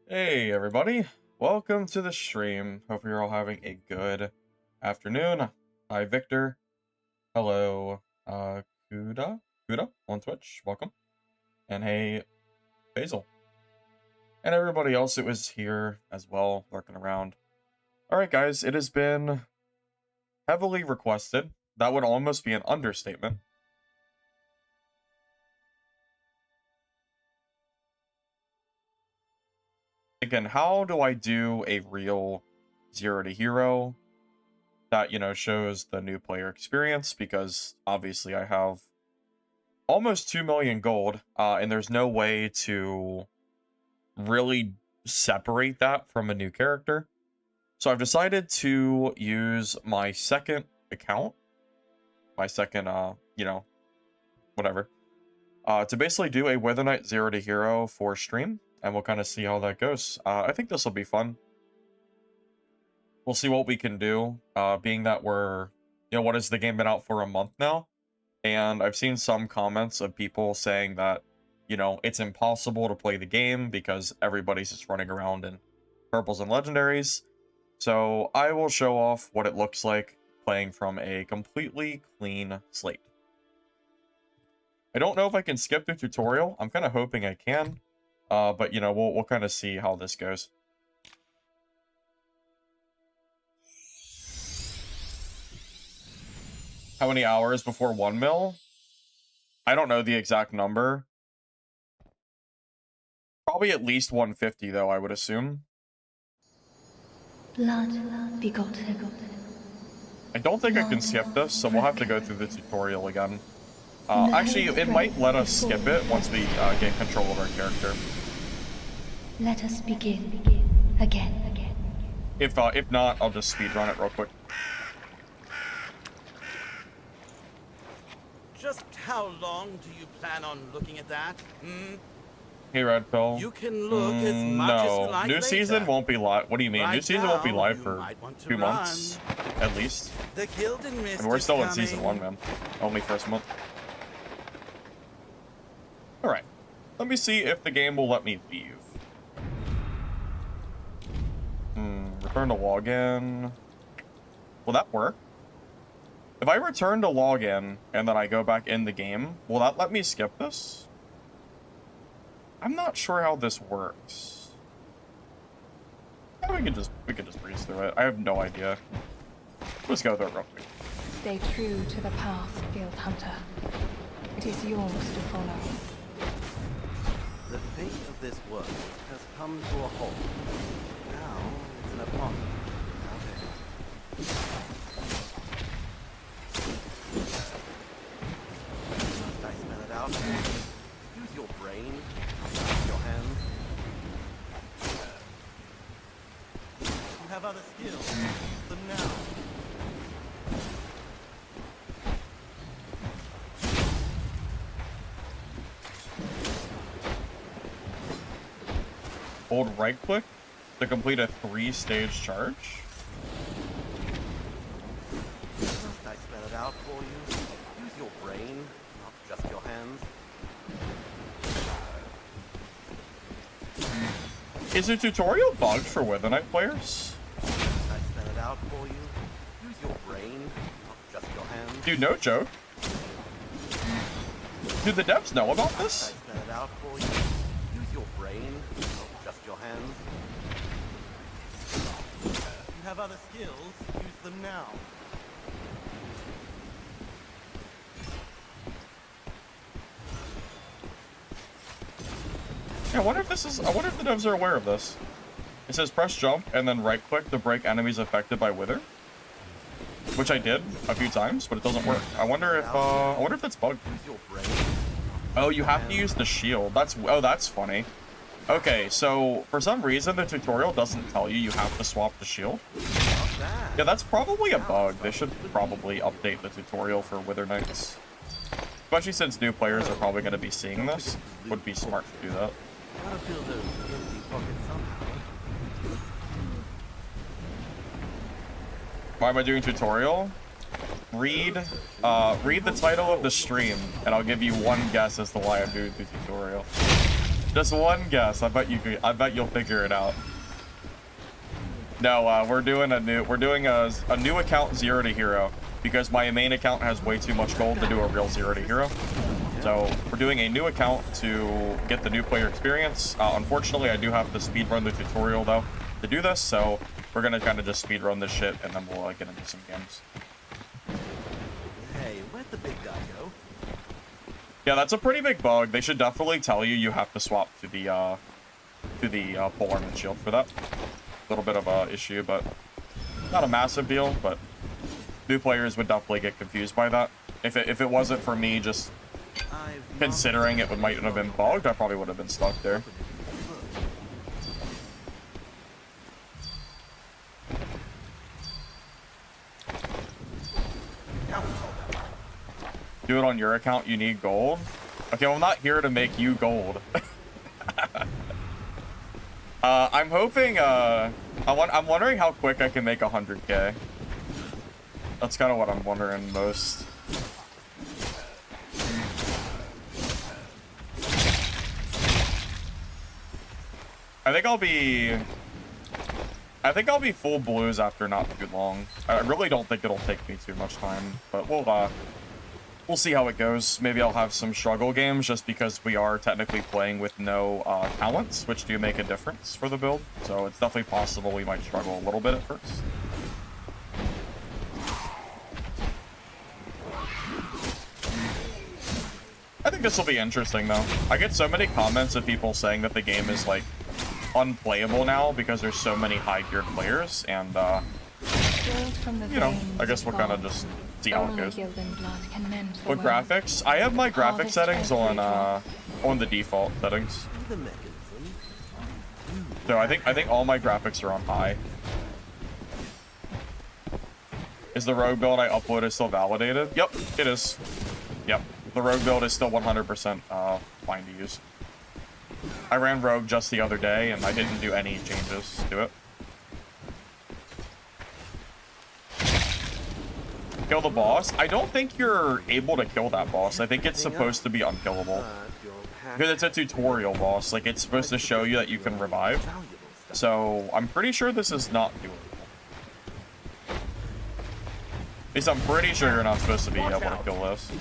Hey everybody, welcome to the stream. Hope you're all having a good afternoon. Hi Victor. Hello, Kuda on Twitch. Welcome. And hey, Basil. And everybody else that was here as well, lurking around. Alright guys, it has been heavily requested. That would almost be an understatement. Again, how do I do a real 0 to hero that, shows the new player experience? Because obviously I have almost 2 million gold, and there's no way to really separate that from a new character. So I've decided to use my second account, my second, whatever, to basically do a Wither Knight 0 to hero for stream, and we'll kind of see how that goes. I think this will be fun. We'll see what we can do, being that we're, what has the game been out for a month now? And I've seen some comments of people saying that, it's impossible to play the game because everybody's just running around in purples and legendaries. So I will show off what it looks like playing from a completely clean slate. I don't know if I can skip the tutorial. I'm kind of hoping I can. But, we'll kind of see how this goes. How many hours before 1 mil? I don't know the exact number. Probably at least 150, though, I would assume. Blood begot. I don't think I can skip this, so we'll have to go through the tutorial again. Actually, it might let us skip it once we get control of our character. Let us begin again. If not, I'll just speedrun it real quick. Just how long do you plan on looking at that? Hey, Red Pill. You can look as much as you like new later. season won't be live. What do you mean? Right New season won't be now, live you for might want to 2 months, at least. The Gilded Mist And we're is still in coming. season 1, man. Only first month. Alright. Let me see if the game will let me leave. Return to login. Will that work? If I return to login and then I go back in the game, will that let me skip this? I'm not sure how this works. Yeah, we could just breeze through it. I have no idea. Let's go through it real quick. Stay true to the path, Field Hunter. It is yours to follow. The fate of this world has come to a halt. Now it's an upon. Must I spell it out? Use your brain, not your hands. You have other skills. Use them now. Hold right click to complete a 3-stage charge. Must I spell it out for you? Use your brain, not just your hands. Is the tutorial bugged for Wither Knight players? Must I spell it out for you? Use your brain, not just your hands. Dude, no joke. Do the devs know about Must this? I spell it out for you? Use your brain, not just your hands. You have other skills, use them now. Yeah, I wonder if the devs are aware of this. It says press jump and then right click to break enemies affected by Wither. Which I did a few times, but it doesn't work. I wonder if that's bugged. Use your brain. Oh, you have to use the shield. That's funny. Okay, so for some reason the tutorial doesn't tell you have to swap the shield. Not bad. Yeah, that's probably a bug. They should probably update the tutorial for Wither Knights. Especially since new players are probably going to be seeing this. Would be smart to do that. Gotta fill those empty pockets somehow. Why am I doing tutorial? Read the title of the stream, and I'll give you one guess as to why I'm doing the tutorial. Just one guess. I bet you'll figure it out. No, we're doing a new account 0 to hero because my main account has way too much gold to do a real 0 to hero. So we're doing a new account to get the new player experience. Unfortunately, I do have to speedrun the tutorial though to do this, so we're gonna kind of just speedrun this shit and then we'll get into some games. Hey, where'd the big guy go? Yeah, that's a pretty big bug. They should definitely tell you have to swap to the pole arm and shield for that. A little bit of a issue, but not a massive deal. But new players would definitely get confused by that. If it wasn't for me just considering it might have been bugged, I probably would have been stuck there. Do it on your account, you need gold. Okay, well, I'm not here to make you gold. I'm hoping, I'm wondering how quick I can make 100k. That's kind of what I'm wondering most. I think I'll be full blues after not too long. I really don't think it'll take me too much time, but we'll see how it goes. Maybe I'll have some struggle games just because we are technically playing with no talents, which do make a difference for the build. So it's definitely possible we might struggle a little bit at first. I think this will be interesting though. I get so many comments of people saying that the game is like unplayable now because there's so many high-geared players, and you know, I guess we'll kind of just see how it goes. With graphics, I have my graphic settings on the default settings. So I think all my graphics are on high. Is the rogue build I uploaded still validated? Yep, it is. Yep, the rogue build is still 100% fine to use. I ran rogue just the other day and I didn't do any changes to it. Kill the boss? I don't think you're able to kill that boss. I think it's supposed to be unkillable. Because it's a tutorial boss. Like, it's supposed to show you that you can revive. So, I'm pretty sure this is not doable. At least I'm pretty sure you're not supposed to be able to kill this.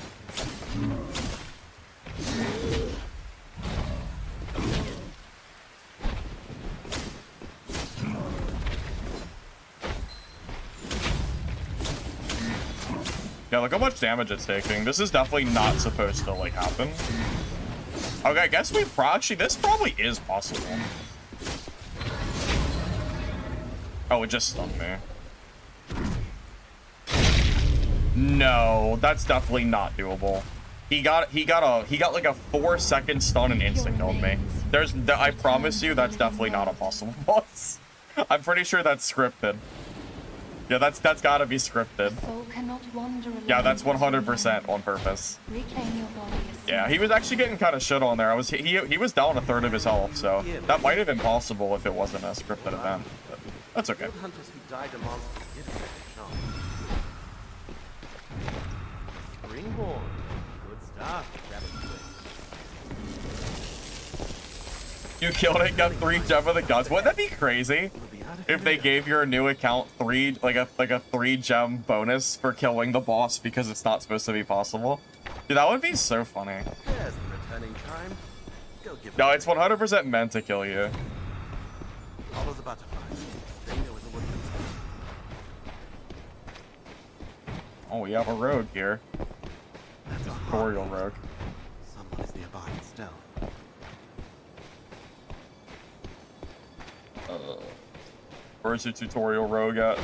Yeah, look how much damage it's taking. This is definitely not supposed to, like, happen. Okay, I guess actually, this probably is possible. Oh, it just stunned me. No, that's definitely not doable. He got like a 4-second stun and instant killed me. I promise you, that's definitely not a possible boss. I'm pretty sure that's scripted. Yeah, that's gotta be scripted. Yeah, that's 100% on purpose. Yeah, he was actually getting kind of shit on there. He was down a third of his health, so that might have been possible if it wasn't a scripted event. But that's okay. Springboard. Good stuff. You killed it, got 3 gem of the gods. Wouldn't that be crazy? If they gave your new account 3 gem bonus for killing the boss because it's not supposed to be possible. Dude, that would be so funny. There's the returning time. Go give No, it's 100% meant to kill you. Paula's about to find. They know where the woodman's at. Oh, we have a rogue here. That's a Tutorial rogue. Someone's nearby still. Where's your tutorial rogue at?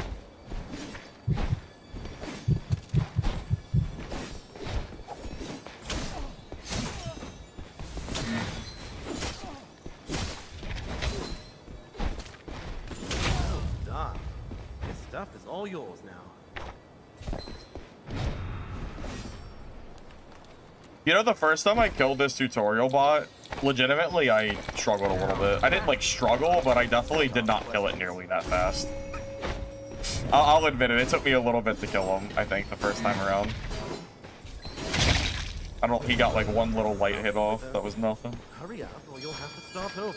Well done. This stuff is all yours now. You know, the first time I killed this tutorial bot, legitimately, I struggled a little bit. I didn't, like, struggle, but I definitely did not kill it nearly that fast. I'll admit it, it took me a little bit to kill him, I think, the first time around. I don't. He got like one little light hit off. That was nothing. Hurry up, or you'll have to start over.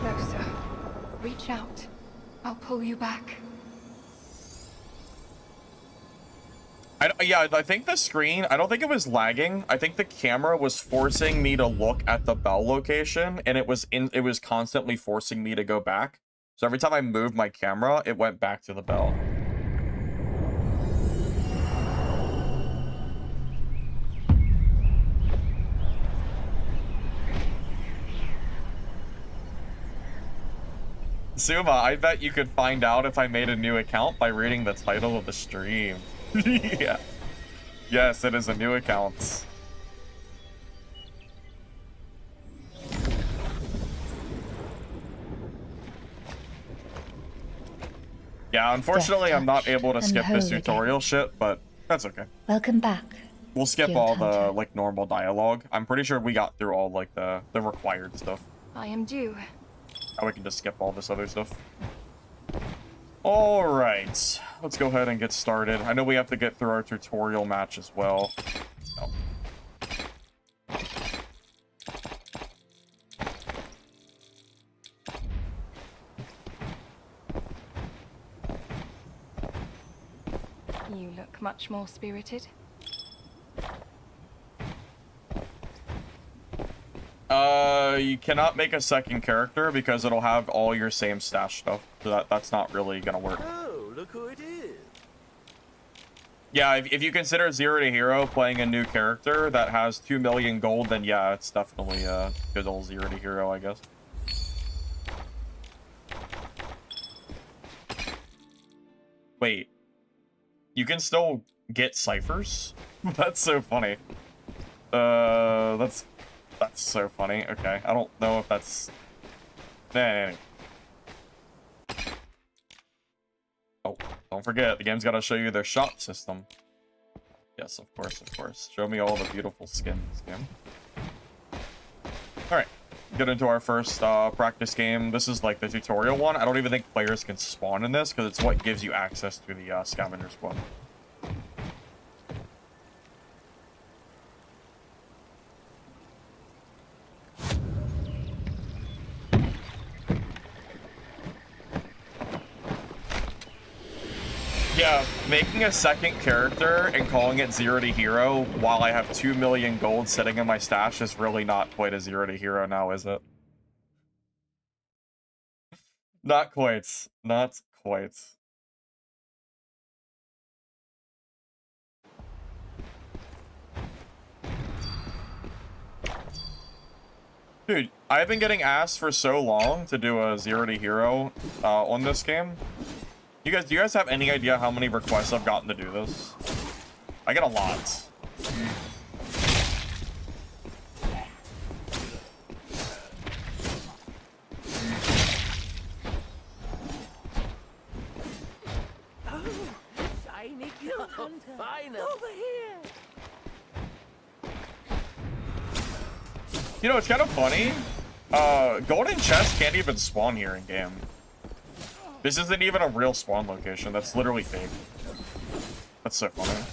Closer. Reach out. I'll pull you back. Yeah, I think the screen, I don't think it was lagging. I think the camera was forcing me to look at the bell location, and it was constantly forcing me to go back. So every time I moved my camera, it went back to the bell. Suma, I bet you could find out if I made a new account by reading the title of the stream. Yeah. Yes, it is a new account. Yeah, unfortunately, I'm not able to skip this tutorial shit, but that's okay. Welcome back. We'll skip Guild all the, Hunter. like, normal dialogue. I'm pretty sure we got through all, like, the required stuff. I am due. Now we can just skip all this other stuff. Alright, let's go ahead and get started. I know we have to get through our tutorial match as well. Oh. You look much more spirited. You cannot make a second character because it'll have all your same stash stuff. So that's not really gonna work. Oh, look who it is. Yeah, if you consider Zero to Hero playing a new character that has 2 million gold, then yeah, it's definitely good old Zero to Hero, I guess. Wait, you can still get ciphers? That's so funny. That's so funny. Okay, I don't know if that's... Anyway. Oh, don't forget, the game's got to show you their shop system. Yes, of course, of course. Show me all the beautiful skins, game. Alright, get into our first practice game. This is like the tutorial one. I don't even think players can spawn in this because it's what gives you access to the scavenger squad. Yeah, making a second character and calling it Zero to Hero while I have 2 million gold sitting in my stash is really not quite a Zero to Hero now, is it? Not quite. Not quite. Dude, I've been getting asked for so long to do a Zero to Hero on this game. Do you guys have any idea how many requests I've gotten to do this? I get a lot. Shiny Guild Hunter. Finally. Over here. You know, it's kind of funny. Golden chests can't even spawn here in game. This isn't even a real spawn location. That's literally fake. That's so funny.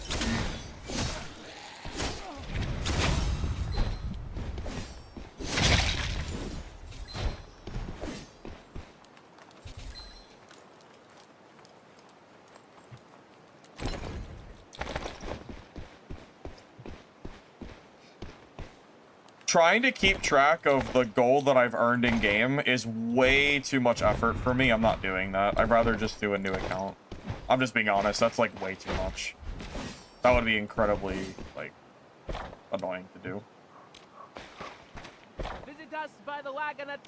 Trying to keep track of the gold that I've earned in game is way too much effort for me. I'm not doing that. I'd rather just do a new account. I'm just being honest. That's like way too much. That would be incredibly like annoying to do. Visit us by the wagon at...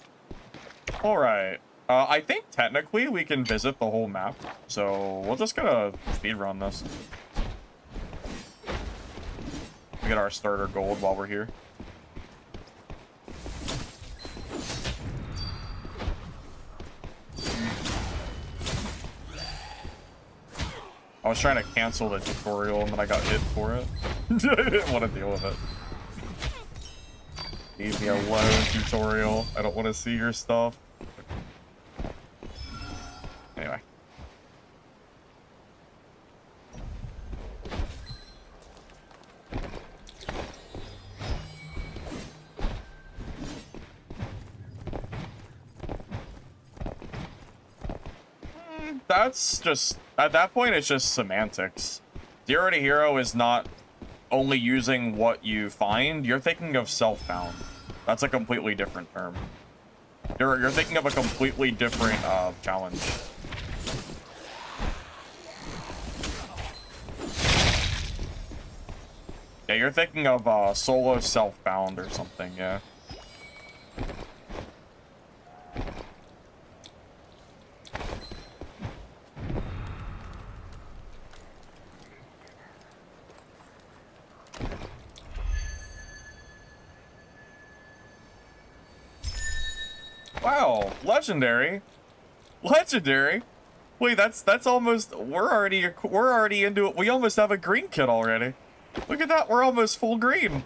All right. I think technically we can visit the whole map. So we'll just gonna speedrun this. We get our starter gold while we're here. I was trying to cancel the tutorial and then I got hit for it. I didn't want to deal with it. Leave me alone, tutorial. I don't want to see your stuff. Anyway. that's just, at that point, it's just semantics. Zero to hero is not only using what you find, you're thinking of self-found. That's a completely different term. You're thinking of a completely different challenge. Yeah, you're thinking of solo self-bound or something, yeah. Wow, legendary. Legendary. Wait, that's almost, we're already into it. We almost have a green kit already. Look at that, we're almost full green.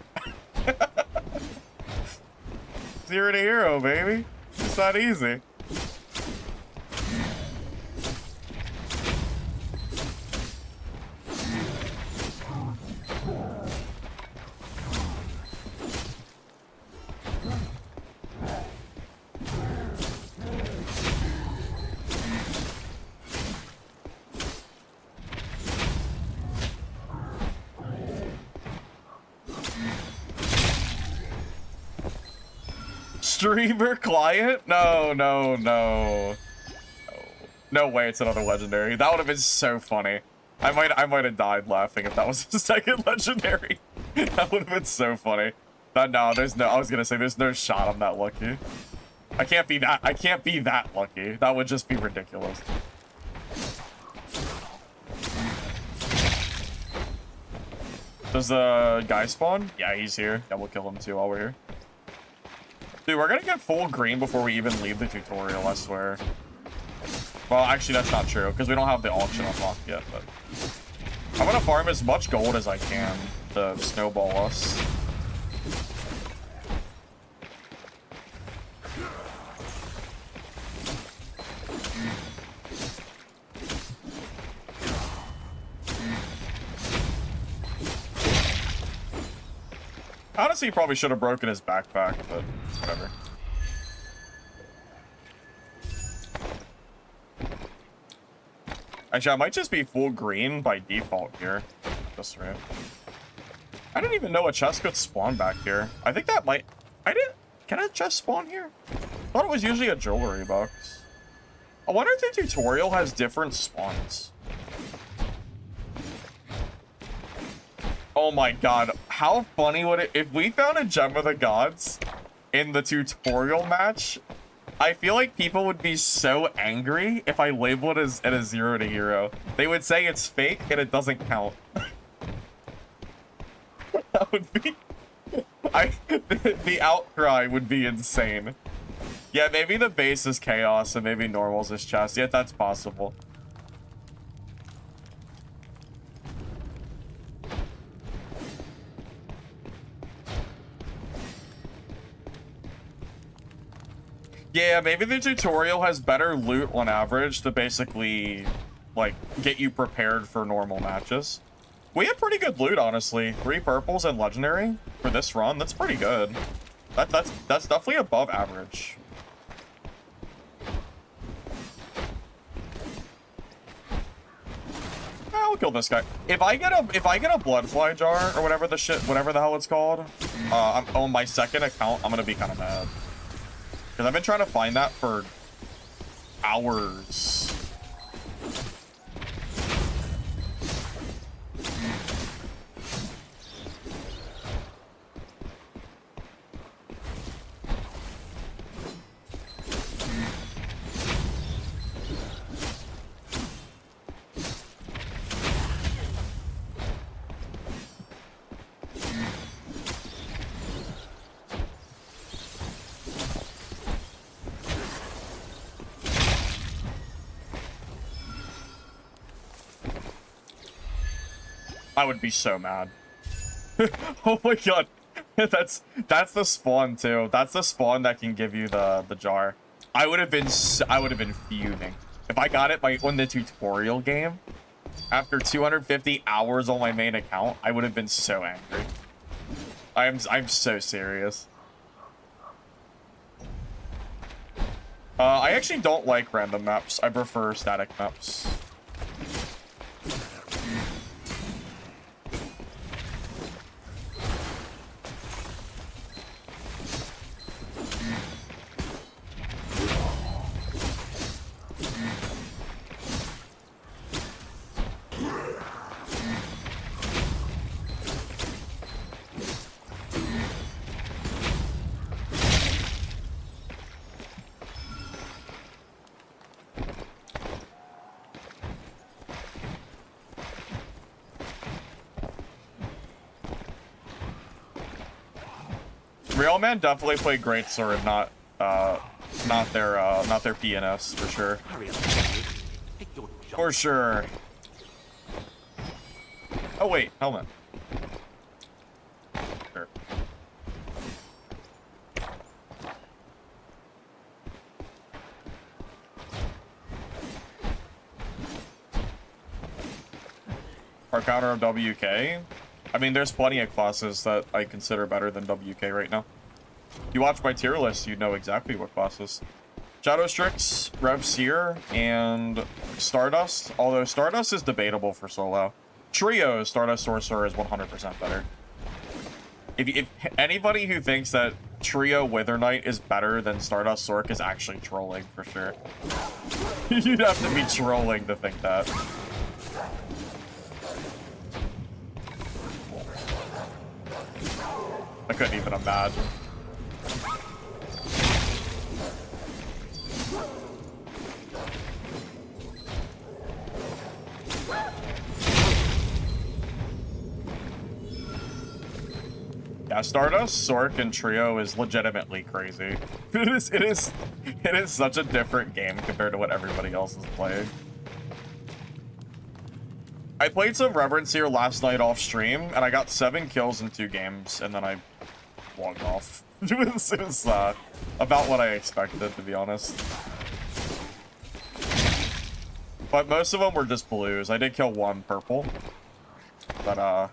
Zero to hero, baby. It's that easy. Streamer client? No, no, no. No way it's another legendary. That would have been so funny. I might have died laughing if that was the second legendary. That would have been so funny. No, there's no, I was gonna say there's no shot I'm that lucky. I can't be that lucky. That would just be ridiculous. Does the guy spawn? Yeah, he's here. Yeah, we'll kill him too while we're here. Dude, we're gonna get full green before we even leave the tutorial, I swear. Well, actually, that's not true, because we don't have the auction unlocked yet, but... I'm gonna farm as much gold as I can to snowball us. Honestly, he probably should have broken his backpack, but whatever. Actually, I might just be full green by default here. Just right. I didn't even know a chest could spawn back here. I think that might... Can a chest spawn here? I thought it was usually a jewelry box. I wonder if the tutorial has different spawns. Oh my god, how funny would it... If we found a Gem of the Gods in the tutorial match, I feel like people would be so angry if I label it as a 0 to hero. They would say it's fake and it doesn't count. That would be... the outcry would be insane. Yeah, maybe the base is chaos and maybe normal's is chest. Yeah, that's possible. Yeah, maybe the tutorial has better loot on average to basically, like, get you prepared for normal matches. We had pretty good loot, honestly. 3 purples and legendary for this run. That's pretty good. That's definitely above average. I'll kill this guy. If I get a bloodfly jar or whatever the hell it's called, on my second account, I'm gonna be kind of mad. Because I've been trying to find that for hours. I would be so mad. Oh my god. That's the spawn too. That's the spawn that can give you the jar. I would have been fuming. If I got it on the tutorial game after 250 hours on my main account, I would have been so angry. I'm so serious. I actually don't like random maps. I prefer static maps. Real Man definitely played Greatsword, not their PNS for sure. Hurry up, pick your job. For sure. Oh wait, helmet. Sure. Our counter of WK. I mean, there's plenty of classes that I consider better than WK right now. If you watch my tier list, you know exactly what classes. Shadow Strix, Rev Seer, and Stardust. Although Stardust is debatable for solo. Trio Stardust Sorcerer is 100% better. If anybody who thinks that Trio Wither Knight is better than Stardust Sorc is actually trolling for sure. You'd have to be trolling to think that. I couldn't even imagine. Yeah, Stardust, Sorc, and Trio is legitimately crazy. It is such a different game compared to what everybody else is playing. I played some Reverence here last night off stream, and I got 7 kills in 2 games, and then I logged off. It was about what I expected, to be honest. But most of them were just blues. I did kill 1 purple. But,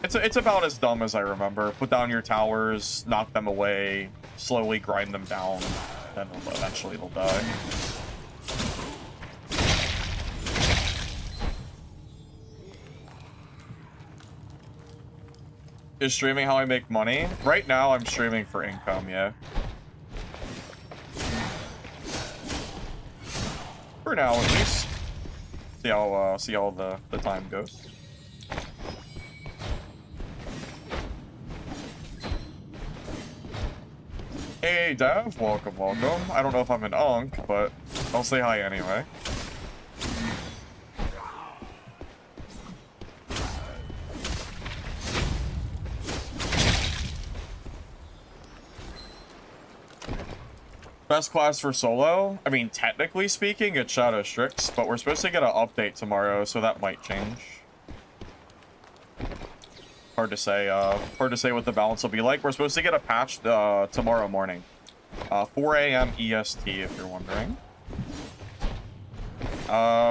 it's about as dumb as I remember. Put down your towers, knock them away, slowly grind them down, then eventually they'll die. Is streaming how I make money? Right now, I'm streaming for income, yeah. For now, at least. See how the time goes. Hey, Dev. Welcome, welcome. I don't know if I'm an Unk, but I'll say hi anyway. Best class for solo? I mean, technically speaking, it's Shadow Strix, but we're supposed to get an update tomorrow, so that might change. Hard to say what the balance will be like. We're supposed to get a patch tomorrow morning. 4 a.m. EST, if you're wondering.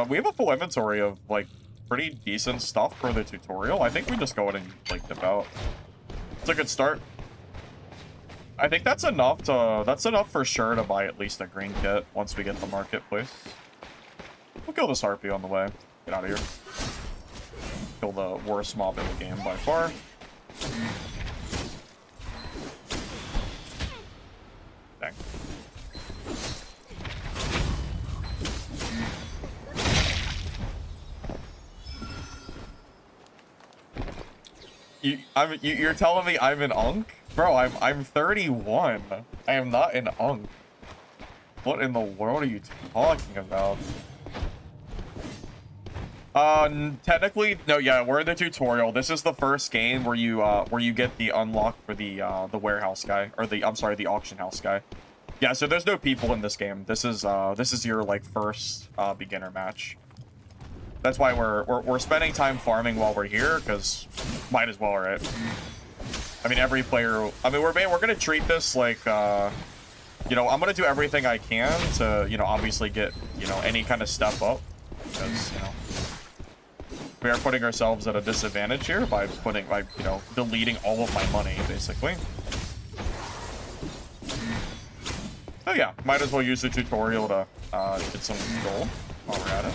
We have a full inventory of, like, pretty decent stuff for the tutorial. I think we just go ahead and, like, dip out. It's a good start. I think that's enough for sure to buy at least a green kit once we get the marketplace. We'll kill this Harpy on the way. Get out of here. Kill the worst mob in the game by far. Dang. You're telling me I'm an Unk? Bro, I'm 31. I am not an Unk. What in the world are you talking about? Technically, no, yeah, we're in the tutorial. This is the first game where you get the unlock for the warehouse guy, or the auction house guy. Yeah, so there's no people in this game. This is your like first beginner match. That's why we're spending time farming while we're here, because might as well, right? I mean, every player. I mean, we're gonna treat this like, you know, I'm gonna do everything I can to, you know, obviously get, you know, any kind of step up, because, you know, we are putting ourselves at a disadvantage here by you know, deleting all of my money, basically. Oh yeah, might as well use the tutorial to get some gold while we're at it.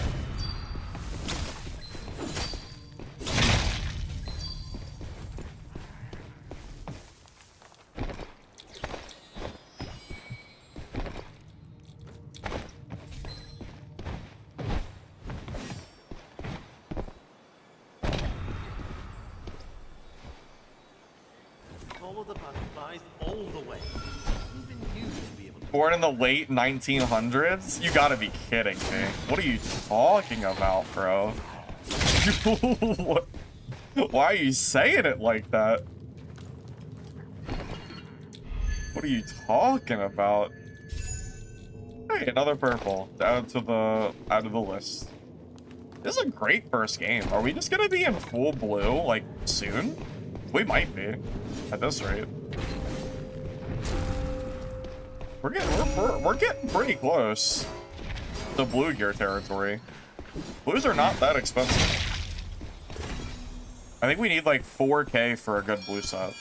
Follow the butterflies all the way. Even you should be able to. Born in the late 1900s? You gotta be kidding me. What are you talking about, bro? What? Why are you saying it like that? What are you talking about? Hey, another purple. Add to the list. This is a great first game. Are we just gonna be in full blue like soon? We might be at this rate. We're getting pretty close to blue gear territory. Blues are not that expensive. I think we need like 4K for a good blue set.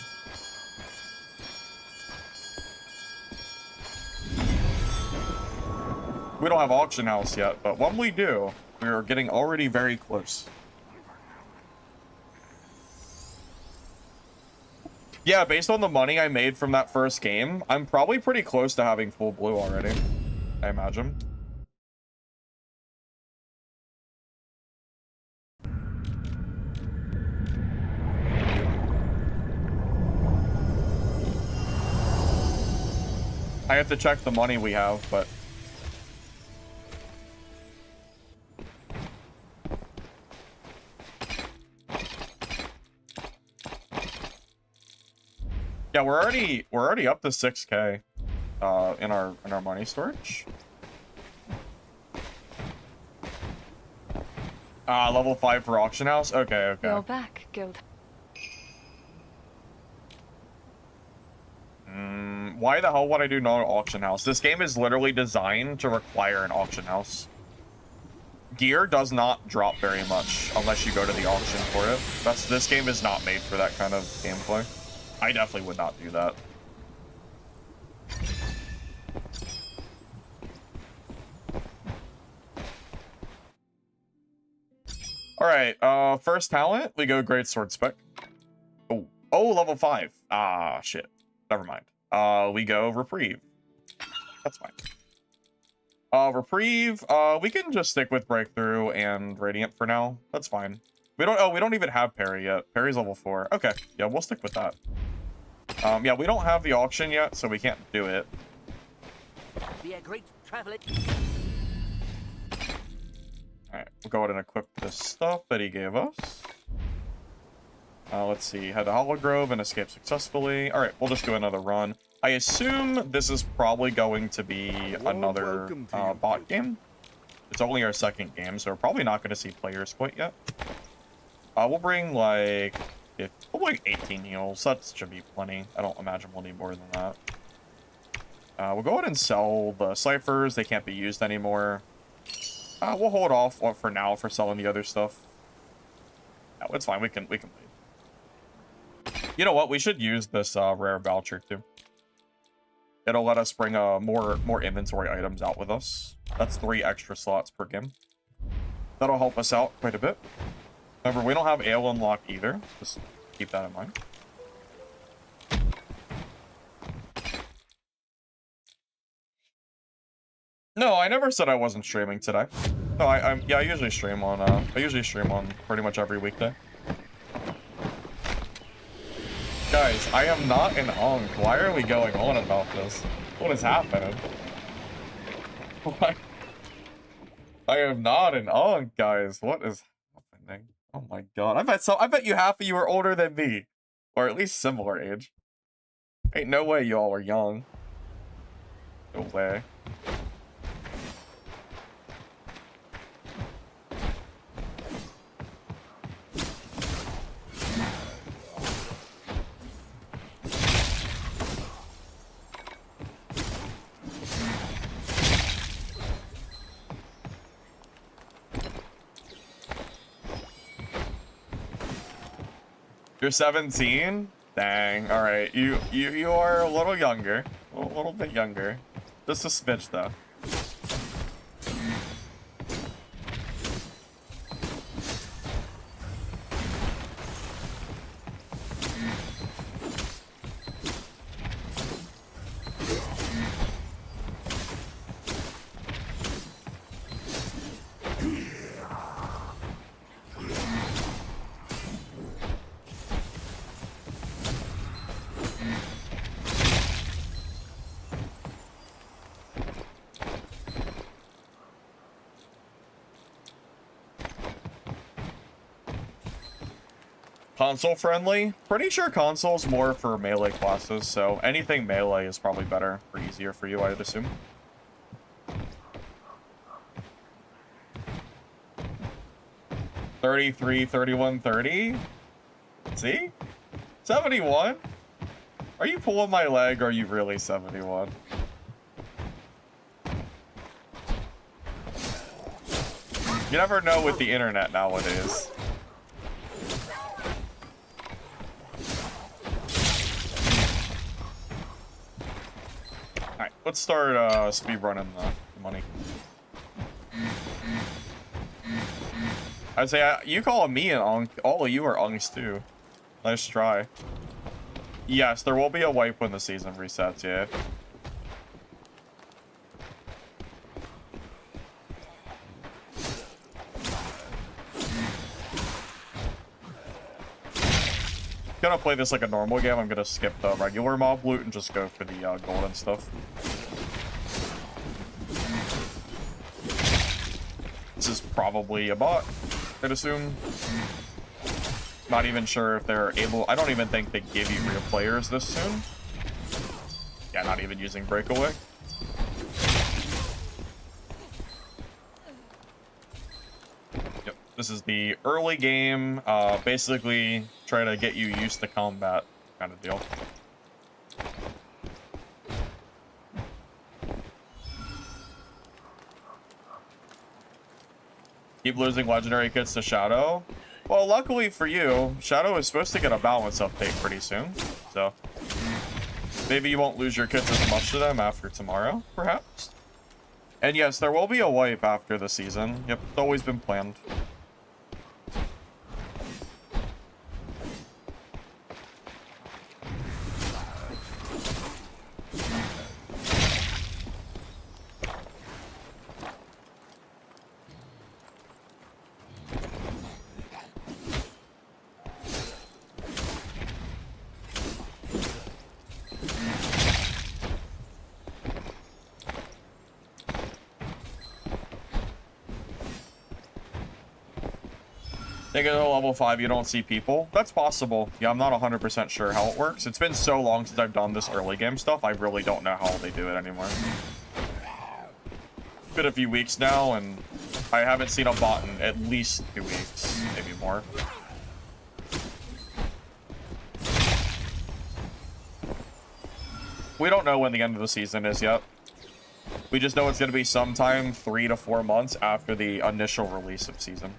We don't have auction house yet, but when we do, we are getting already very close. Yeah, based on the money I made from that first game, I'm probably pretty close to having full blue already, I imagine. I have to check the money we have, but... Yeah, we're already up to 6K in our money storage. Level 5 for auction house? Okay. You're back, Guild. Why the hell would I do no auction house? This game is literally designed to require an auction house. Gear does not drop very much unless you go to the auction for it. This game is not made for that kind of gameplay. I definitely would not do that. Alright, first talent, we go great sword spec. Oh, level 5. Ah, shit. Never mind. We go reprieve. That's fine. Reprieve, we can just stick with breakthrough and radiant for now. That's fine. We don't even have parry yet. Parry's level 4. Okay, yeah, we'll stick with that. Yeah, we don't have the auction yet, so we can't do it. Be a great traveler. Alright, we'll go ahead and equip this stuff that he gave us. Let's see, head to Hollow Grove and escape successfully. Alright, we'll just do another run. I assume this is probably going to be another bot game. It's only our second game, so we're probably not going to see players quite yet. We'll bring like 18 heals. That should be plenty. I don't imagine we'll need more than that. We'll go ahead and sell the ciphers. They can't be used anymore. We'll hold off for now for selling the other stuff. No, it's fine. We can wait. You know what? We should use this rare voucher too. It'll let us bring more inventory items out with us. That's 3 extra slots per game. That'll help us out quite a bit. Remember, we don't have ale unlocked either. Just keep that in mind. No, I never said I wasn't streaming today. No, I usually stream on pretty much every weekday. Guys, I am not an Unk. Why are we going on about this? What is happening? Why? I am not an Unk, guys. What is happening? Oh my god. I bet you half of you are older than me. Or at least similar age. Ain't no way y'all are young. No way. You're 17? Dang. All right. You are a little younger. A little bit younger. Just a smidge, though. Console friendly? Pretty sure console's more for melee classes, so anything melee is probably better or easier for you, I would assume. $33, $31, $30? See? 71? Are you pulling my leg or are you really 71? You never know with the internet nowadays. Alright, let's start speedrunning the money. I'd say you call me an unk. All of you are unks too. Nice try. Yes, there will be a wipe when the season resets, yeah. Gonna play this like a normal game. I'm gonna skip the regular mob loot and just go for the golden stuff. This is probably a bot, I'd assume. Not even sure if they're able. I don't even think they give you real players this soon. Yeah, not even using breakaway. Yep, this is the early game. Basically, try to get you used to combat kind of deal. Keep losing legendary kits to Shadow. Well, luckily for you, Shadow is supposed to get a balance update pretty soon. So, maybe you won't lose your kits as much to them after tomorrow, perhaps? And yes, there will be a wipe after the season. Yep, it's always been planned. They get to level 5, you don't see people. That's possible. Yeah, I'm not 100% sure how it works. It's been so long since I've done this early game stuff, I really don't know how they do it anymore. It's been a few weeks now, and I haven't seen a bot in at least 2 weeks, maybe more. We don't know when the end of the season is yet. We just know it's going to be sometime 3 to 4 months after the initial release of season.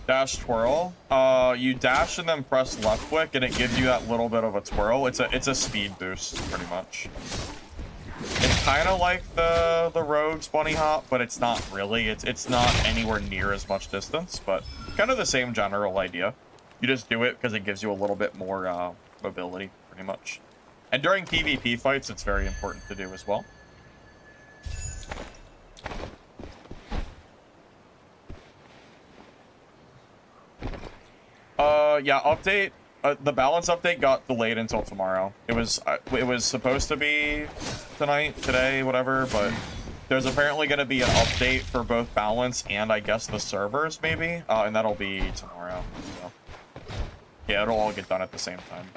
Dash twirl. You dash and then press left click, and it gives you that little bit of a twirl. It's a speed boost, pretty much. It's kind of like the Rogue's bunny hop, but it's not really. It's not anywhere near as much distance, but kind of the same general idea. You just do it because it gives you a little bit more mobility, pretty much. And during PvP fights, it's very important to do as well. Yeah, update. The balance update got delayed until tomorrow. It was supposed to be tonight, today, whatever, but there's apparently going to be an update for both balance and I guess the servers, maybe, and that'll be tomorrow. So. Yeah, it'll all get done at the same time.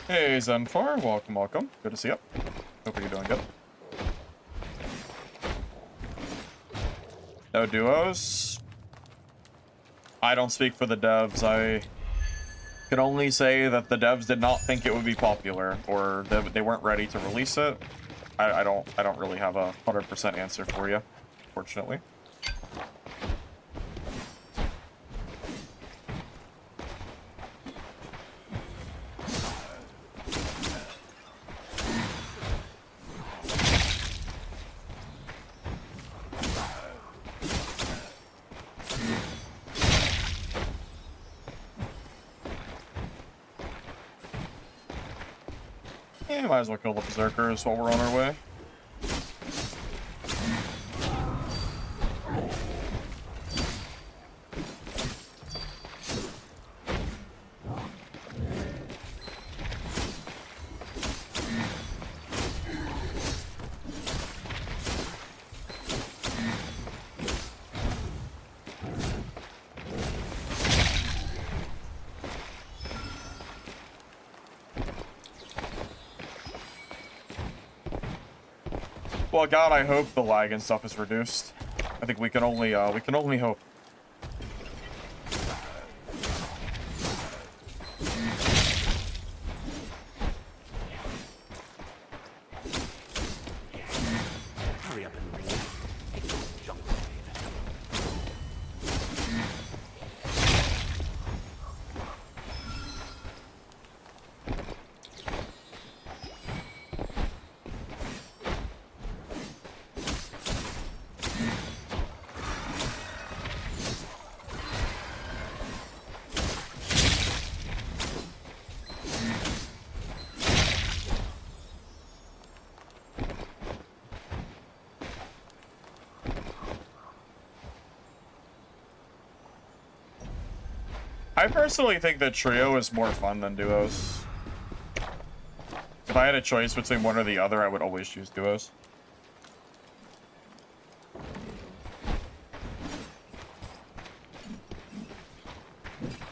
Hey Zenfar, welcome, welcome. Good to see you. Hope you're doing good. No duos. I don't speak for the devs. I can only say that the devs did not think it would be popular, or they weren't ready to release it. I don't really have a 100% answer for you, fortunately. Yeah, might as well kill the berserkers while we're on our way. Well, God, I hope the lag and stuff is reduced. I think we can only hope. Hurry up and bring it. Jump blade. I personally think that trio is more fun than duos. If I had a choice between one or the other, I would always choose duos.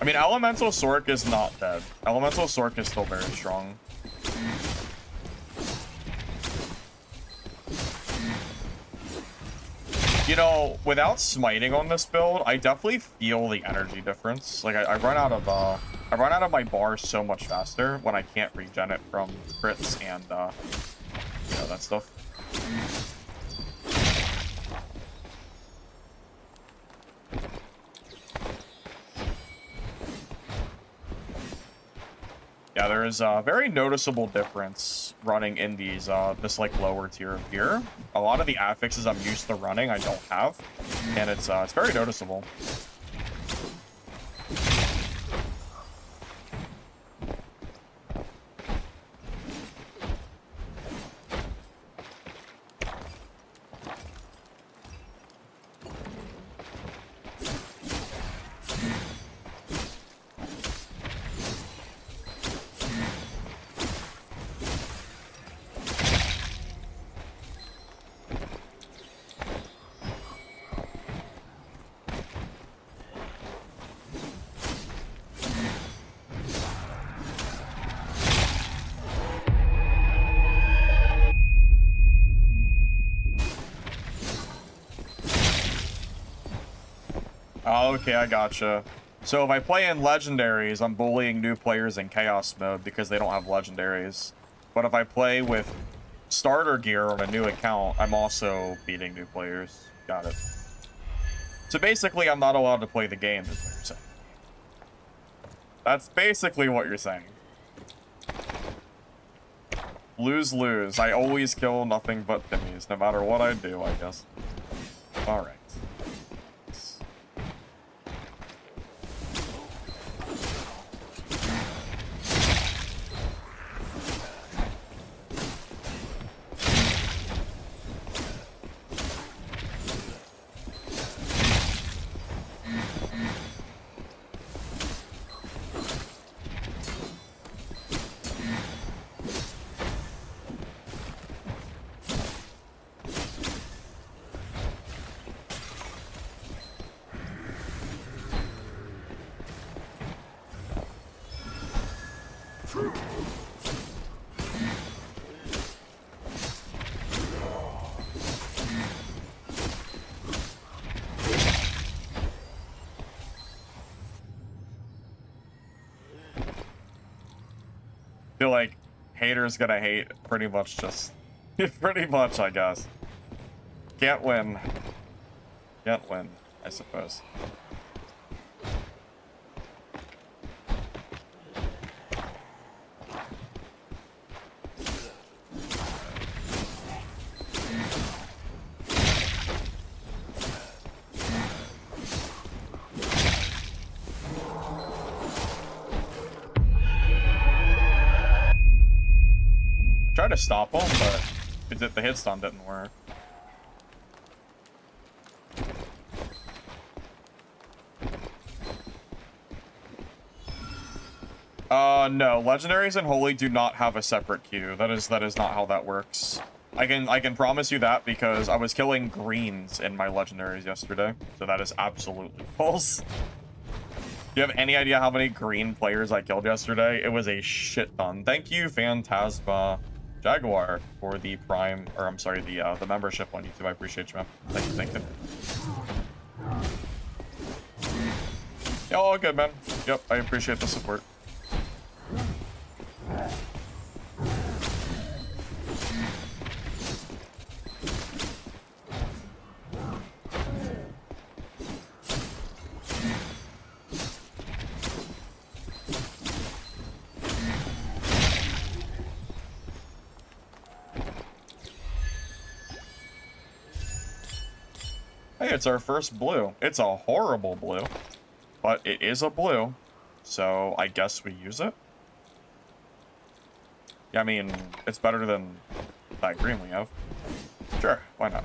I mean, Elemental Sork is not dead. Elemental Sork is still very strong. You know, without smiting on this build, I definitely feel the energy difference. Like I run out of my bar so much faster when I can't regen it from crits and you know, that stuff. Yeah, there is a very noticeable difference running in these, this like lower tier of gear. A lot of the affixes I'm used to running, I don't have, and it's very noticeable. Oh, okay, I gotcha. So if I play in legendaries, I'm bullying new players in chaos mode because they don't have legendaries. But if I play with starter gear on a new account, I'm also beating new players. Got it. So basically, I'm not allowed to play the game, is what you're saying. That's basically what you're saying. Lose-lose. I always kill nothing but Timmies, no matter what I do, I guess. Alright. Feel like haters gonna hate pretty much just pretty much, I guess. Can't win. Can't win, I suppose. Tried to stop him, but the hit stun didn't work. No, legendaries and holy do not have a separate queue. That is not how that works. I can promise you that because I was killing greens in my legendaries yesterday, so that is absolutely false. Do you have any idea how many green players I killed yesterday? It was a shit ton. Thank you, Phantasma Jaguar, for the Prime, or I'm sorry, the membership on YouTube. I appreciate you, man. Thank you. Yeah, all good, man. Yep, I appreciate the support. Hey, it's our first blue. It's a horrible blue, but it is a blue, so I guess we use it. Yeah, I mean, it's better than that green we have. Sure, why not?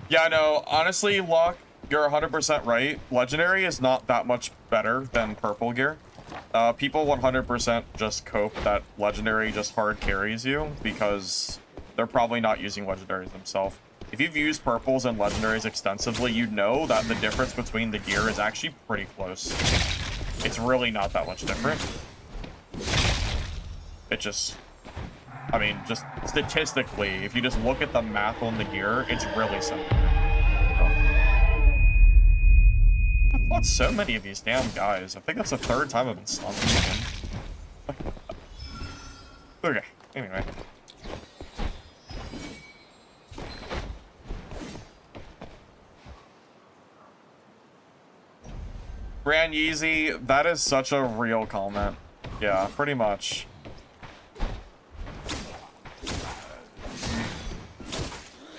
Yeah, no, honestly, Luck, you're 100% right. Legendary is not that much better than purple gear. People 100% just cope that Legendary just hard carries you because they're probably not using Legendaries themselves. If you've used purples and Legendaries extensively, you know that the difference between the gear is actually pretty close. It's really not that much different. It just... I mean, just statistically, if you just look at the math on the gear, it's really simple. I've fought so many of these damn guys. I think that's the third time I've been stunned again. Okay, anyway. Brand Yeezy, that is such a real comment. Yeah, pretty much.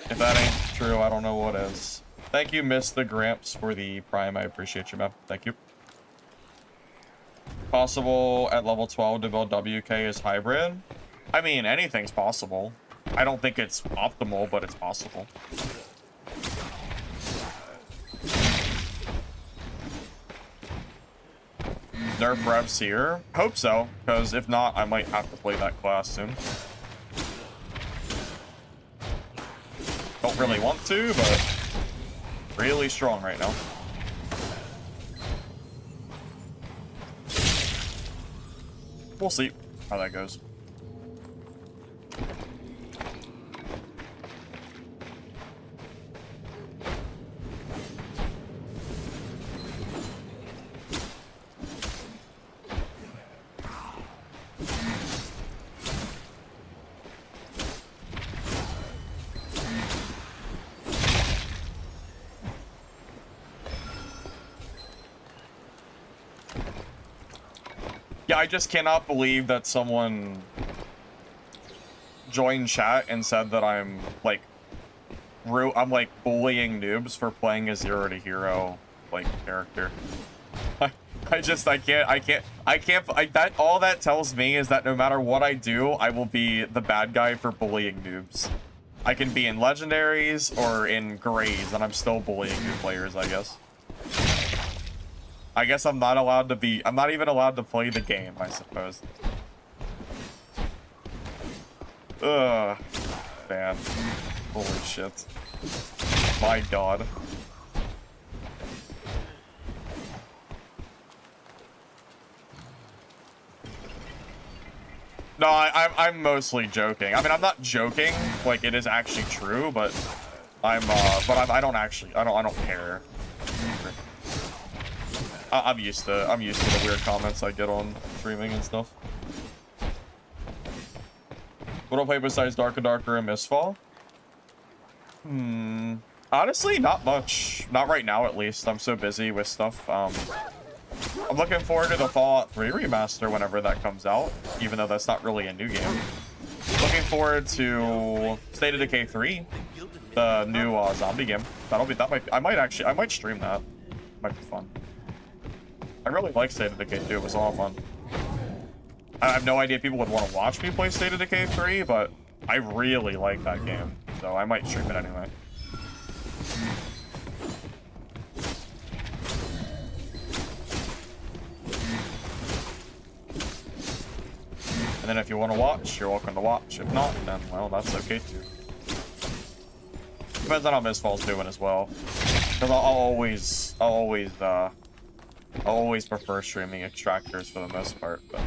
If that ain't true, I don't know what is. Thank you, Miss the Gramps, for the Prime. I appreciate you, man. Thank you. Possible at level 12 to build WK as hybrid? I mean, anything's possible. I don't think it's optimal, but it's possible. Nerf revs here? Hope so, because if not, I might have to play that class soon. Don't really want to, but really strong right now. We'll see how that goes. Yeah, I just cannot believe that someone joined chat and said that I'm like bullying noobs for playing a zero to hero like character. That all that tells me is that no matter what I do, I will be the bad guy for bullying noobs. I can be in legendaries or in grays, and I'm still bullying new players, I guess. I guess I'm not even allowed to play the game, I suppose. Ugh. Man. Holy shit. My god. No, I'm mostly joking. I mean, I'm not joking. Like, it is actually true, but I don't care. I'm used to the weird comments I get on streaming and stuff. What do I play besides Darker Darker and Mistfall? Honestly, not much. Not right now, at least. I'm so busy with stuff. I'm looking forward to the Fallout 3 remaster whenever that comes out, even though that's not really a new game. Looking forward to State of Decay 3, the new zombie game. I might stream that. Might be fun. I really like State of Decay 2. It was a lot of fun. I have no idea if people would want to watch me play State of Decay 3, but I really like that game, so I might stream it anyway. And then if you want to watch, you're welcome to watch. If not, then, well, that's okay too. Depends on how Mistfall's doing as well. Because I'll always prefer streaming extractors for the most part, but...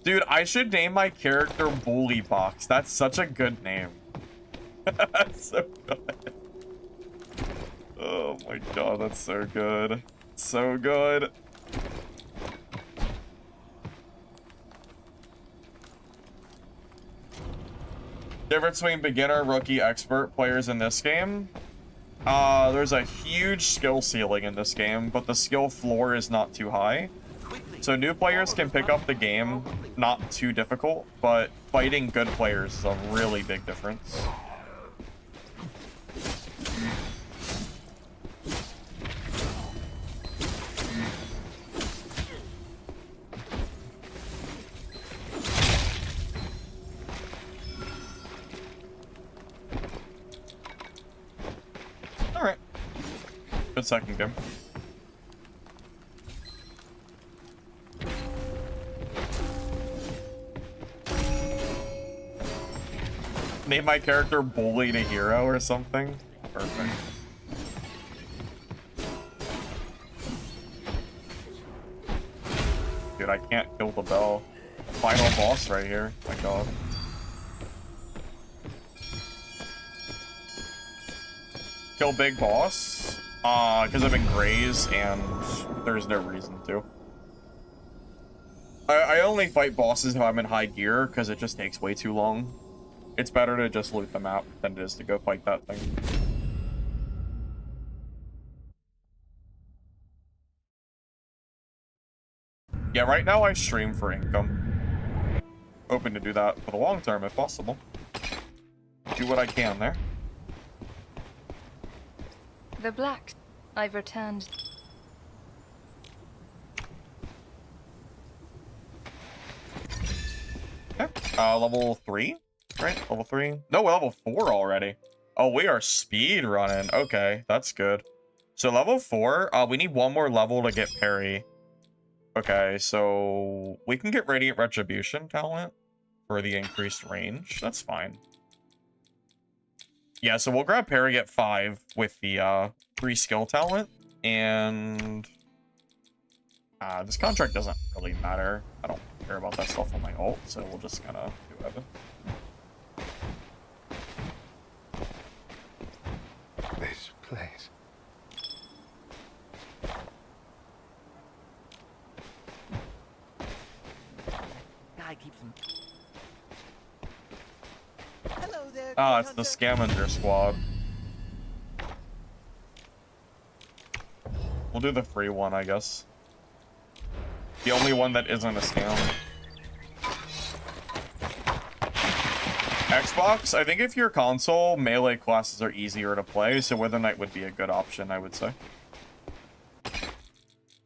Dude, I should name my character Bully Box. That's such a good name. That's so good. Oh my god, that's so good. So good. Difference between beginner, rookie, expert players in this game? There's a huge skill ceiling in this game, but the skill floor is not too high. So new players can pick up the game, not too difficult, but fighting good players is a really big difference. Alright. Good second game. Name my character Bully to Hero or something? Perfect. Dude, I can't kill the bell. Final boss right here. My god. Kill big boss? Because I'm in grays and there's no reason to. I only fight bosses if I'm in high gear because it just takes way too long. It's better to just loot the map than it is to go fight that thing. Yeah, right now I stream for income. Hoping to do that for the long term if possible. Do what I can there. The Black. I've returned. Okay. Level 3? Right? Level 3? No, level 4 already. Oh, we are speed running. Okay, that's good. So level 4, we need one more level to get parry. Okay, so we can get Radiant Retribution talent for the increased range. That's fine. Yeah, so we'll grab parry at 5 with the 3 skill talent. And this contract doesn't really matter. I don't care about that stuff on my ult, so we'll just kind of do it. This place. Guy keeps him. Hello there. Ah, it's the Scavenger Squad. We'll do the free one, I guess. The only one that isn't a scam. Xbox, I think if you're console, melee classes are easier to play, so Wither Knight would be a good option, I would say.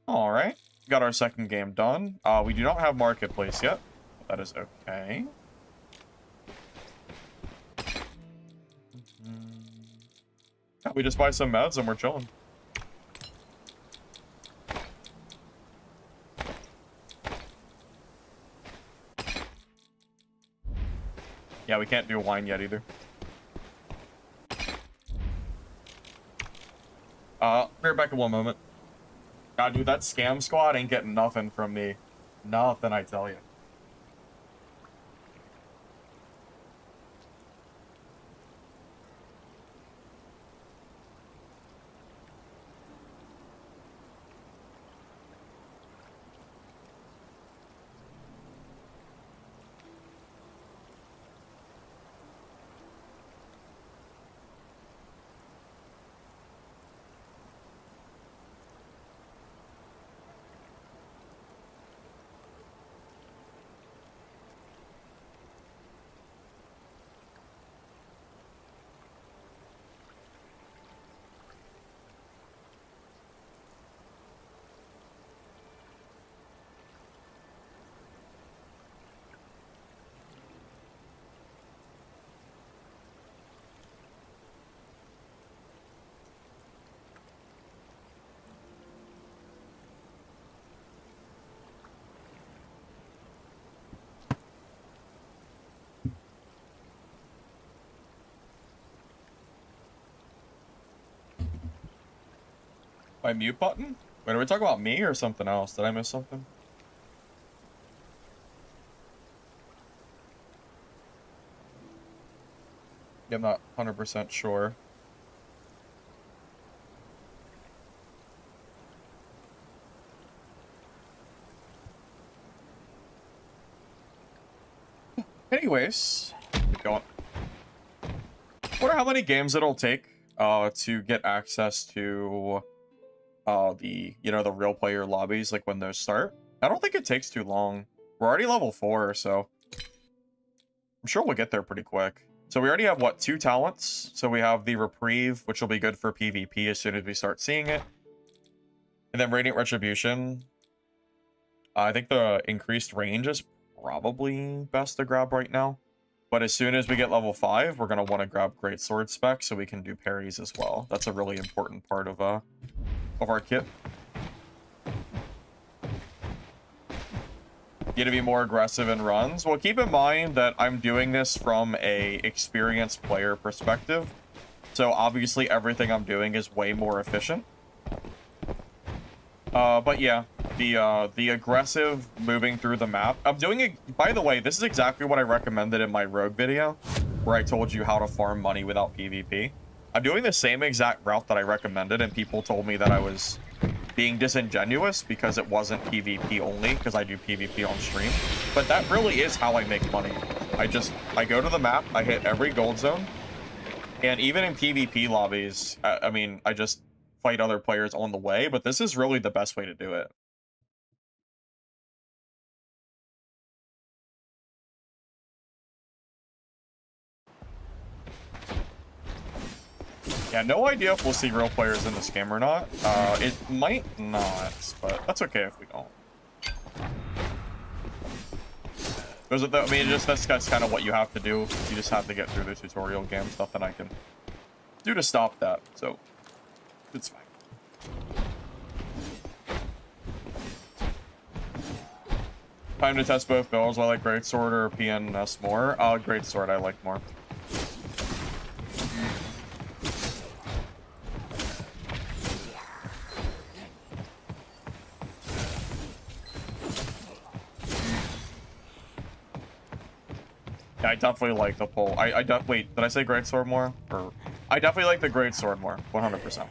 Alright. Got our second game done. We do not have Marketplace yet. That is okay. Yeah, we just buy some meds and we're chilling. Yeah, we can't do wine yet either. Be right back in one moment. God, dude, that scam squad ain't getting nothing from me. Nothing, I tell you. My mute button? Wait, are we talking about me or something else? Did I miss something? Yeah, I'm not 100% sure. Anyways, keep going. Wonder how many games it'll take to get access to the real player lobbies, like when those start. I don't think it takes too long. We're already level 4, so I'm sure we'll get there pretty quick. So we already have, what, 2 talents? So we have the Reprieve, which will be good for PvP as soon as we start seeing it. And then Radiant Retribution. I think the increased range is probably best to grab right now. But as soon as we get level 5, we're going to want to grab Great Sword spec so we can do parries as well. That's a really important part of our kit. You to be more aggressive in runs. Well, keep in mind that I'm doing this from a experienced player perspective. So obviously everything I'm doing is way more efficient. But yeah, the aggressive moving through the map. I'm doing it, by the way, this is exactly what I recommended in my Rogue video, where I told you how to farm money without PvP. I'm doing the same exact route that I recommended, and people told me that I was being disingenuous because it wasn't PvP only, because I do PvP on stream. But that really is how I make money. I go to the map, I hit every gold zone, and even in PvP lobbies, I mean, I just fight other players on the way, but this is really the best way to do it. Yeah, no idea if we'll see real players in this game or not. It might not, but that's okay if we don't. I mean, that's kind of what you have to do. You just have to get through the tutorial game. There's nothing I can do to stop that, so it's fine. Time to test both builds. I like Greatsword or PNS more. Greatsword I like more. Yeah, I definitely like the pull. Wait, did I say Greatsword more? Or I definitely like the Greatsword more, 100%.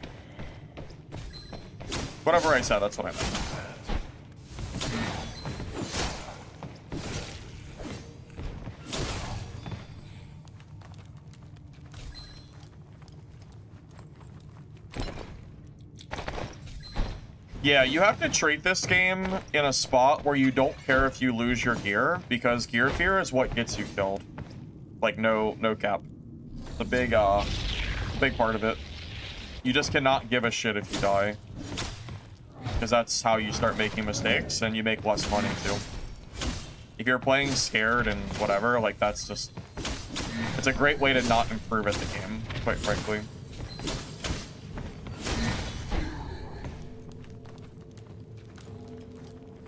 Whatever I said, that's what I meant. Yeah, you have to treat this game in a spot where you don't care if you lose your gear, because gear fear is what gets you killed. Like, no cap. It's a big part of it. You just cannot give a shit if you die. Because that's how you start making mistakes, and you make less money, too. If you're playing scared and whatever, like, that's just... It's a great way to not improve at the game, quite frankly.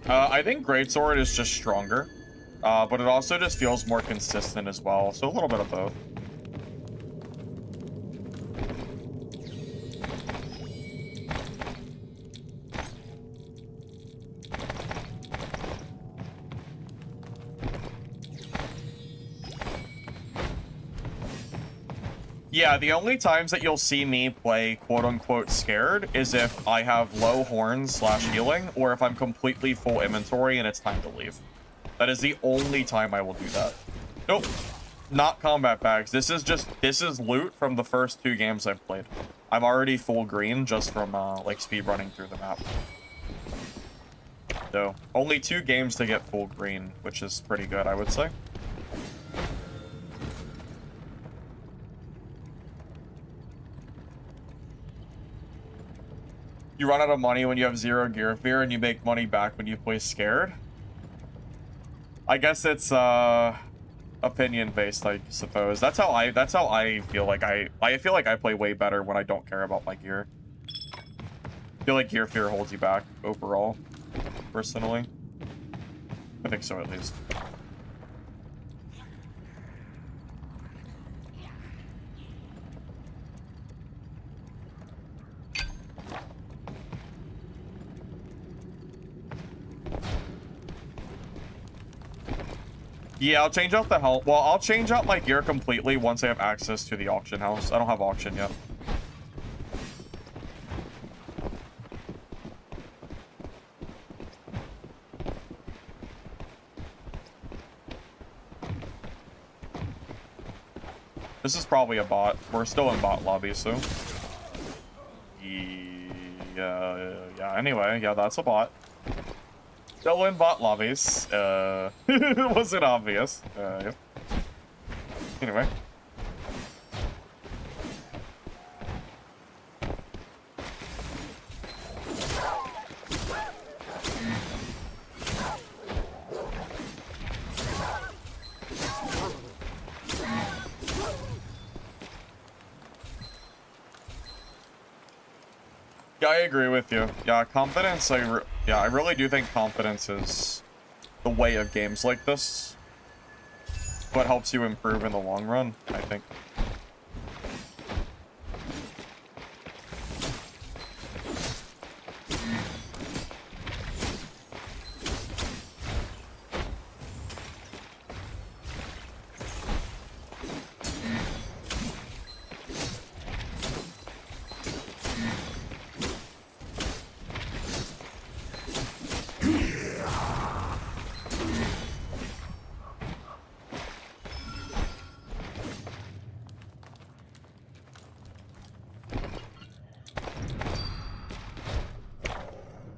I think Greatsword is just stronger, but it also just feels more consistent as well, so a little bit of both. Yeah, the only times that you'll see me play quote-unquote scared is if I have low horns / healing, or if I'm completely full inventory and it's time to leave. That is the only time I will do that. Nope. Not combat bags. This is loot from the first 2 games I've played. I'm already full green just from, like, speed running through the map. So, only 2 games to get full green, which is pretty good, I would say. You run out of money when you have 0 gear fear, and you make money back when you play scared. I guess it's opinion based, I suppose. That's how I feel like I feel like I play way better when I don't care about my gear. I feel like gear fear holds you back overall, personally. I think so, at least. Yeah, I'll change out the helmet. Well, I'll change out my gear completely once I have access to the auction house. I don't have auction yet. This is probably a bot. We're still in bot lobby, so. Yeah, anyway, yeah, that's a bot. Still in bot lobbies. It wasn't obvious. Yeah. Anyway. Yeah, I agree with you. Yeah, confidence, I really do think confidence is the way of games like this. What helps you improve in the long run, I think.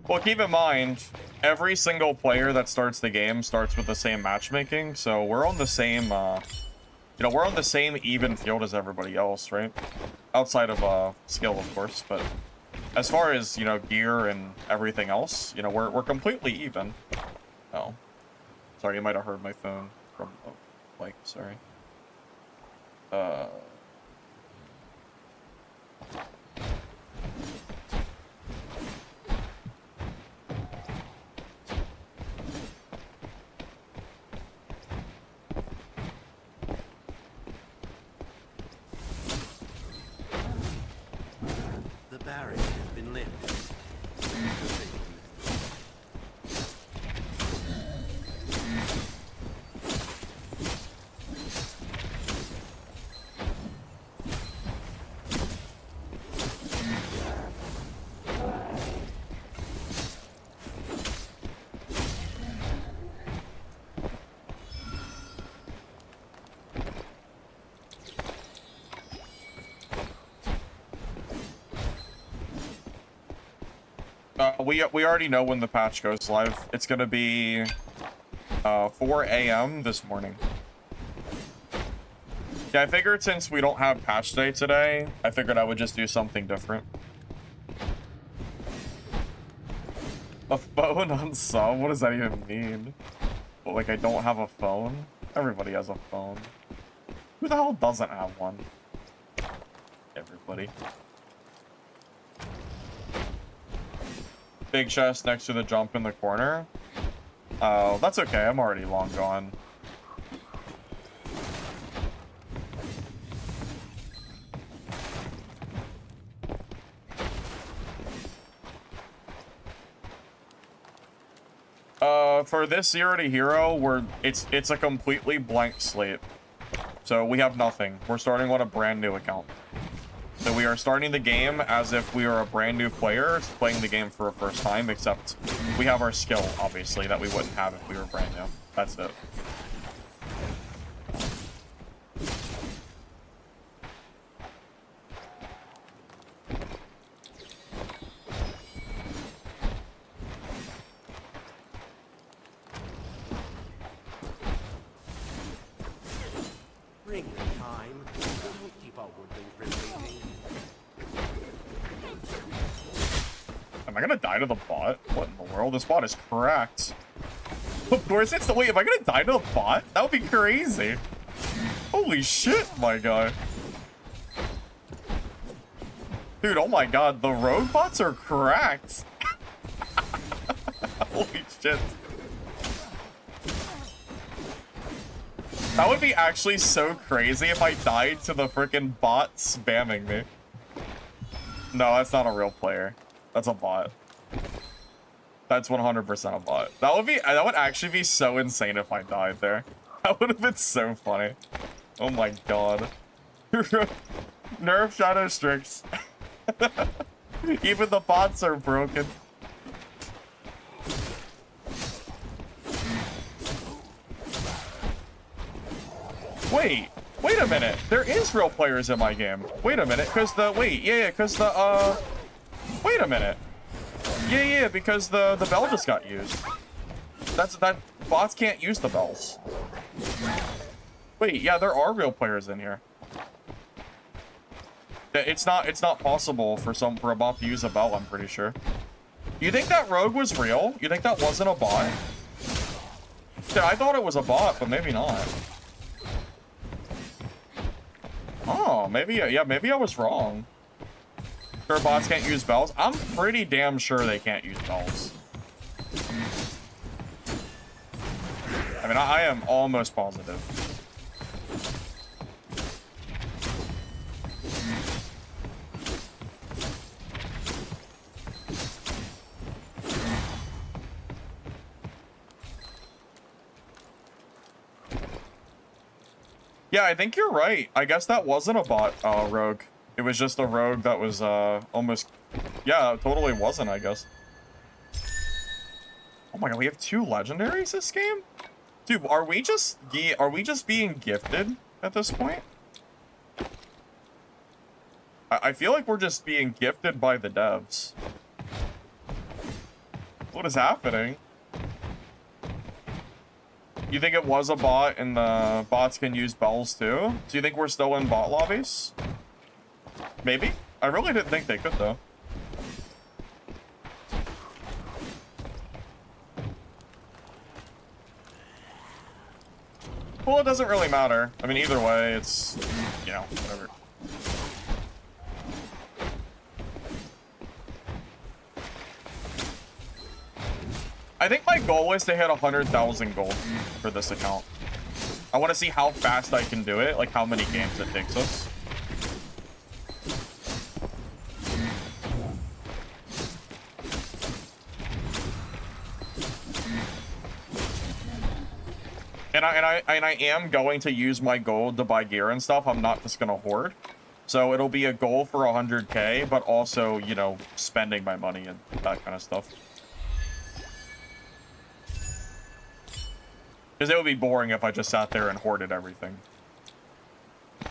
Well, keep in mind, every single player that starts the game starts with the same matchmaking, so we're on the same, we're on the same even field as everybody else, right? Outside of, skill, of course, but as far as, gear and everything else, we're completely even. Oh. Sorry, you might have heard my phone from, like, sorry. The barrier has been lifted. We already know when the patch goes live. It's gonna be 4 a.m. this morning. Yeah, I figured since we don't have patch day today, I figured I would just do something different. A phone on sub? What does that even mean? Well, like, I don't have a phone? Everybody has a phone. Who the hell doesn't have one? Everybody. Big chest next to the jump in the corner. Oh, that's okay. I'm already long gone. For this Zero to Hero, it's a completely blank slate. So we have nothing. We're starting on a brand new account. So we are starting the game as if we are a brand new player playing the game for a first time, except we have our skill, obviously, that we wouldn't have if we were brand new. That's it. Bring the time. Don't keep our woodlings waiting. Am I gonna die to the bot? What in the world? This bot is cracked. Of course it's the... Wait, am I gonna die to the bot? That would be crazy. Holy shit, my guy. Dude, oh my god, the rogue bots are cracked. Holy shit. That would be actually so crazy if I died to the freaking bot spamming me. No, that's not a real player. That's a bot. That's 100% a bot. That would actually be so insane if I died there. That would have been so funny. Oh my god. Nerf Shadow Strix. Even the bots are broken. Wait a minute. There is real players in my game. Wait a minute, because the... Wait, yeah, because the, Wait a minute. Yeah, because the bell just got used. That bots can't use the bells. Wait, yeah, there are real players in here. It's not possible for a bot to use a bell, I'm pretty sure. You think that rogue was real? You think that wasn't a bot? Yeah, I thought it was a bot, but maybe not. Oh, maybe, yeah, maybe I was wrong. Sure, bots can't use bells? I'm pretty damn sure they can't use bells. I mean, I am almost positive. Yeah, I think you're right. I guess that wasn't a bot, rogue. It was just a rogue that was, almost... Yeah, it totally wasn't, I guess. Oh my god, we have 2 legendaries this game? Dude, are we just being gifted at this point? I feel like we're just being gifted by the devs. What is happening? You think it was a bot and the bots can use bells too? Do you think we're still in bot lobbies? Maybe? I really didn't think they could though. Well, it doesn't really matter. I mean, either way, it's, you know, whatever. I think my goal is to hit 100,000 gold for this account. I want to see how fast I can do it, like how many games it takes us. And I am going to use my gold to buy gear and stuff. I'm not just gonna hoard. So it'll be a goal for 100k, but also, you know, spending my money and that kind of stuff. Because it would be boring if I just sat there and hoarded everything.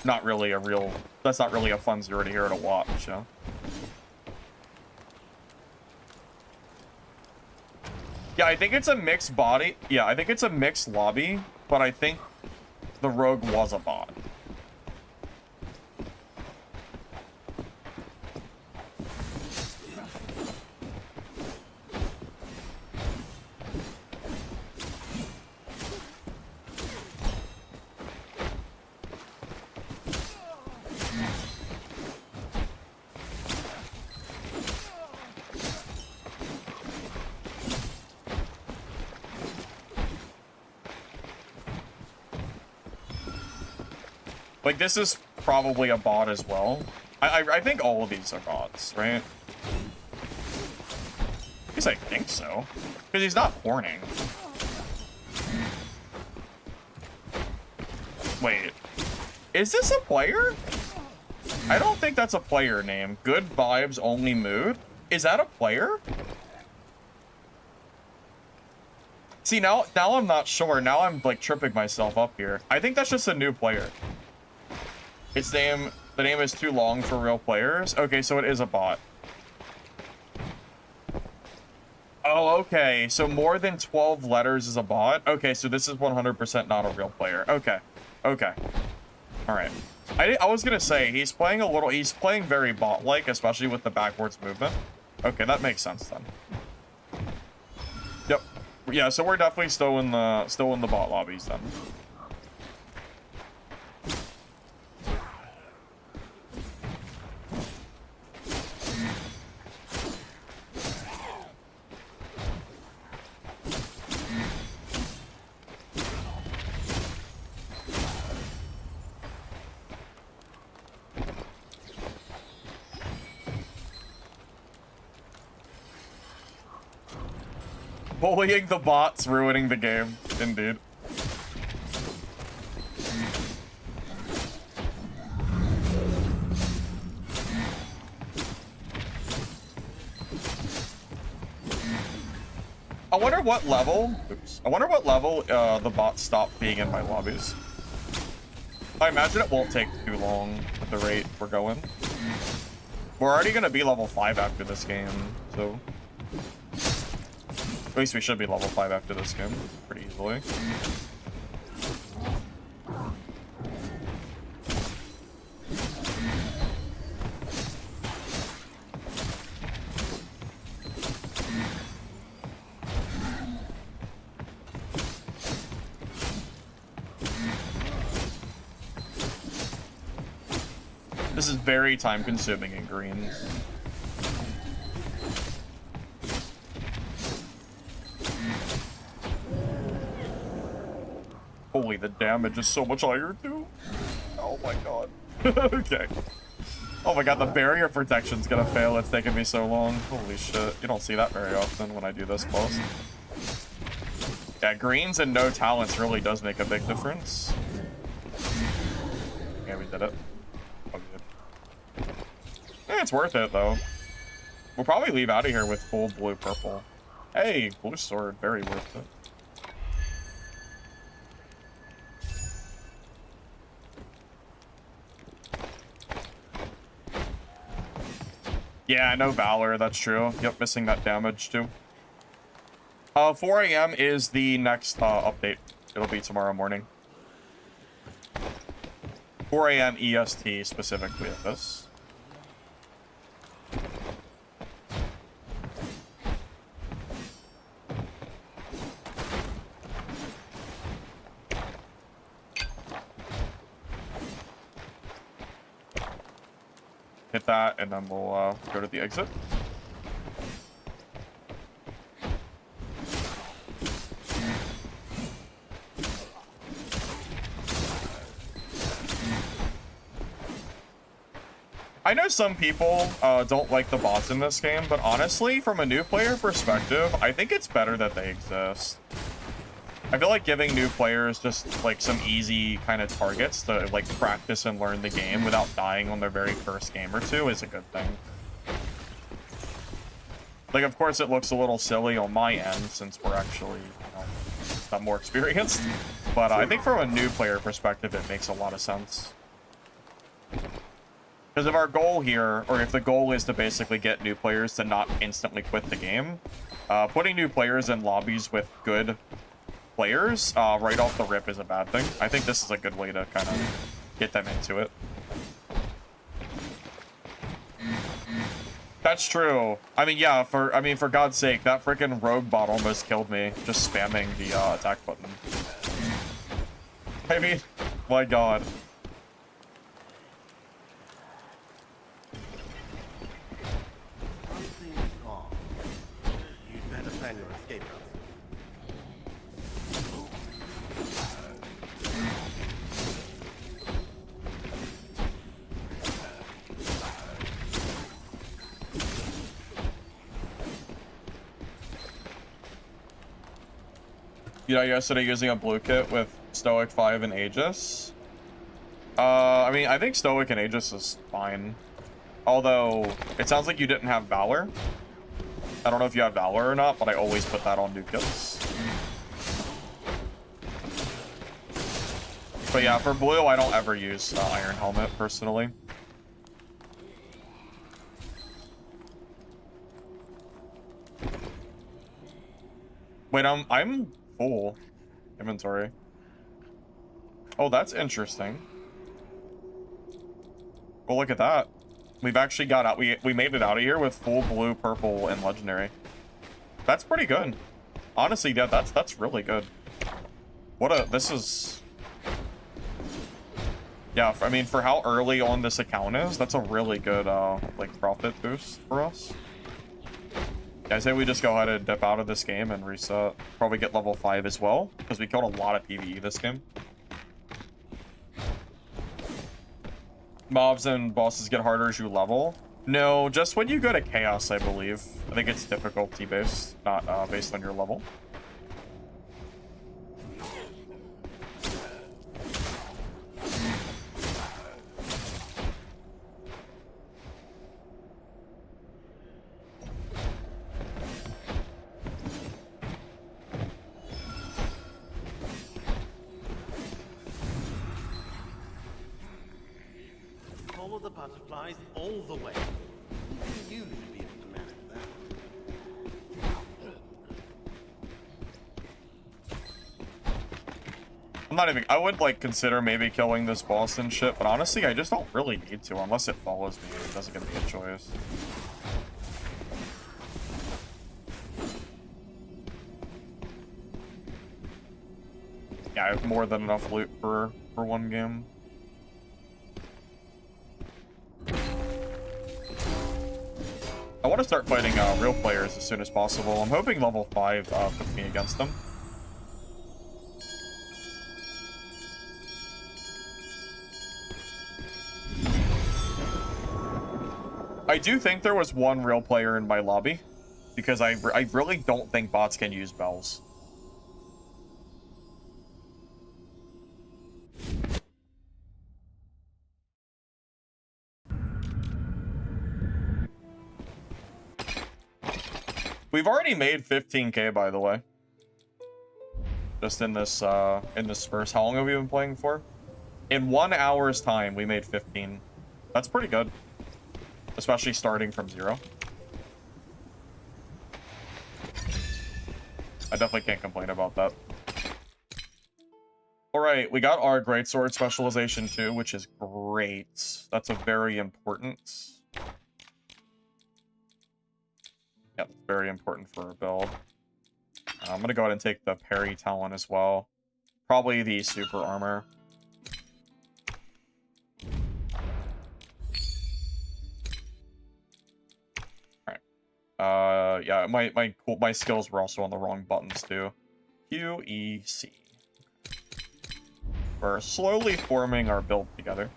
Not really a real... That's not really a fun Zero to Hero to watch, you know? Yeah, I think it's a mixed body. Yeah, I think it's a mixed lobby, but I think the rogue was a bot. Like, this is probably a bot as well. I think all of these are bots, right? At least I think so. Because he's not horning. Wait. Is this a player? I don't think that's a player name. Good vibes, only mood. Is that a player? See, now I'm not sure. Now I'm, like, tripping myself up here. I think that's just a new player. Its name, the name is too long for real players. Okay, so it is a bot. Oh, okay. So more than 12 letters is a bot. Okay, so this is 100% not a real player. Okay. Okay. All right. I was gonna say he's playing very bot-like, especially with the backwards movement. Okay, that makes sense then. Yep. Yeah, so we're definitely still in the bot lobbies then. Bullying the bots, ruining the game. Indeed. I wonder what level... Oops. I wonder what level the bots stop being in my lobbies. I imagine it won't take too long at the rate we're going. We're already going to be level 5 after this game, so... At least we should be level 5 after this game, pretty easily. This is very time-consuming in greens. Holy, the damage is so much higher, too. Oh my god. Okay. Oh my god, the barrier protection's gonna fail. It's taking me so long. Holy shit. You don't see that very often when I do this boss. Yeah, greens and no talents really does make a big difference. Yeah, we did it. Oh, good. Eh, it's worth it, though. We'll probably leave out of here with full blue-purple. Hey, blue sword. Very worth it. Yeah, no Valor, that's true. Yep, missing that damage too. 4 a.m. is the next update. It'll be tomorrow morning. 4 a.m. EST specifically at this. Hit that, and then we'll go to the exit. I know some people don't like the bots in this game, but honestly, from a new player perspective, I think it's better that they exist. I feel like giving new players just like some easy kind of targets to like practice and learn the game without dying on their very first game or two is a good thing. Like, of course, it looks a little silly on my end since we're actually, you know, not more experienced. But I think from a new player perspective, it makes a lot of sense. Because if our goal here, or if the goal is to basically get new players to not instantly quit the game, Putting new players in lobbies with good players right off the rip is a bad thing. I think this is a good way to kind of get them into it. That's true. I mean, yeah, for God's sake, that freaking rogue bot almost killed me just spamming the attack button. I mean, my God. Something's wrong. You'd better plan your escape route. You know, yesterday using a blue kit with Stoic 5 and Aegis. I mean, I think Stoic and Aegis is fine. Although, it sounds like you didn't have Valor. I don't know if you have Valor or not, but I always put that on new kits. But yeah, for blue, I don't ever use Iron Helmet, personally. Wait, I'm full inventory. Oh, that's interesting. Well, look at that. We've actually got out. We made it out of here with full blue, purple, and legendary. That's pretty good. Honestly, yeah, that's really good. This is. Yeah, I mean, for how early on this account is, that's a really good like profit boost for us. Yeah, I say we just go ahead and dip out of this game and reset. Probably get level 5 as well, because we killed a lot of PvE this game. Mobs and bosses get harder as you level. No, just when you go to Chaos, I believe. I think it's difficulty based, not based on your level. Follow the butterflies all the way. Even you should be able to manage that. I'm not even. I would like consider maybe killing this boss and shit, but honestly, I just don't really need to unless it follows me. It doesn't give me a choice. Yeah, I have more than enough loot for one game. I want to start fighting real players as soon as possible. I'm hoping level 5 puts me against them. I do think there was one real player in my lobby, because I really don't think bots can use bells. We've already made 15k, by the way. Just in this first. How long have we been playing for? In 1 hour's time, we made 15. That's pretty good. Especially starting from 0. I definitely can't complain about that. Alright, we got our greatsword specialization too, which is great. That's a very important. Yep, very important for a build. I'm gonna go ahead and take the parry talent as well. Probably the super armor. Alright. Yeah, my skills were also on the wrong buttons too. Q, E, C. We're slowly forming our build together.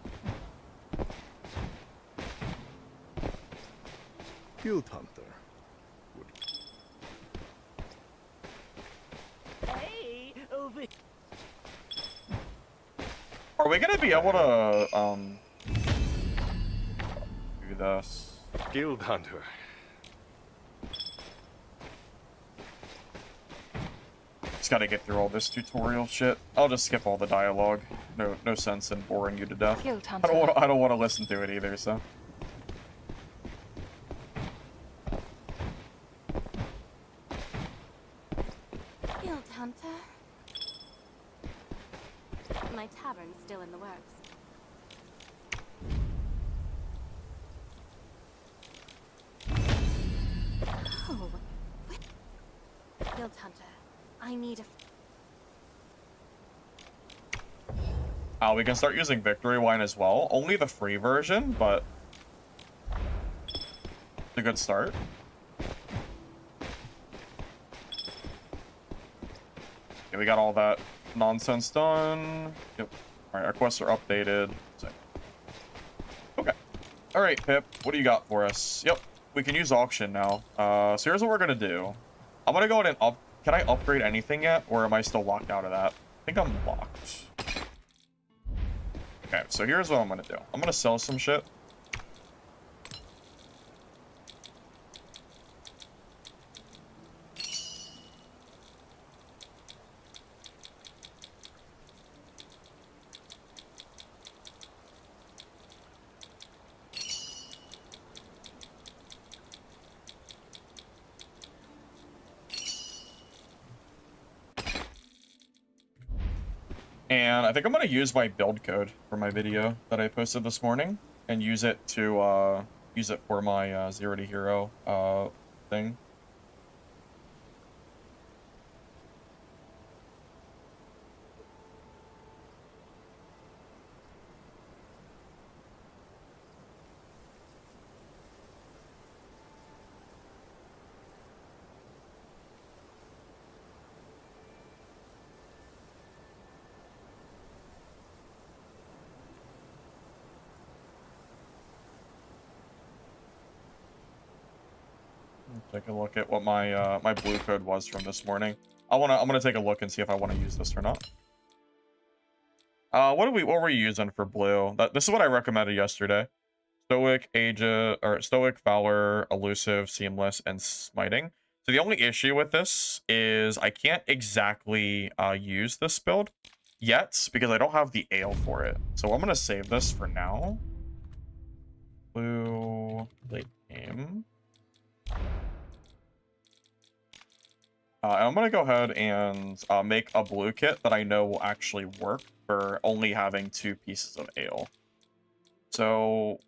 Guild Hunter. Hey, over. Are we gonna be able to do this? Guild Hunter. Just gotta get through all this tutorial shit. I'll just skip all the dialogue. No sense in boring you to death. Guild Hunter. I don't want to listen to it either, so. works. Oh, Guild Hunter, I need a... We can start using Victory Wine as well. Only the free version, but it's a good start. Okay, we got all that nonsense done. Yep. Alright, our quests are updated. Okay. Alright, Pip, what do you got for us? Yep, we can use auction now. So here's what we're gonna do. I'm gonna go ahead and can I upgrade anything yet? Or am I still locked out of that? I think I'm locked. Okay, so here's what I'm gonna do. I'm gonna sell some shit. And I think I'm going to use my build code for my video that I posted this morning and use it to use it for my 0 to hero thing. Take a look at what my my blue code was from this morning. I'm gonna take a look and see if I want to use this or not. What were we using for blue? This is what I recommended yesterday. Stoic, Stoic, Valor, Elusive, Seamless, and Smiting. So the only issue with this is I can't exactly use this build yet because I don't have the ale for it. So I'm gonna save this for now. Blue late game. And I'm going to go ahead and make a blue kit that I know will actually work for only having 2 pieces of ale. So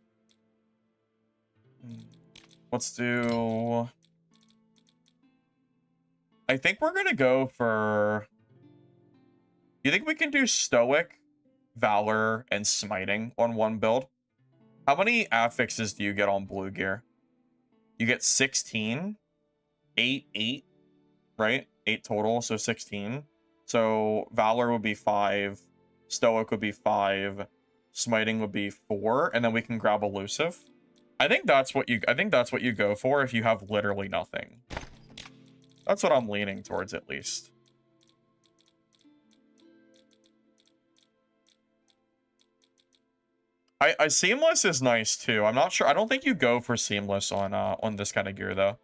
let's do... I think we're going to go for... You think we can do Stoic, Valor, and Smiting on one build? How many affixes do you get on blue gear? You get 16, 8, right? 8 total, so 16. So Valor would be 5, Stoic would be 5, Smiting would be 4, and then we can grab Elusive. I think that's what you go for if you have literally nothing. That's what I'm leaning towards, at least. I Seamless is nice too. I'm not sure. I don't think you go for Seamless on this kind of gear though.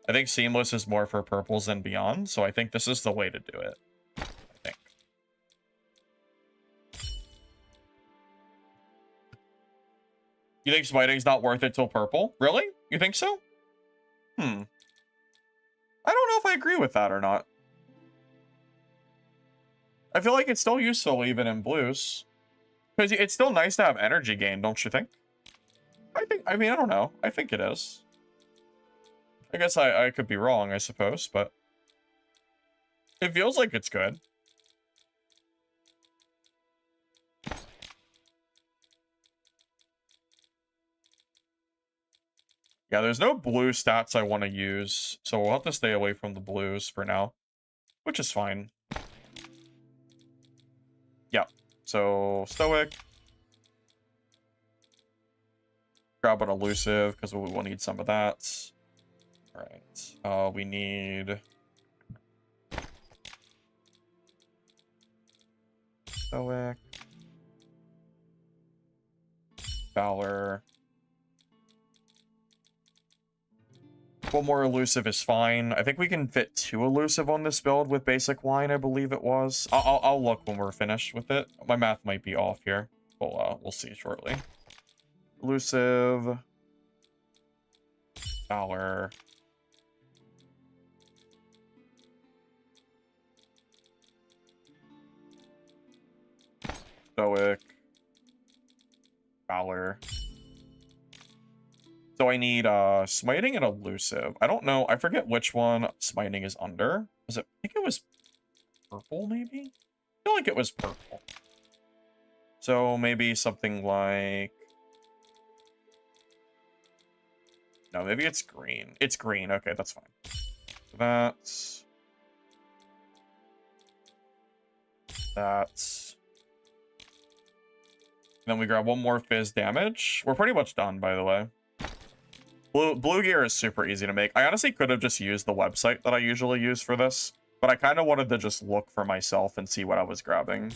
I think Seamless is more for purples and beyond, so I think this is the way to do it. I think. You think Smiting's not worth it till purple? Really? You think so? I don't know if I agree with that or not. I feel like it's still useful even in blues. Because it's still nice to have energy gain, don't you think? I mean, I don't know. I think it is. I guess I could be wrong, I suppose, but it feels like it's good. Yeah, there's no blue stats I want to use, so we'll have to stay away from the blues for now, which is fine. Yeah, so Stoic. Grab an Elusive, because we will need some of that. Alright, we need... Stoic. Valor. One more Elusive is fine. I think we can fit 2 Elusive on this build with basic wine, I believe it was. I'll look when we're finished with it. My math might be off here. We'll see shortly. Elusive. Valor. Stoic. Valor. So I need Smiting and Elusive. I don't know. I forget which one Smiting is under. Was it? I think it was purple, maybe? I feel like it was purple. So maybe something like... No, maybe it's green. It's green. Okay, that's fine. So that's... Then we grab one more Fizz damage. We're pretty much done, by the way. Blue gear is super easy to make. I honestly could have just used the website that I usually use for this, but I kind of wanted to just look for myself and see what I was grabbing.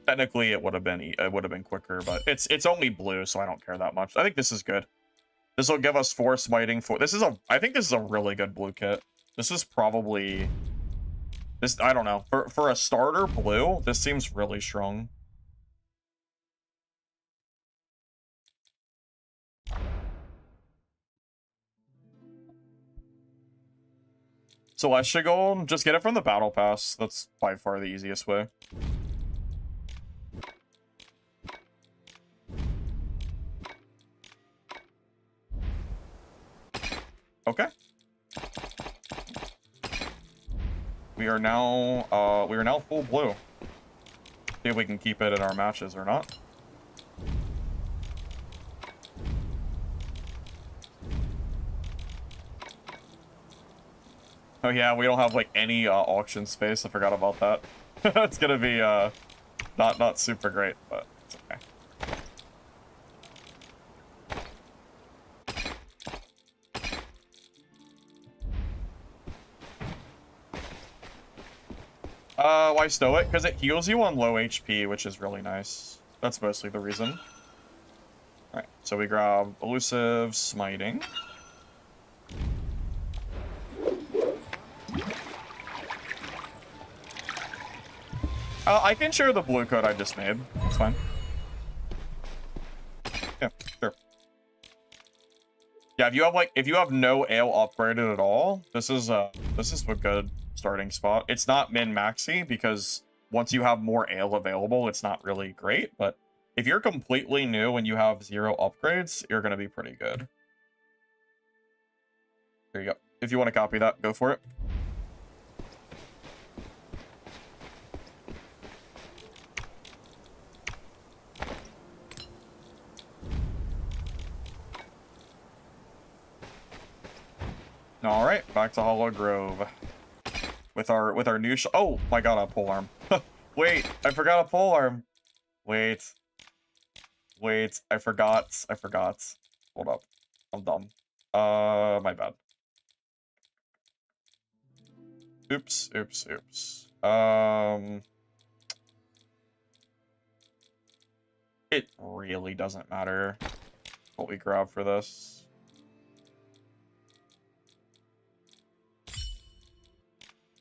Technically, it would have been quicker, but it's only blue, so I don't care that much. I think this is good. This will give us 4 smiting. I think this is a really good blue kit. This is probably I don't know. For a starter blue, this seems really strong. Celestia Gold, just get it from the battle pass. That's by far the easiest way. Okay. We are now full blue. See if we can keep it in our matches or not. Oh yeah, we don't have like any auction space. I forgot about that. It's gonna be not super great, but it's okay. Why Stoic? Because it heals you on low HP, which is really nice. That's mostly the reason. Alright, so we grab Elusive, Smiting. I can share the blue code I just made. It's fine. Yeah, sure. Yeah, if you have no ale upgraded at all, this is a good starting spot. It's not min-maxy because once you have more ale available, it's not really great, but if you're completely new and you have 0 upgrades, you're gonna be pretty good. There you go. If you want to copy that, go for it. All right, back to Hollow Grove with our new oh my god, a pole arm. Wait, I forgot a pole arm. Wait, I forgot. Hold up, I'm dumb. My bad. Oops. It really doesn't matter what we grab for this.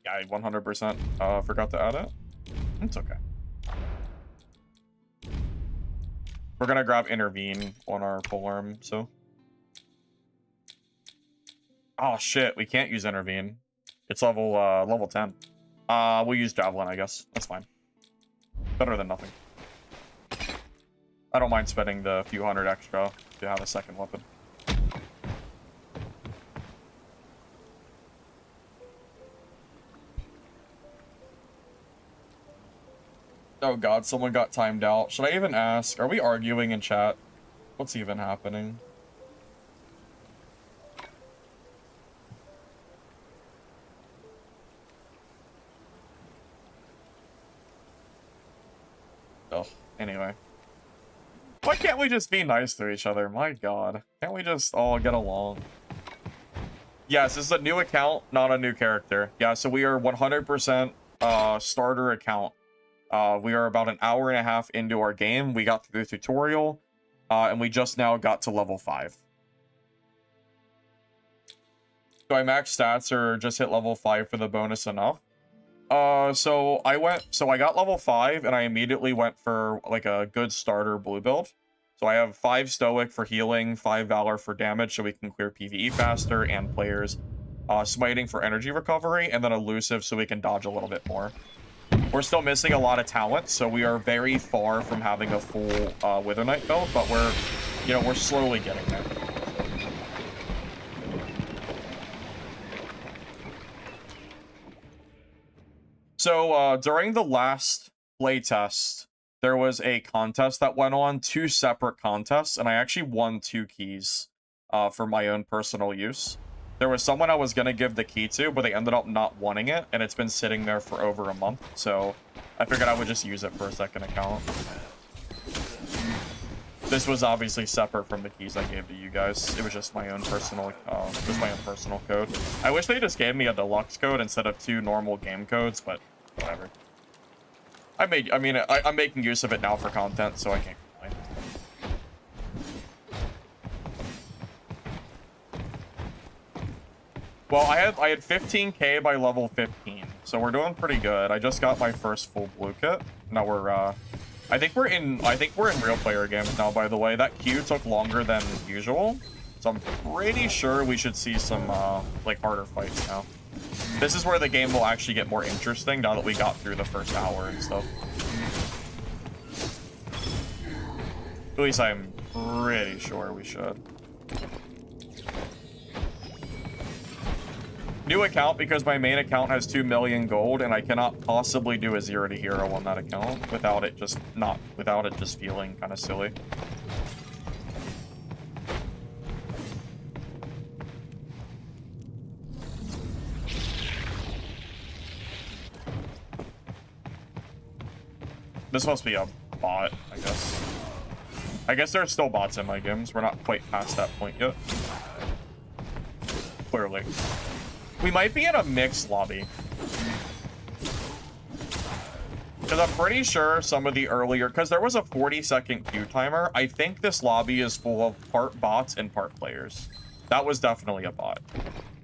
Yeah, I 100% forgot to add it. It's okay. We're gonna grab Intervene on our polearm, so. Oh shit, we can't use Intervene. It's level 10. We'll use Javelin, I guess. That's fine. Better than nothing. I don't mind spending the few hundred extra to have a second weapon. Oh god, someone got timed out. Should I even ask? Are we arguing in chat? What's even happening? Oh, anyway. Why can't we just be nice to each other? My god. Can't we just all get along? Yes, this is a new account, not a new character. Yeah, so we are 100% starter account. We are about an hour and a half into our game. We got through the tutorial, and we just now got to level 5. So I max stats or just hit level 5 for the bonus enough? So I got level 5, and I immediately went for, like, a good starter blue build. So I have 5 Stoic for healing, 5 Valor for damage, so we can clear PvE faster, and players, Smiting for energy recovery, and then Elusive so we can dodge a little bit more. We're still missing a lot of talent, so we are very far from having a full Wither Knight build, but we're, you know, we're slowly getting there. So, during the last playtest, there was a contest that went on, 2 separate contests, and I actually won 2 keys for my own personal use. There was someone I was going to give the key to, but they ended up not wanting it, and it's been sitting there for over a month, so I figured I would just use it for a second account. This was obviously separate from the keys I gave to you guys. It was just my own personal, code. I wish they just gave me a deluxe code instead of 2 normal game codes, but whatever. I'm making use of it now for content, so I can't complain. Well, I had 15k by level 15, so we're doing pretty good. I just got my first full blue kit. Now we're I think we're in real player games now, by the way. That queue took longer than usual, so I'm pretty sure we should see some like harder fights now. This is where the game will actually get more interesting now that we got through the first hour and stuff. At least I'm pretty sure we should. New account because my main account has 2 million gold and I cannot possibly do a 0 to hero on that account without it just feeling kind of silly. This must be a bot, I guess. I guess there are still bots in my games. We're not quite past that point yet. Clearly. We might be in a mixed lobby. Because I'm pretty sure some of the earlier... Because there was a 40-second queue timer. I think this lobby is full of part bots and part players. That was definitely a bot.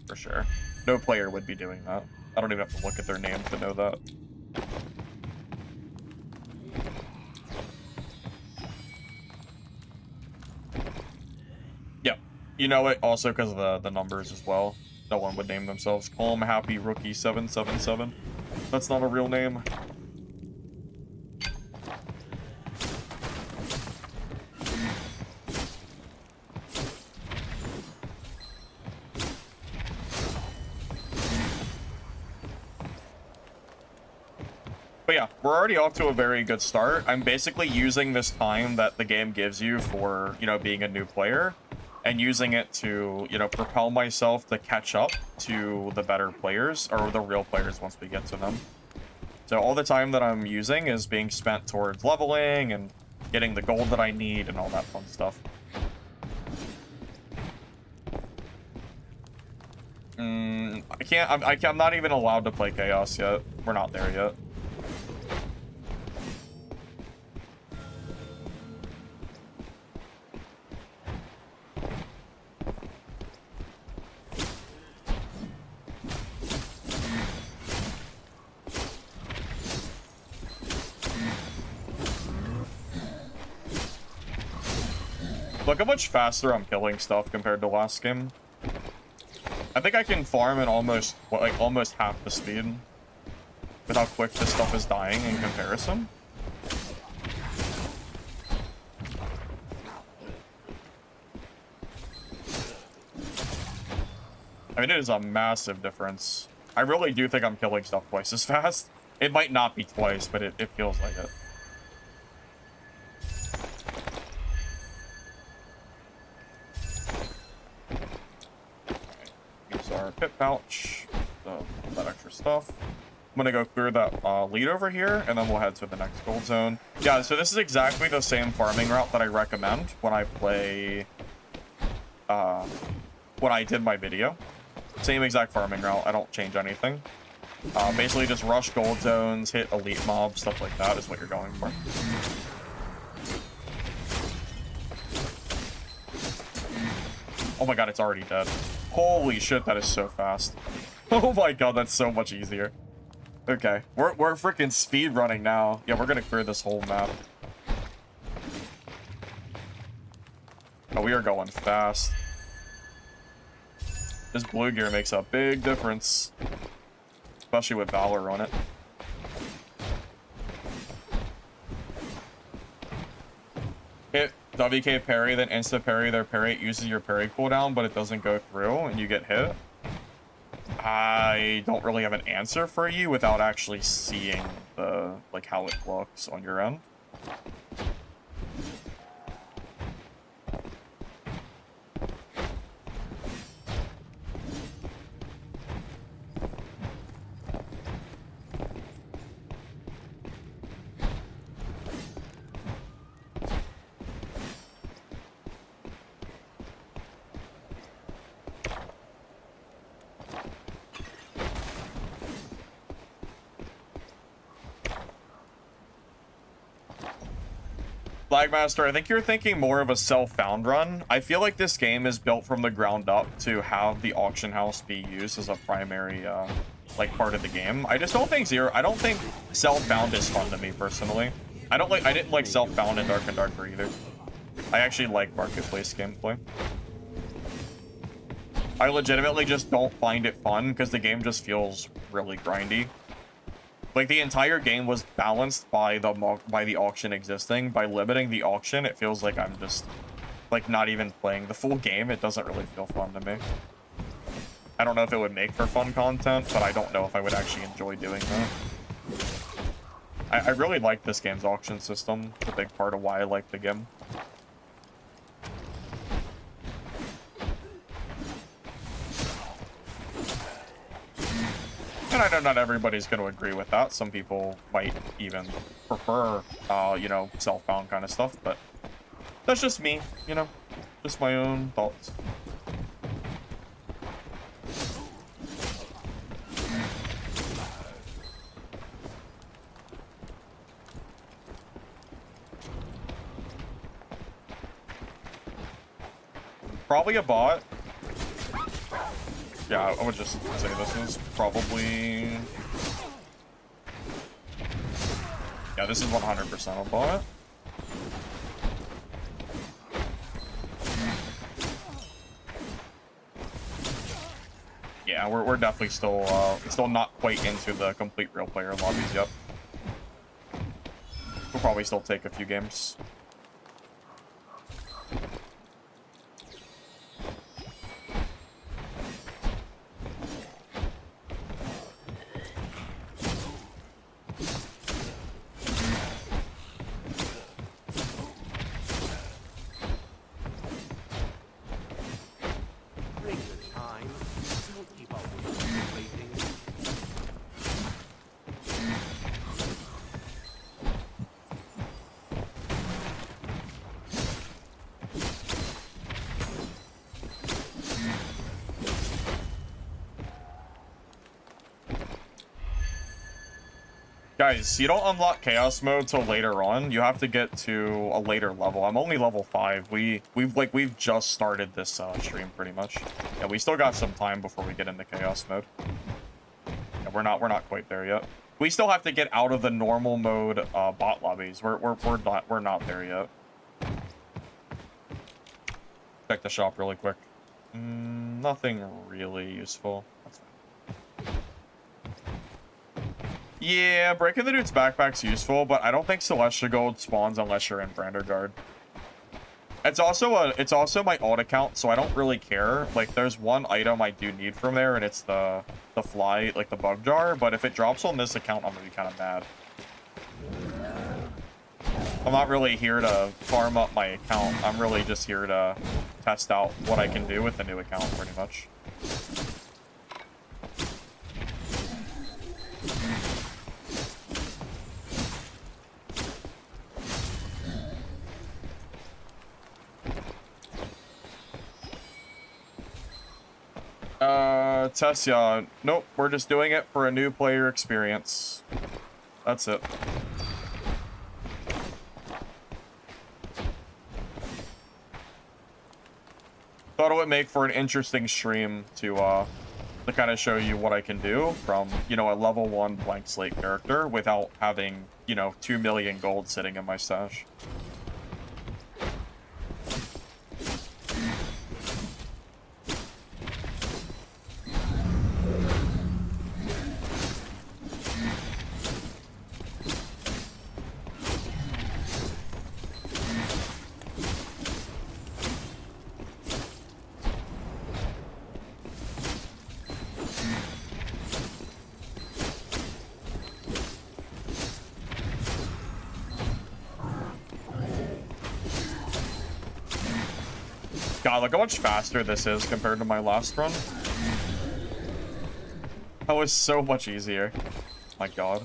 For sure. No player would be doing that. I don't even have to look at their name to know that. Yeah. You know it also because of the numbers as well. No one would name themselves Calm Happy Rookie 777. That's not a real name. But yeah, we're already off to a very good start. I'm basically using this time that the game gives you for, you know, being a new player and using it to, you know, propel myself to catch up to the better players, or the real players once we get to them. So all the time that I'm using is being spent towards leveling and getting the gold that I need and all that fun stuff. I'm not even allowed to play Chaos yet. We're not there yet. Look how much faster I'm killing stuff compared to last game. I think I can farm at almost half the speed with how quick this stuff is dying in comparison. I mean, it is a massive difference. I really do think I'm killing stuff twice as fast. It might not be twice, but it feels like it. Our pit pouch, that extra stuff. I'm gonna go clear that lead over here, and then we'll head to the next gold zone. Yeah, so this is exactly the same farming route that I recommend when I play, when I did my video. Same exact farming route, I don't change anything. Basically just rush gold zones, hit elite mobs, stuff like that is what you're going for. Oh my god, it's already dead. Holy shit, that is so fast. Oh my god, that's so much easier. Okay, we're freaking speed running now. Yeah, we're gonna clear this whole map. Oh, we are going fast. This blue gear makes a big difference. Especially with Valor on it. hit WK parry, then insta parry their parry. It uses your parry cooldown, but it doesn't go through, and you get hit. I don't really have an answer for you without actually seeing the like how it looks on your end. Flagmaster, I think you're thinking more of a self-found run. I feel like this game is built from the ground up to have the auction house be used as a primary, like, part of the game. I just don't think I don't think self-found is fun to me, personally. I didn't like self-found in Dark and Darker either. I actually like marketplace gameplay. I legitimately just don't find it fun because the game just feels really grindy. Like, the entire game was balanced by the auction existing. By limiting the auction, it feels like I'm just, like, not even playing the full game. It doesn't really feel fun to me. I don't know if it would make for fun content, but I don't know if I would actually enjoy doing that. I really like this game's auction system. It's a big part of why I like the game. And I know not everybody's going to agree with that. Some people might even prefer, you know, self-found kind of stuff, but that's just me, you know, just my own thoughts. Probably a bot. Yeah, I would just say this is probably... Yeah, this is 100% a bot. Yeah, we're definitely still not quite into the complete real player lobbies yet. We'll probably still take a few games. Guys, you don't unlock chaos mode till later on. You have to get to a later level. I'm only level 5. We've just started this stream pretty much. Yeah, we still got some time before we get into chaos mode. Yeah, we're not quite there yet. We still have to get out of the normal mode bot lobbies. We're not there yet. Check the shop really quick. Nothing really useful. That's fine. Yeah, breaking the dude's backpack's useful, but I don't think Celestia Gold spawns unless you're in Branderguard. It's also my alt account, so I don't really care. Like, there's one item I do need from there, and it's the fly, like the bug jar. But if it drops on this account, I'm gonna be kind of mad. I'm not really here to farm up my account. I'm really just here to test out what I can do with the new account, pretty much. Tessia, nope, we're just doing it for a new player experience. That's it. Thought it would make for an interesting stream to kind of show you what I can do from, you know, a level 1 blank slate character without having, you know, 2 million gold sitting in my stash. God, look how much faster this is compared to my last run. That was so much easier. My God.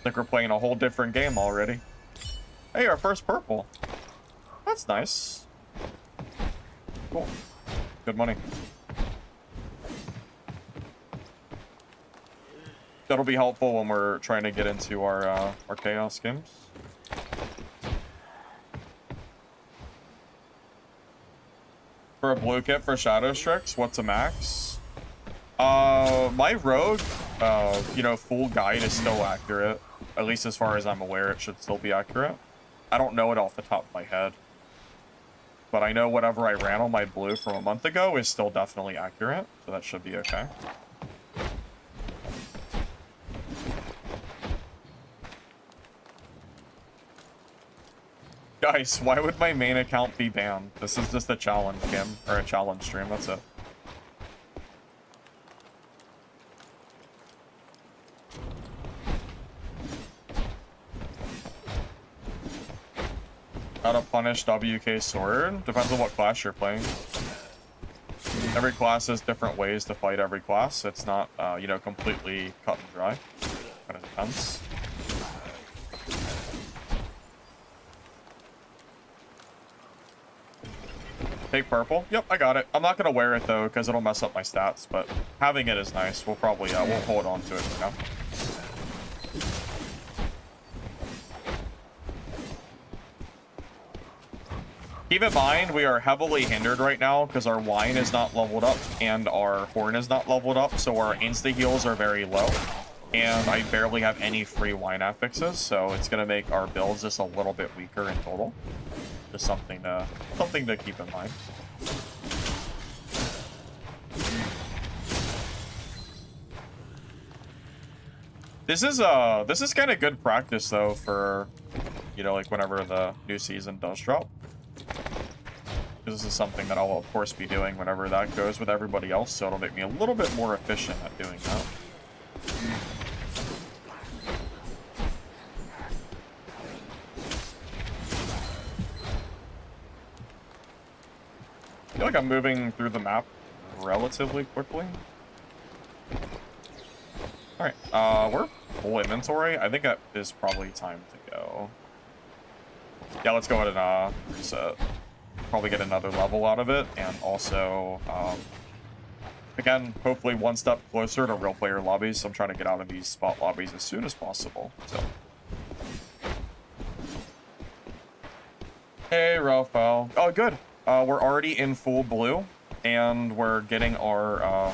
Like we're playing a whole different game already. Hey, our first purple. That's nice. Cool. Good money. That'll be helpful when we're trying to get into our chaos games. For a blue kit for Shadow Strix, what's a max? My rogue, you know, full guide is still accurate. At least as far as I'm aware, it should still be accurate. I don't know it off the top of my head. But I know whatever I ran on my blue from a month ago is still definitely accurate, so that should be okay. Guys, why would my main account be banned? This is just a challenge game, or a challenge stream, that's it. How to punish WK Sword? Depends on what class you're playing. Every class has different ways to fight every class. It's not, you know, completely cut and dry. Kind of depends. Take purple. Yep, I got it. I'm not gonna wear it though, because it'll mess up my stats. But having it is nice. We'll probably we'll hold on to it for now. Keep in mind, we are heavily hindered right now because our wine is not leveled up and our horn is not leveled up, so our insta heals are very low. And I barely have any free wine affixes, so it's gonna make our builds just a little bit weaker in total. Just something to keep in mind. This is kind of good practice though for, you know, like whenever the new season does drop. This is something that I'll of course be doing whenever that goes with everybody else, so it'll make me a little bit more efficient at doing that. I feel like I'm moving through the map relatively quickly. Alright, we're full inventory. I think that is probably time to go. Yeah, let's go ahead and reset. Probably get another level out of it, and also, again, hopefully one step closer to real player lobbies. So I'm trying to get out of these spot lobbies as soon as possible. So. Hey, Rafael. Oh, good. We're already in full blue, and we're getting our,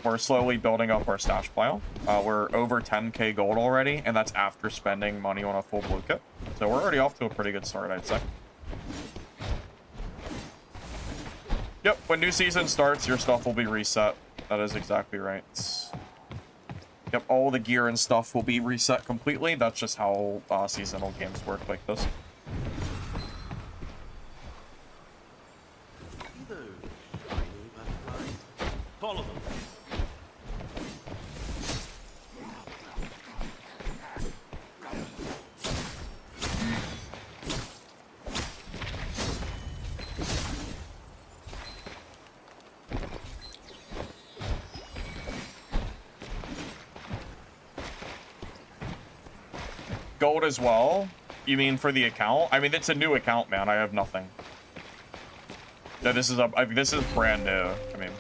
we're slowly building up our stash pile. We're over 10k gold already, and that's after spending money on a full blue kit. So we're already off to a pretty good start, I'd say. Yep, when new season starts, your stuff will be reset. That is exactly right. Yep, all the gear and stuff will be reset completely. That's just how seasonal games work like this. Follow them. Gold as well? You mean for the account? I mean, it's a new account, man. I have nothing. No, this is this is brand new. I mean,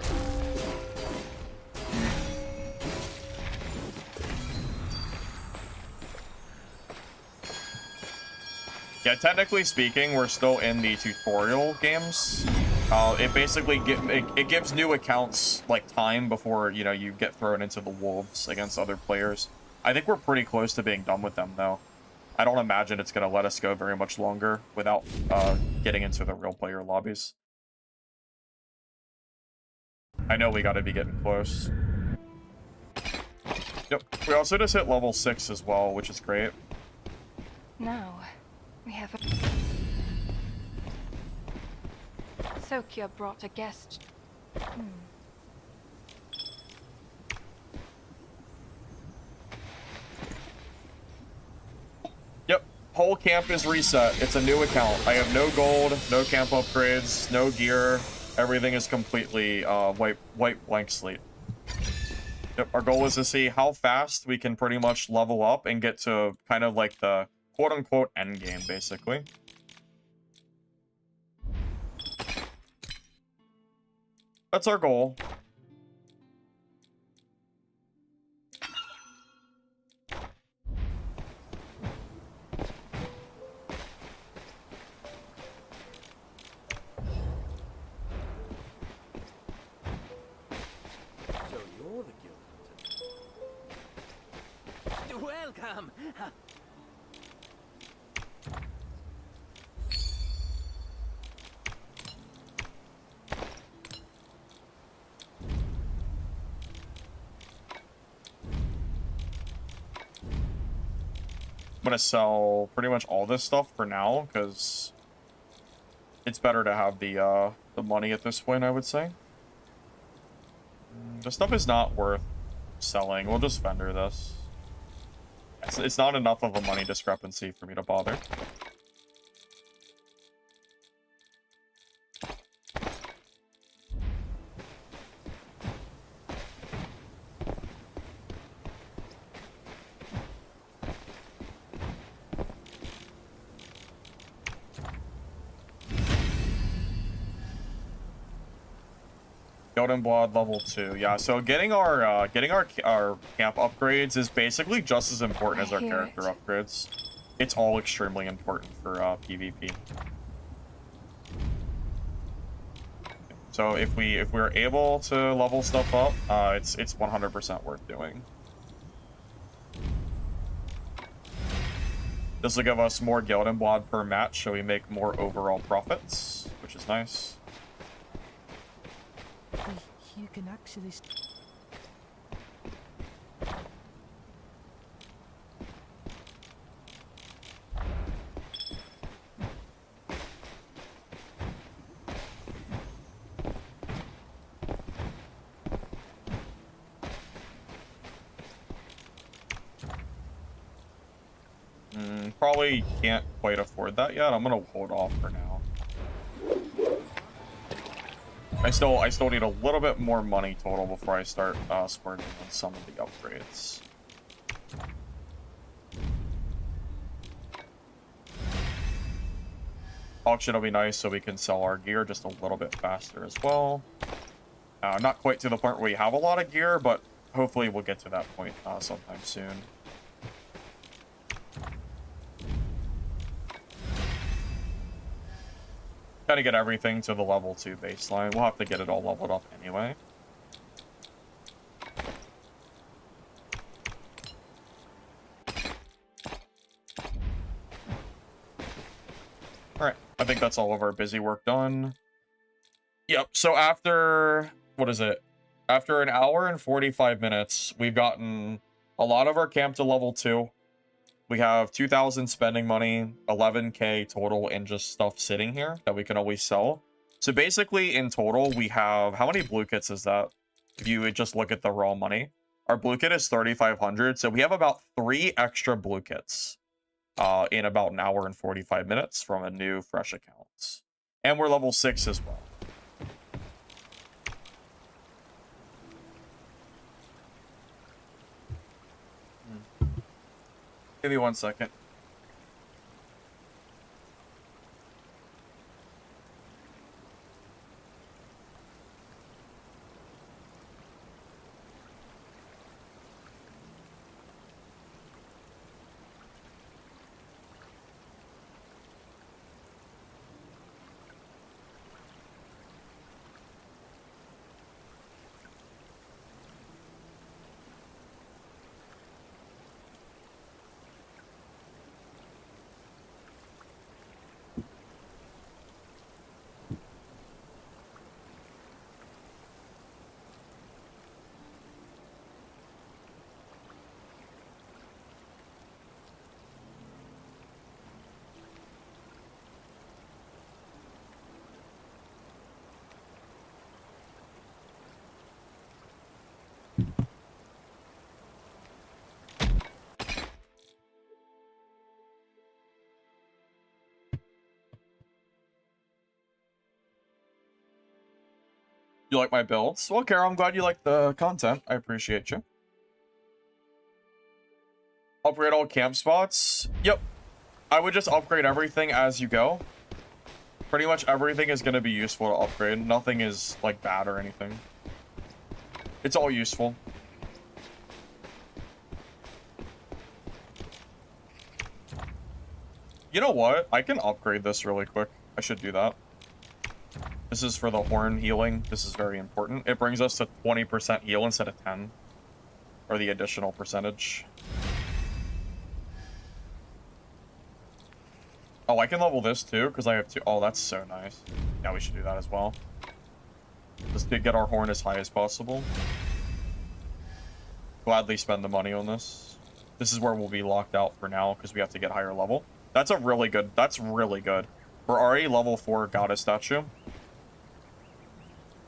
yeah, technically speaking, we're still in the tutorial games. It basically it gives new accounts like time before, you know, you get thrown into the wolves against other players. I think we're pretty close to being done with them though. I don't imagine it's gonna let us go very much longer without getting into the real player lobbies. I know we gotta be getting close. Yep, we also just hit level 6 as well, which is great. Now, we have a... Sokia brought a guest. whole camp is reset. It's a new account. I have no gold, no camp upgrades, no gear. Everything is completely white blank slate. Yep, our goal is to see how fast we can pretty much level up and get to kind of like the quote-unquote end game, basically. That's our goal. So you're the guild hunter. Welcome! I'm gonna sell pretty much all this stuff for now, because it's better to have the money at this point, I would say. The stuff is not worth selling. We'll just vendor this. It's not enough of a money discrepancy for me to bother. Golden Blood level 2. Yeah, so getting our camp upgrades is basically just as important as our character upgrades. It's all extremely important for PvP. So if we're able to level stuff up, it's 100% worth doing. This will give us more Golden Blood per match, so we make more overall profits, which is nice. You can actually... Probably can't quite afford that yet. I'm gonna hold off for now. I still need a little bit more money total before I start splurging on some of the upgrades. Auction will be nice so we can sell our gear just a little bit faster as well. Not quite to the point where we have a lot of gear, but hopefully we'll get to that point sometime soon. Gotta get everything to the level 2 baseline. We'll have to get it all leveled up anyway. Alright, I think that's all of our busy work done. Yep, so after, what is it? After an hour and 45 minutes, we've gotten a lot of our camp to level 2. We have 2,000 spending money, 11k total in just stuff sitting here that we can always sell. So basically, in total, we have... How many blue kits is that? If you would just look at the raw money. Our blue kit is 3,500, so we have about 3 extra blue kits in about an hour and 45 minutes from a new, fresh account. And we're level 6 as well. Give me 1 second. You like my builds? Well, Kara, I'm glad you like the content. I appreciate you. Upgrade all camp spots? Yep. I would just upgrade everything as you go. Pretty much everything is going to be useful to upgrade. Nothing is, like, bad or anything. It's all useful. You know what? I can upgrade this really quick. I should do that. This is for the horn healing. This is very important. It brings us to 20% heal instead of 10. Or the additional percentage. Oh, I can level this too, because I have two. Oh, that's so nice. Yeah, we should do that as well. Just to get our horn as high as possible. Gladly spend the money on this. This is where we'll be locked out for now, because we have to get higher level. That's a really good. That's really good. We're already level 4 goddess statue.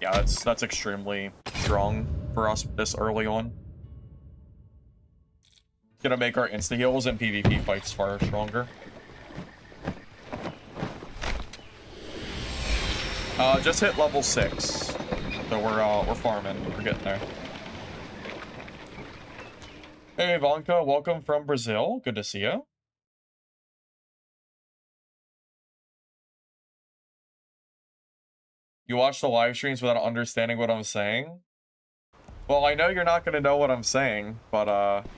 Yeah, that's extremely strong for us this early on. Gonna make our insta heals and PvP fights far stronger. Just hit level 6, so we're farming. We're getting there. Hey Ivanka, welcome from Brazil. Good to see you. You watch the live streams without understanding what I'm saying? Well, I know you're not gonna know what I'm saying, but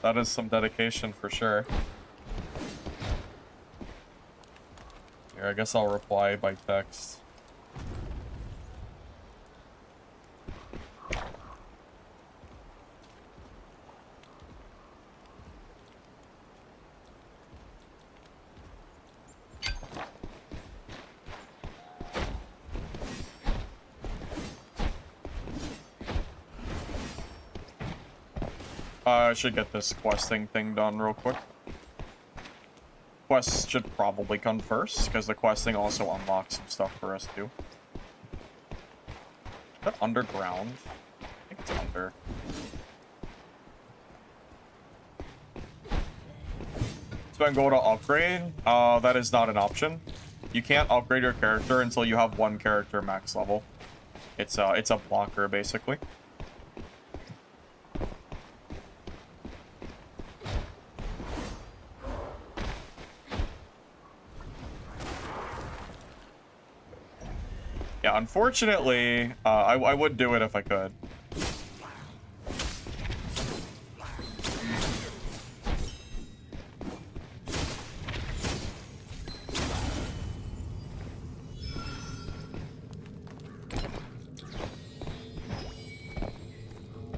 that is some dedication for sure. Here, I guess I'll reply by text. I should get this questing thing done real quick. Quests should probably come first, because the questing also unlocks some stuff for us too. Is that underground? I think it's under. Spend gold to upgrade? That is not an option. You can't upgrade your character until you have one character max level. It's a blocker, basically. Yeah, unfortunately, I would do it if I could.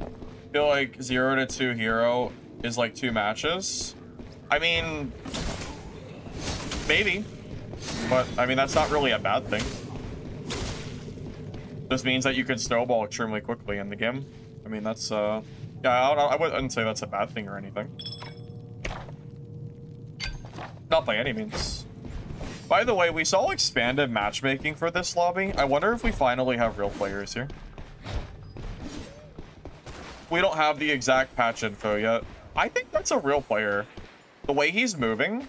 I feel like 0 to 2 hero is like 2 matches. I mean, maybe. But, I mean, that's not really a bad thing. This means that you can snowball extremely quickly in the game. I mean, that's, yeah, I wouldn't say that's a bad thing or anything. Not by any means. By the way, we saw expanded matchmaking for this lobby. I wonder if we finally have real players here. We don't have the exact patch info yet. I think that's a real player. The way he's moving,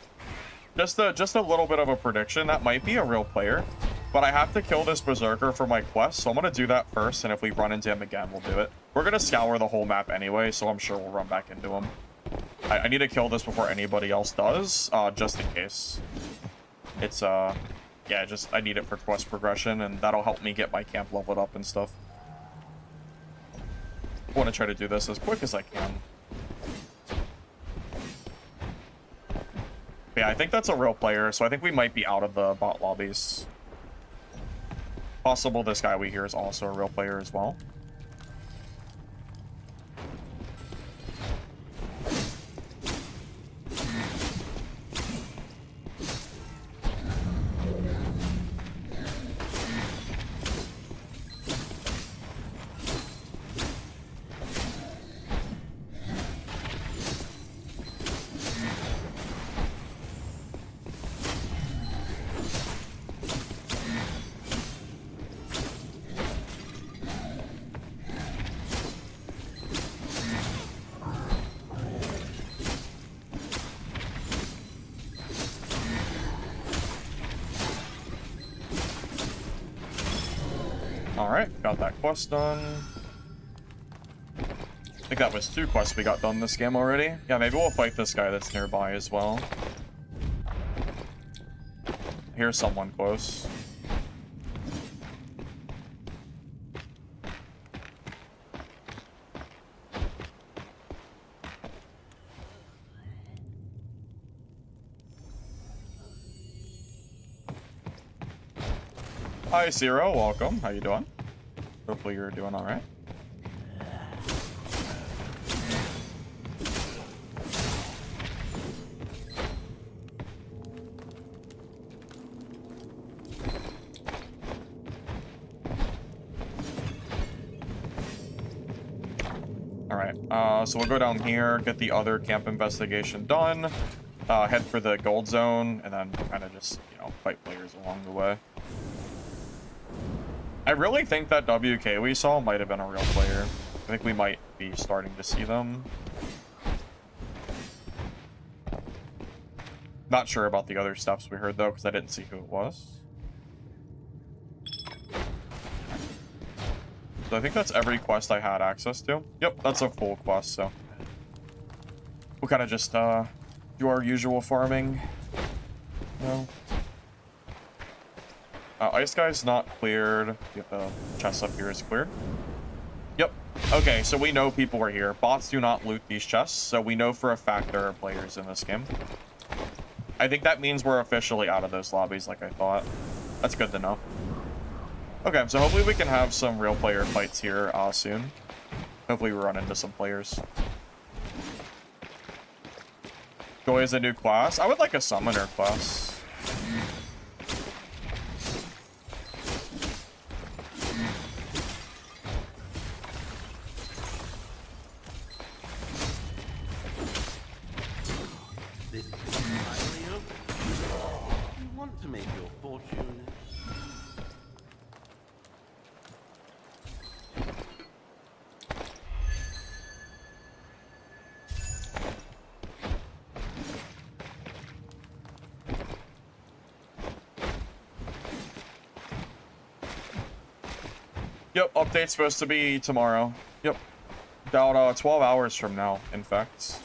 just a little bit of a prediction, that might be a real player. But I have to kill this berserker for my quest, so I'm gonna do that first, and if we run into him again, we'll do it. We're gonna scour the whole map anyway, so I'm sure we'll run back into him. I need to kill this before anybody else does, just in case. It's, yeah, just, I need it for quest progression, and that'll help me get my camp leveled up and stuff. I want to try to do this as quick as I can. Yeah, I think that's a real player, so I think we might be out of the bot lobbies. Possible this guy we hear is also a real player as well. Alright, got that quest done. I think that was 2 quests we got done this game already. Yeah, maybe we'll fight this guy that's nearby as well. Here's someone close. Hi, Zero. Welcome. How you doing? Hopefully you're doing all right. All right. So we'll go down here, get the other camp investigation done, head for the gold zone, and then kind of just, you know, fight players along the way. I really think that WK we saw might have been a real player. I think we might be starting to see them. Not sure about the other stuffs we heard though, because I didn't see who it was. So I think that's every quest I had access to. Yep, that's a full quest, so we'll kind of just do our usual farming. No. Ice guy's not cleared. Get the chest up here is cleared. Yep. Okay, so we know people are here. Bots do not loot these chests, so we know for a fact there are players in this game. I think that means we're officially out of those lobbies like I thought. That's good to know. Okay, so hopefully we can have some real player fights here soon. Hopefully we run into some players. Joy is a new class. I would like a summoner class. This is entirely open. You want to make your fortune. Yep, update's supposed to be tomorrow. Yep. About 12 hours from now, in fact.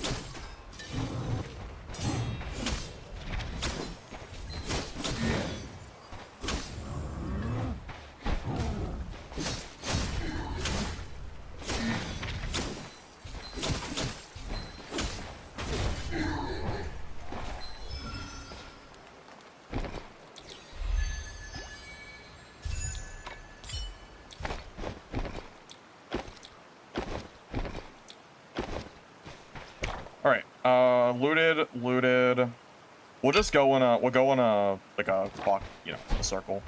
Looted. We'll just go in a, like a clock, you know, a circle.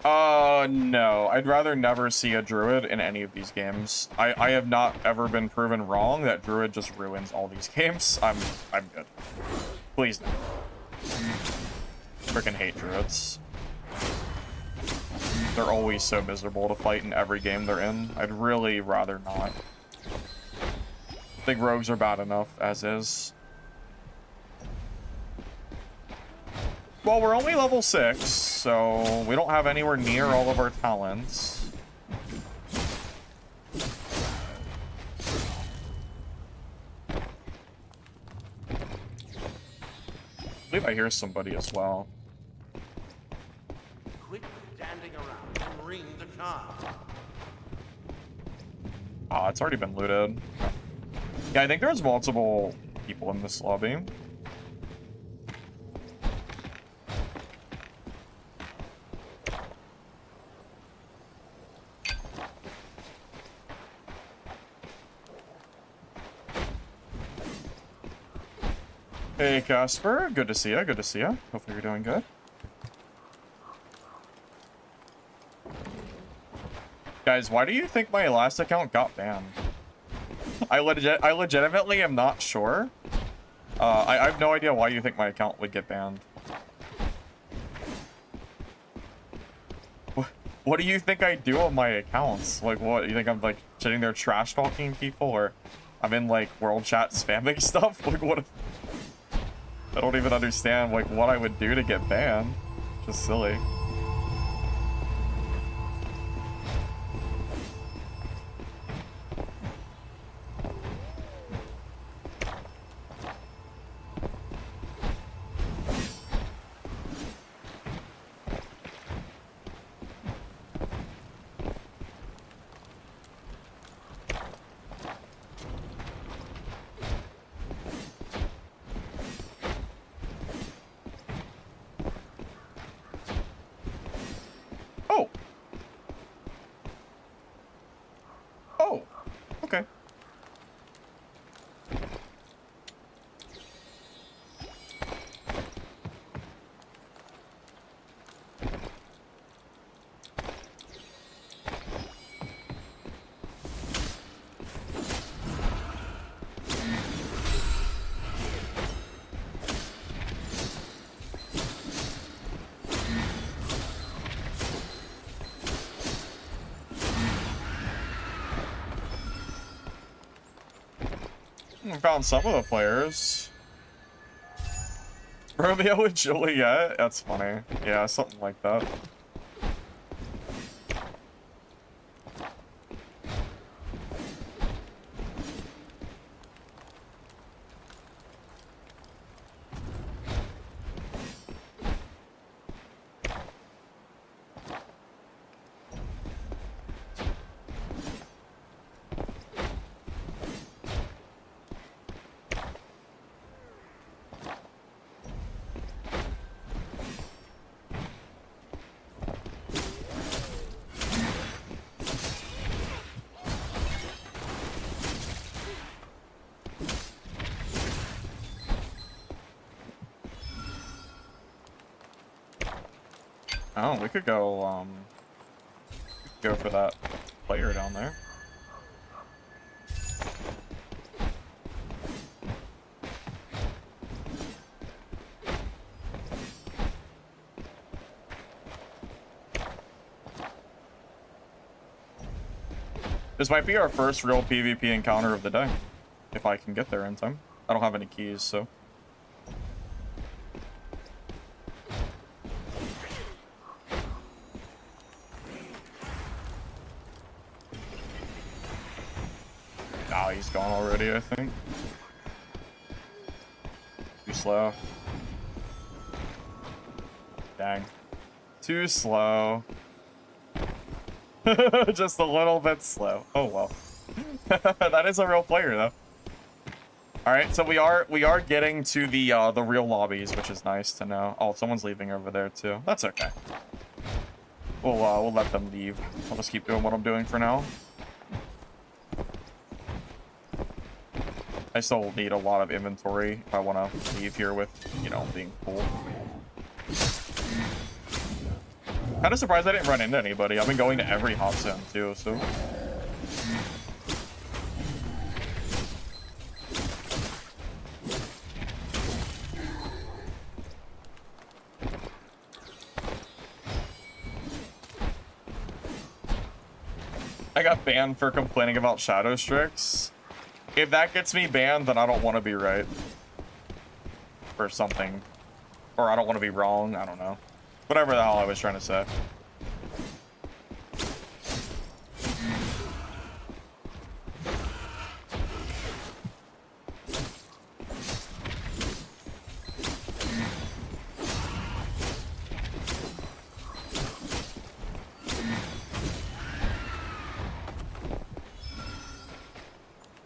No. I'd rather never see a druid in any of these games. I have not ever been proven wrong that druid just ruins all these games. I'm good. Please no. Freaking hate druids. They're always so miserable to fight in every game they're in. I'd really rather not. I think rogues are bad enough as is. Well, we're only level 6, so we don't have anywhere near all of our talents. I believe I hear somebody as well. Quit standing around and ring the charm. Ah, it's already been looted. Yeah, I think there's multiple people in this lobby. Hey, Casper. Good to see you. Good to see you. Hopefully you're doing good. Guys, why do you think my last account got banned? I legitimately am not sure. I have no idea why you think my account would get banned. What do you think I do on my accounts? Like, what? You think I'm, like, sitting there trash-talking people? Or I'm in, like, world chat spamming stuff? Like, what? I don't even understand like what I would do to get banned. Just silly. Oh. Oh. Okay. I found some of the players. Romeo and Juliet? That's funny. Yeah, something like that. Oh, we could go for that player down there. This might be our first real PvP encounter of the day, if I can get there in time. I don't have any keys, so. Oh, he's gone already, I think. Too slow. Dang. Too slow. Just a little bit slow. Oh well. That is a real player though. Alright, so we are getting to the real lobbies, which is nice to know. Oh, someone's leaving over there too. That's okay. We'll let them leave. I'll just keep doing what I'm doing for now. I still need a lot of inventory if I want to leave here with, you know, being cool. Kind of surprised I didn't run into anybody. I've been going to every hot zone too, so. I got banned for complaining about shadow strix. If that gets me banned, then I don't want to be right. Or something. Or I don't want to be wrong. I don't know. Whatever the hell I was trying to say.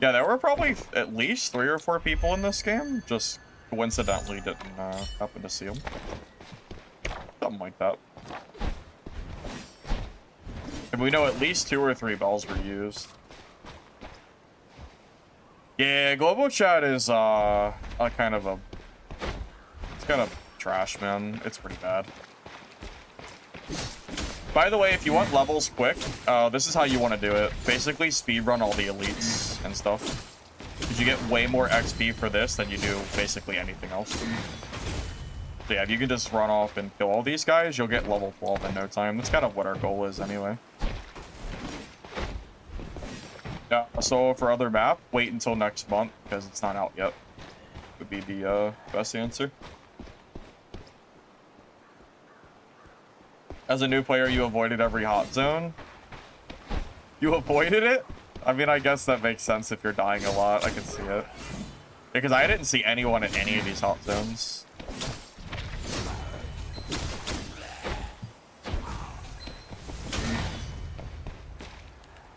Yeah, there were probably at least 3 or 4 people in this game. Just coincidentally didn't happen to see them. Something like that. And we know at least 2 or 3 bells were used. Yeah, global chat is a kind of it's kind of trash, man. It's pretty bad. By the way, if you want levels quick, this is how you want to do it. Basically, speedrun all the elites and stuff. Because you get way more XP for this than you do basically anything else. So yeah, if you can just run off and kill all these guys, you'll get level 12 in no time. That's kind of what our goal is anyway. Yeah, so for other map, wait until next month, because it's not out yet. would be the best answer. As a new player, you avoided every hot zone. You avoided it? I mean, I guess that makes sense if you're dying a lot. I can see it. Because I didn't see anyone in any of these hot zones.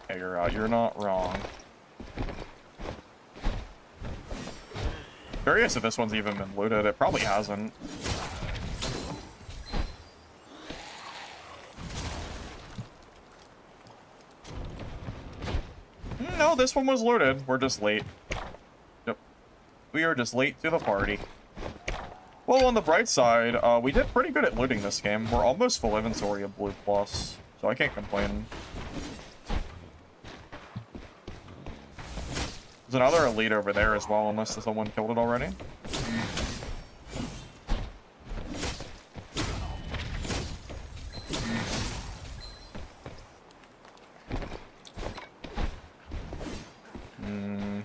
Hey, you're not wrong. Curious if this one's even been looted. It probably hasn't. No, this one was looted. We're just late. Yep. We are just late to the party. Well, on the bright side, we did pretty good at looting this game. We're almost full inventory of blue plus, so I can't complain. There's another elite over there as well, unless someone killed it already.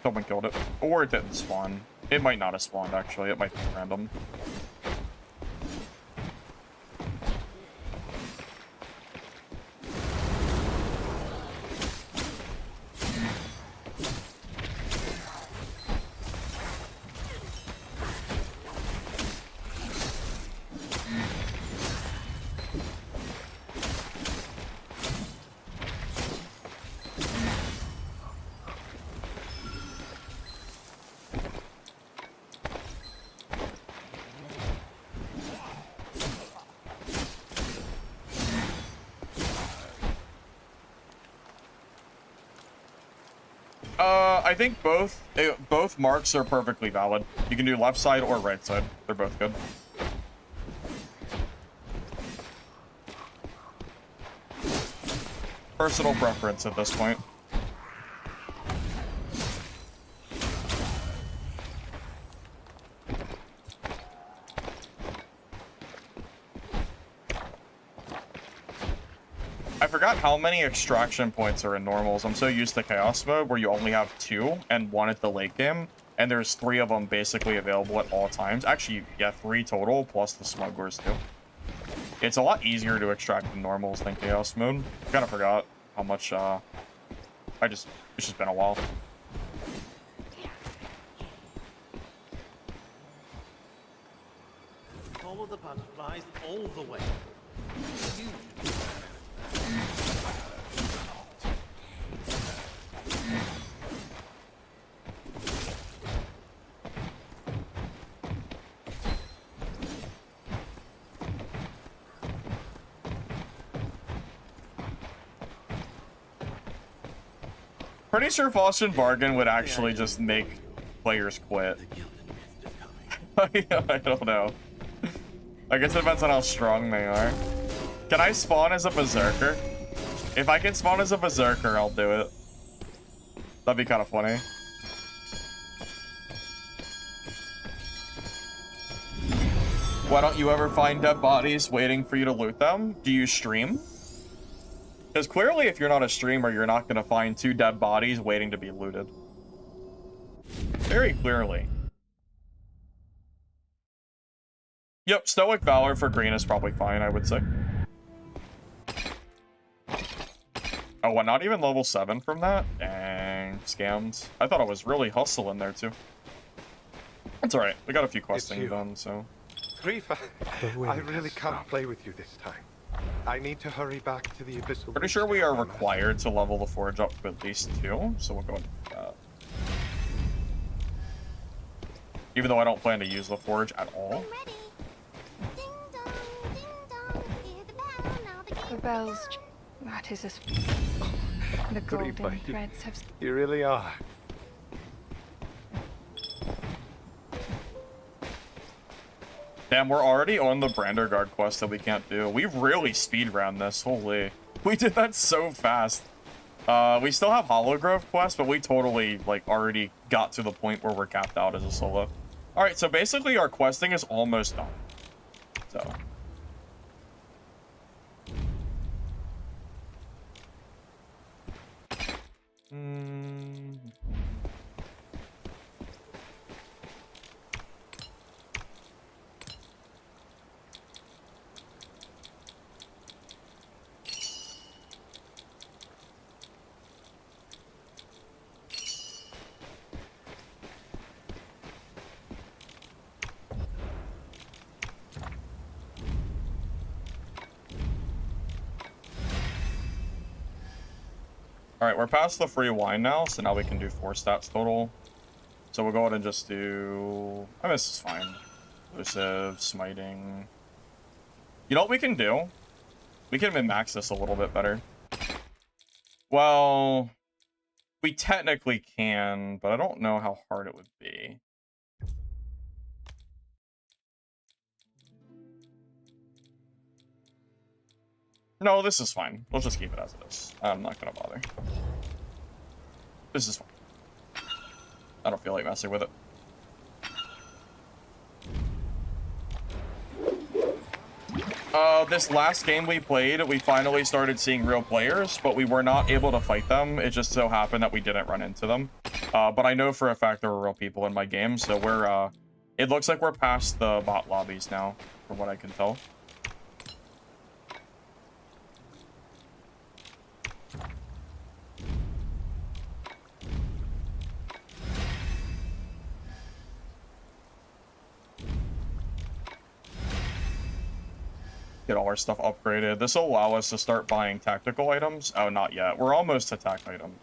Someone killed it. Or it didn't spawn. It might not have spawned, actually. It might be random. I think both marks are perfectly valid. You can do left side or right side. They're both good. Personal preference at this point. I forgot how many extraction points are in normals. I'm so used to chaos mode where you only have 2 and 1 at the late game, and there's 3 of them basically available at all times. Actually, yeah, 3 total plus the smugglers too. It's a lot easier to extract in normals than chaos mode. I kind of forgot how much it's just been a while. Follow the butterflies all the way. Pretty sure False Bargain would actually just make players quit. I don't know. I guess it depends on how strong they are. Can I spawn as a berserker? If I can spawn as a berserker, I'll do it. That'd be kind of funny. Why don't you ever find dead bodies waiting for you to loot them? Do you stream? Because clearly if you're not a streamer, you're not going to find 2 dead bodies waiting to be looted. Very clearly. Yep, Stoic Valor for green is probably fine, I would say. Oh, what, not even level 7 from that? Dang, scams. I thought it was really hustle in there, too. It's alright, we got a few questing done, so... Griefa, I really can't play with you this time. I need to hurry back to the Abyssal. Pretty sure we are required to level the forge up to at least 2, so we'll go ahead and do that. Even though I don't plan to use the forge at all. The bells. That is as. The golden threads have. You really are. Damn, we're already on the Brandergard quest that we can't do. We really speedran this, holy. We did that so fast. We still have Hollowgrove quest, but we totally, like, already got to the point where we're capped out as a solo. Alright, so basically our questing is almost done. So. Alright, we're past the free wine now, so now we can do 4 stats total. So we'll go ahead and just do... I mean, this is fine. Elusive, smiting. You know what we can do? We can min-max this a little bit better. Well, we technically can, but I don't know how hard it would be. No, this is fine. We'll just keep it as it is. I'm not gonna bother. This is fine. I don't feel like messing with it. This last game we played, we finally started seeing real players, but we were not able to fight them. It just so happened that we didn't run into them. But I know for a fact there were real people in my game, so we're, it looks like we're past the bot lobbies now, from what I can tell. Get all our stuff upgraded. This will allow us to start buying tactical items. Oh, not yet. We're almost to attack items.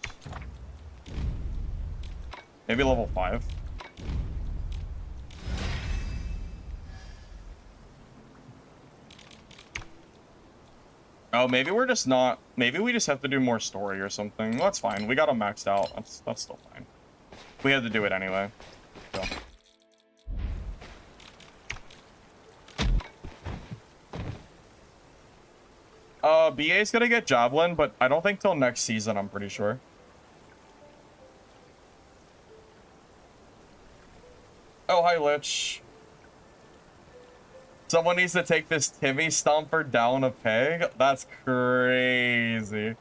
Maybe level 5. Oh, maybe we're just not... Maybe we just have to do more story or something. That's fine. We got them maxed out. That's still fine. We had to do it anyway. So. BA's gonna get Javelin, but I don't think till next season, I'm pretty sure. Oh, hi, Lich. Someone needs to take this Timmy Stomper down a peg? That's crazy.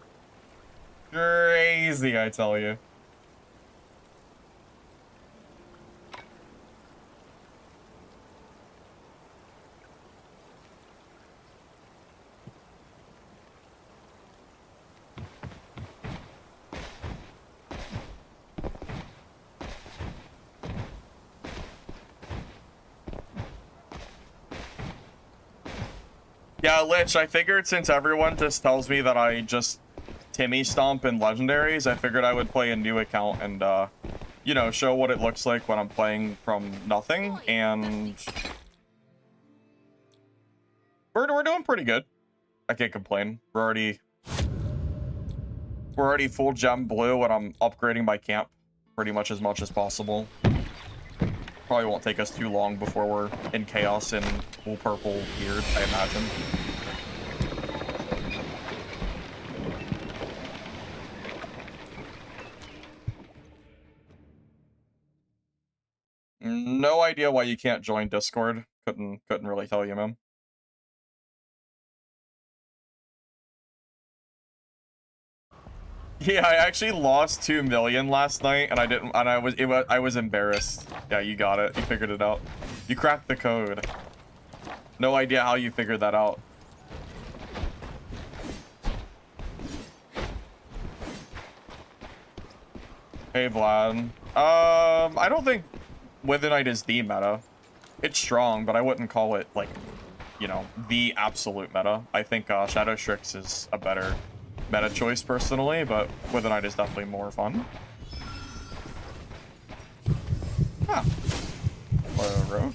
Crazy, I tell you. Yeah, Lich, I figured since everyone just tells me that I just Timmy Stomp in Legendaries, I figured I would play a new account and, you know, show what it looks like when I'm playing from nothing, and... We're doing pretty good. I can't complain. We're already full gem blue, and I'm upgrading my camp pretty much as possible. Probably won't take us too long before we're in chaos and full purple beard, I imagine. No idea why you can't join Discord. Couldn't really tell you, man. Yeah, I actually lost 2 million last night, and I was embarrassed. Yeah, you got it. You figured it out. You cracked the code. No idea how you figured that out. Hey, Vlad. I don't think Witherite is the meta. It's strong, but I wouldn't call it, like, you know, the absolute meta. I think Shadow Strix is a better meta choice personally, but Witherite is definitely more fun. Ah. Rogue.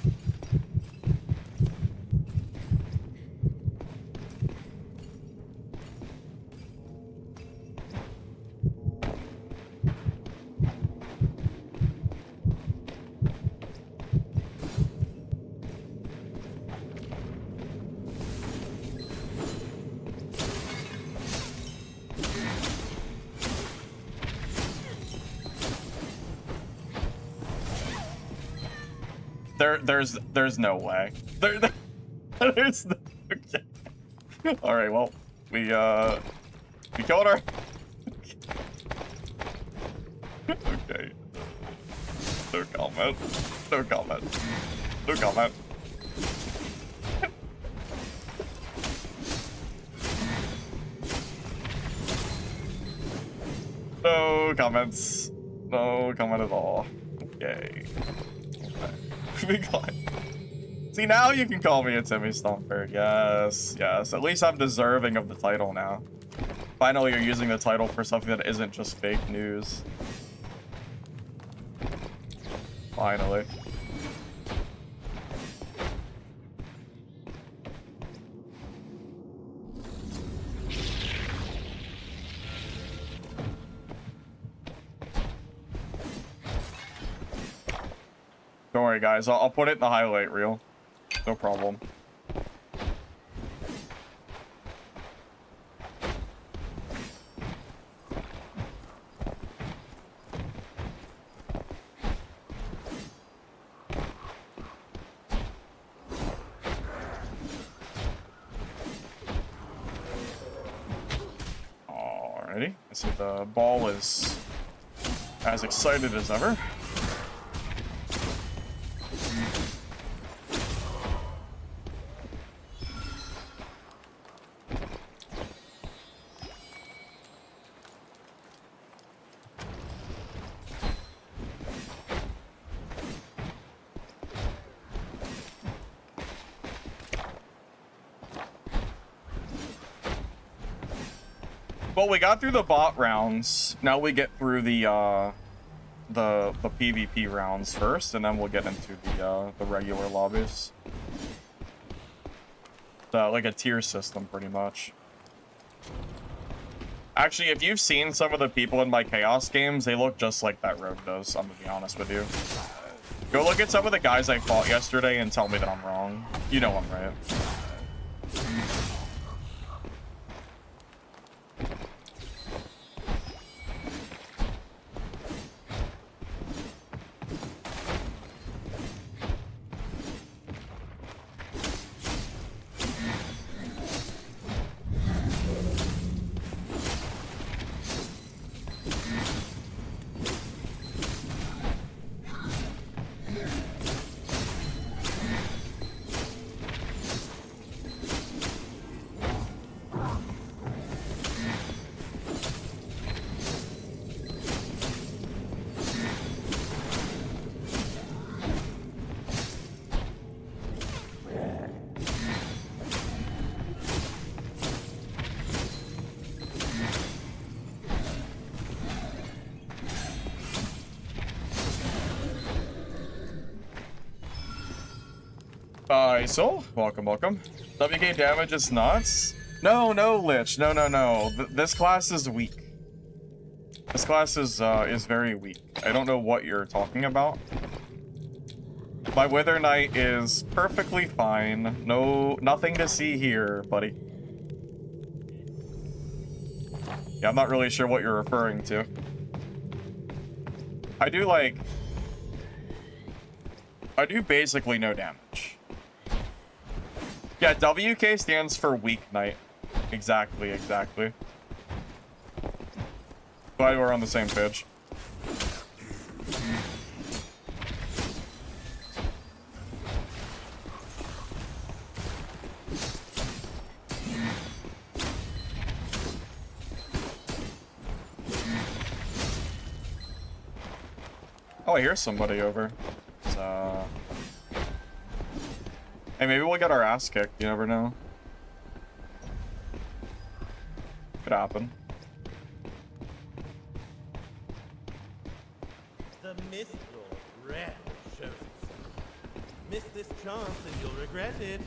There's no way. There's no, okay. All right, well, we killed our. Okay. No comment. No comment. No comment. No comments. No comment at all. Okay. We got... See, now you can call me a Timmy Stomper. Yes, yes. At least I'm deserving of the title now. Finally, you're using the title for something that isn't just fake news. Finally. Don't worry, guys. I'll put it in the highlight reel. No problem. Alrighty. I see the ball is as excited as ever. Well, we got through the bot rounds. Now we get through the PvP rounds first, and then we'll get into the regular lobbies. Like a tier system, pretty much. Actually, if you've seen some of the people in my Chaos games, they look just like that rogue does, I'm gonna be honest with you. Go look at some of the guys I fought yesterday and tell me that I'm wrong. You know I'm right. So welcome. WK damage is nuts. No, Lich. No. This class is weak. This class is very weak. I don't know what you're talking about. My Wither Knight is perfectly fine. Nothing to see here, buddy. Yeah, I'm not really sure what you're referring to. I do basically no damage. Yeah, WK stands for Weak Knight. Exactly. Glad we're on the same page. Oh, I hear somebody over. Hey, maybe we'll get our ass kicked. You never know. Could happen. The Mist Lord rarely shows himself. Miss this chance and you'll regret it.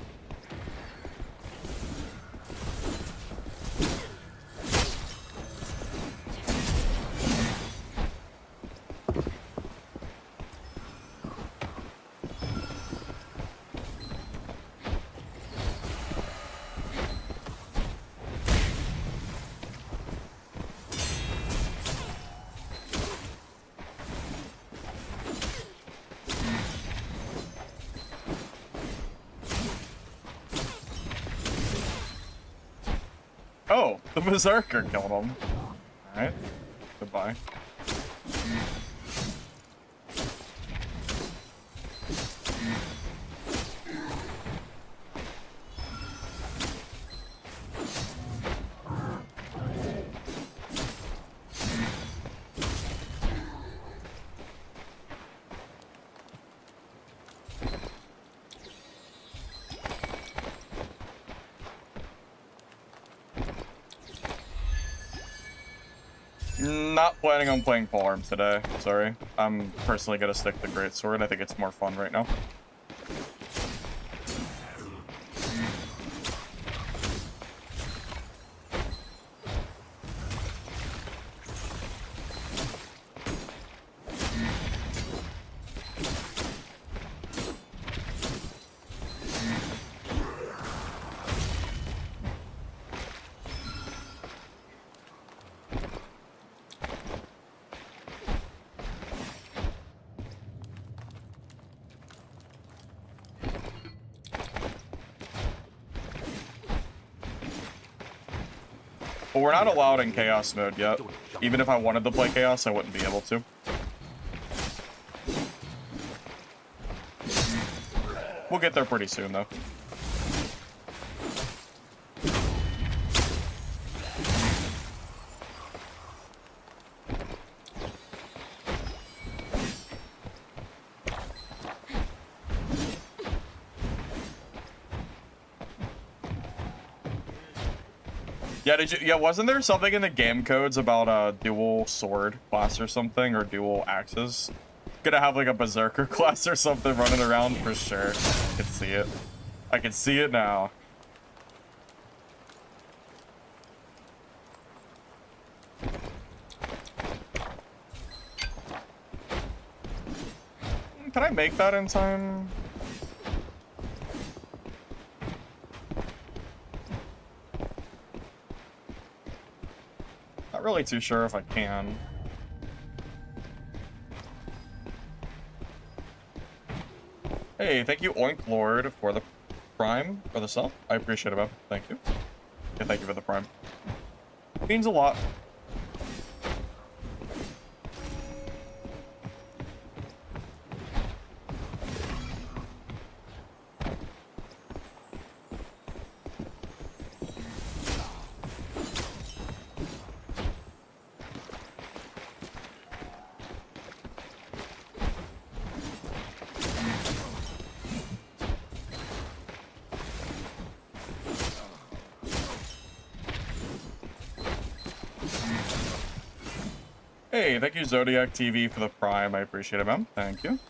Oh, the Berserker killed him. Alright. Goodbye. Not planning on playing polearm today. Sorry. I'm personally gonna stick to greatsword. I think it's more fun right now. But we're not allowed in chaos mode yet. Even if I wanted to play chaos, I wouldn't be able to. We'll get there pretty soon, though. Yeah, wasn't there something in the game codes about a dual sword class or something, or dual axes? Gonna have like a berserker class or something running around for sure. I can see it. I can see it now. Can I make that in time? Not really too sure if I can. Hey, thank you, Oink Lord, for the Prime, or the sub. I appreciate it, man. Thank you. Yeah, thank you for the Prime. Means a lot. Hey, thank you, Zodiac TV, for the Prime. I appreciate it, man. Thank you.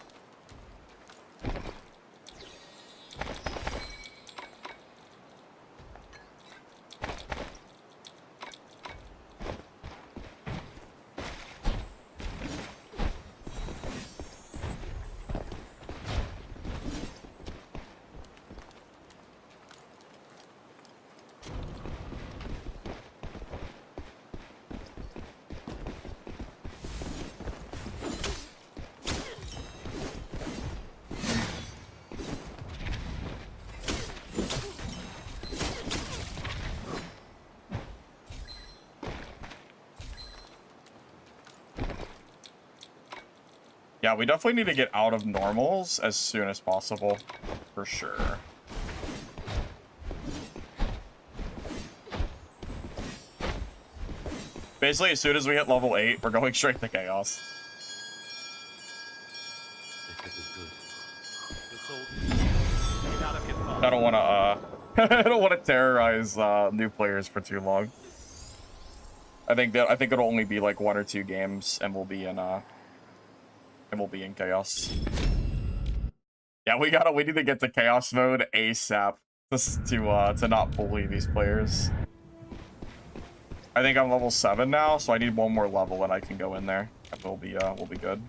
Yeah, we definitely need to get out of normals as soon as possible, for sure. Basically, as soon as we hit level 8, we're going straight to chaos. I don't want to, I don't want to terrorize new players for too long. I think it'll only be like 1 or 2 games, and we'll be in chaos. Yeah, we need to get to chaos mode ASAP just to not bully these players. I think I'm level 7 now, so I need 1 more level and I can go in there. And we'll be good.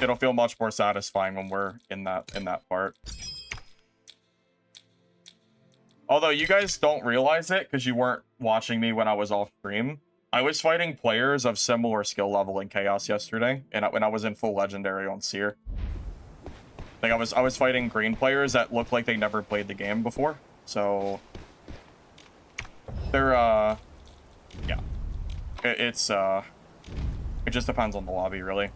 It'll feel much more satisfying when we're in that part. Although you guys don't realize it because you weren't watching me when I was off stream. I was fighting players of similar skill level in Chaos yesterday, and when I was in full legendary on Seer. Like I was fighting green players that looked like they never played the game before. So they're yeah. It just depends on the lobby, really.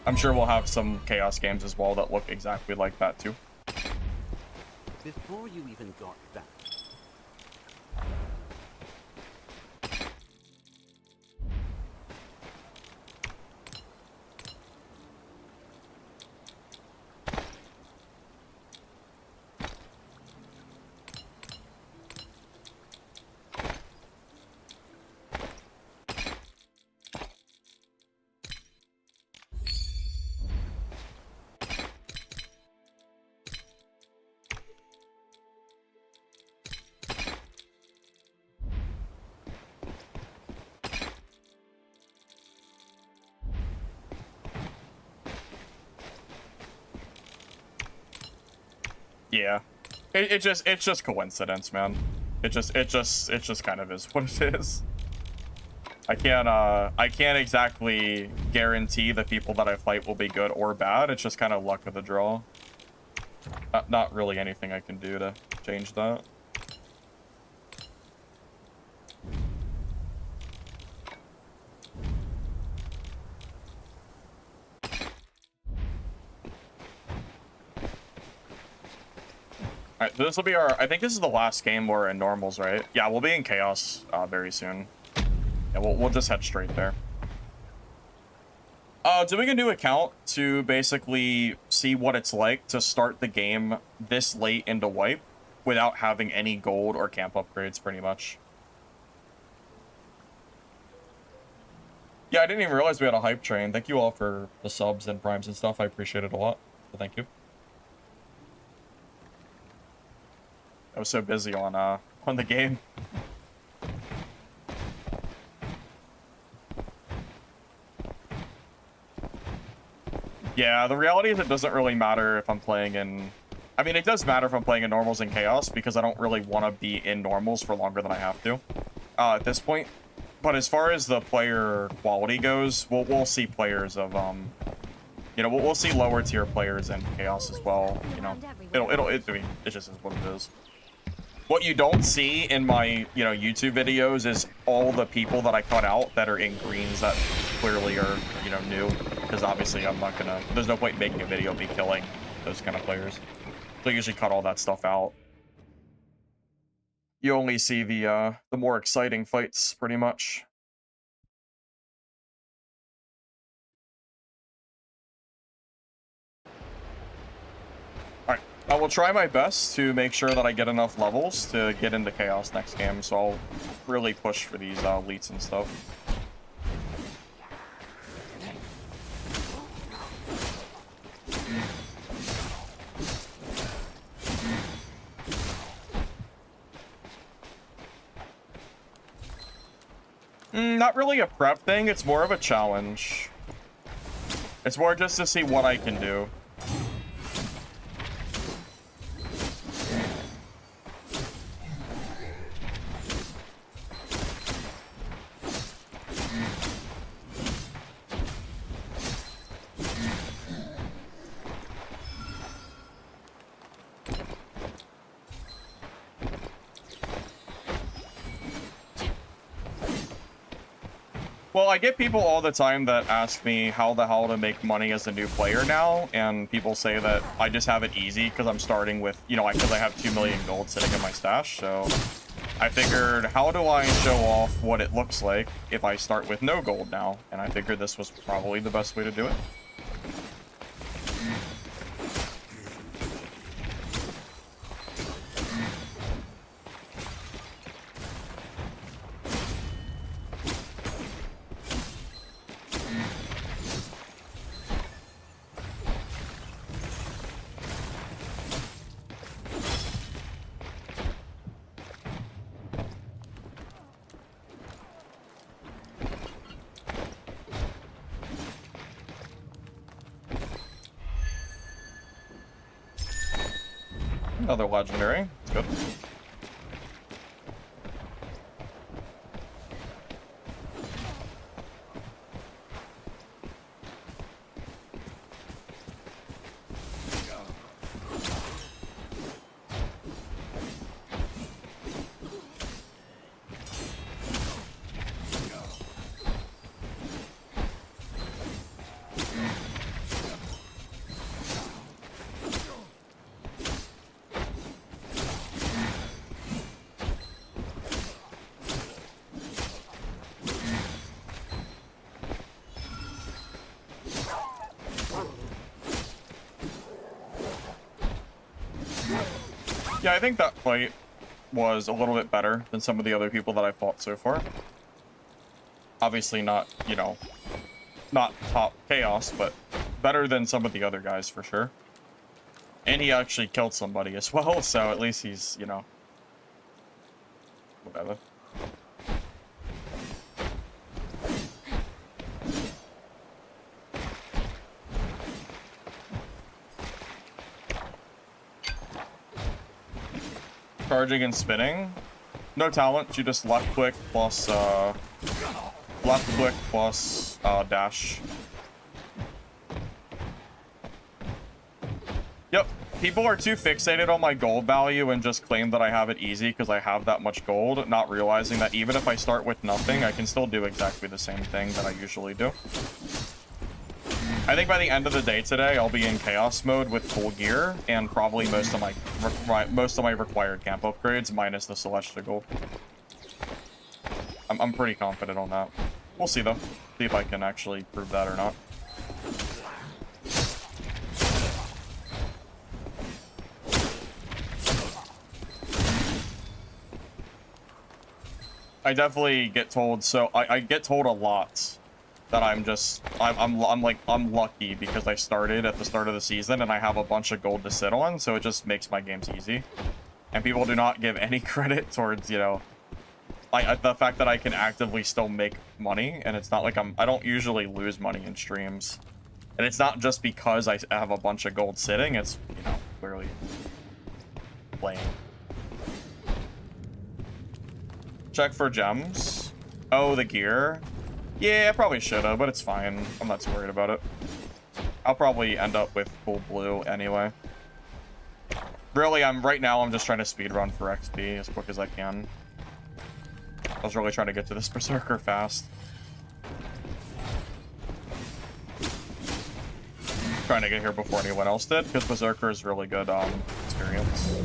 I'm sure we'll have some Chaos games as well that look exactly like that too. Before you even got that, Yeah. It's just coincidence, man. It just kind of is what it is. I can't exactly guarantee the people that I fight will be good or bad. It's just kind of luck of the draw. Not really anything I can do to change that. Alright, so this will be our... I think this is the last game we're in normals, right? Yeah, we'll be in chaos very soon. Yeah, we'll just head straight there. Doing a new account to basically see what it's like to start the game this late into wipe without having any gold or camp upgrades, pretty much. Yeah, I didn't even realize we had a hype train. Thank you all for the subs and primes and stuff. I appreciate it a lot. So thank you. I was so busy on the game. Yeah, the reality is it doesn't really matter if I'm playing in... I mean, it does matter if I'm playing in normals and chaos because I don't really want to be in normals for longer than I have to at this point. But as far as the player quality goes, we'll see players of you know, we'll see lower tier players in chaos as well. You know, I mean, it just is what it is. What you don't see in my, you know, YouTube videos is all the people that I cut out that are in greens that clearly are, you know, new. Because obviously I'm not gonna, there's no point in making a video of me killing those kind of players. So I usually cut all that stuff out. You only see the more exciting fights, pretty much. Alright, I will try my best to make sure that I get enough levels to get into Chaos next game, so I'll really push for these elites and stuff. Not really a prep thing, it's more of a challenge. It's more just to see what I can do. Well, I get people all the time that ask me how the hell to make money as a new player now, and people say that I just have it easy because I'm starting with, you know, because I have 2 million gold sitting in my stash, so I figured, how do I show off what it looks like if I start with no gold now? And I figured this was probably the best way to do it. Another legendary. That's good. Yeah, I think that fight was a little bit better than some of the other people that I fought so far. Obviously not, you know, not top chaos, but better than some of the other guys for sure. And he actually killed somebody as well, so at least he's, you know, whatever. Charging and spinning. No talent, you just left click plus dash. Yep. People are too fixated on my gold value and just claim that I have it easy because I have that much gold, not realizing that even if I start with nothing, I can still do exactly the same thing that I usually do. I think by the end of the day today, I'll be in chaos mode with full gear and probably most of my required camp upgrades minus the celestial gold. I'm pretty confident on that. We'll see though. See if I can actually prove that or not. I definitely get told, so I get told a lot that I'm lucky because I started at the start of the season and I have a bunch of gold to sit on, so it just makes my games easy. And people do not give any credit towards, you know, the fact that I can actively still make money, and it's not like I don't usually lose money in streams. And it's not just because I have a bunch of gold sitting, it's, you know, clearly playing. Check for gems. Oh, the gear. Yeah, I probably should have, but it's fine. I'm not too worried about it. I'll probably end up with full blue anyway. Really, right now I'm just trying to speedrun for XP as quick as I can. I was really trying to get to this Berserker fast. Trying to get here before anyone else did, because Berserker is really good experience.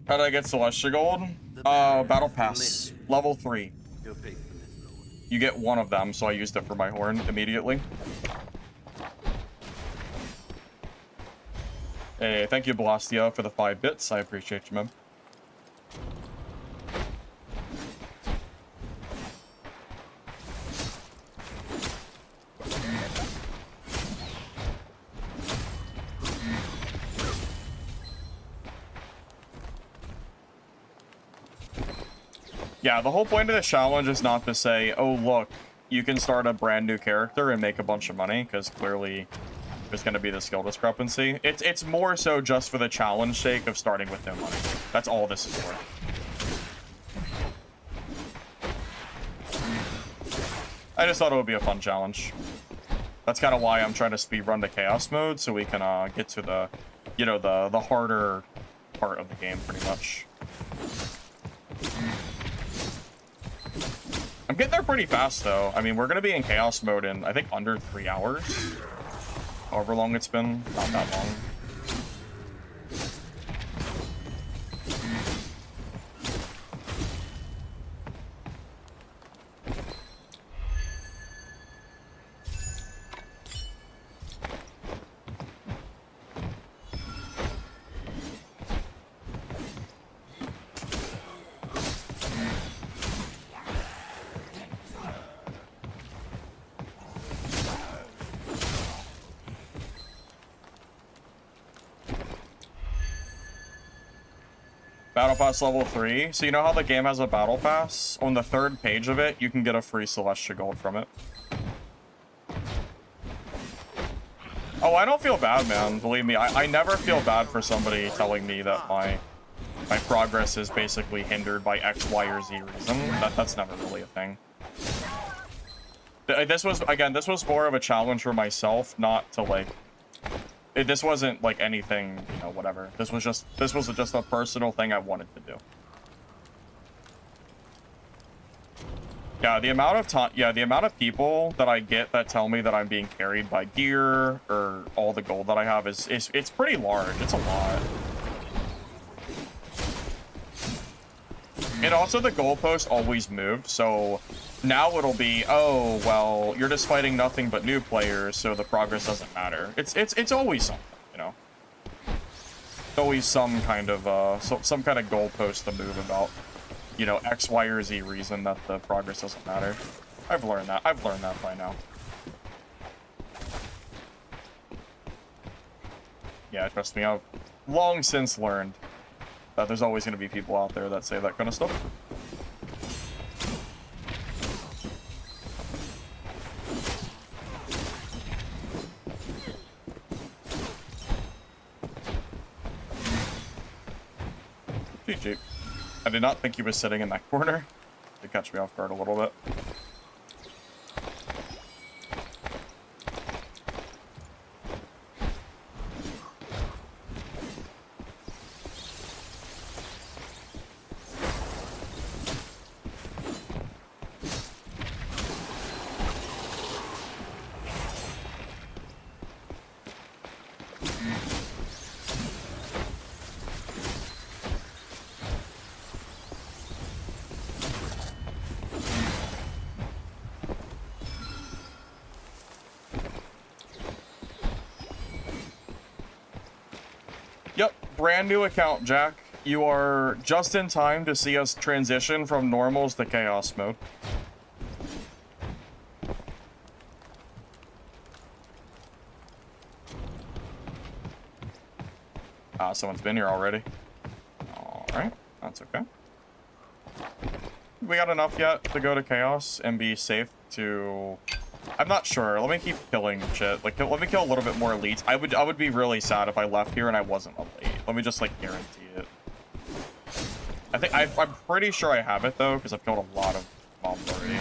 How did I get Celestia Gold? Battle Pass. Level 3. You get one of them, so I used it for my horn immediately. Hey, thank you, Belastia, for the 5 bits. I appreciate you, man. Yeah, the whole point of the challenge is not to say, oh, look, you can start a brand new character and make a bunch of money, because clearly there's going to be the skill discrepancy. It's more so just for the challenge sake of starting with no money. That's all this is for. I just thought it would be a fun challenge. That's kind of why I'm trying to speedrun the chaos mode, so we can get to the, you know, the harder part of the game, pretty much. I'm getting there pretty fast, though. I mean, we're going to be in chaos mode in, I think, under 3 hours. However long it's been. Not that long. Battle Pass level 3. So you know how the game has a Battle Pass? On the 3rd page of it, you can get a free Celestia Gold from it. Oh, I don't feel bad, man. Believe me, I never feel bad for somebody telling me that my progress is basically hindered by X, Y, or Z reason. That's never really a thing. This was more of a challenge for myself, not to, like... This wasn't like anything, you know, whatever. This was just a personal thing I wanted to do. Yeah, the amount of people that I get that tell me that I'm being carried by gear or all the gold that I have is it's pretty large. It's a lot. And also the goalpost always moved, so now it'll be, oh, well, you're just fighting nothing but new players, so the progress doesn't matter. It's always something, you know? It's always some kind of, some kind of goalpost to move about, you know, X, Y, or Z reason that the progress doesn't matter. I've learned that. I've learned that by now. Yeah, trust me, I've long since learned that there's always going to be people out there that say that kind of stuff. GG. I did not think he was sitting in that corner. It catch me off guard a little bit. Yep, brand new account, Jack. You are just in time to see us transition from normals to chaos mode. Someone's been here already. Alright, that's okay. We got enough yet to go to chaos and be safe to... I'm not sure. Let me keep killing shit. Like, let me kill a little bit more elites. I would be really sad if I left here and I wasn't elite. Let me just, like, guarantee it. I'm pretty sure I have it, though, because I've killed a lot of mobs already.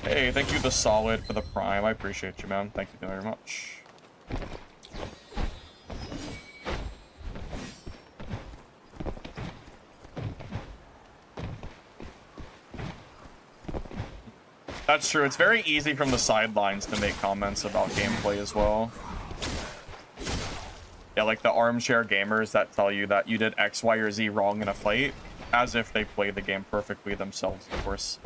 Hey, thank you, The Solid, for the Prime. I appreciate you, man. Thank you very much. That's true. It's very easy from the sidelines to make comments about gameplay as well. Yeah, like the armchair gamers that tell you that you did X, Y, or Z wrong in a fight, as if they played the game perfectly themselves, of course.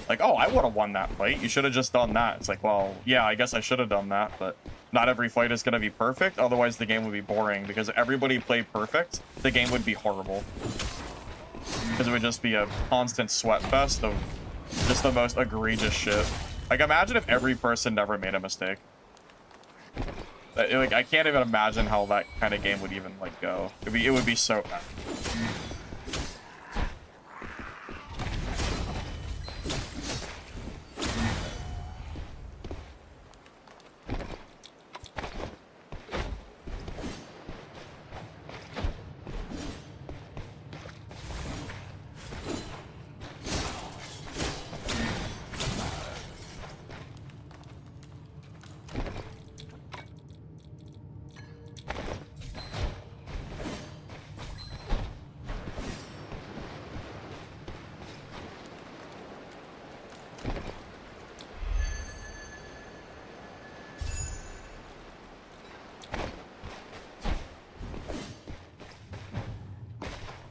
Like, oh, I would have won that fight. You should have just done that. It's like, well, yeah, I guess I should have done that, but not every fight is going to be perfect. Otherwise, the game would be boring, because if everybody played perfect, the game would be horrible. Because it would just be a constant sweat fest of just the most egregious shit. Like, imagine if every person never made a mistake. Like, I can't even imagine how that kind of game would even, like, go. It would be so bad.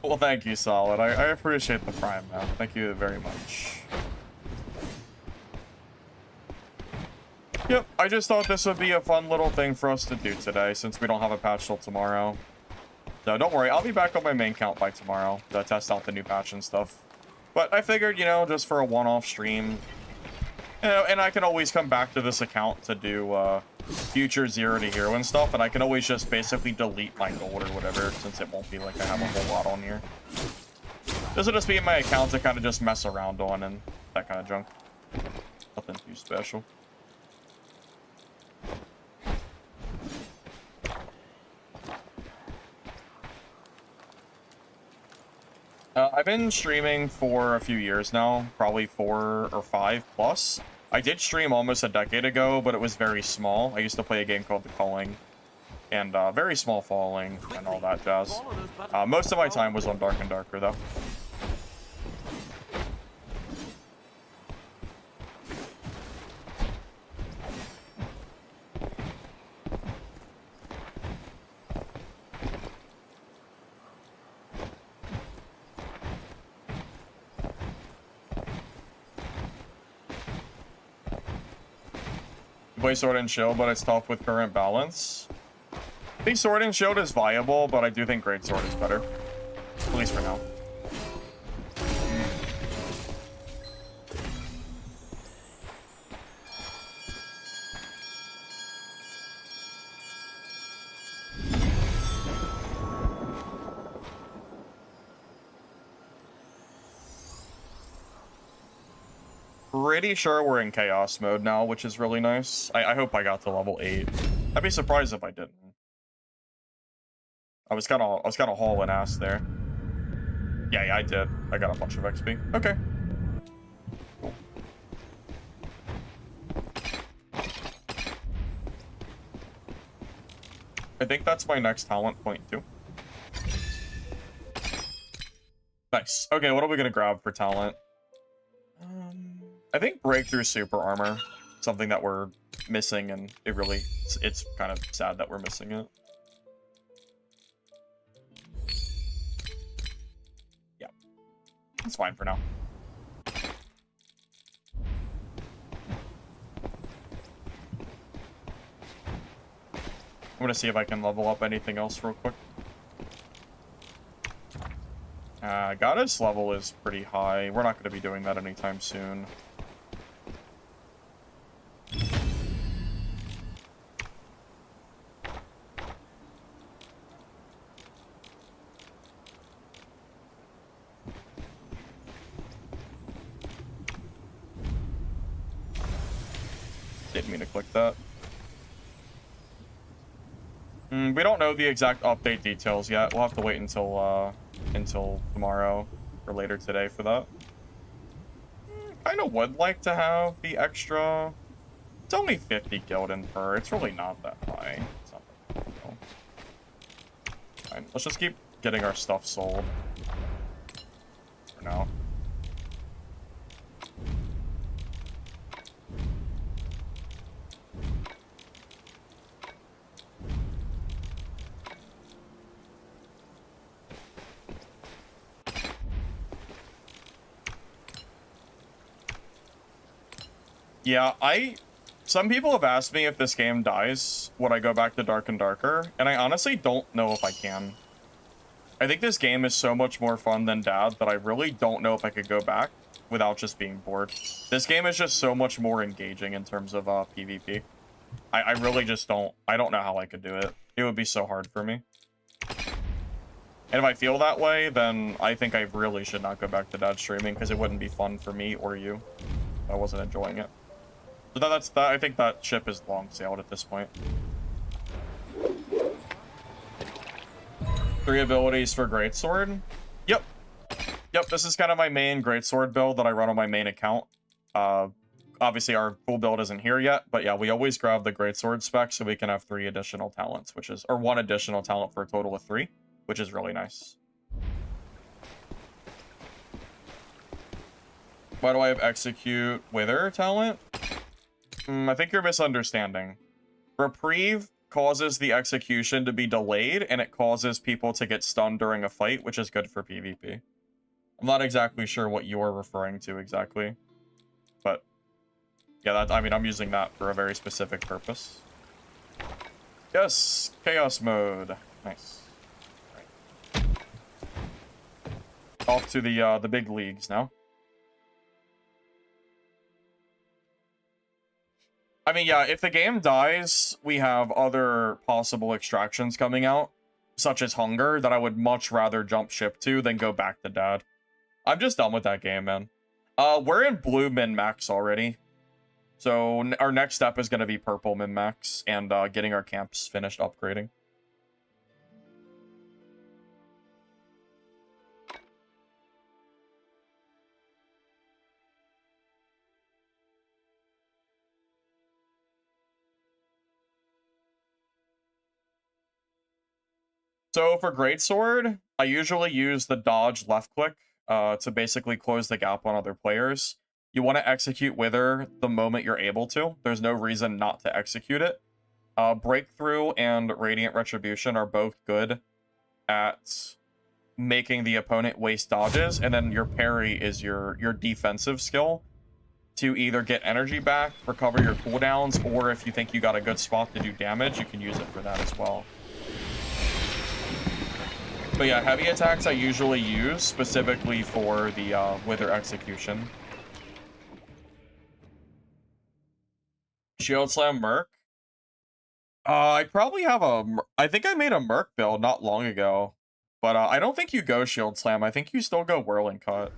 Well, thank you, Solid. I appreciate the Prime, man. Thank you very much. Yep, I just thought this would be a fun little thing for us to do today, since we don't have a patch till tomorrow. So don't worry, I'll be back on my main count by tomorrow to test out the new patch and stuff. But I figured, you know, just for a one-off stream, you know, and I can always come back to this account to do future 0 to hero and stuff, and I can always just basically delete my gold or whatever, since it won't be like I have a whole lot on here. This will just be my account to kind of just mess around on and that kind of junk. Nothing too special. I've been streaming for a few years now, probably 4 or 5 plus. I did stream almost a decade ago, but it was very small. I used to play a game called The Calling, and very small following and all that jazz. Most of my time was on Dark and Darker, though. Play Sword and Shield, but it's tough with current balance. I think Sword and Shield is viable, but I do think Great Sword is better. At least for now. Pretty sure we're in chaos mode now, which is really nice. I hope I got to level 8. I'd be surprised if I didn't. I was kind of hauling ass there. Yeah, I did. I got a bunch of XP. Okay. Cool. I think that's my next talent point too. Nice. Okay, what are we gonna grab for talent? I think Breakthrough Super Armor, something that we're missing, and it's kind of sad that we're missing it. Yeah, it's fine for now. I'm gonna see if I can level up anything else real quick. Goddess level is pretty high. We're not gonna be doing that anytime soon. Didn't mean to click that. We don't know the exact update details yet. We'll have to wait until tomorrow or later today for that. Kind of would like to have the extra. It's only 50 gilden per. It's really not that high. It's not that big, though. Fine. Let's just keep getting our stuff sold for now. Yeah, some people have asked me if this game dies, would I go back to Dark and Darker? And I honestly don't know if I can. I think this game is so much more fun than Dad that I really don't know if I could go back without just being bored. This game is just so much more engaging in terms of PvP. I really just I don't know how I could do it. It would be so hard for me. And if I feel that way, then I think I really should not go back to Dad streaming because it wouldn't be fun for me or you. I wasn't enjoying it. So that's that. I think that ship is long sailed at this point. 3 abilities for Greatsword. Yep. This is kind of my main Greatsword build that I run on my main account. Obviously our full build isn't here yet, but yeah, we always grab the Greatsword spec so we can have 3 additional talents, or 1 additional talent for a total of 3, which is really nice. Why do I have Execute Wither talent? I think you're misunderstanding. Reprieve causes the execution to be delayed, and it causes people to get stunned during a fight, which is good for PvP. I'm not exactly sure what you're referring to exactly, but yeah, I'm using that for a very specific purpose. Yes, Chaos Mode. Nice. Right. Off to the big leagues now. I mean, yeah, if the game dies, we have other possible extractions coming out, such as Hunger, that I would much rather jump ship to than go back to Dad. I'm just done with that game, man. We're in blue min-max already. So our next step is going to be purple min-max and getting our camps finished upgrading. So for Greatsword, I usually use the dodge left click to basically close the gap on other players. You want to execute Wither the moment you're able to. There's no reason not to execute it. Breakthrough and Radiant Retribution are both good at making the opponent waste dodges, and then your parry is your defensive skill. to either get energy back, recover your cooldowns, or if you think you got a good spot to do damage, you can use it for that as well. But yeah, heavy attacks I usually use specifically for the Wither Execution. Shield Slam Merc. I probably have I think I made a Merc build not long ago. But I don't think you go Shield Slam. I think you still go Whirling Cut.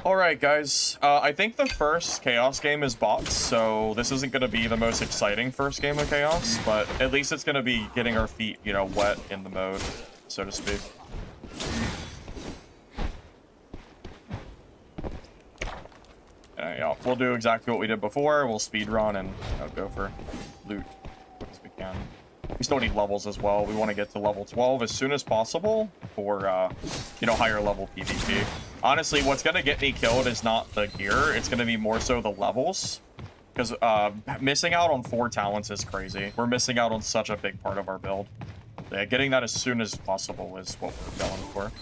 Alright, guys. I think the first Chaos game is bots, so this isn't going to be the most exciting first game of Chaos, but at least it's going to be getting our feet, you know, wet in the mode, so to speak. Yeah, we'll do exactly what we did before. We'll speedrun and go for loot as quick as we can. We still need levels as well. We want to get to level 12 as soon as possible for, you know, higher level PvP. Honestly, what's going to get me killed is not the gear. It's going to be more so the levels. Because missing out on 4 talents is crazy. We're missing out on such a big part of our build. Yeah, getting that as soon as possible is what we're going for.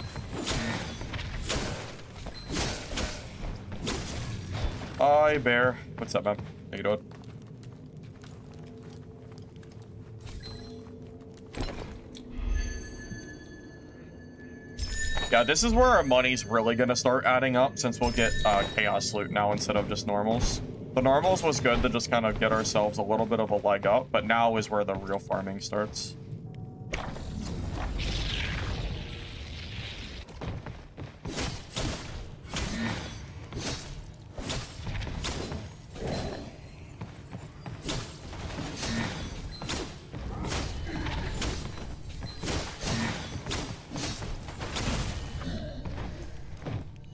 Hi, Bear. What's up, man? How you doing? Yeah, this is where our money's really gonna start adding up, since we'll get Chaos loot now instead of just normals. The normals was good to just kind of get ourselves a little bit of a leg up, but now is where the real farming starts.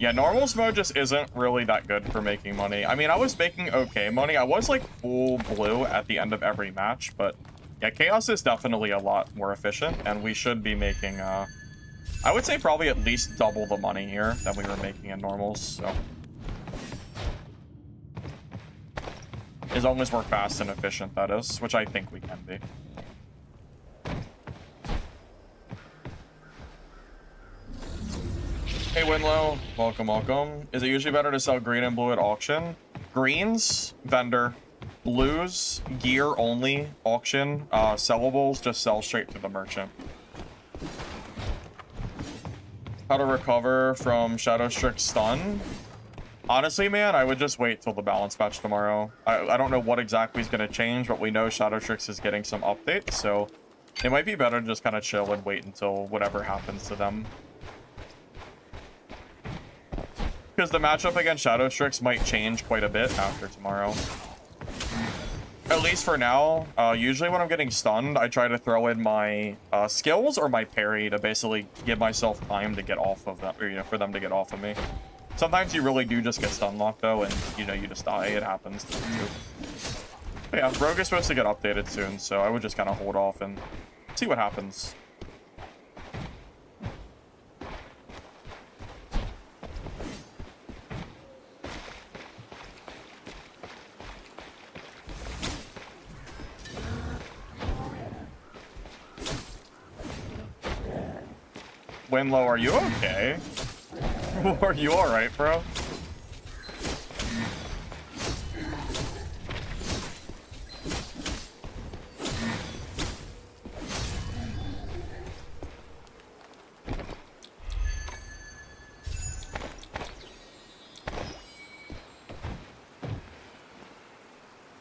Yeah, normals mode just isn't really that good for making money. I mean, I was making okay money. I was like full blue at the end of every match, but yeah, Chaos is definitely a lot more efficient, and we should be making, I would say probably at least double the money here than we were making in normals, so. As long as we're fast and efficient, that is, which I think we can be. Hey Winlow, welcome, welcome. Is it usually better to sell green and blue at auction? Greens, vendor. Blues, gear only, auction. Sellables, just sell straight to the merchant. How to recover from Shadow Strix stun? Honestly, man, I would just wait till the balance patch tomorrow. I don't know what exactly is going to change, but we know Shadow Strix is getting some updates, so it might be better to just kind of chill and wait until whatever happens to them. Because the matchup against Shadow Strix might change quite a bit after tomorrow. At least for now. Usually when I'm getting stunned, I try to throw in my skills or my parry to basically give myself time to get off of them, or, you know, for them to get off of me. Sometimes you really do just get stun locked though, and you know, you just die. It happens too. But yeah, Rogue is supposed to get updated soon, so I would just kind of hold off and see what happens. Winlow, are you okay? Are you alright, bro?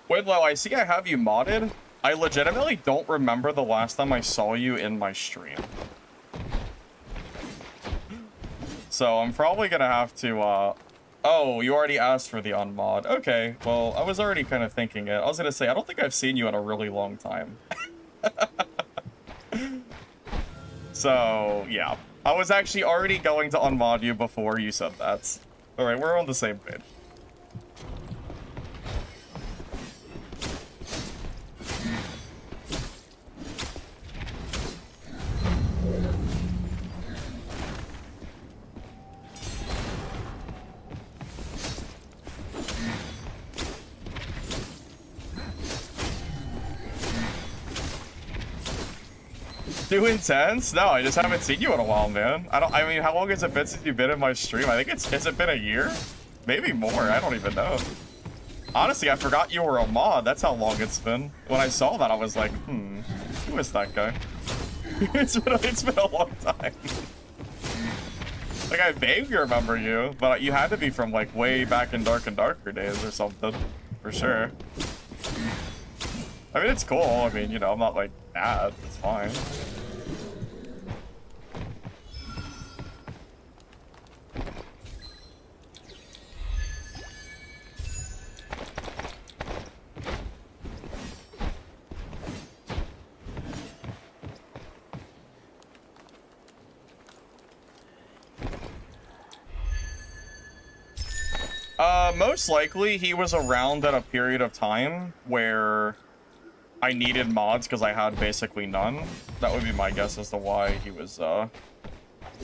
Winlow, I see I have you modded. I legitimately don't remember the last time I saw you in my stream. So I'm probably gonna have to, oh, you already asked for the unmod. Okay, well, I was already kind of thinking it. I was gonna say, I don't think I've seen you in a really long time. So, yeah. I was actually already going to unmod you before you said that. Alright, we're on the same page. Too intense? No, I just haven't seen you in a while, man. I mean, how long has it been since you've been in my stream? I think has it been a year? Maybe more, I don't even know. Honestly, I forgot you were a mod. That's how long it's been. When I saw that, I was like, who is that guy? It's been a long time. Like, I vaguely remember you, but you had to be from, like, way back in Dark and Darker days or something. For sure. I mean, it's cool. I mean, you know, I'm not, like, mad. It's fine. Most likely he was around at a period of time where I needed mods because I had basically none. That would be my guess as to why he was, that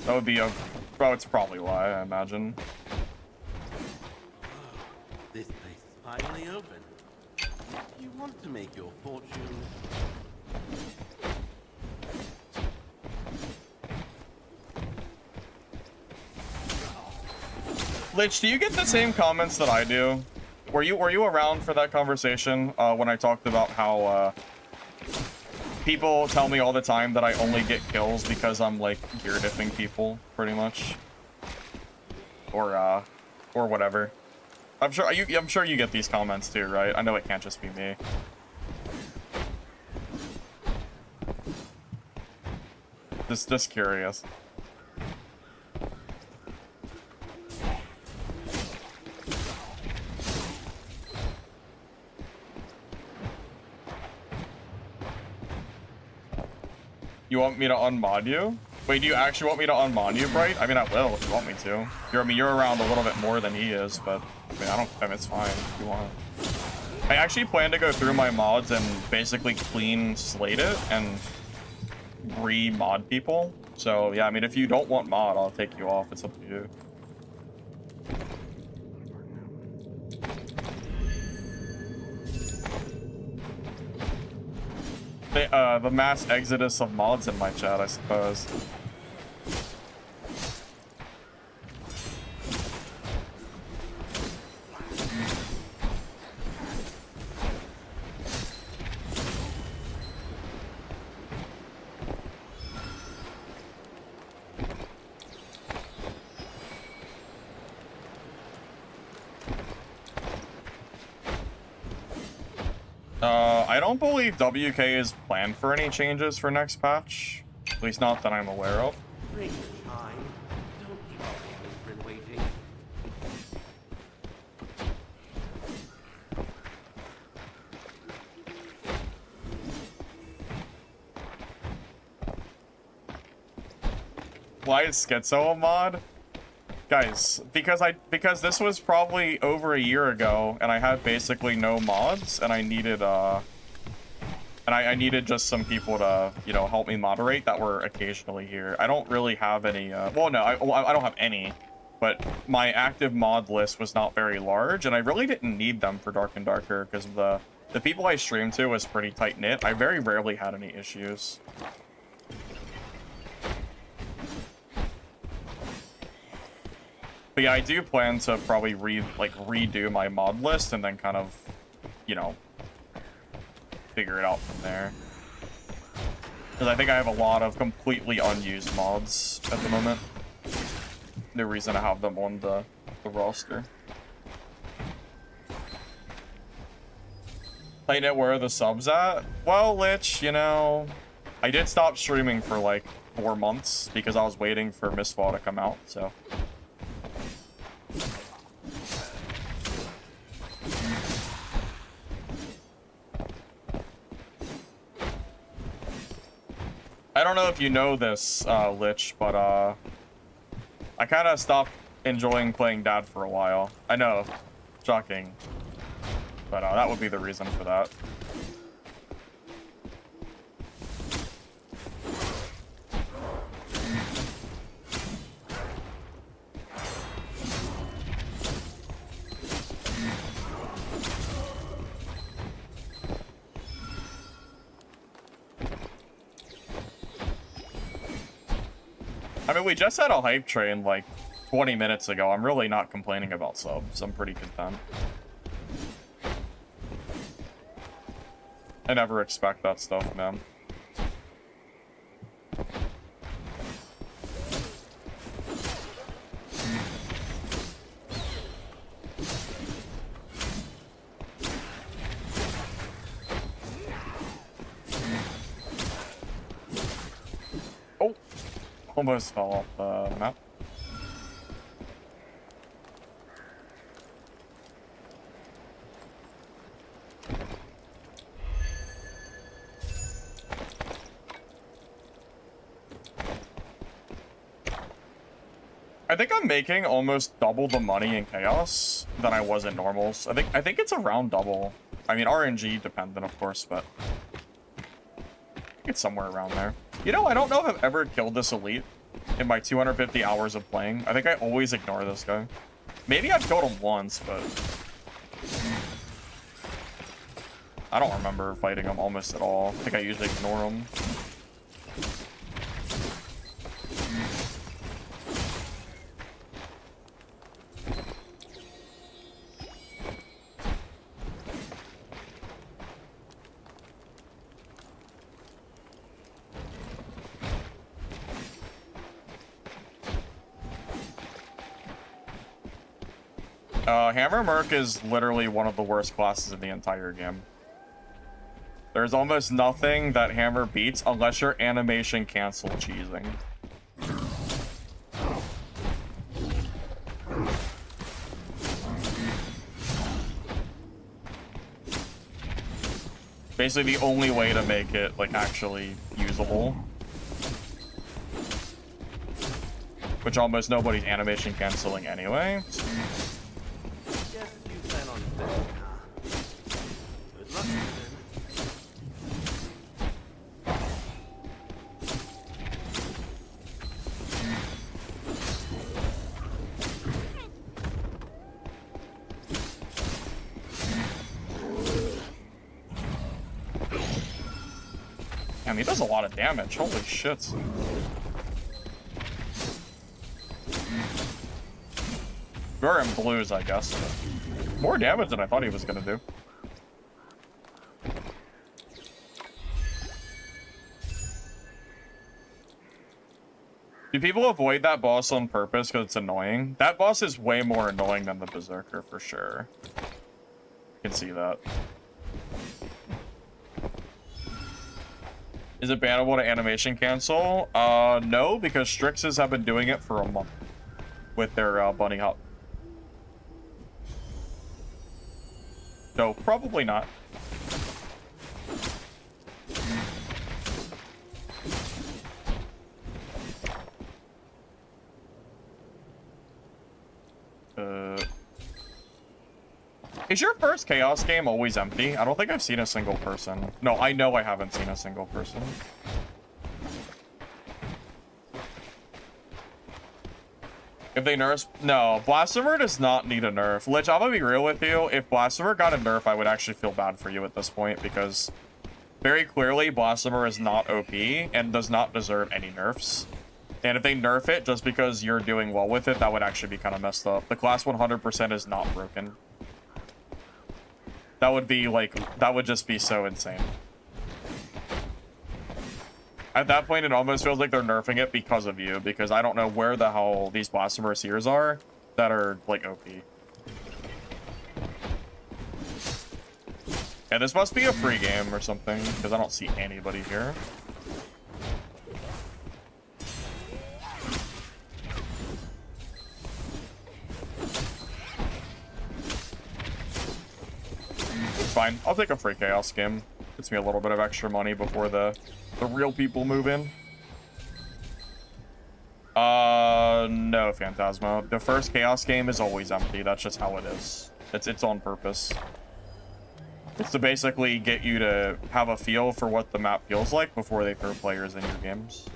would be it's probably why, I imagine. This place is finally open. If you want to make your fortune, Lich, do you get the same comments that I do? Were you around for that conversation when I talked about how people tell me all the time that I only get kills because I'm like gear diffing people, pretty much, or whatever. I'm sure you get these comments too, right? I know it can't just be me. Just curious. You want me to unmod you? Wait, do you actually want me to unmod you, Bright? I mean, I will if you want me to. You're around a little bit more than he is, but I mean, I mean, it's fine if you want. I actually plan to go through my mods and basically clean slate it and re-mod people. So yeah, I mean, if you don't want mod, I'll take you off. It's up to you. The mass exodus of mods in my chat, I suppose. I don't believe WK is planned for any changes for next patch. At least not that I'm aware of. bring the time. Don't keep our children waiting. Why is Schizo a mod? Guys, because this was probably over a year ago, and I had basically no mods, and I needed I needed just some people to, you know, help me moderate that were occasionally here. I don't really have any, well, no, I don't have any, but my active mod list was not very large, and I really didn't need them for Dark and Darker, because the people I streamed to was pretty tight-knit. I very rarely had any issues. But yeah, I do plan to probably redo my mod list and then kind of, you know, figure it out from there. Because I think I have a lot of completely unused mods at the moment. No reason to have them on the roster. Tight-knit, where are the subs at? Well, Lich, you know, I did stop streaming for like 4 months because I was waiting for Mistfall to come out, so. I don't know if you know this, Lich, but I kind of stopped enjoying playing Dad for a while. I know, shocking, but that would be the reason for that. I mean, we just had a hype train, like, 20 minutes ago, I'm really not complaining about subs. I'm pretty content. I never expect that stuff, man. Oh, almost fell off the map. I think I'm making almost double the money in Chaos than I was in Normals. I think it's around double. I mean, RNG dependent, of course, but I think it's somewhere around there. You know, I don't know if I've ever killed this elite in my 250 hours of playing. I think I always ignore this guy. Maybe I've killed him once, but I don't remember fighting him almost at all. I think I usually ignore him. Hammer Merc is literally one of the worst classes in the entire game. There's almost nothing that Hammer beats unless you're animation cancel cheesing. Basically the only way to make it like actually usable. Which almost nobody's animation canceling anyway. Damn, he does a lot of damage. Holy shit. We're in blues, I guess. More damage than I thought he was gonna do. Do people avoid that boss on purpose because it's annoying? That boss is way more annoying than the Berserker for sure. You can see that. Is it bannable to animation cancel? No, because Strixes have been doing it for a month with their bunny hop. So probably not. Is your first Chaos game always empty? I don't think I've seen a single person. No, I know I haven't seen a single person. If they nerf... No, Blasphemer does not need a nerf. Lich, I'm gonna be real with you. If Blasphemer got a nerf, I would actually feel bad for you at this point, because very clearly Blasphemer is not OP and does not deserve any nerfs. And if they nerf it just because you're doing well with it, that would actually be kind of messed up. The class 100% is not broken. That would be like, that would just be so insane. At that point, it almost feels like they're nerfing it because of you, because I don't know where the hell these Blasphemer Seers are that are, like, OP. Yeah, this must be a free game or something, because I don't see anybody here. It's fine. I'll take a free Chaos game. Gets me a little bit of extra money before the real people move in. No, Phantasma. The first Chaos game is always empty. That's just how it is. It's on purpose. It's to basically get you to have a feel for what the map feels like before they throw players in your games.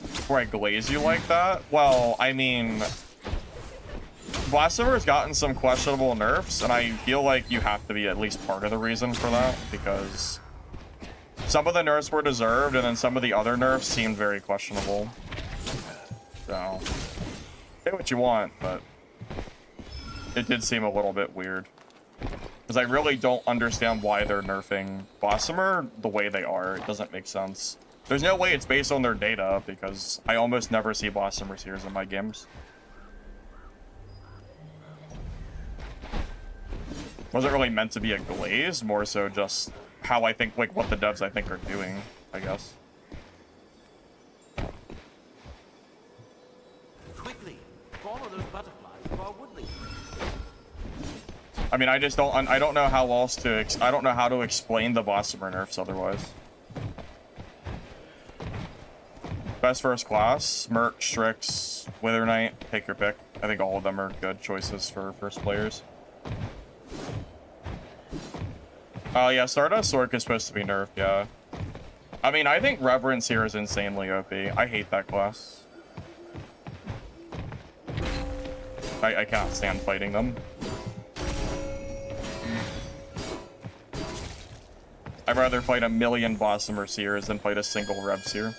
Before I glaze you like that? Well, I mean... Blasphemer has gotten some questionable nerfs, and I feel like you have to be at least part of the reason for that, because some of the nerfs were deserved, and then some of the other nerfs seemed very questionable. So, say what you want, but it did seem a little bit weird. Because I really don't understand why they're nerfing Bossamer the way they are. It doesn't make sense. There's no way it's based on their data, because I almost never see Bossamer Seers in my games. Wasn't really meant to be a glaze, more so just how I think, like, what the devs I think are doing, I guess. Quickly, follow those butterflies to our woodling. I mean, I don't know how else to, I don't know how to explain the Bossamer nerfs otherwise. Best first class, Merc, Strix, Wither Knight, take your pick. I think all of them are good choices for first players. Yeah, Stardust Sork is supposed to be nerfed, yeah. I mean, I think Reverence here is insanely OP. I hate that class. I can't stand fighting them. I'd rather fight a million Bossamer Seers than fight a single Rev Seer.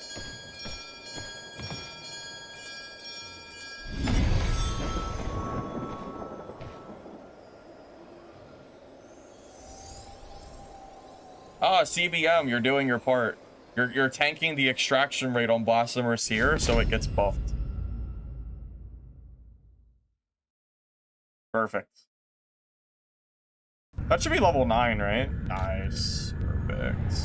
Ah, CBM, you're doing your part. You're tanking the extraction rate on Bossamer Seer so it gets buffed. Perfect. That should be level 9, right? Nice. Perfect.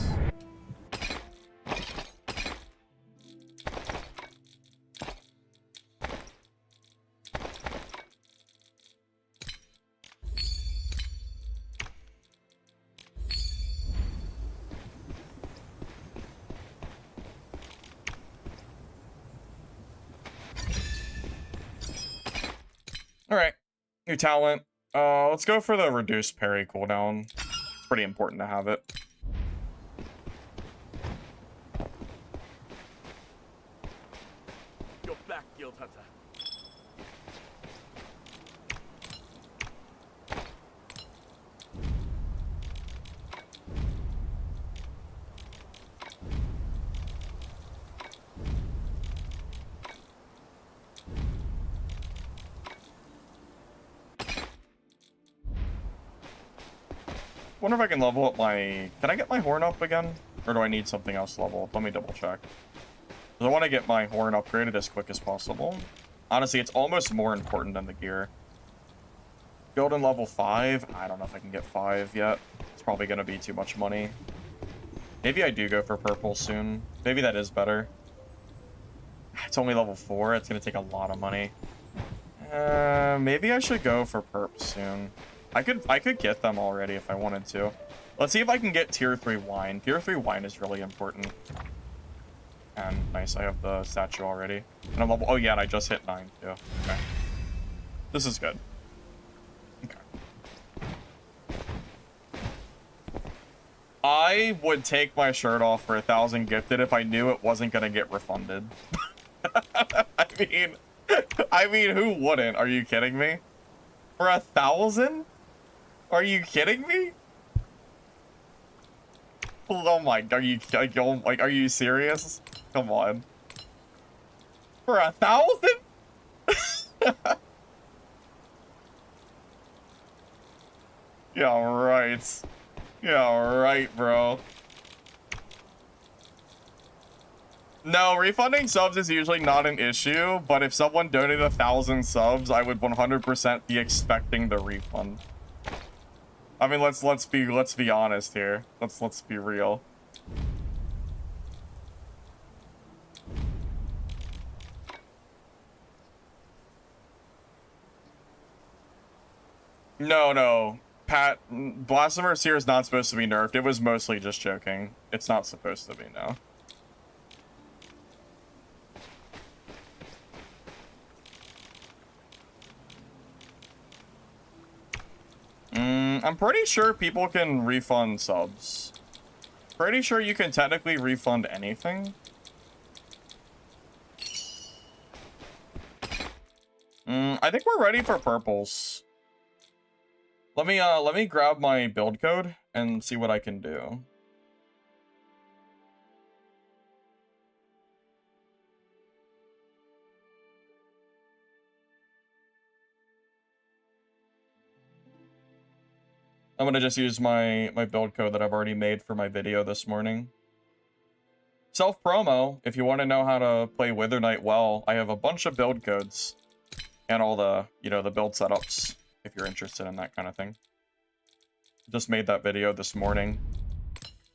Alright. New talent. Let's go for the reduced parry cooldown. It's pretty important to have it. You're back, Guild Hunter. Wonder if I can level up my... Can I get my horn up again? Or do I need something else leveled? Let me double check. Because I want to get my horn upgraded as quick as possible. Honestly, it's almost more important than the gear. Golden level 5? I don't know if I can get 5 yet. It's probably going to be too much money. Maybe I do go for purple soon. Maybe that is better. It's only level 4. It's going to take a lot of money. Maybe I should go for perp soon. I could get them already if I wanted to. Let's see if I can get tier 3 wine. Tier 3 wine is really important. And nice, I have the statue already. And I'm level... Oh yeah, and I just hit 9 too. Okay. This is good. Okay. I would take my shirt off for 1,000 gifted if I knew it wasn't gonna get refunded. I mean, who wouldn't? Are you kidding me? For 1,000? Are you kidding me? Oh my, are you serious? Come on. For 1,000? Yeah, right. Yeah, right, bro. No, refunding subs is usually not an issue, but if someone donated 1,000 subs, I would 100% be expecting the refund. I mean, let's be honest here. Let's be real. No. Pat, Blasphemous here is not supposed to be nerfed. It was mostly just joking. It's not supposed to be, no. I'm pretty sure people can refund subs. Pretty sure you can technically refund anything. I think we're ready for purples. Let me grab my build code and see what I can do. I'm gonna just use my build code that I've already made for my video this morning. Self-promo, if you want to know how to play Wither Knight well, I have a bunch of build codes and all the, you know, the build setups, if you're interested in that kind of thing. Just made that video this morning,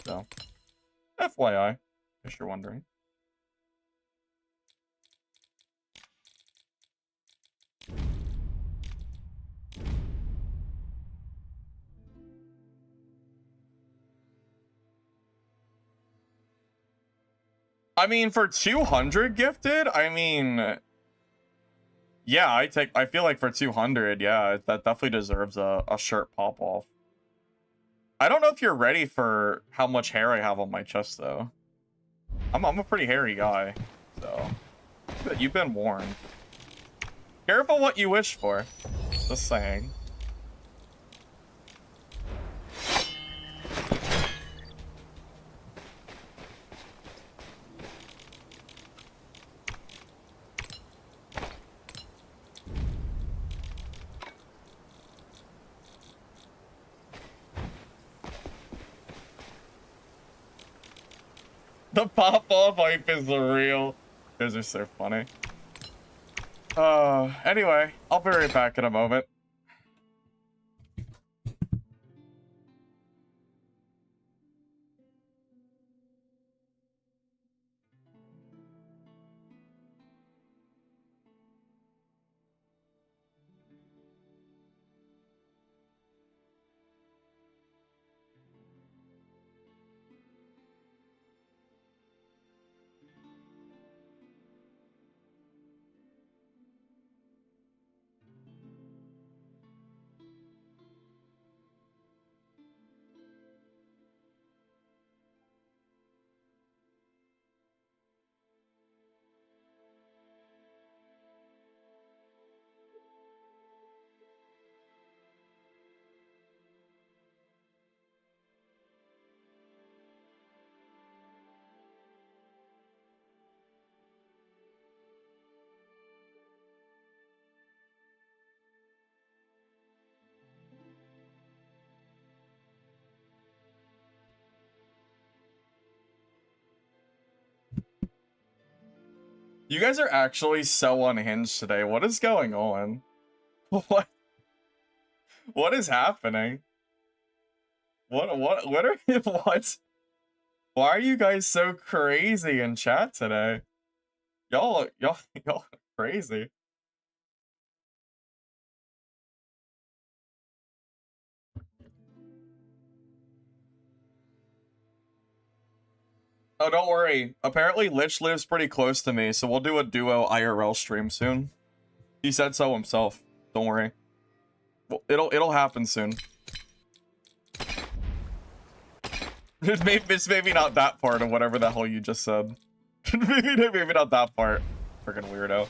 so FYI, if you're wondering. I mean, for 200 gifted, I mean, yeah, I feel like for 200, yeah, that definitely deserves a shirt pop-off. I don't know if you're ready for how much hair I have on my chest, though. I'm a pretty hairy guy, so you've been warned. Careful what you wish for. Just saying. The pop-off hype is real. Those are so funny. Anyway, I'll be right back in a moment. You guys are actually so unhinged today. What is going on? What? What is happening? What are what? Why are you guys so crazy in chat today? Y'all are crazy. Oh, don't worry. Apparently Lich lives pretty close to me, so we'll do a duo IRL stream soon. He said so himself. Don't worry. Well, it'll happen soon. It's maybe not that part of whatever the hell you just said. maybe not that part. Freaking weirdo.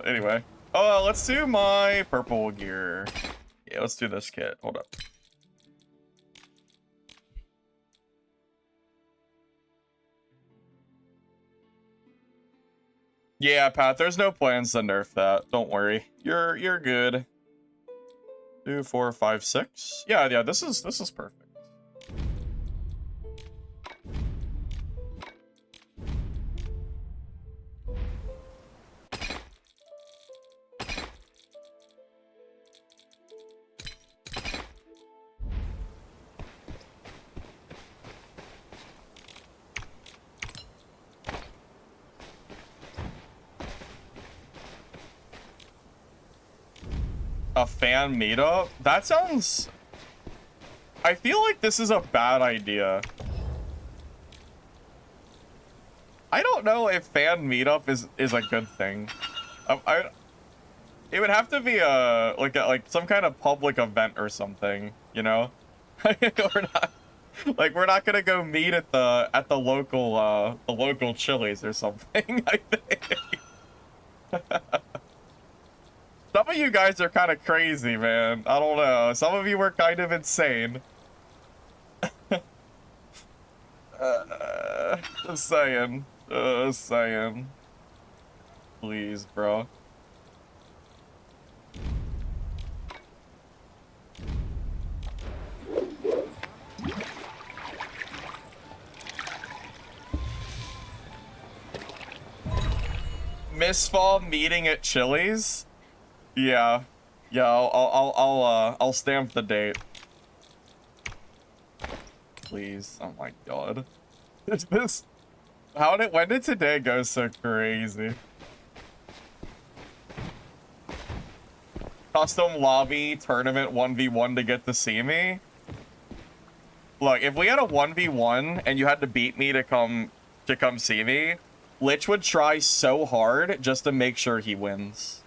Anyway. Oh, let's do my purple gear. Yeah, let's do this kit. Hold up. Yeah, Pat, there's no plans to nerf that. Don't worry. You're good. 2, 4, 5, 6. Yeah, this is perfect. A fan meetup? That sounds... I feel like this is a bad idea. I don't know if fan meetup is a good thing. It would have to be like some kind of public event or something, you know? We're not gonna go meet at the local Chili's or something, I think. Some of you guys are kind of crazy, man. I don't know. Some of you were kind of insane. Just saying. Just saying. Please, bro. Mistfall meeting at Chili's? Yeah. Yeah, I'll stamp the date. Please. Oh my god. This when did today go so crazy? Custom lobby tournament 1v1 to get to see me? Look, if we had a 1v1 and you had to beat me to come see me, Lich would try so hard just to make sure he wins.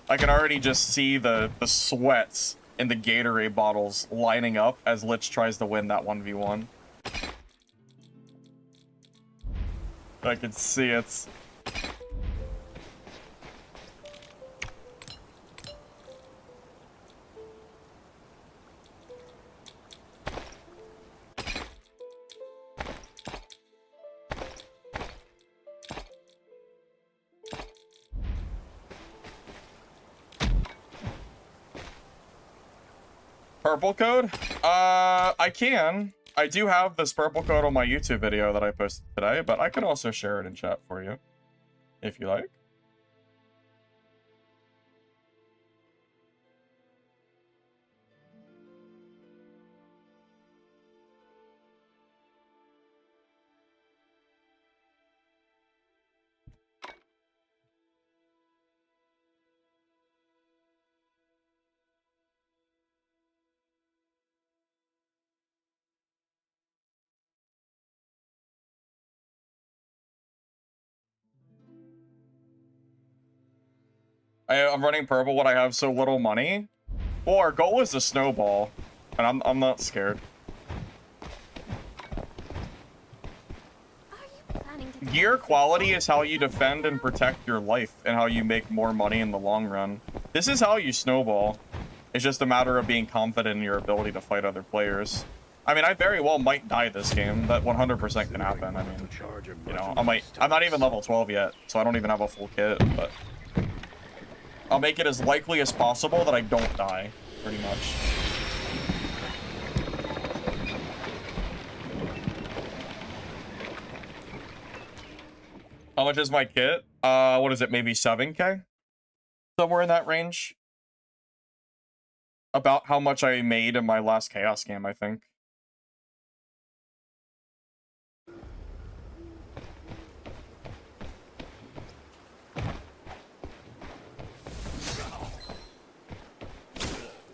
I can already just see the sweats in the Gatorade bottles lining up as Lich tries to win that 1v1. I can see it. Purple code? I can. I do have this purple code on my YouTube video that I posted today, but I can also share it in chat for you, if you like. I'm running purple when I have so little money. Well, our goal is to snowball, and I'm not scared. Are you planning to Gear quality is how you defend and protect your life, and how you make more money in the long run. This is how you snowball. It's just a matter of being confident in your ability to fight other players. I mean, I very well might die this game. That 100% can happen. I mean, you know, I'm not even level 12 yet, so I don't even have a full kit, but I'll make it as likely as possible that I don't die, pretty much. How much is my kit? What is it, maybe 7K? Somewhere in that range. About how much I made in my last Chaos game, I think.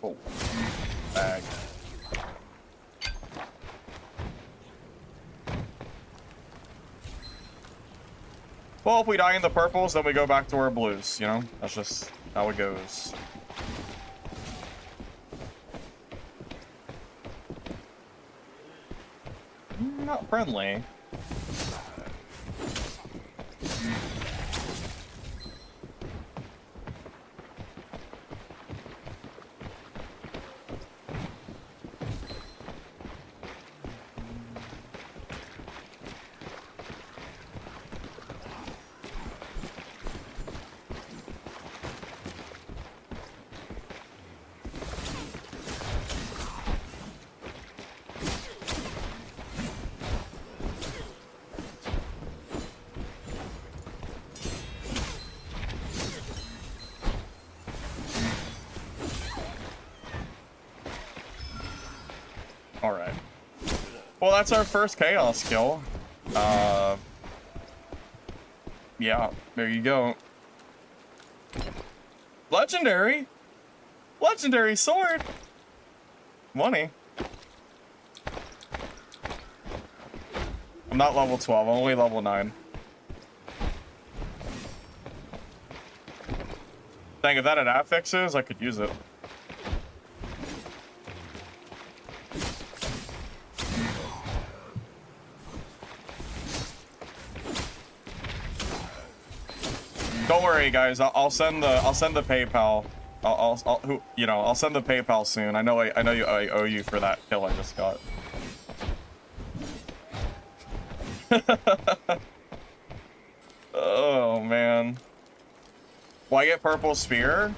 Oh, bag. Well, if we die in the purples, then we go back to our blues, you know? That's just how it goes. Not friendly. Alright. Well, that's our first Chaos skill. Yeah, there you go. Legendary! Legendary sword! Money. I'm not level 12, I'm only level 9. Dang, if that had affixes, I could use it. Don't worry, guys. I'll send the PayPal. I'll send the PayPal soon. I know I owe you for that kill I just got. Oh, man. Will I get purple sphere?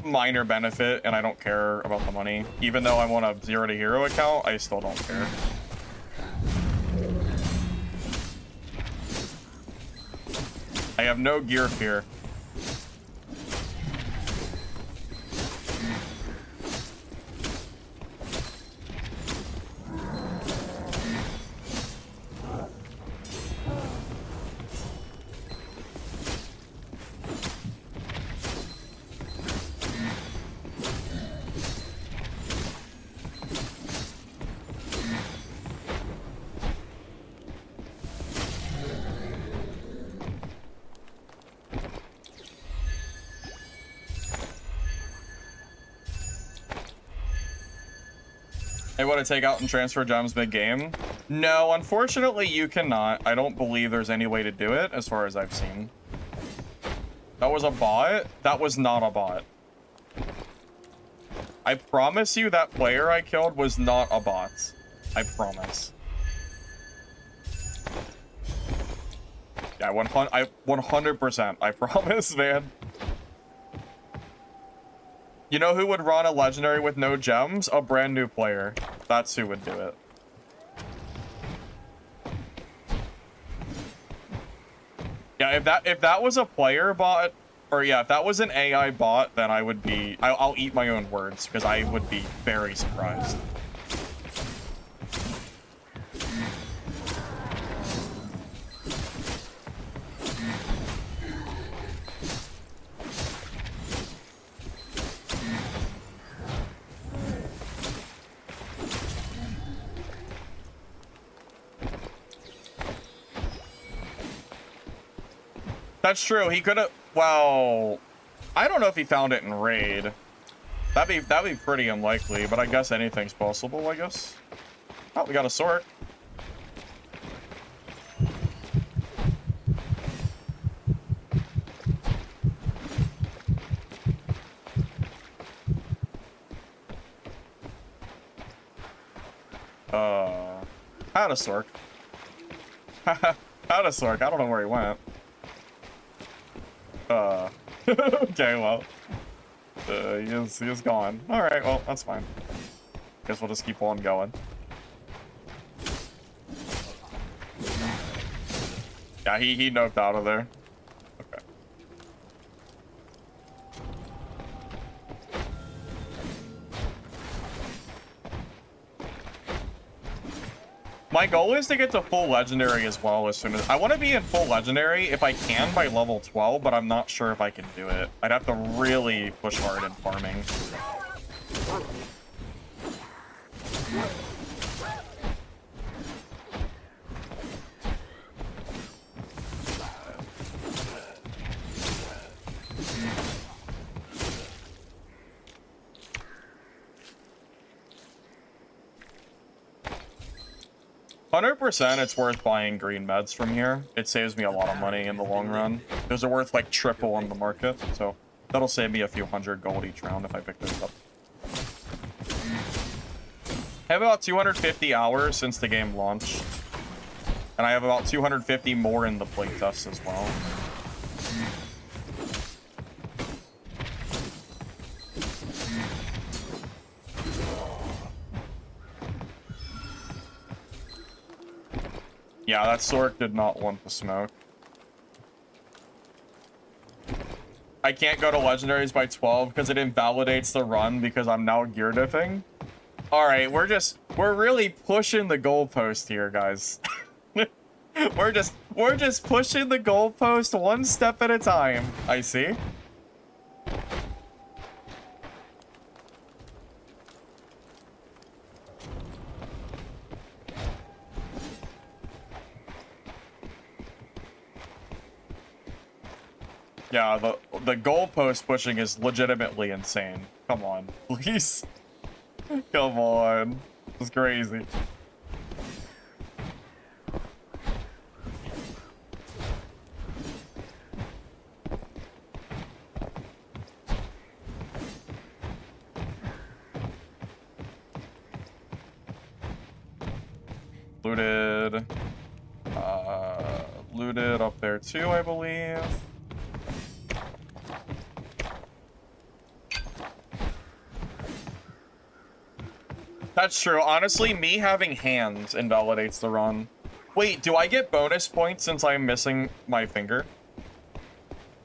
Minor benefit, and I don't care about the money. Even though I'm on a 0 to hero account, I still don't care. I have no gear fear. They want to take out and transfer gems mid-game? No, unfortunately you cannot. I don't believe there's any way to do it, as far as I've seen. That was a bot? That was not a bot. I promise you that player I killed was not a bot. I promise. Yeah, 100%. I promise, man. You know who would run a legendary with no gems? A brand new player. That's who would do it. Yeah, if that was a player bot, or yeah, if that was an AI bot, then I would be... I'll eat my own words, because I would be very surprised. That's true. He could have. Well, I don't know if he found it in raid. That'd be pretty unlikely, but I guess anything's possible. I guess. Oh, we got a sword. Had a sork. Had a sork. I don't know where he went. Okay, well. He is gone. Alright, well, that's fine. Guess we'll just keep on going. Yeah, he noped out of there. Okay. My goal is to get to full legendary as well as soon as... I want to be in full legendary if I can by level 12, but I'm not sure if I can do it. I'd have to really push hard in farming. 100% it's worth buying green meds from here. It saves me a lot of money in the long run. Those are worth like triple on the market, so that'll save me a few hundred gold each round if I pick those up. I have about 250 hours since the game launched, and I have about 250 more in the playtest as well. Yeah, that Sork did not want the smoke. I can't go to legendaries by 12 because it invalidates the run because I'm now gear dipping. Alright, we're really pushing the goalpost here, guys. we're just pushing the goalpost one step at a time. I see. Yeah, the goalpost pushing is legitimately insane. Come on, please. Come on. It's crazy. looted up there too, I believe. That's true. Honestly, me having hands invalidates the run. Wait, do I get bonus points since I'm missing my finger?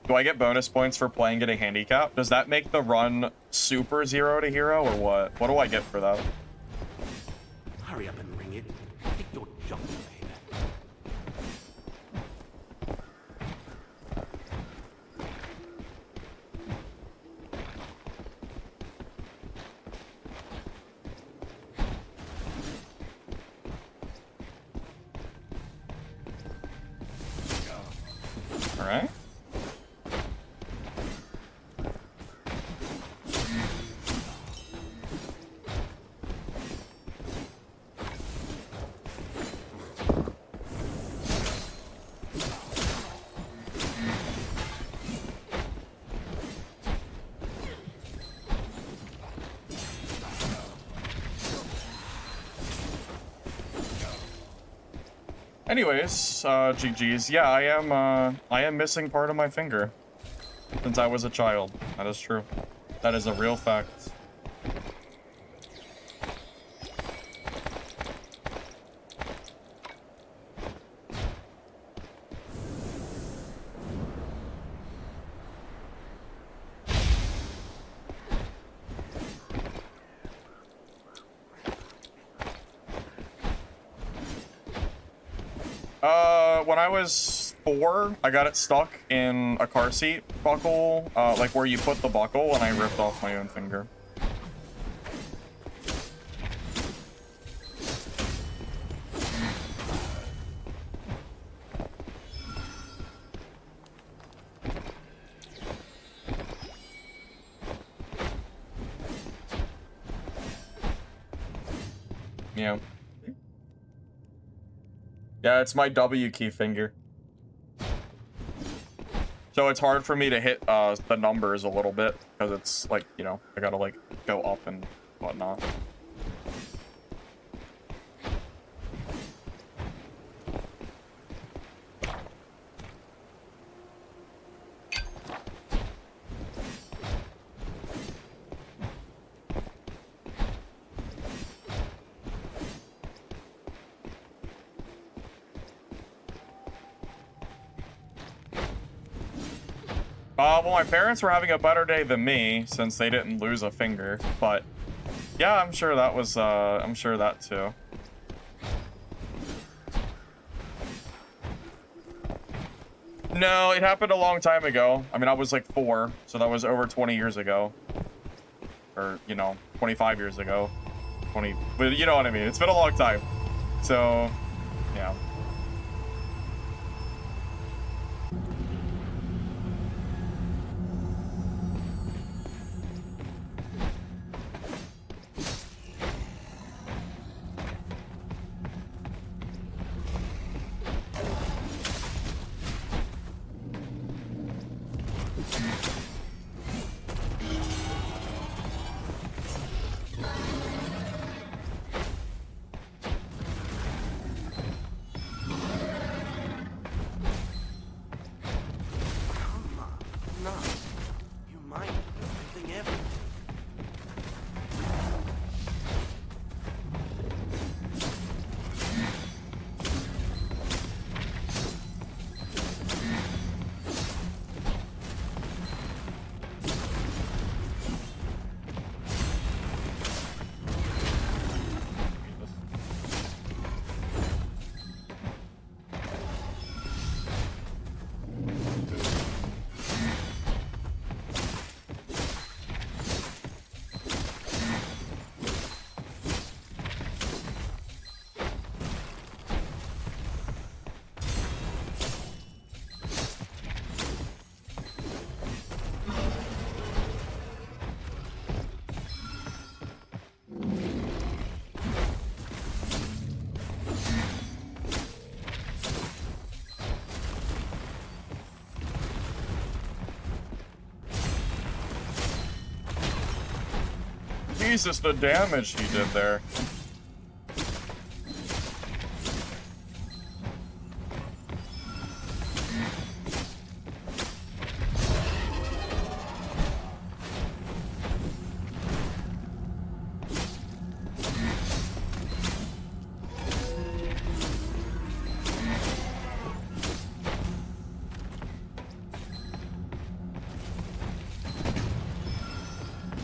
Do I get bonus points for playing at a handicap? Does that make the run super 0 to hero or what? What do I get for that? Hurry up and ring it. Take your jump, baby. All right. Anyways, GG's. Yeah, I am missing part of my finger since I was a child. That is true. That is a real fact. When I was 4, I got it stuck in a car seat buckle, like where you put the buckle, and I ripped off my own finger. Yeah. Yeah, it's my W key finger. So it's hard for me to hit the numbers a little bit because it's like, you know, I gotta like go up and whatnot. Well, my parents were having a better day than me since they didn't lose a finger, but yeah, I'm sure that was, I'm sure that too. No, it happened a long time ago. I mean, I was like 4, so that was over 20 years ago. Or, you know, 25 years ago. 20, but you know what I mean. It's been a long time. So, yeah. Jesus, the damage he did there.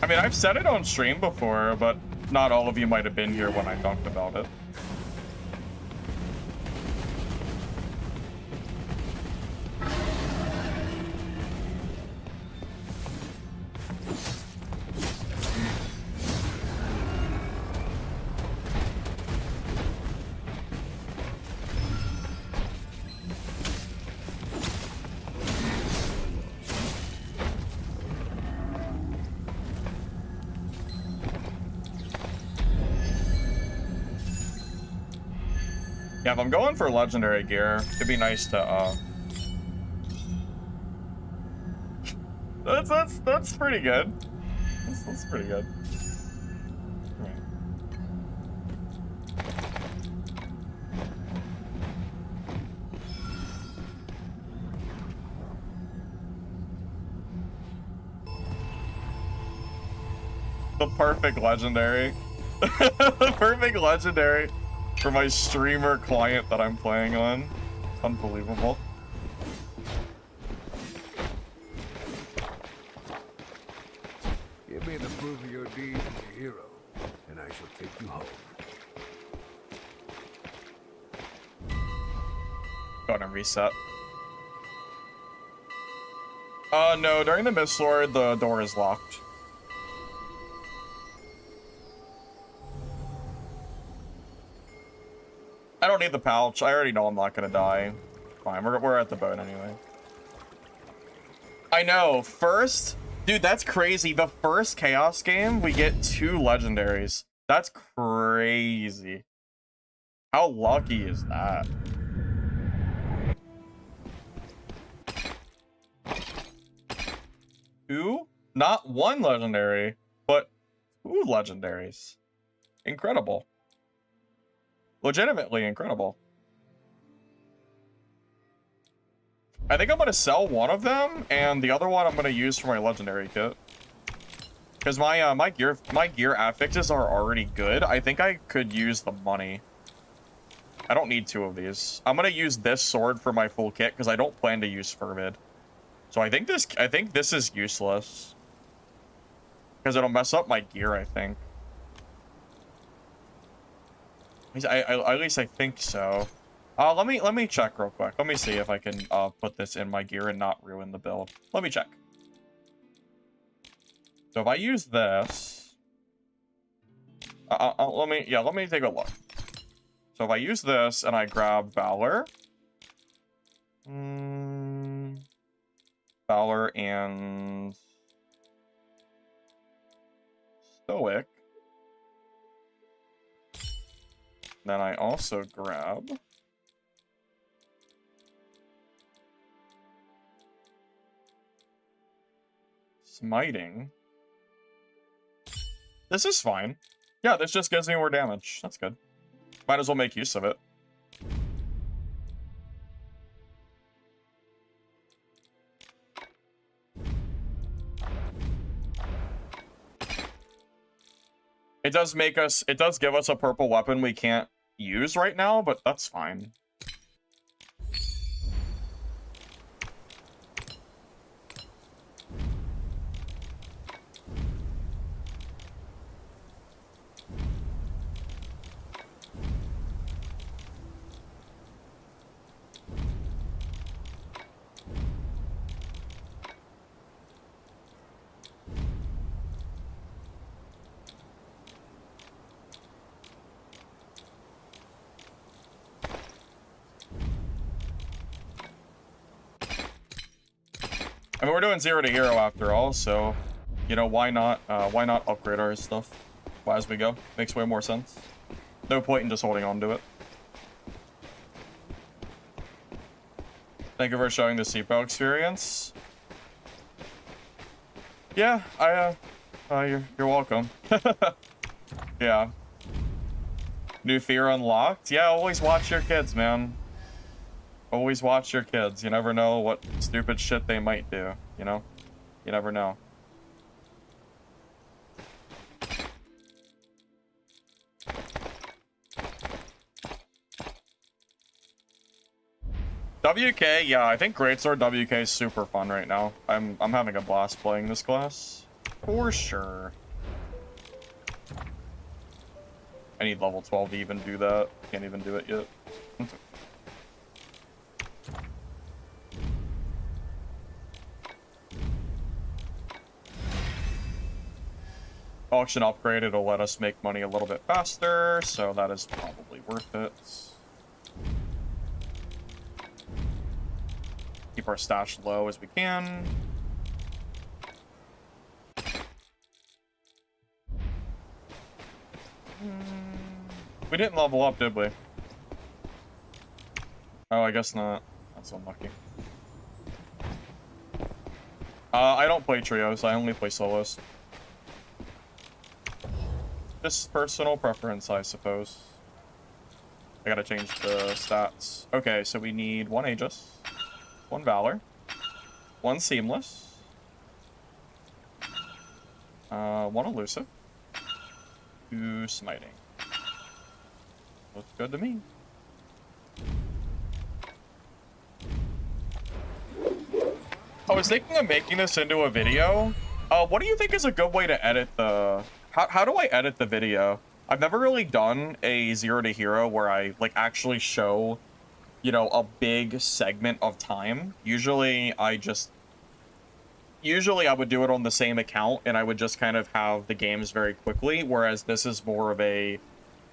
mean, I've said it on stream before, but not all of you might have been here when I talked about it. Yeah, if I'm going for legendary gear, it'd be nice to that's pretty good. That's pretty good. Right. The perfect legendary. The perfect legendary for my streamer client that I'm playing on. It's unbelievable. Give me the proof of your deeds as a hero, and I shall take you home. Go ahead and reset. No, during the Mistfall, the door is locked. I don't need the pouch. I already know I'm not gonna die. Fine, we're at the boat anyway. I know, first... Dude, that's crazy. The first Chaos game, we get 2 legendaries. That's crazy. How lucky is that? Two? Not 1 legendary, but 2 legendaries. Incredible. Legitimately incredible. I think I'm going to sell one of them, and the other one I'm going to use for my legendary kit. Because my gear affixes are already good. I think I could use the money. I don't need 2 of these. I'm going to use this sword for my full kit, because I don't plan to use Fervid. So I think this is useless. Because it'll mess up my gear, I think. At least I think so. Let me check real quick. Let me see if I can put this in my gear and not ruin the build. Let me check. So if I use this, let me take a look. So if I use this and I grab Valor, Valor and Stoic. Then I also grab Smiting. This is fine. Yeah, this just gives me more damage. That's good. Might as well make use of it. It does give us a purple weapon we can't use right now, but that's fine. I mean, we're doing 0 to hero after all, so, you know, why not upgrade our stuff as we go? Makes way more sense. No point in just holding on to it. Thank you for showing the CPO experience. Yeah, you're welcome. Yeah. New fear unlocked? Yeah, always watch your kids, man. Always watch your kids. You never know what stupid shit they might do, you know? You never know. WK, yeah, I think Greatsword WK is super fun right now. I'm having a blast playing this class. For sure. I need level 12 to even do that. Can't even do it yet. Auction upgrade, it'll let us make money a little bit faster, so that is probably worth it. Keep our stash low as we can. We didn't level up, did we? Oh, I guess not. That's unlucky. I don't play trios, I only play solos. Just personal preference, I suppose. I gotta change the stats. Okay, so we need 1 Aegis, 1 Valor, 1 Seamless, 1 Elusive, 2 Smiting. Looks good to me. I was thinking of making this into a video. What do you think is a good way to edit the... How do I edit the video? I've never really done a 0 to hero where I, like, actually show, you know, a big segment of time. Usually I would do it on the same account, and I would just kind of have the games very quickly, whereas this is more of a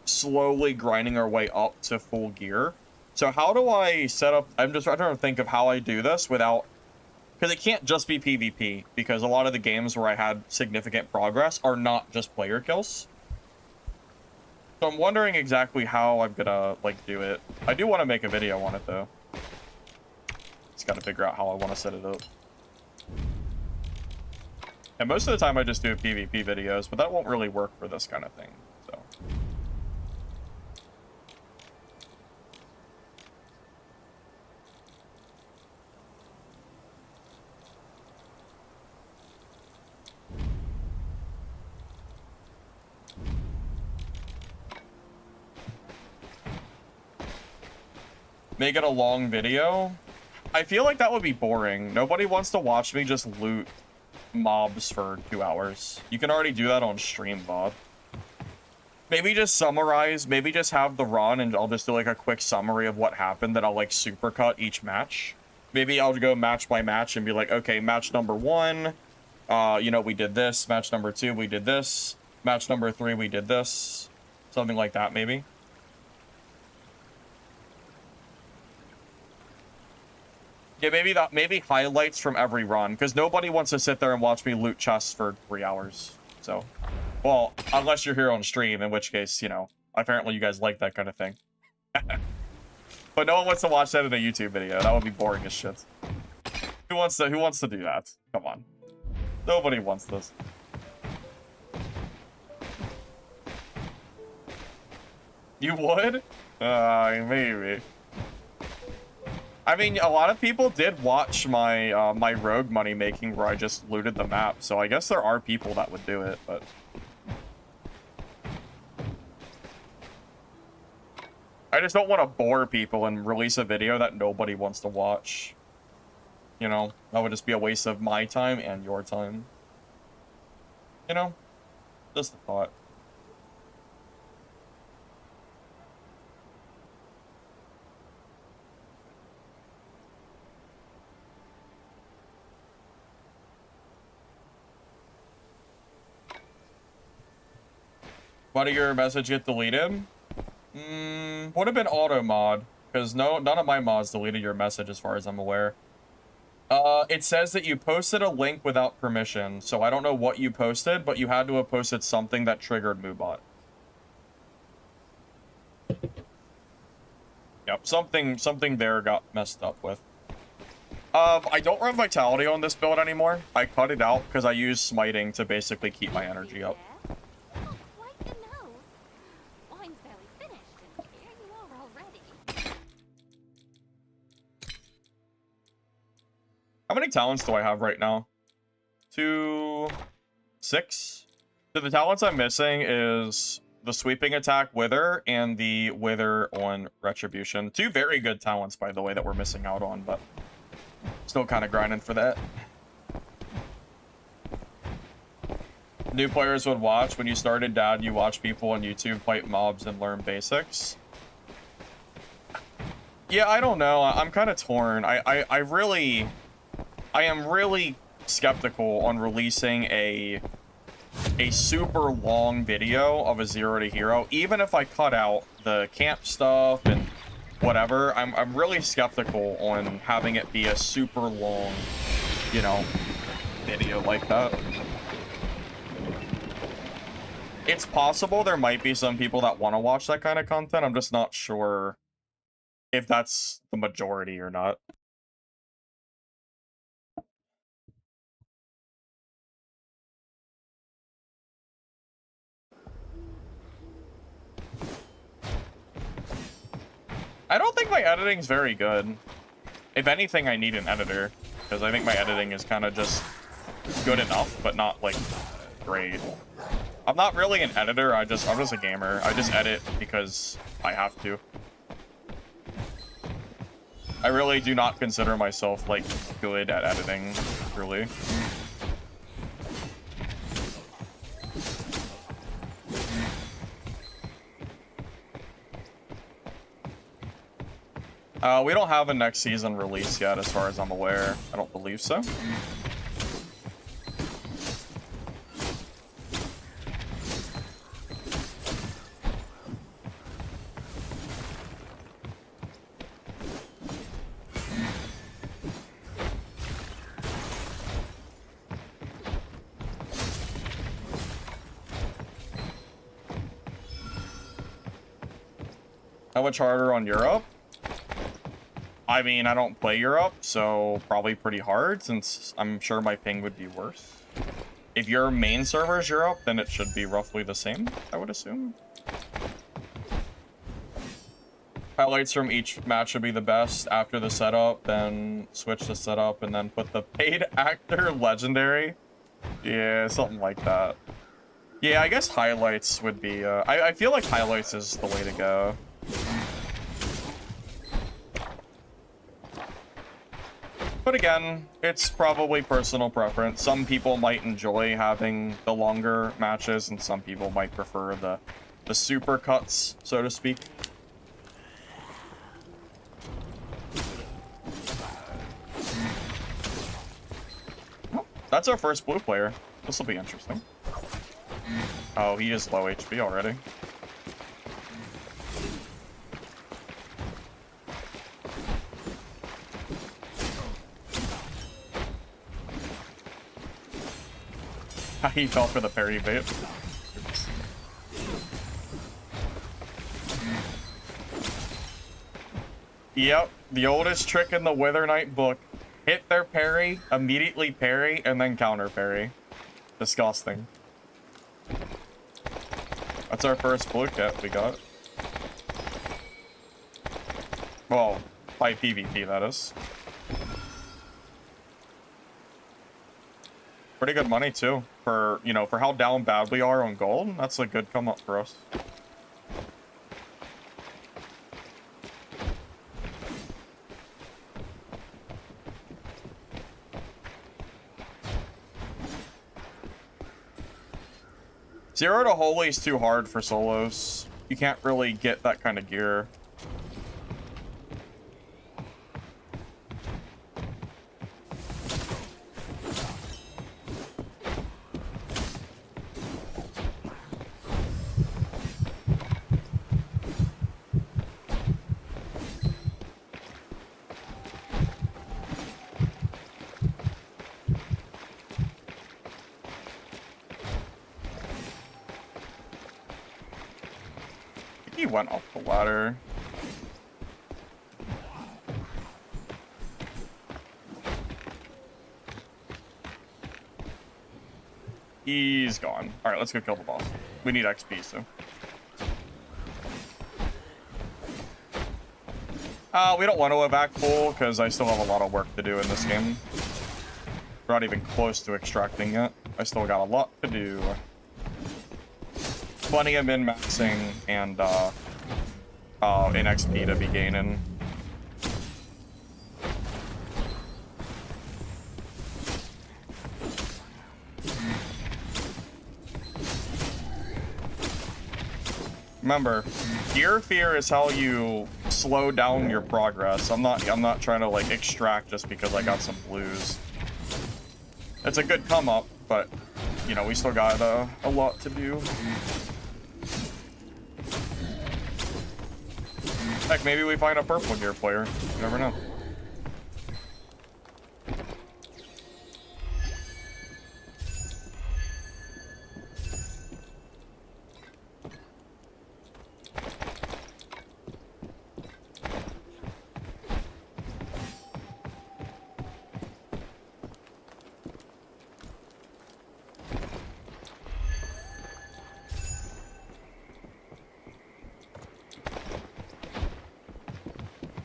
slowly grinding our way up to full gear. So how do I set up... I'm just trying to think of how I do this without... Because it can't just be PvP, because a lot of the games where I had significant progress are not just player kills. So I'm wondering exactly how I'm gonna, like, do it. I do want to make a video on it, though. Just gotta figure out how I want to set it up. And most of the time I just do PvP videos, but that won't really work for this kind of thing, so... Make it a long video? I feel like that would be boring. Nobody wants to watch me just loot mobs for 2 hours. You can already do that on stream, VOD. Maybe just summarize, maybe just have the run and I'll just do like a quick summary of what happened that I'll like supercut each match. Maybe I'll go match by match and be like, okay, match number 1, you know, we did this. Match number 2, we did this. Match number 3, we did this. Something like that, maybe. Yeah, maybe highlights from every run, because nobody wants to sit there and watch me loot chests for 3 hours. So, well, unless you're here on stream, in which case, you know, apparently you guys like that kind of thing. But no one wants to watch that in a YouTube video. That would be boring as shit. Who wants to do that? Come on. Nobody wants this. You would? Maybe. I mean, a lot of people did watch my my rogue money making where I just looted the map, so I guess there are people that would do it, but I just don't want to bore people and release a video that nobody wants to watch. You know, that would just be a waste of my time and your time. You know, just a thought. Why did your message get deleted? Would have been auto mod, because none of my mods deleted your message as far as I'm aware. It says that you posted a link without permission, so I don't know what you posted, but you had to have posted something that triggered Moobot. Yep, something there got messed up with. I don't run Vitality on this build anymore. I cut it out because I use Smiting to basically keep my energy up. How many talents do I have right now? 2, 6. So the talents I'm missing is the sweeping attack Wither and the Wither on Retribution. 2 very good talents, by the way, that we're missing out on, but still kind of grinding for that. New players would watch. When you started Dad, you watch people on YouTube fight mobs and learn basics. Yeah, I don't know. I'm kind of torn. I am really skeptical on releasing a super long video of a Zero to Hero, even if I cut out the camp stuff and whatever. I'm really skeptical on having it be a super long, you know, video like that. It's possible there might be some people that want to watch that kind of content. I'm just not sure if that's the majority or not. I don't think my editing's very good. If anything, I need an editor, because I think my editing is kind of just good enough, but not, like, great. I'm not really an editor, I'm just a gamer. I just edit because I have to. I really do not consider myself, like, good at editing, really. We don't have a next season release yet, as far as I'm aware. I don't believe so. How much harder on Europe? I mean, I don't play Europe, so probably pretty hard, since I'm sure my ping would be worse. If your main server is Europe, then it should be roughly the same, I would assume. Highlights from each match should be the best after the setup, then switch the setup, and then put the paid actor legendary. Yeah, something like that. Yeah, I guess highlights would be, I feel like highlights is the way to go. But again, it's probably personal preference. Some people might enjoy having the longer matches, and some people might prefer the super cuts, so to speak. Oh, that's our first blue player. This will be interesting. Oh, he is low HP already. He fell for the parry bait. Oops. Yep, the oldest trick in the Wither Knight book. Hit their parry, immediately parry, and then counter parry. Disgusting. That's our first blue kit we got. Well, by PvP, that is. Pretty good money, too. For, you know, for how down bad we are on gold, that's a good come up for us. Zero to Holy is too hard for solos. You can't really get that kind of gear. He went off the ladder. He's gone. Alright, let's go kill the boss. We need XP, so. We don't want to evac full, because I still have a lot of work to do in this game. We're not even close to extracting yet. I still got a lot to do. Plenty of min-maxing and in XP to be gaining. Remember, gear fear is how you slow down your progress. I'm not trying to like extract just because I got some blues. It's a good come up, but you know, we still got a lot to do. Heck, maybe we find a purple gear player. You never know.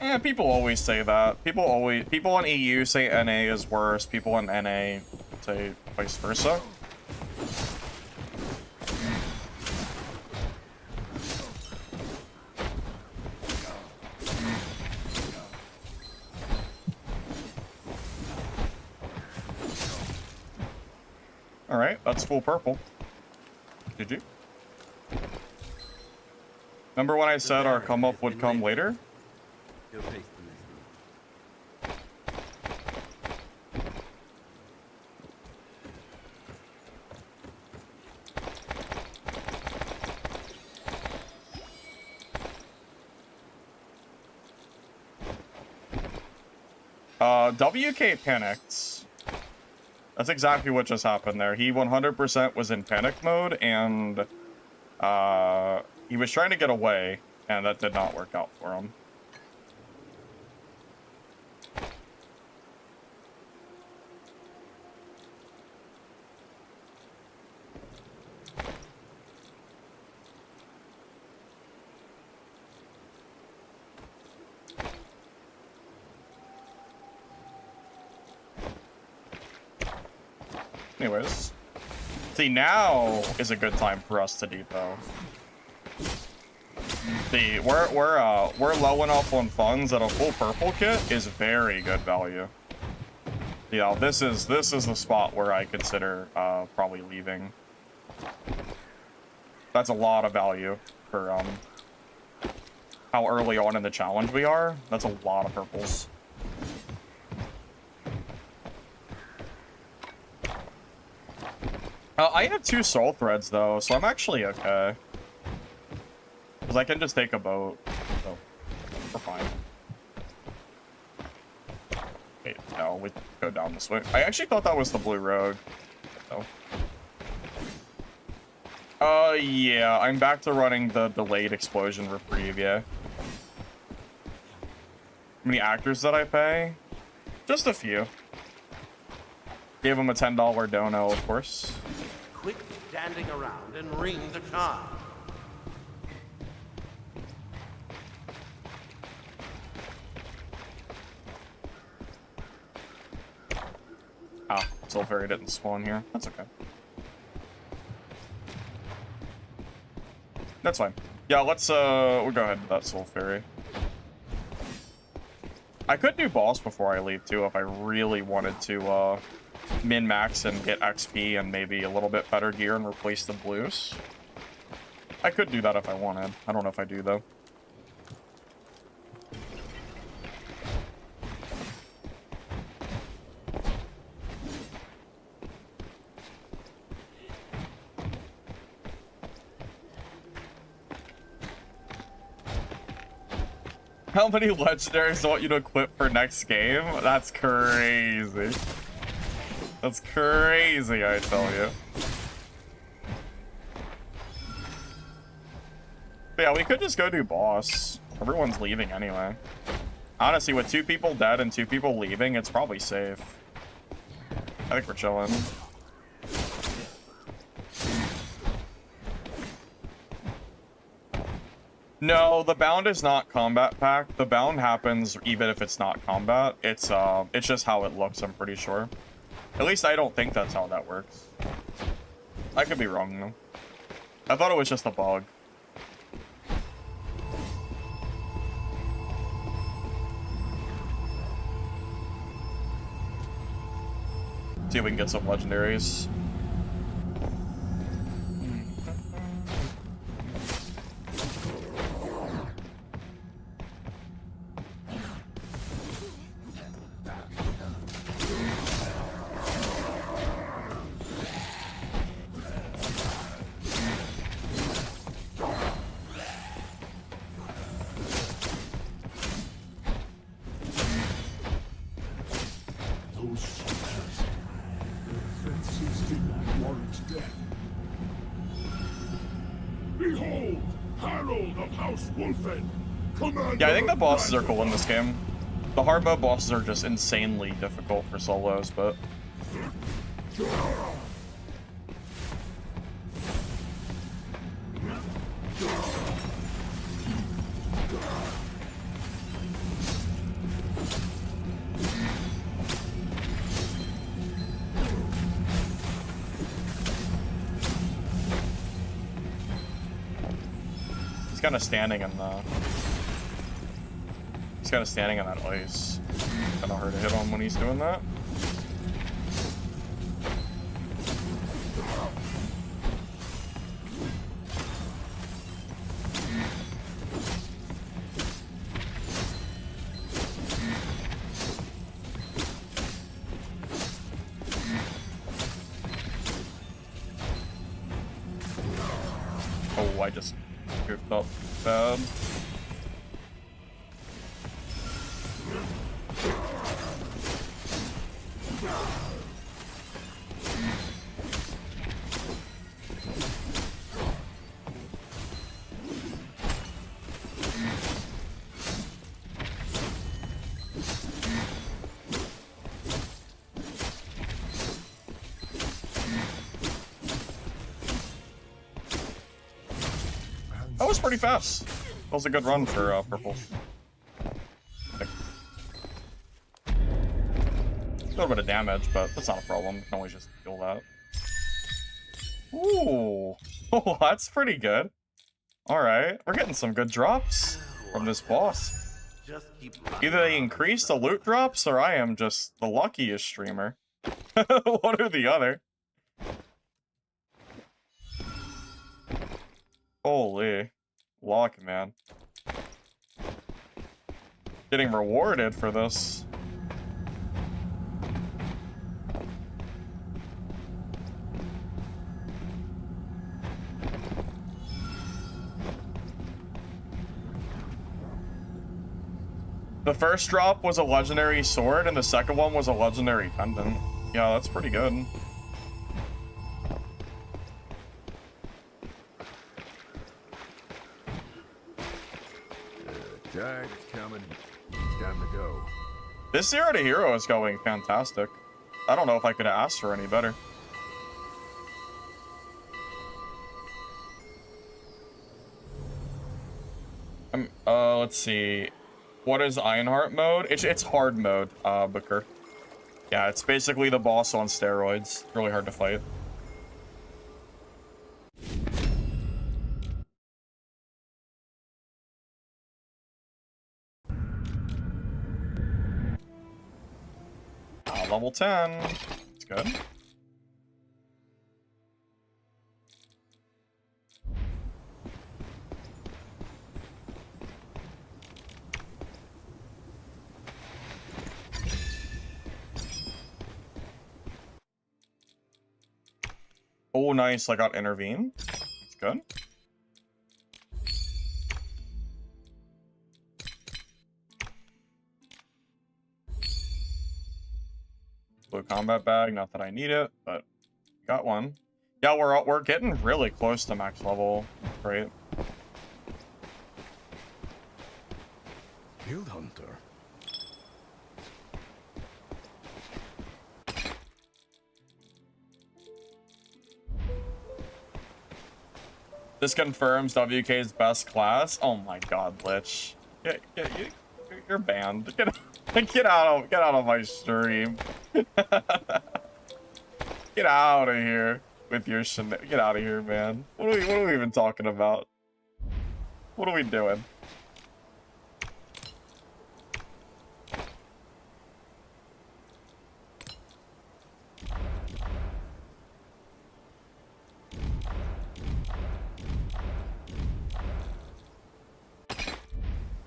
Yeah, people always say that. People in EU say NA is worse. People in NA say vice versa. All right, that's full purple. Did you? Remember when I said our come up would come later? Go face the next WK panicked. That's exactly what just happened there. He 100% was in panic mode, and he was trying to get away, and that did not work out for him. Anyways, see, now is a good time for us to depot. See, we're low enough on funds that a full purple kit is very good value. Yeah, this is the spot where I consider probably leaving. That's a lot of value for how early on in the challenge we are. That's a lot of purples. I have 2 soul threads though, so I'm actually okay. Because I can just take a boat, so we're fine. Wait, no, we go down this way. I actually thought that was the blue road. So. Yeah, I'm back to running the delayed explosion reprieve, yeah. How many actors did I pay? Just a few. Gave him a $10 dono, of course. Quit standing around and ring the charm. Ah, Soul Fairy didn't spawn here. That's okay. That's fine. Yeah, we'll go ahead with that Soul Fairy. I could do boss before I leave too if I really wanted to min-max and get XP and maybe a little bit better gear and replace the blues. I could do that if I wanted. I don't know if I do though. How many legendaries want you to equip for next game? That's crazy. That's crazy, I tell you. But yeah, we could just go do boss. Everyone's leaving anyway. Honestly, with 2 people dead and 2 people leaving, it's probably safe. I think we're chilling. No, the bound is not combat pack. The bound happens even if it's not combat. It's just how it looks, I'm pretty sure. At least I don't think that's how that works. I could be wrong though. I thought it was just a bug. See if we can get some legendaries. Those past, their offenses did not warrant death. Behold, Harold of House Wolfen, commander. Yeah, I think the of bosses are cool in Ranzabad. this game. The hard mode bosses are just insanely difficult for solos, but he's kind of standing in the. He's kind of standing in that ice. Kind of hard to hit him when he's doing that. Oh, I just goofed up bad. That was pretty fast. That was a good run for purple. A little bit of damage, but that's not a problem. You can always just kill that. Ooh. Oh, that's pretty good. Alright, we're getting some good drops from this boss. Just keep Either they increase the loot drops, or I am just the luckiest streamer. One or the other. Holy. Luck, man. Getting rewarded for this. The first drop was a legendary sword, and the second one was a legendary pendant. Yeah, that's pretty good. Time's coming. It's time to go. This Zero to Hero is going fantastic. I don't know if I could ask for any better. Let's see. What is Ironheart mode? It's hard mode, Booker. Yeah, it's basically the boss on steroids. Really hard to fight. Level 10. It's good. Oh, nice. I got intervene. It's good. Blue combat bag. Not that I need it, but got one. Yeah, we're getting really close to max level. Great. Guild Hunter. This confirms WK's best class. Oh my god, Lich. You're banned. Get out of my stream. Get out of here with your Get out of here, man. What are we even talking about? What are we doing?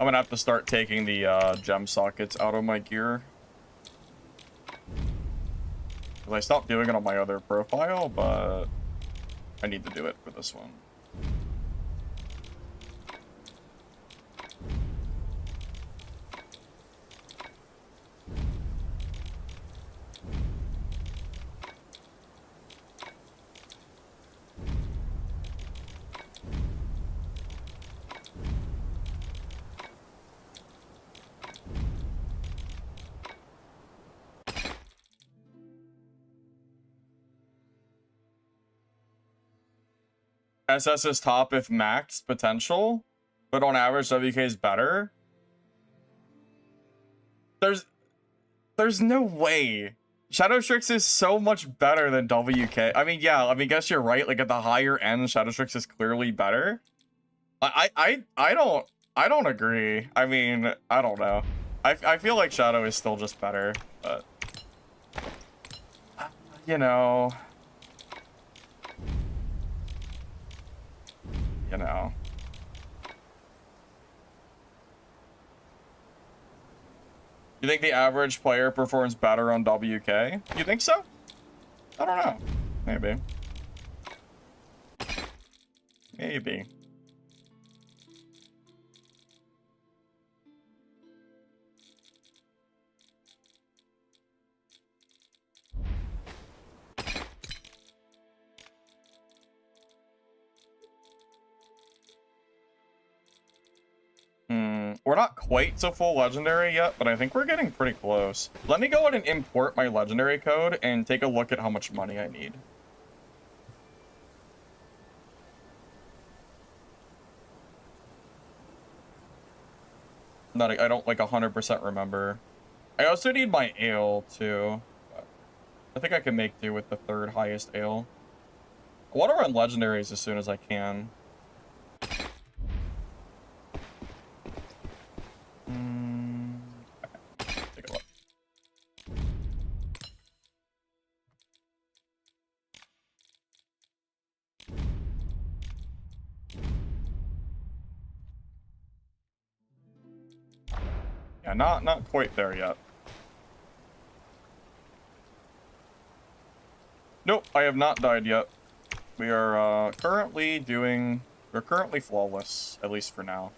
I'm gonna have to start taking the gem sockets out of my gear. Because I stopped doing it on my other profile, but I need to do it for this one. SS is top if maxed potential, but on average WK is better. There's no way. Shadow Strix is so much better than WK. I mean, yeah, I mean, guess you're right. Like at the higher end, Shadow Strix is clearly better. I don't agree. I mean, I don't know. I feel like Shadow is still just better, but you know. You know. You think the average player performs better on WK? You think so? I don't know. Maybe. Maybe. We're not quite to full legendary yet, but I think we're getting pretty close. Let me go ahead and import my legendary code and take a look at how much money I need. I don't like 100% remember. I also need my ale too. But I think I can make do with the third highest ale. I want to run legendaries as soon as I can. Take a look. Yeah, not quite there yet. Nope, I have not died yet. We are we're currently flawless, at least for now.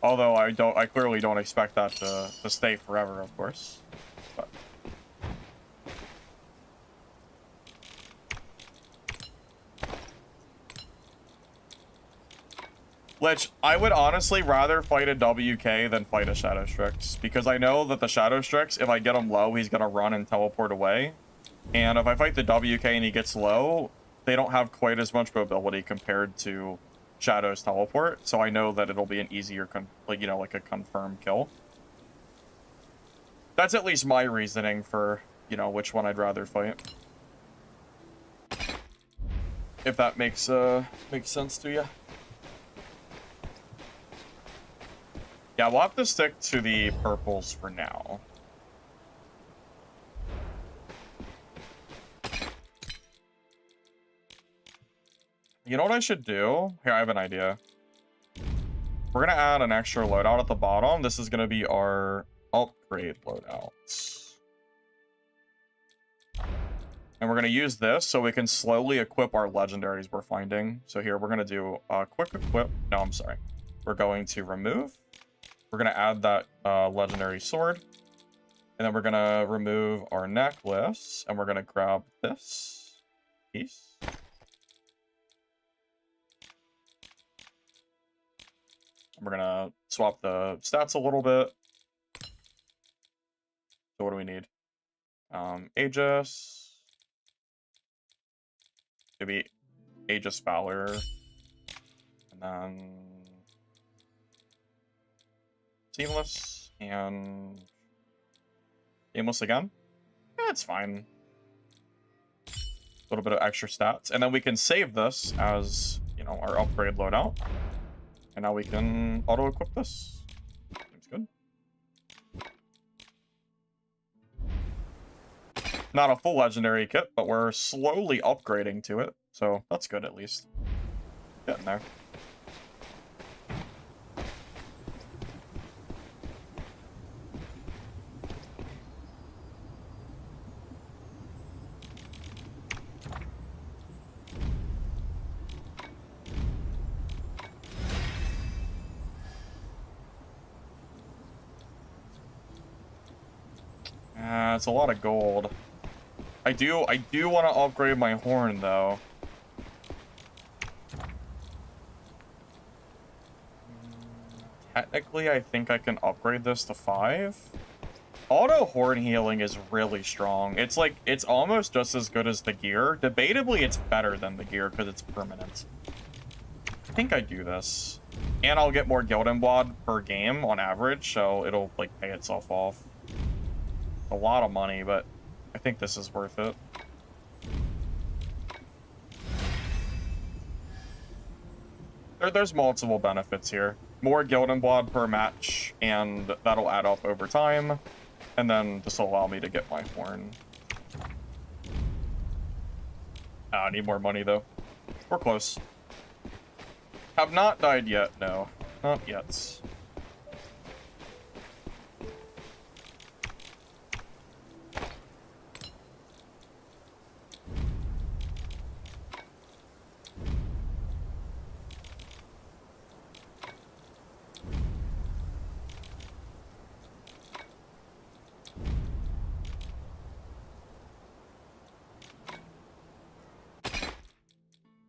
Although I clearly don't expect that to stay forever, of course. But Lich, I would honestly rather fight a WK than fight a Shadow Strix, because I know that the Shadow Strix, if I get him low, he's gonna run and teleport away. And if I fight the WK and he gets low, they don't have quite as much mobility compared to Shadow's teleport, so I know that it'll be an easier, like a confirmed kill. That's at least my reasoning for, which one I'd rather fight. If that makes sense to you. Yeah, we'll have to stick to the purples for now. You know what I should do? Here, I have an idea. We're going to add an extra loadout at the bottom. This is going to be our upgrade loadouts. And we're going to use this so we can slowly equip our legendaries we're finding. So here, we're going to do a quick equip. No, I'm sorry. We're going to remove. We're going to add that legendary sword. And then we're going to remove our necklace. And we're going to grab this piece. We're gonna swap the stats a little bit. So what do we need? Aegis. Maybe Aegis Valor. And then Seamless and Seamless again. Yeah, it's fine. A little bit of extra stats. And then we can save this as, our upgrade loadout. And now we can auto-equip this. Seems good. Not a full legendary kit, but we're slowly upgrading to it. So that's good at least. Getting there. It's a lot of gold. I do want to upgrade my horn though. Technically, I think I can upgrade this to 5. Auto horn healing is really strong. It's almost just as good as the gear. Debatably, it's better than the gear because it's permanent. think I do this. And I'll get more Guild and Blood per game on average, so it'll like pay itself off. A lot of money, but I think this is worth it. There's multiple benefits here. More Guild and Blood per match, and that'll add up over time. And then this will allow me to get my horn. I need more money, though. We're close. Have not died yet, no. Not yet.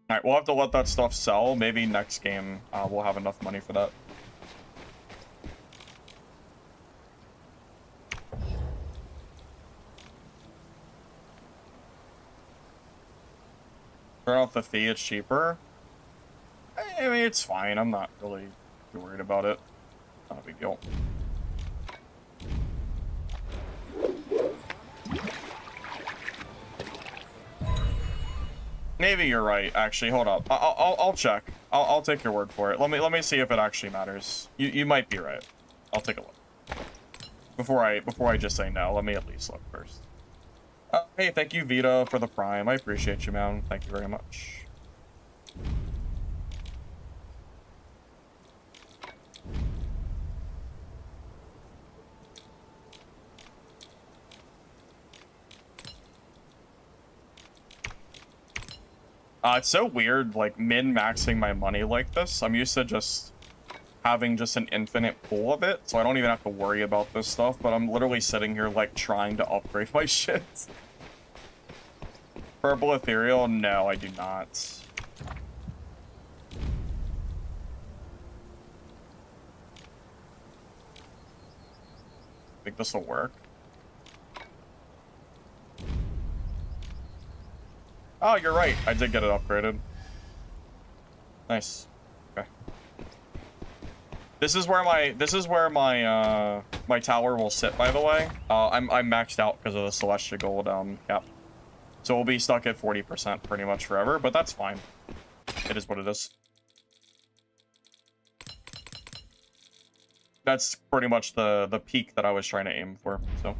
Alright, we'll have to let that stuff sell. Maybe next game we'll have enough money for that. Turn off the fee, it's cheaper. I mean, it's fine. I'm not really too worried about it. Not a big deal. Maybe you're right. Actually, hold up. I'll check. I'll take your word for it. Let me see if it actually matters. You might be right. I'll take a look. Before I just say no, let me at least look first. Hey, thank you, Vita, for the Prime. I appreciate you, man. Thank you very much. It's so weird, like, min-maxing my money like this. I'm used to just having just an infinite pool of it, so I don't even have to worry about this stuff, but I'm literally sitting here, like, trying to upgrade my shit. Purple Ethereal? No, I do not. Think this will work? Oh, you're right. I did get it upgraded. Nice. Okay. This is where my my tower will sit, by the way. I'm maxed out because of the Celestia Gold cap. So we'll be stuck at 40% pretty much forever, but that's fine. It is what it is. That's pretty much the peak that I was trying to aim for, so.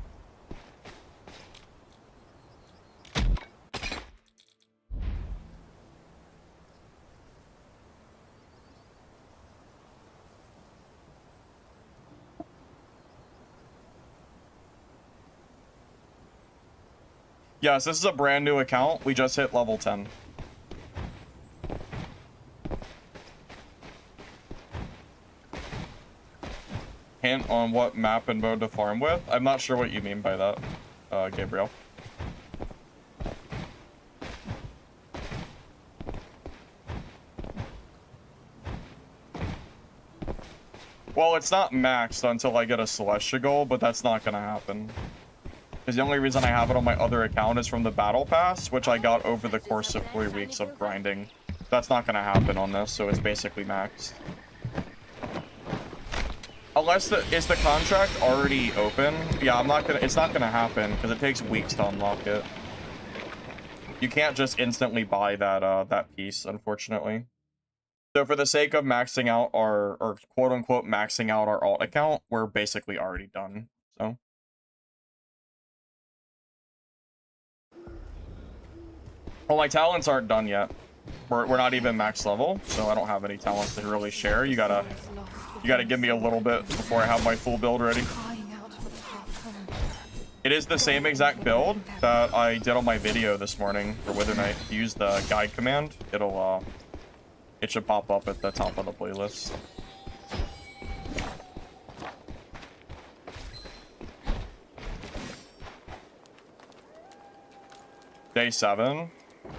Yes, this is a brand new account. We just hit level 10. Hint on what map and mode to farm with? I'm not sure what you mean by that, Gabriel. Well, it's not maxed until I get a Celestia Gold, but that's not gonna happen. Because the only reason I have it on my other account is from the Battle Pass, which I got over the course of 3 weeks of grinding. That's not gonna happen on this, so it's basically maxed. Unless is the contract already open? Yeah, it's not gonna happen because it takes weeks to unlock it. You can't just instantly buy that that piece, unfortunately. So for the sake of maxing out or quote unquote maxing out our alt account, we're basically already done. So well, my talents aren't done yet. We're not even max level, so I don't have any talents to really share. You gotta give me a little bit before I have my full build ready. It is the same exact build that I did on my video this morning for Wither Knight. Use the guide command. It should pop up at the top of the playlist. Day 7.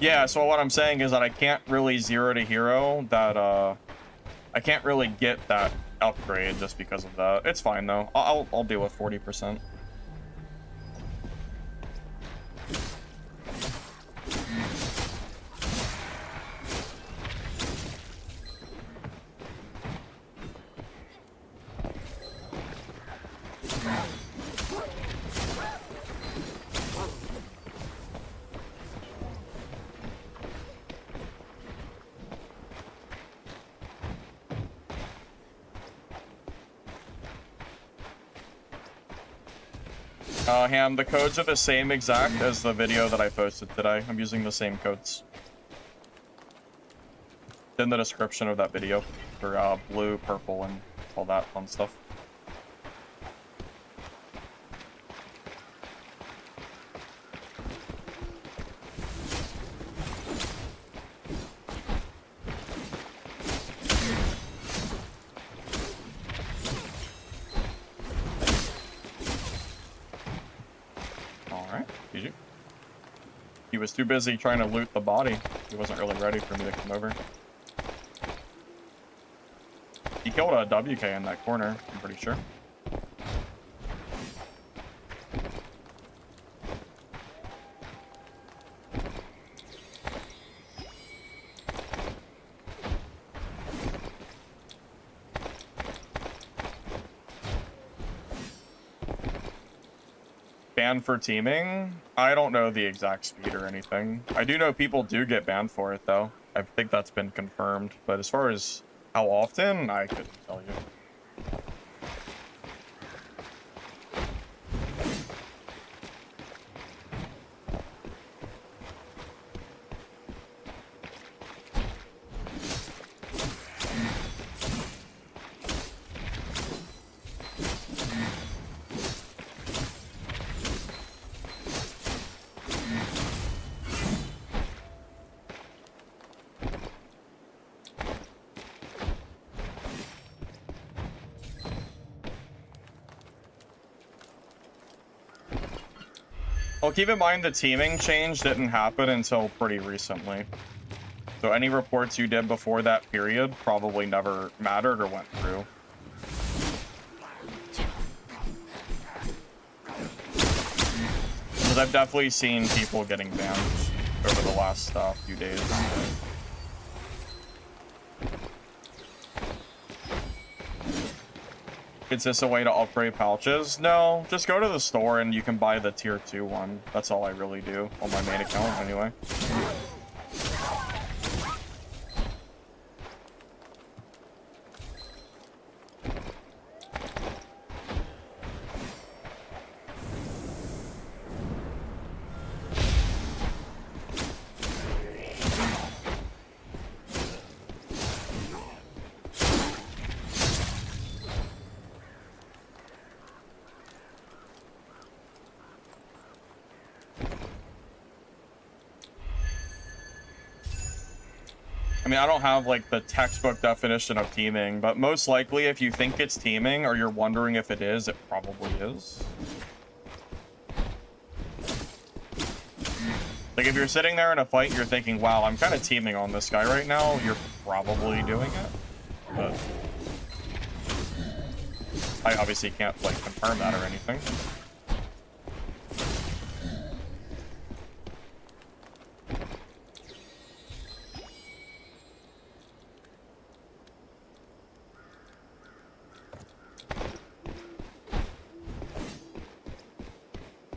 Yeah, so what I'm saying is that I can't really 0 to hero that, I can't really get that upgrade just because of that. It's fine though. I'll deal with 40%. Ham, the codes are the same exact as the video that I posted today. I'm using the same codes. In the description of that video for blue, purple, and all that fun stuff. He was too busy trying to loot the body. He wasn't really ready for me to come over. He killed a WK in that corner, I'm pretty sure. Banned for teaming? I don't know the exact speed or anything. I do know people do get banned for it, though. I think that's been confirmed. But as far as how often, I couldn't tell you. Well, keep in mind the teaming change didn't happen until pretty recently. So any reports you did before that period probably never mattered or went through. Because I've definitely seen people getting banned over the last few days. Is this a way to upgrade pouches? No, just go to the store and you can buy the tier 2 one. That's all I really do on my main account anyway. I mean, I don't have, like, the textbook definition of teaming, but most likely if you think it's teaming or you're wondering if it is, it probably is. Like, if you're sitting there in a fight and you're thinking, wow, I'm kind of teaming on this guy right now, you're probably doing it. But I obviously can't, like, confirm that or anything.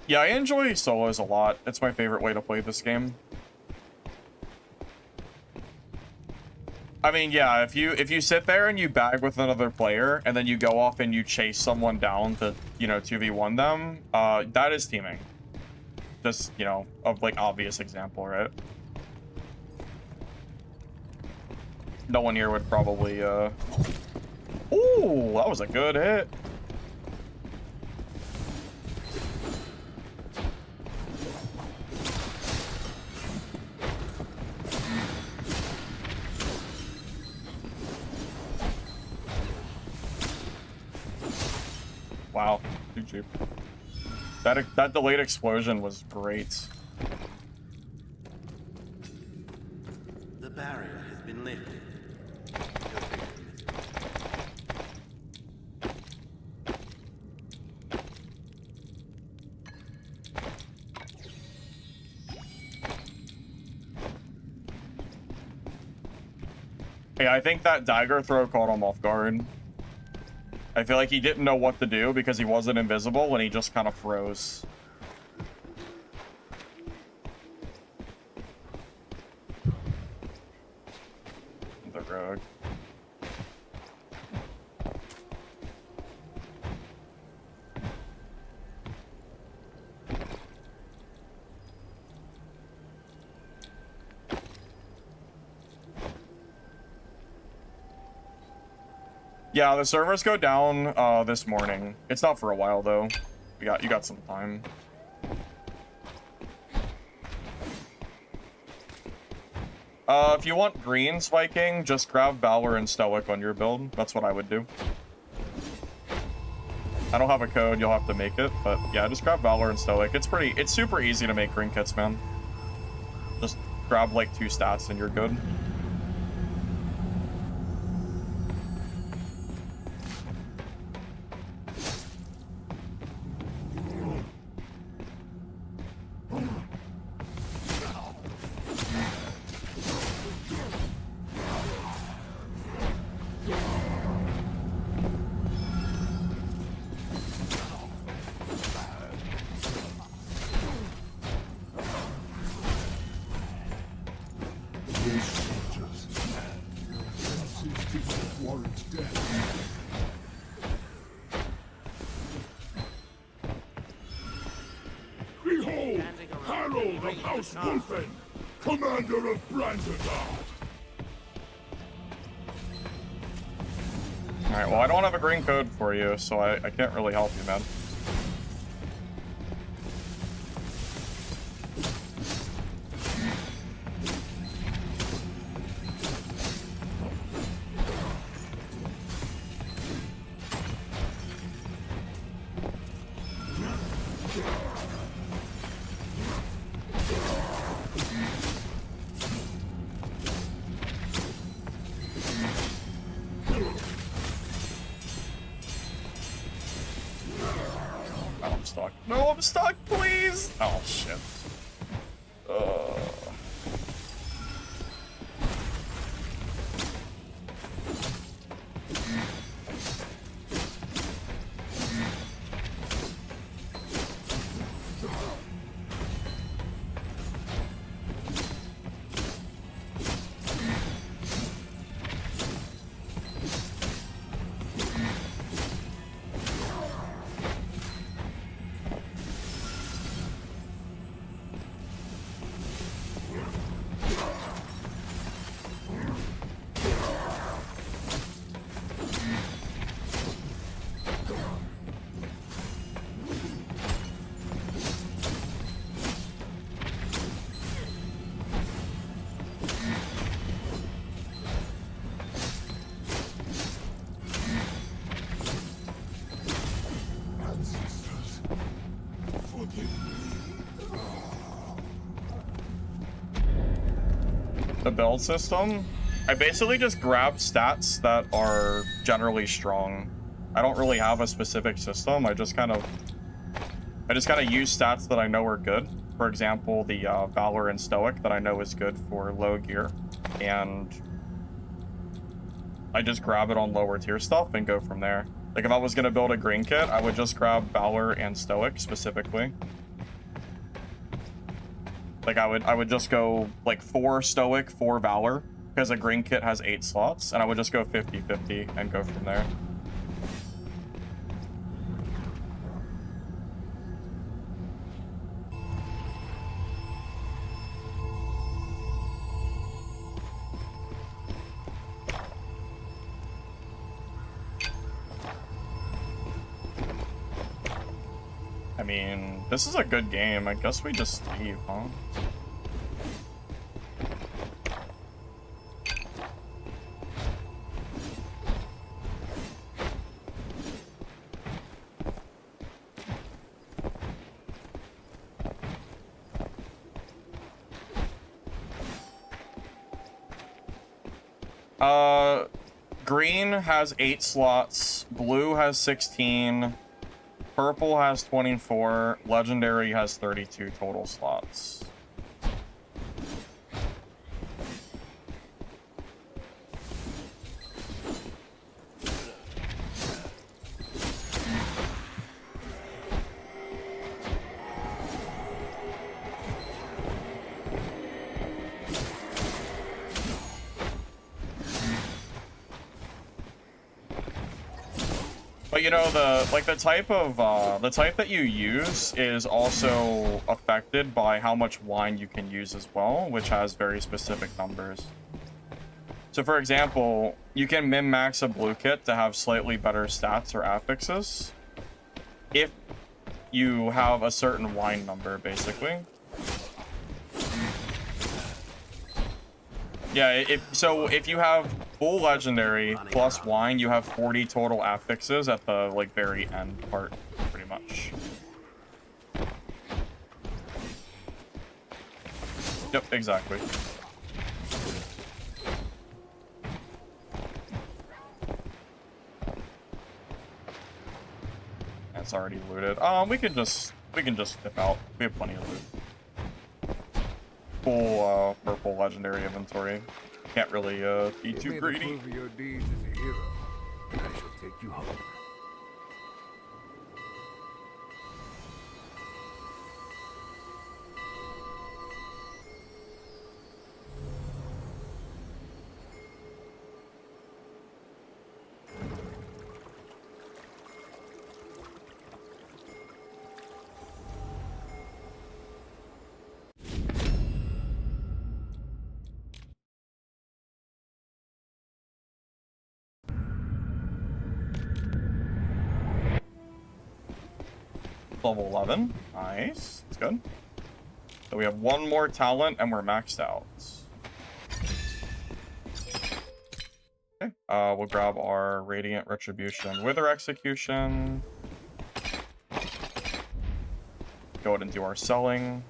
Yeah, I enjoy solos a lot. It's my favorite way to play this game. I mean, yeah, if you sit there and you bag with another player and then you go off and you chase someone down to, you know, 2v1 them, that is teaming. Just, you know, a, like, obvious example, right? No one here would probably, Ooh, that was a good hit. Wow, too cheap. That delayed explosion was great. The barrier has been lifted. Hey, I think that dagger throw caught him off guard. I feel like he didn't know what to do because he wasn't invisible and he just kind of froze. The rogue. Yeah, the servers go down this morning. It's not for a while though. You got some time. If you want greens, Viking, just grab Valor and Stoic on your build. That's what I would do. I don't have a code, you'll have to make it, but yeah, just grab Valor and Stoic. It's super easy to make green kits, man. Just grab like 2 stats and you're good. Behold, Harold of House Wolfen, commander of Brandegard. Alright, well I don't have a green code for you, so I can't really help you, man. I'm stuck. No, I'm stuck, please! Oh, shit. Ancestors, forgive me. The build system? I basically just grab stats that are generally strong. I don't really have a specific system. I just kind of use stats that I know are good. For example, the Valor and Stoic that I know is good for low gear. And I just grab it on lower tier stuff and go from there. Like if I was gonna build a green kit, I would just grab Valor and Stoic specifically. Like I would just go like 4 Stoic, 4 Valor, because a green kit has 8 slots, and I would just go 50-50 and go from there. I mean, this is a good game. I guess we just leave, huh? Green has 8 slots, blue has 16, purple has 24, legendary has 32 total slots. But you know, the type that you use is also affected by how much wine you can use as well, which has very specific numbers. So for example, you can min-max a blue kit to have slightly better stats or affixes if you have a certain wine number, basically. Yeah, if you have full legendary plus wine, you have 40 total affixes at the like very end part, pretty much. Yep, exactly. That's already looted. We can just dip out. We have plenty of loot. Full purple legendary inventory. Can't really be too greedy. Prove your deeds as a hero, and I shall take you home. Level 11. Nice. That's good. So we have one more talent and we're maxed out. Okay. We'll grab our Radiant Retribution Wither Execution. Go ahead and do our selling.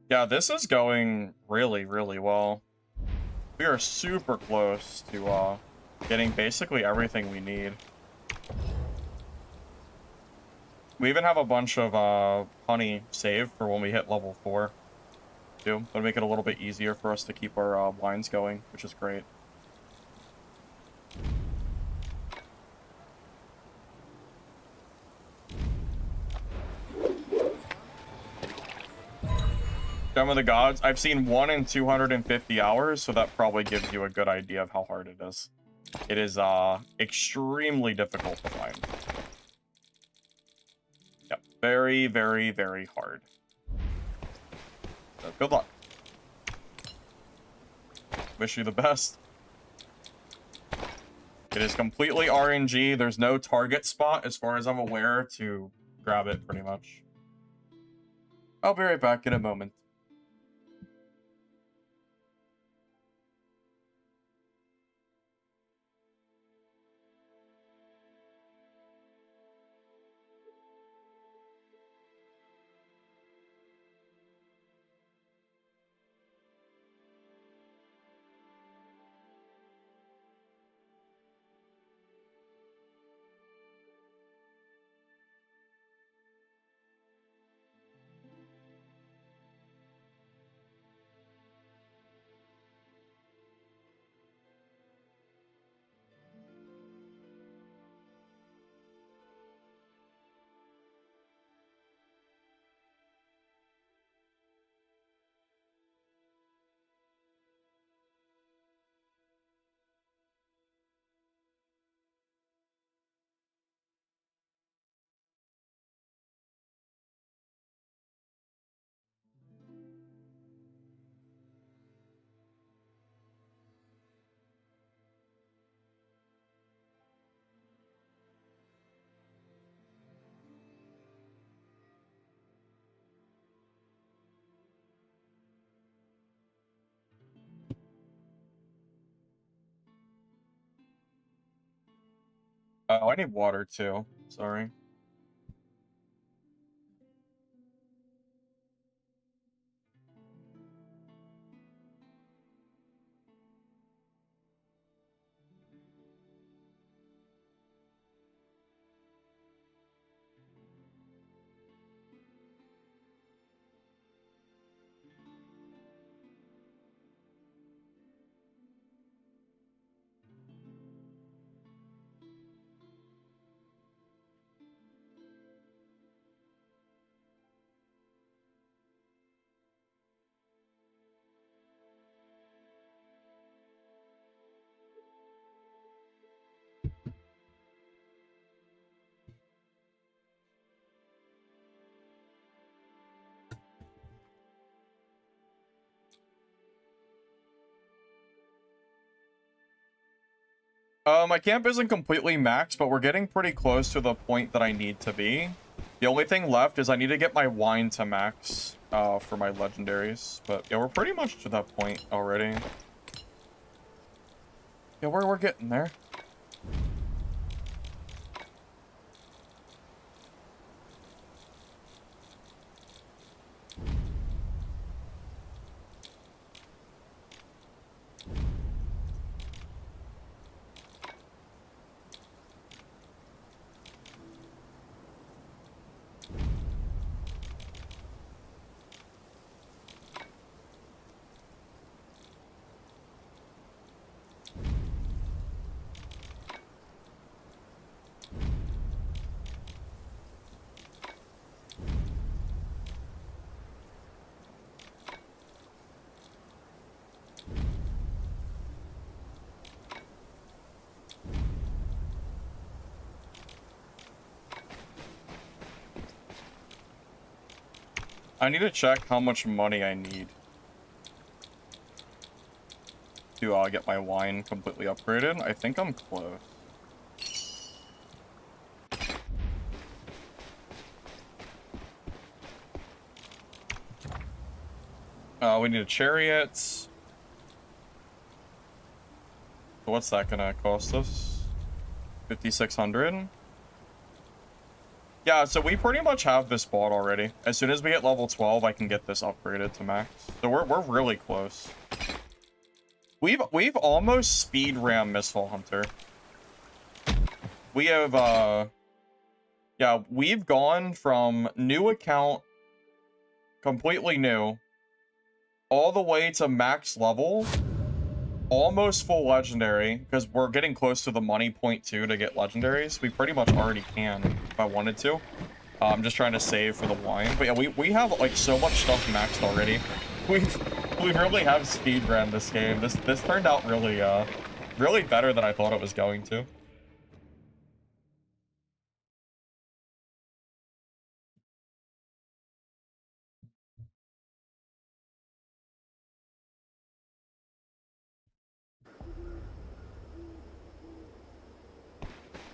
Yeah, this is going really, really well. We are super close to getting basically everything we need. We even have a bunch of honey saved for when we hit level 4. Too. That'll make it a little bit easier for us to keep our wines going, which is great. Gem of the Gods. I've seen 1 in 250 hours, so that probably gives you a good idea of how hard it is. It is extremely difficult to find. Yep, very, very, very hard. So good luck. Wish you the best. It is completely RNG. There's no target spot, as far as I'm aware, to grab it, pretty much. I'll be right back in a moment. Oh, I need water too. Sorry. My camp isn't completely maxed, but we're getting pretty close to the point that I need to be. The only thing left is I need to get my wine to max for my legendaries. But yeah, we're pretty much to that point already. Yeah, we're getting there. I need to check how much money I need to get my wine completely upgraded. I think I'm close. We need a chariot. So what's that gonna cost us? 5,600. Yeah, so we pretty much have this bought already. As soon as we get level 12, I can get this upgraded to max. So we're really close. We've almost speed ran Mistfall Hunter. We have yeah, we've gone from new account, completely new, all the way to max level, almost full legendary, because we're getting close to the money point too to get legendaries. We pretty much already can if I wanted to. I'm just trying to save for the wine. But yeah, we have like so much stuff maxed already. We really have speed ran this game. This turned out really really better than I thought it was going to.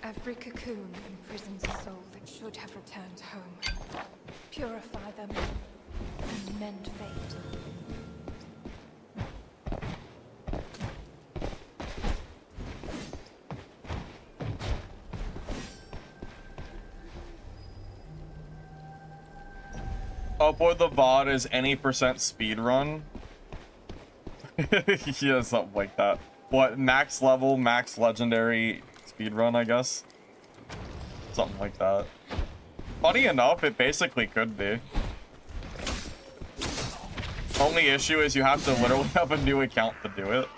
Every cocoon imprisons a soul that should have returned home. Purify them and mend fate. Upload the VOD is any percent speed run. Yeah, something like that. What, max level, max legendary speed run, I guess? Something like that. Funny enough, it basically could be. Only issue is you have to literally have a new account to do it.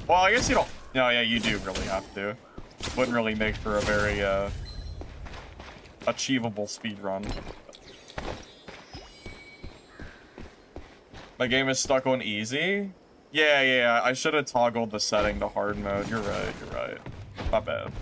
Well, I guess you don't. No, yeah, you do really have to. Wouldn't really make for a very achievable speed run. My game is stuck on easy. Yeah, I should have toggled the setting to hard mode. You're right. My bad.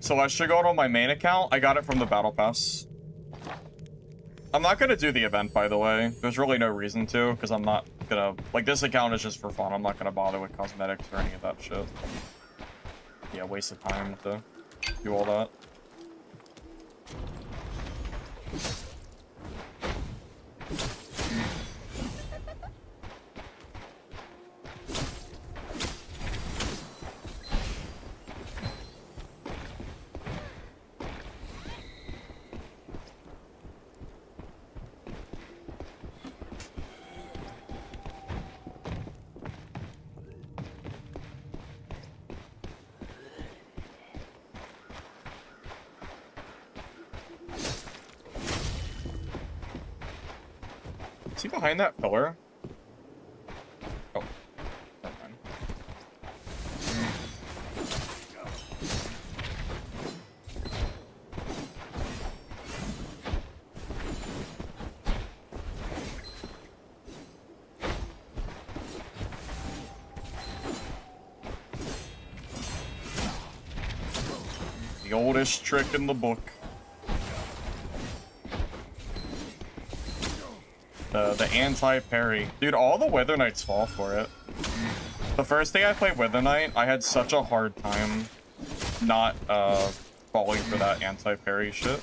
Celestia Gold on my main account, I got it from the Battle Pass. I'm not gonna do the event, by the way. There's really no reason to, because I'm not gonna... Like, this account is just for fun. I'm not gonna bother with cosmetics or any of that shit. Yeah, waste of time to do all that. Is he behind that pillar? Oh. Never mind. The oldest trick in the book. The anti-parry. Dude, all the Wither Knights fall for it. The first day I played Wither Knight, I had such a hard time not falling for that anti-parry shit.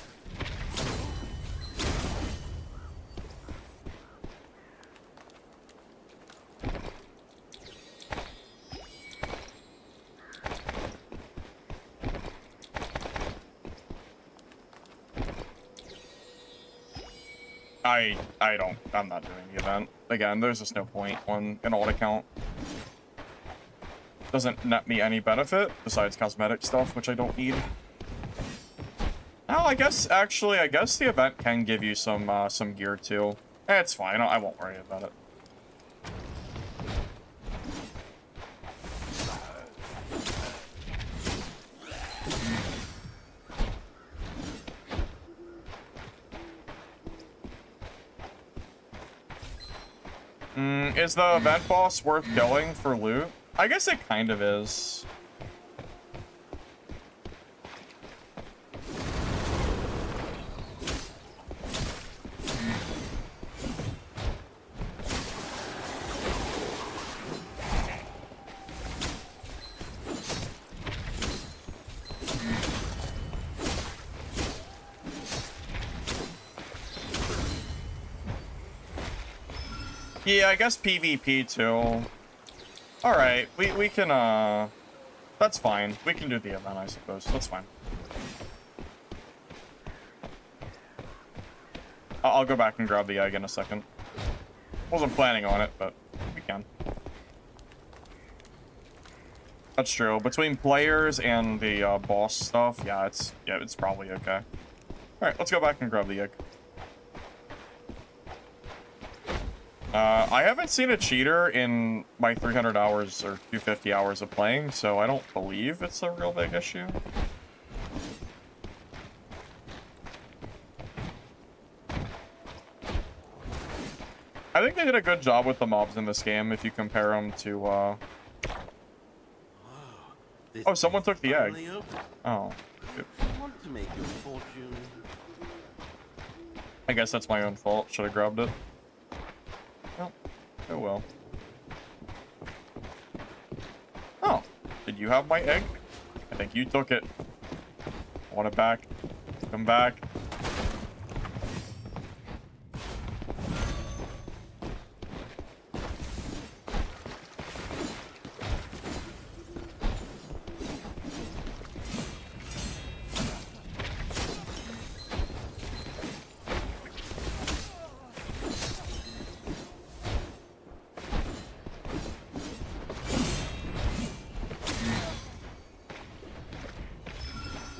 I'm not doing the event. Again, there's just no point on an alt account. Doesn't net me any benefit besides cosmetic stuff, which I don't need. Now, I guess the event can give you some gear too. It's fine. I won't worry about it. Is the event boss worth killing for loot? I guess it kind of is. Yeah, I guess PvP too. Alright, we can, that's fine. We can do the event, I suppose. That's fine. I'll go back and grab the egg in a second. Wasn't planning on it, but we can. That's true. Between players and the boss stuff, yeah, it's probably okay. Alright, let's go back and grab the egg. I haven't seen a cheater in my 300 hours or 250 hours of playing, so I don't believe it's a real big issue. I think they did a good job with the mobs in this game if you compare them to, Oh, someone took the egg. Oh. Want to make your fortune. I guess that's my own fault. Should have grabbed it. Oh, oh well. Oh, did you have my egg? I think you took it. I want it back. Come back.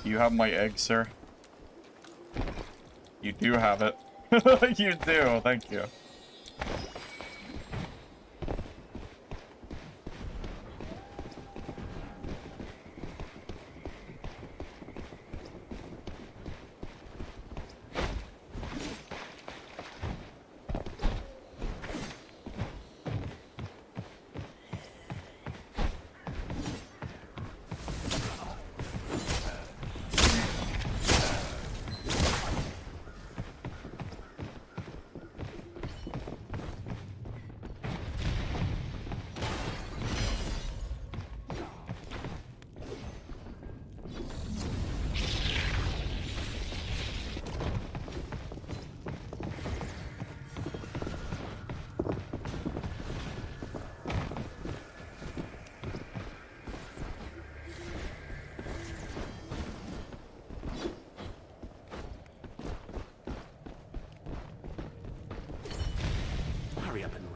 You have my egg, sir. You do have it. You do, thank you.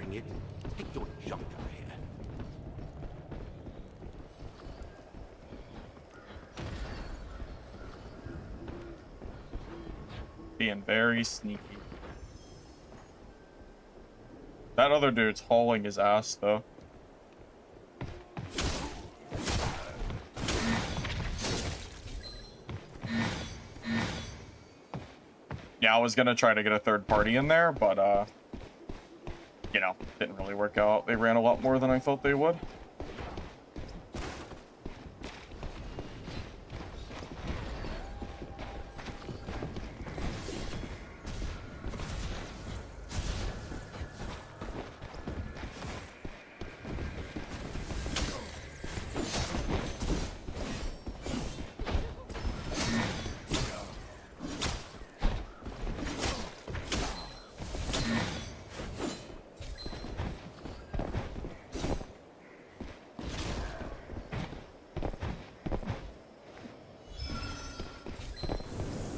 doing it. Get your junk out of here. Being very sneaky. That other dude's hauling his ass, though. Yeah, I was gonna try to get a third party in there, but, you know, didn't really work out. They ran a lot more than I thought they would.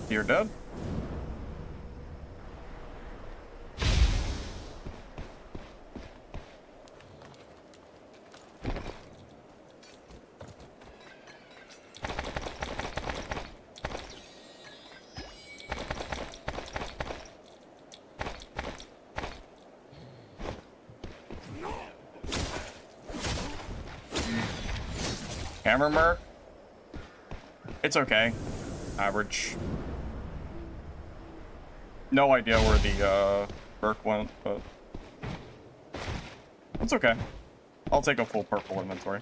You're dead? Hammer Merc? It's okay. Average. No idea where the Merc went, but it's okay. I'll take a full purple inventory.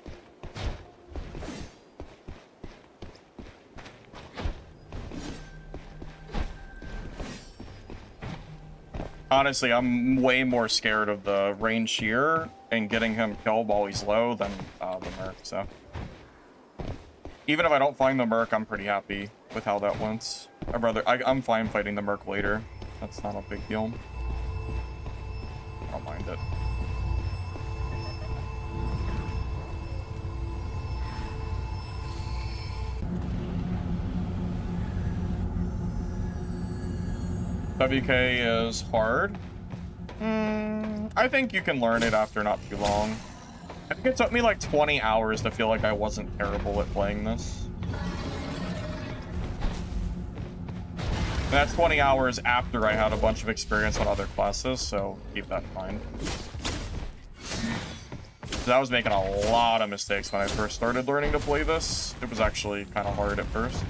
Honestly, I'm way more scared of the range here and getting him killed while he's low than the Merc, so. Even if I don't find the Merc, I'm pretty happy with how that went. I'm fine fighting the Merc later. That's not a big deal. I don't mind it. WK is hard. I think you can learn it after not too long. I think it took me like 20 hours to feel like I wasn't terrible at playing this. And that's 20 hours after I had a bunch of experience on other classes, so keep that in mind. I was making a lot of mistakes when I first started learning to play this. It was actually kind of hard at first.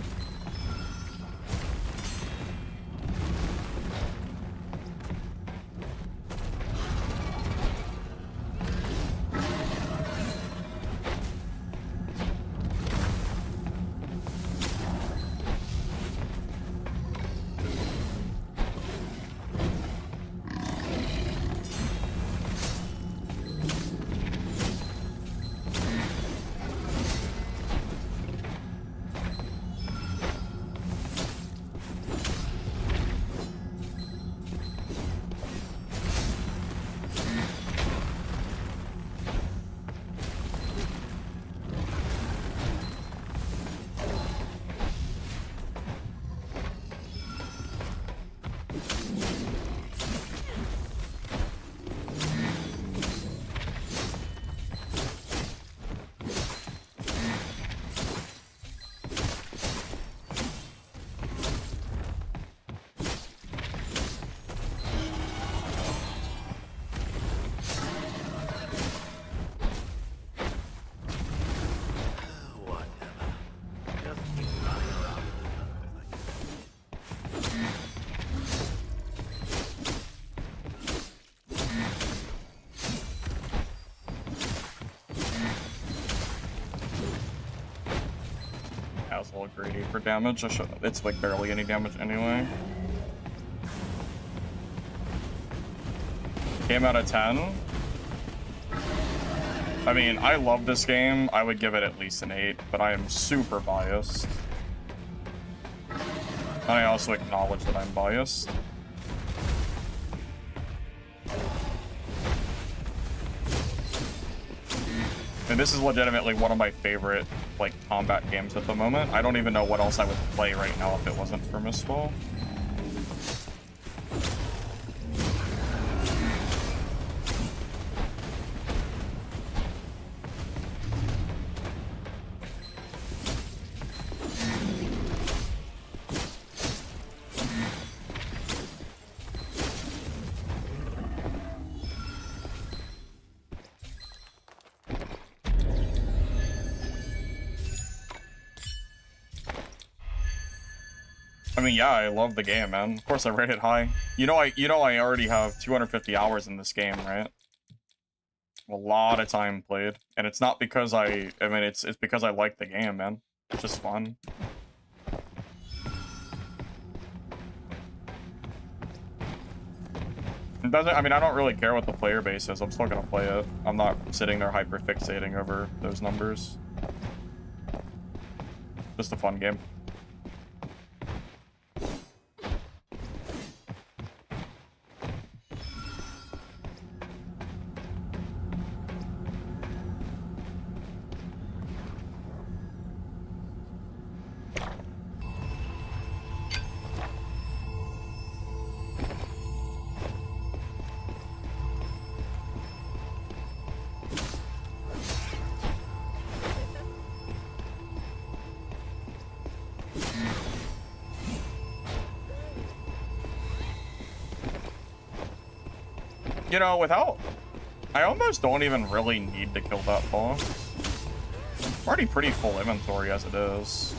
That was a little greedy for damage. It's like barely any damage anyway. Game out of 10. I mean, I love this game. I would give it at least an 8, but I am super biased. And I also acknowledge that I'm biased. And this is legitimately one of my favorite, like, combat games at the moment. I don't even know what else I would play right now if it wasn't for Mistfall. I mean, yeah, I love the game, man. Of course I rate it high. You know I already have 250 hours in this game, right? A lot of time played. And it's not because I mean, it's because I like the game, man. It's just fun. It doesn't, I mean, I don't really care what the player base is. I'm still gonna play it. I'm not sitting there hyper fixating over those numbers. Just a fun game. You know, without... I almost don't even really need to kill that boss. I'm already pretty full inventory as it is.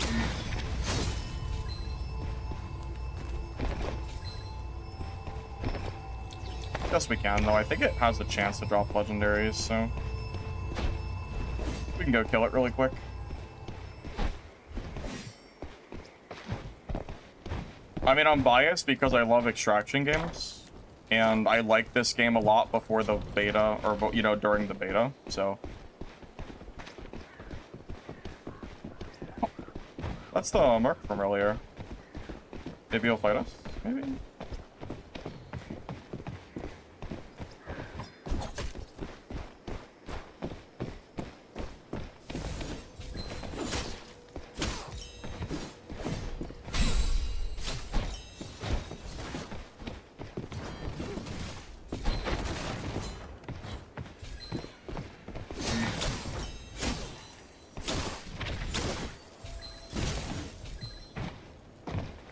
Yes, we can, though. I think it has the chance to drop legendaries, so... we can go kill it really quick. I mean, I'm biased because I love extraction games. And I liked this game a lot before the beta, or, you know, during the beta, so... Oh, that's the Merc from earlier. Maybe he'll fight us? Maybe?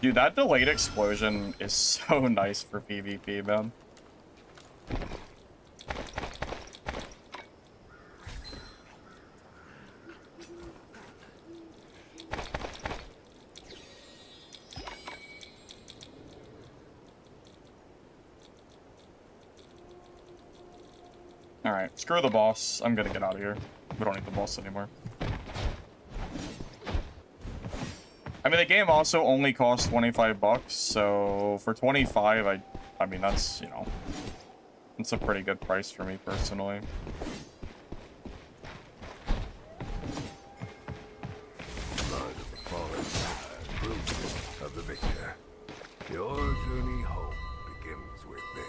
Dude, that delayed explosion is so nice for PvP, man. Alright, screw the boss. I'm gonna get out of here. We don't need the boss anymore. I mean, the game also only costs 25 bucks, so for 25, I mean, that's, you know, it's a pretty good price for me personally. Blood of the fallen, proof of the victor. Your journey home begins with this.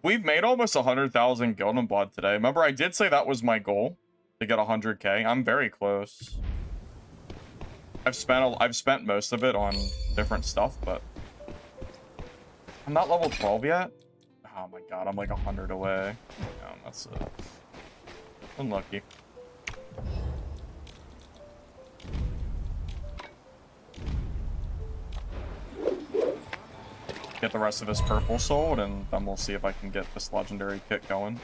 We've made almost 100,000 Guild and Blood today. Remember, I did say that was my goal, to get 100k. I'm very close. I've spent most of it on different stuff, but I'm not level 12 yet. Oh my god, I'm like 100 away. Damn, that's unlucky. Get the rest of his purple sold, and then we'll see if I can get this legendary kit going.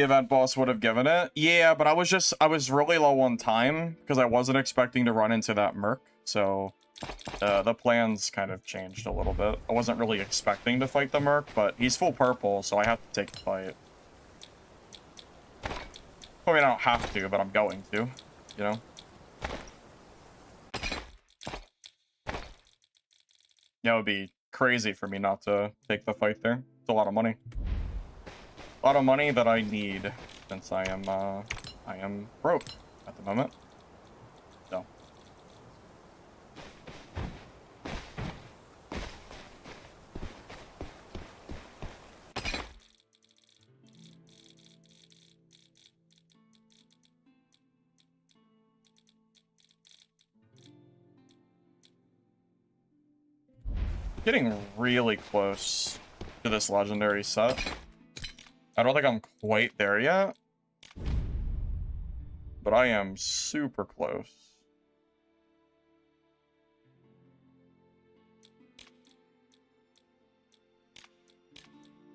The event boss would have given it. Yeah, but I was really low on time because I wasn't expecting to run into that merc. So the plans kind of changed a little bit. I wasn't really expecting to fight the merc, but he's full purple, so I have to take the fight. I mean, I don't have to, but I'm going to, you know? Yeah, it would be crazy for me not to take the fight there. It's a lot of money. A lot of money that I need since I am broke at the moment. So. Getting really close to this legendary set. I don't think I'm quite there yet, but I am super close.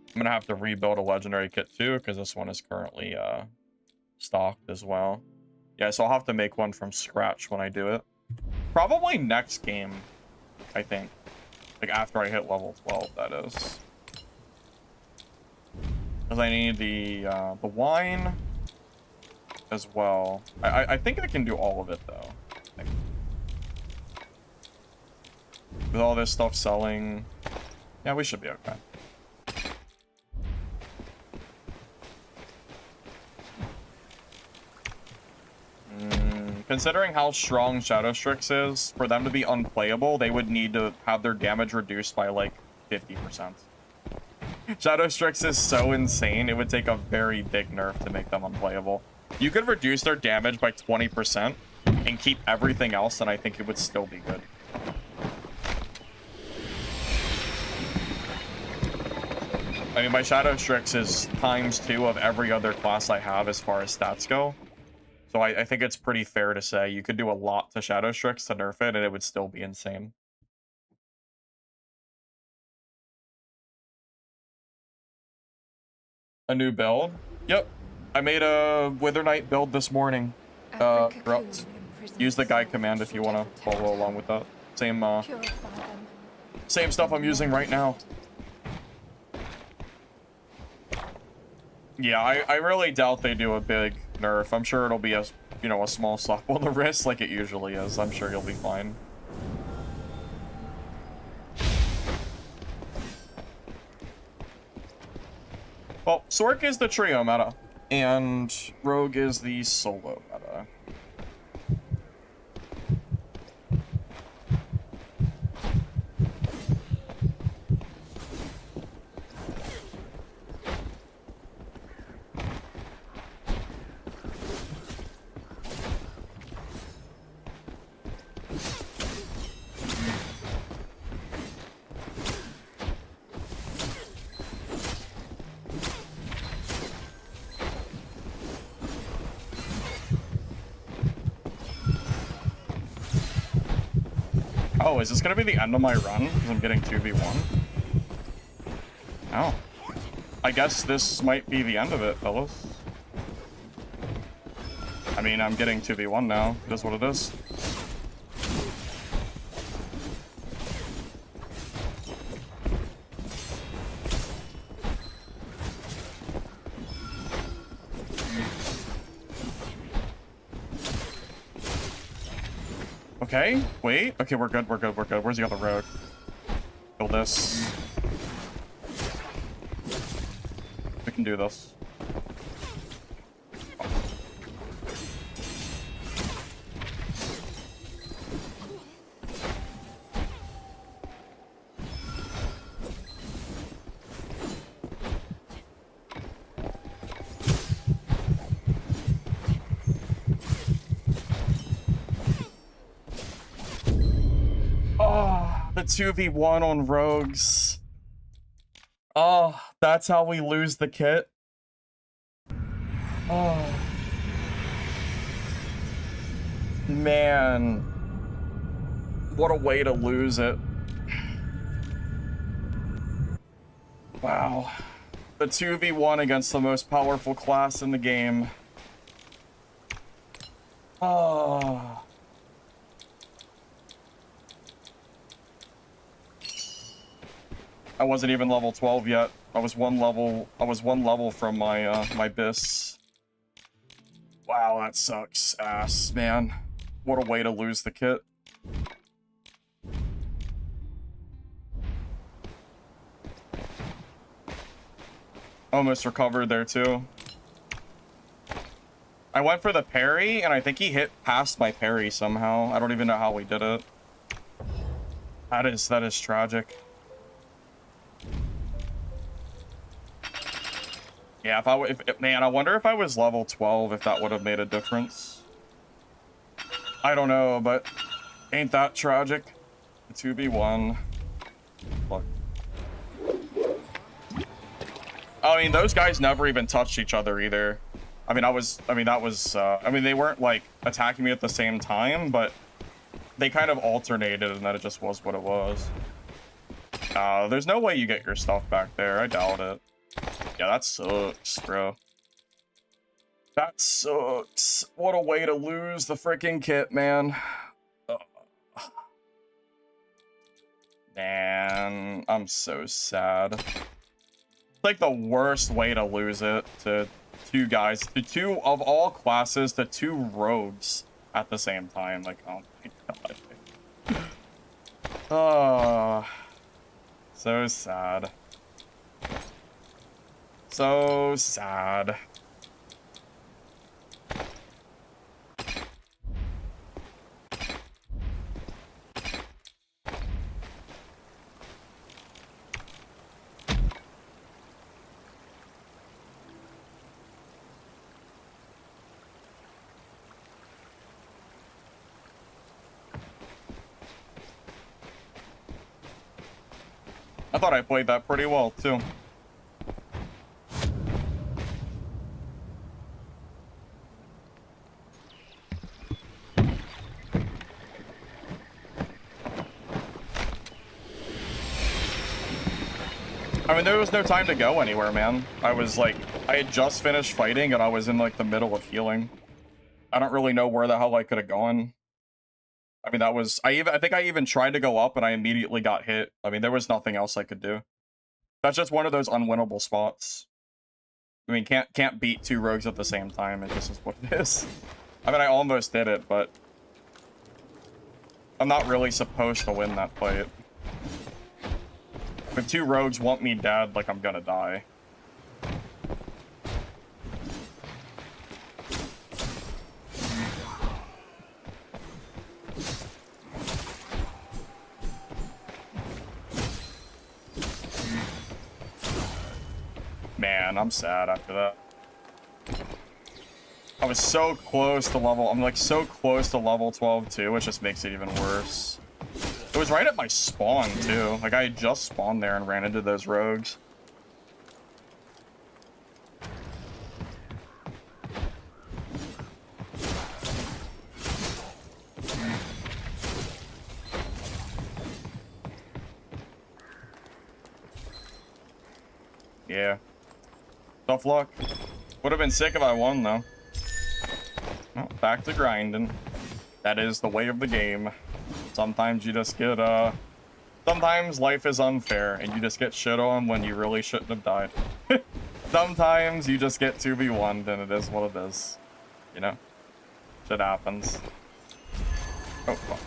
I'm gonna have to rebuild a legendary kit too, because this one is currently stocked as well. Yeah, so I'll have to make one from scratch when I do it. Probably next game, I think. Like after I hit level 12, that is. Because I need the wine as well. I think I can do all of it though. With all this stuff selling, yeah, we should be okay. Considering how strong Shadow Strix is, for them to be unplayable, they would need to have their damage reduced by like 50%. Shadow Strix is so insane, it would take a very big nerf to make them unplayable. You could reduce their damage by 20% and keep everything else, and I think it would still be good. I mean, my Shadow Strix is ×2 of every other class I have as far as stats go. So I think it's pretty fair to say you could do a lot to Shadow Strix to nerf it, and it would still be insane. A new build? Yep. I made a Wither Knight build this morning. Corrupt. Use the guide command if you want to follow along with that. Same stuff I'm using right now. Yeah, I really doubt they do a big nerf. I'm sure it'll be a, you know, a small slap on the wrist like it usually is. I'm sure you'll be fine. Well, Sork is the trio meta, and Rogue is the solo meta. Oh, is this gonna be the end of my run? Because I'm getting 2v1? Oh. I guess this might be the end of it, fellas. I mean, I'm getting 2v1 now. It is what it is. Okay, wait. Okay, we're good, we're good, we're good. Where's the other road? Kill this. We can do this. The 2v1 on rogues. Oh, that's how we lose the kit. Oh. Man. What a way to lose it. Wow. The a 2v1 against the most powerful class in the game. Oh. I wasn't even level 12 yet. I was one level from my my bis. Wow, that sucks ass, man. What a way to lose the kit. Almost recovered there too. I went for the parry, and I think he hit past my parry somehow. I don't even know how he did it. That is tragic. Yeah, man, I wonder if I was level 12, if that would have made a difference. I don't know, but ain't that tragic? 2v1. Look. I mean, those guys never even touched each other either. I mean, they weren't, like, attacking me at the same time, but they kind of alternated, and that it just was what it was. There's no way you get your stuff back there. I doubt it. Yeah, that sucks, bro. That sucks. What a way to lose the freaking kit, man. Man, I'm so sad. It's like the worst way to lose it to two guys, to two of all classes, to two rogues at the same time. Like, oh my god. Oh, so sad. So sad. I thought I played that pretty well, too. I mean, there was no time to go anywhere, man. I was like, I had just finished fighting and I was in like the middle of healing. I don't really know where the hell I could have gone. I mean, I think I even tried to go up and I immediately got hit. I mean, there was nothing else I could do. That's just one of those unwinnable spots. I mean, can't beat two rogues at the same time. It just is what it is. I mean, I almost did it, but I'm not really supposed to win that fight. If two rogues want me dead, like, I'm gonna die. Man, I'm sad after that. I was so close to level... I'm, like, so close to level 12, too, which just makes it even worse. It was right at my spawn, too. Like, I had just spawned there and ran into those rogues. Yeah. Tough luck. Would have been sick if I won, though. Well, back to grinding. That is the way of the game. Sometimes you just get, sometimes life is unfair, and you just get shit on when you really shouldn't have died. Sometimes you just get 2v1'd, and it is what it is. You know? Shit happens. Oh, fuck.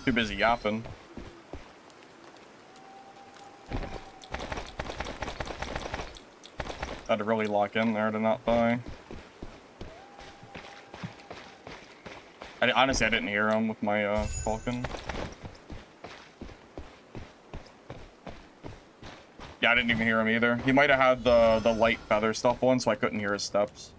Too busy yapping. Had to really lock in there to not die. Honestly, I didn't hear him with my Falcon. Yeah, I didn't even hear him either. He might have had the light feather stuff on, so I couldn't hear his steps.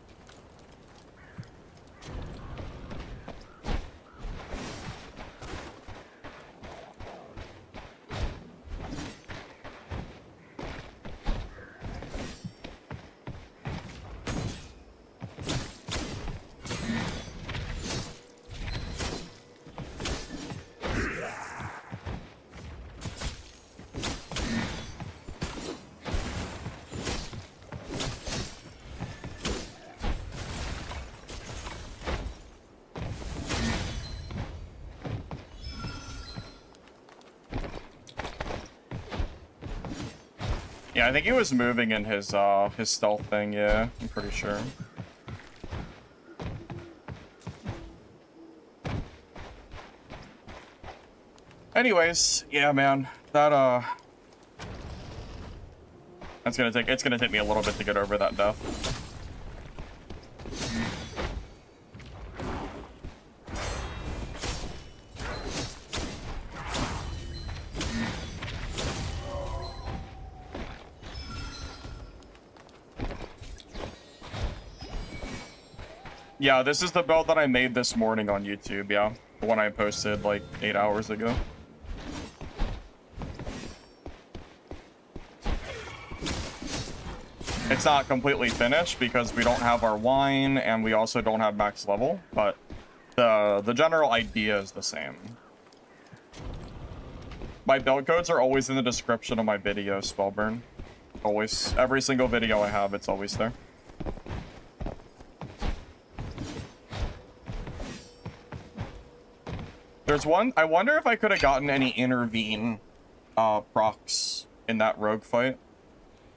Yeah, I think he was moving in his stealth thing, yeah, I'm pretty sure. Anyways, yeah, man, that it's gonna take me a little bit to get over that death. Yeah, this is the build that I made this morning on YouTube, yeah. The one I posted like 8 hours ago. It's not completely finished because we don't have our wine and we also don't have max level, but the general idea is the same. My build codes are always in the description of my video, Spellburn. Always. Every single video I have, it's always there. There's one, I wonder if I could have gotten any intervene procs in that rogue fight.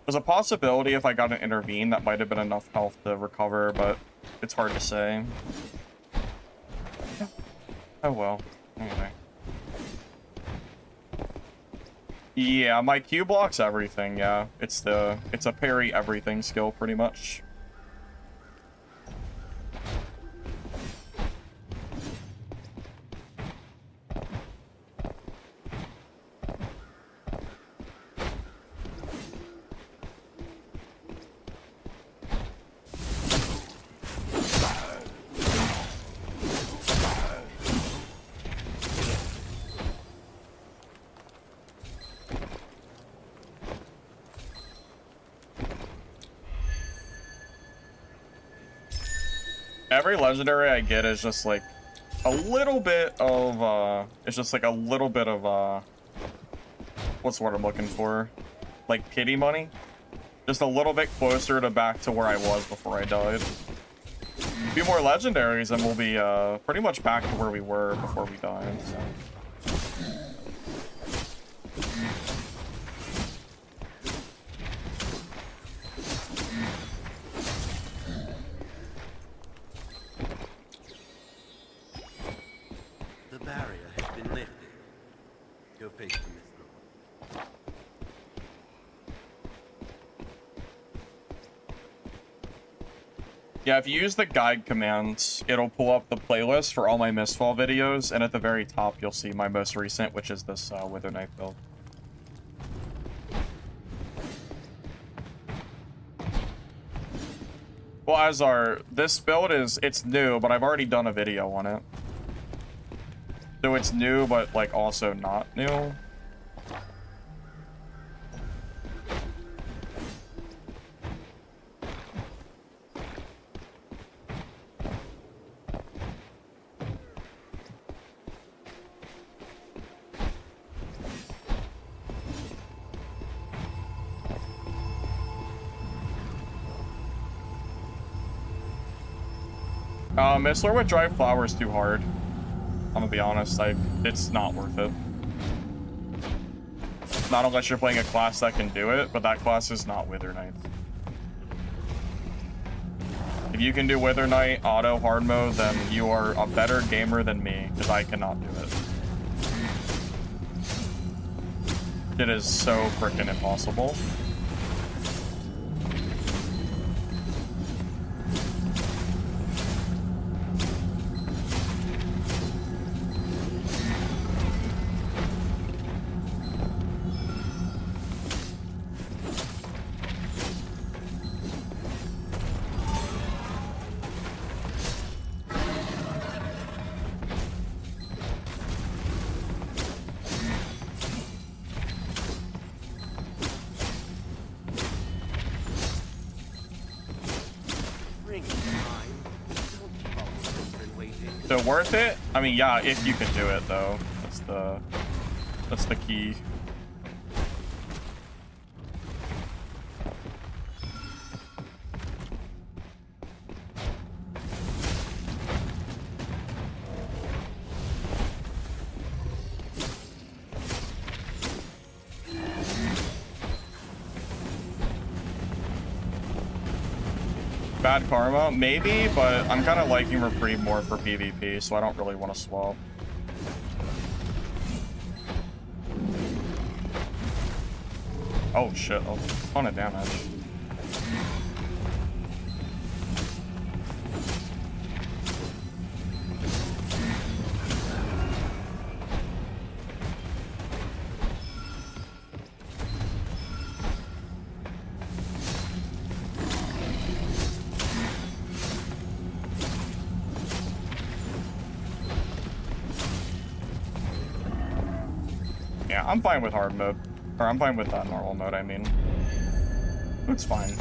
There's a possibility if I got an intervene that might have been enough health to recover, but it's hard to say. Oh well, anyway. Yeah, my Q blocks everything, yeah. It's a parry everything skill pretty much. Every legendary I get is just like a little bit of it's just like a little bit of what's the word I'm looking for? Like pity money. Just a little bit closer to back to where I was before I died. A few more legendaries and we'll be pretty much back to where we were before we died, so. Yeah, if you use the guide command, it'll pull up the playlist for all my Mistfall videos, and at the very top, you'll see my most recent, which is this Wither Knight build. Well, Azar, this build it's new, but I've already done a video on it. So it's new, but like also not new. Mistler with dry flower is too hard. I'm gonna be honest, it's not worth it. Not unless you're playing a class that can do it, but that class is not Wither Knight. If you can do Wither Knight auto hard mode, then you are a better gamer than me, because I cannot do it. It is so freaking impossible. So worth it? I mean, yeah, if you can do it though. That's the key. bad karma? Maybe, but I'm kind of liking Reprieve more for PvP, so I don't really want to swap. Oh shit, a ton of damage. Yeah, I'm fine with hard mode. Or I'm fine with normal mode, I mean. It's fine.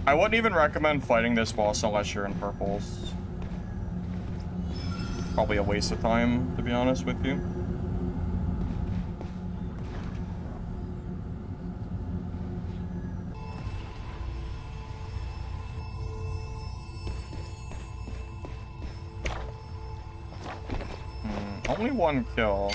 I wouldn't even recommend fighting this boss unless you're in purples. Probably a waste of time, to be honest with you. Only one kill.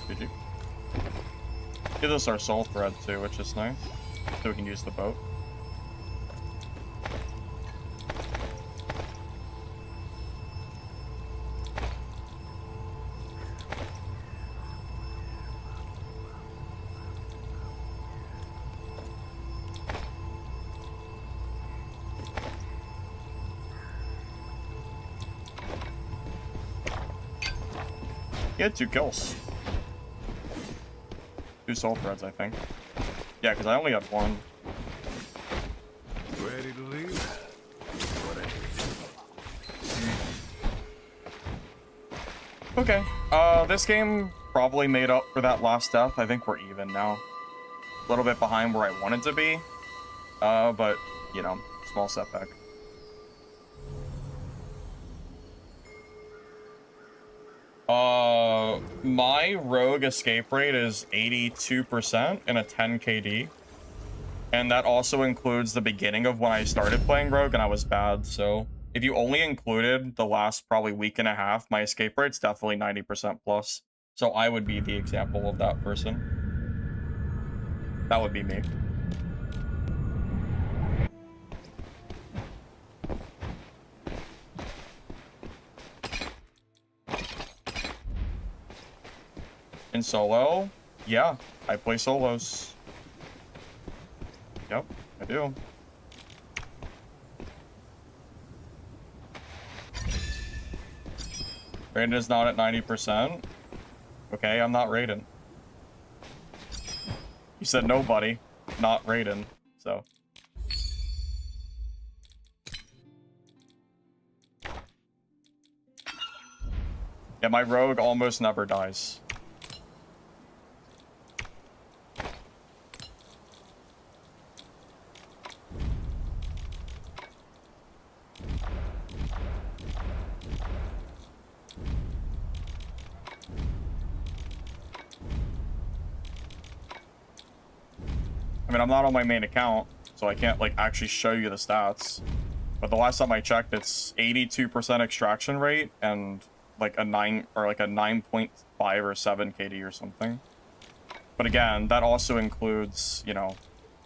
GG. Gives us our soul thread too, which is nice. So we can use the boat. He had 2 kills. 2 soul threads, I think. Yeah, because I only had 1. Ready to leave? Okay. This game probably made up for that last death. I think we're even now. A little bit behind where I wanted to be. But, you know, small setback. My rogue escape rate is 82% in a 10 KD. And that also includes the beginning of when I started playing rogue and I was bad, so if you only included the last probably week and a half, my escape rate's definitely 90% plus. So I would be the example of that person. That would be me. In solo, yeah, I play solos. Yep, I do. Raiden is not at 90%. Okay, I'm not Raiden. You said nobody, not Raiden, so. Yeah, my rogue almost never dies. I mean, I'm not on my main account, so I can't, like, actually show you the stats. But the last time I checked, it's 82% extraction rate and, like, a 9.5 or 7 KD or something. But again, that also includes, you know,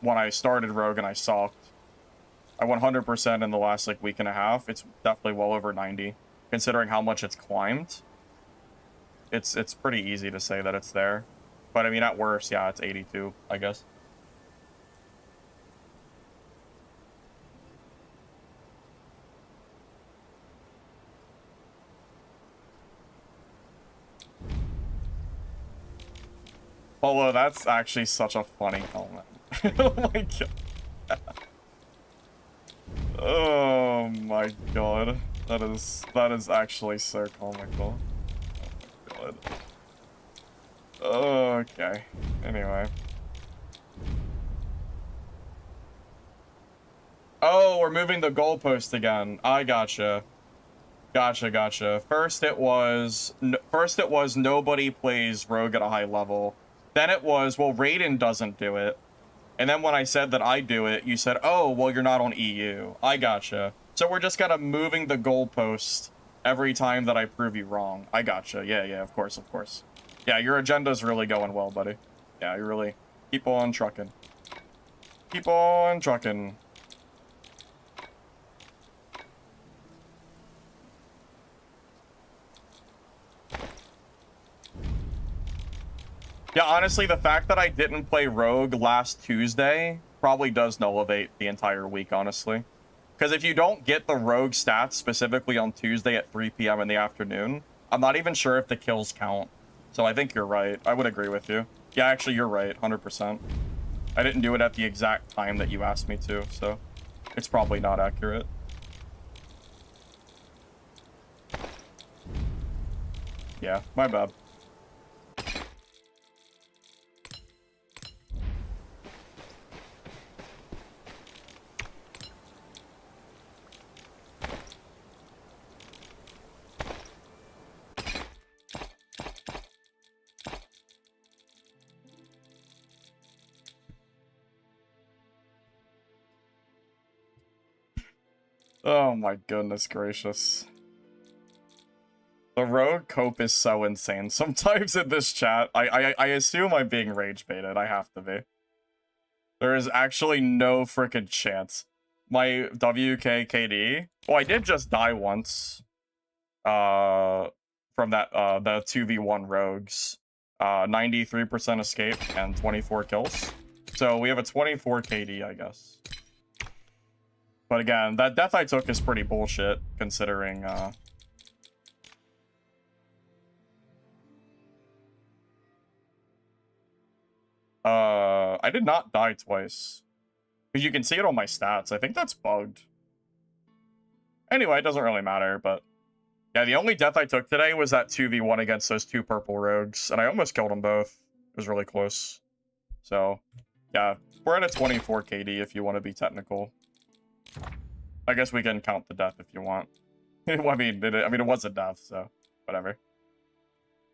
when I started Rogue and I sucked. I 100% in the last, like, week and a half. It's definitely well over 90. Considering how much it's climbed, it's pretty easy to say that it's there. But, I mean, at worst, yeah, it's 82, I guess. Polo, that's actually such a funny comment. Oh my god. Oh my god. That is actually so comical. Oh my god. Okay. Anyway. Oh, we're moving the goalpost again. I gotcha. Gotcha. First it was nobody plays Rogue at a high level. Then it was, well, Raiden doesn't do it. And then when I said that I do it, you said, oh, well, you're not on EU. I gotcha. So we're just kind of moving the goalpost every time that I prove you wrong. I gotcha. Yeah, of course. Yeah, your agenda's really going well, buddy. Yeah, you really keep on trucking. Keep on trucking. Yeah, honestly, the fact that I didn't play Rogue last Tuesday probably does nullivate the entire week, honestly. Because if you don't get the Rogue stats specifically on Tuesday at 3 p.m. in the afternoon, I'm not even sure if the kills count. So I think you're right. I would agree with you. Yeah, actually, you're right, 100%. I didn't do it at the exact time that you asked me to, so it's probably not accurate. Yeah, my bad. Oh my goodness gracious. The rogue cope is so insane sometimes in this chat. I assume I'm being rage baited. I have to be. There is actually no freaking chance. My WKKD. Well, I did just die once. From that the 2v1 rogues. 93% escape and 24 kills. So we have a 24 KD, I guess. But again, that death I took is pretty bullshit, considering, I did not die twice. Because you can see it on my stats. I think that's bugged. Anyway, it doesn't really matter, but... Yeah, the only death I took today was that 2v1 against those two purple rogues, and I almost killed them both. It was really close. So, yeah, we're at a 24 KD if you want to be technical. I guess we can count the death if you want. I mean, it was a death, so whatever.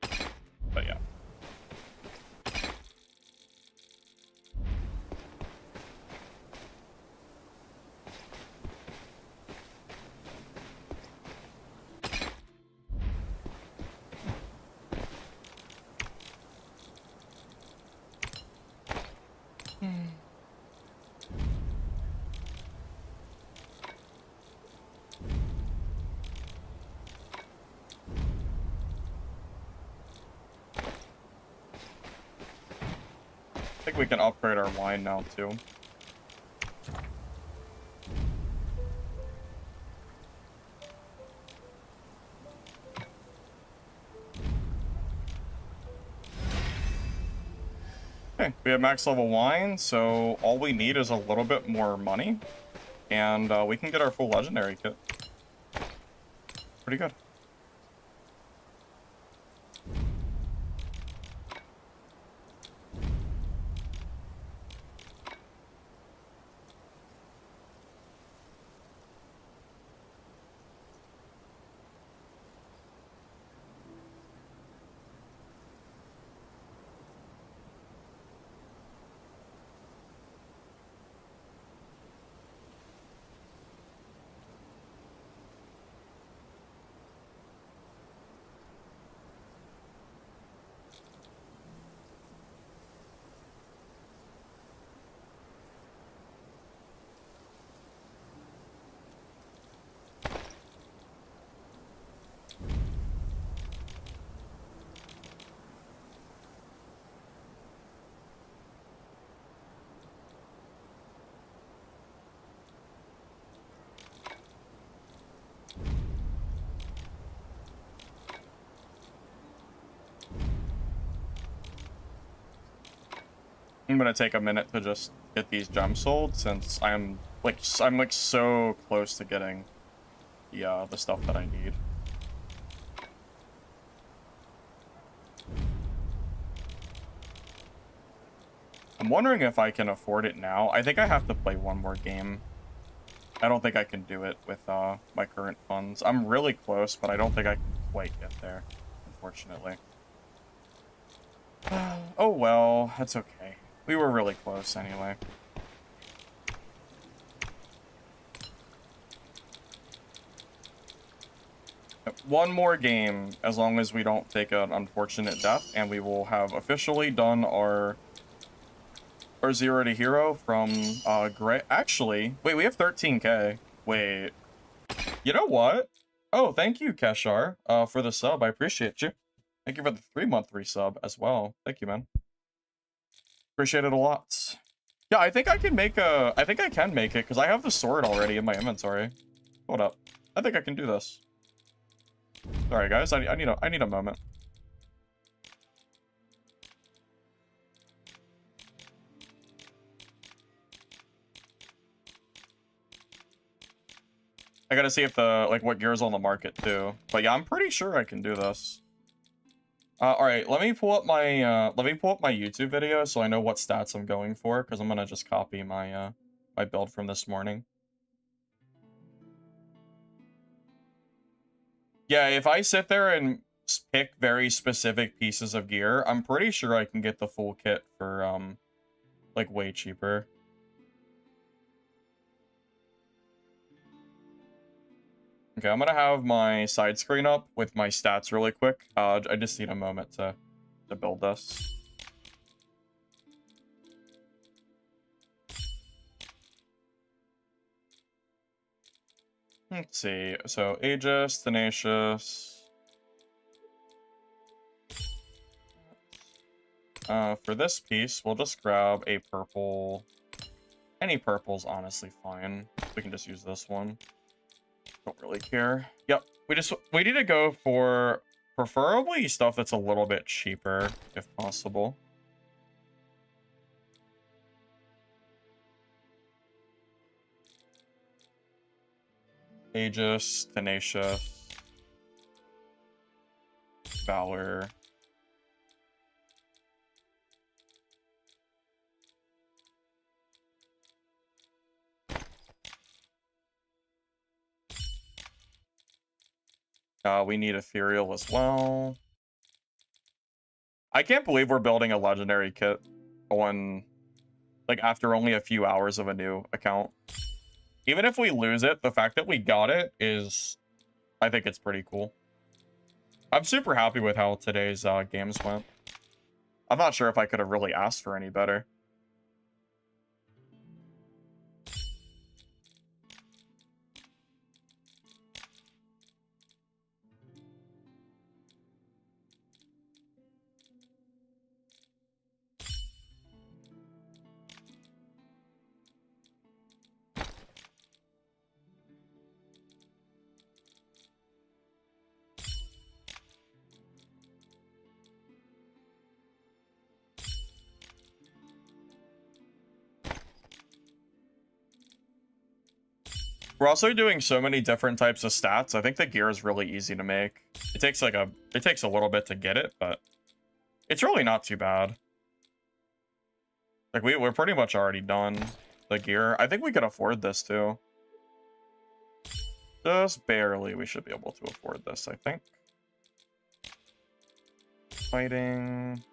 But yeah. I think we can upgrade our wine now, too. Okay, we have max level wine, so all we need is a little bit more money, and we can get our full legendary kit. Pretty good. I'm gonna take a minute to just get these gems sold since I'm like so close to getting the stuff that I need. I'm wondering if I can afford it now. I think I have to play one more game. I don't think I can do it with my current funds. I'm really close, but I don't think I can quite get there, unfortunately. Oh well, that's okay. We were really close anyway. One more game, as long as we don't take an unfortunate death, and we will have officially done our 0 to hero from Gray. Actually, wait, we have 13k. Wait, you know what? Oh, thank you, Keshar, for the sub. I appreciate you. Thank you for the 3-month resub as well. Thank you, man. Appreciate it a lot. Yeah, I think I can make a... I think I can make it, because I have the sword already in my inventory. Hold up. I think I can do this. Sorry, guys. I need a moment. I gotta see if what gear's on the market, too. But yeah, I'm pretty sure I can do this. Alright, let me pull up my YouTube video so I know what stats I'm going for, because I'm gonna just copy my my build from this morning. Yeah, if I sit there and pick very specific pieces of gear, I'm pretty sure I can get the full kit for like way cheaper. Okay, I'm gonna have my side screen up with my stats really quick. I just need a moment to build this. Let's see. So Aegis, Tenacious. For this piece, we'll just grab a purple. Any purple's honestly fine. We can just use this one. Don't really care. Yep, we need to go for preferably stuff that's a little bit cheaper, if possible. Aegis, Tenacious, Valor. We need Ethereal as well. I can't believe we're building a legendary kit on, like, after only a few hours of a new account. Even if we lose it, the fact that we got it is, I think it's pretty cool. I'm super happy with how today's games went. I'm not sure if I could have really asked for any better. We're also doing so many different types of stats. I think the gear is really easy to make. It takes a little bit to get it, but it's really not too bad. Like we're pretty much already done the gear. I think we can afford this too. Just barely, we should be able to afford this, I think. Fighting.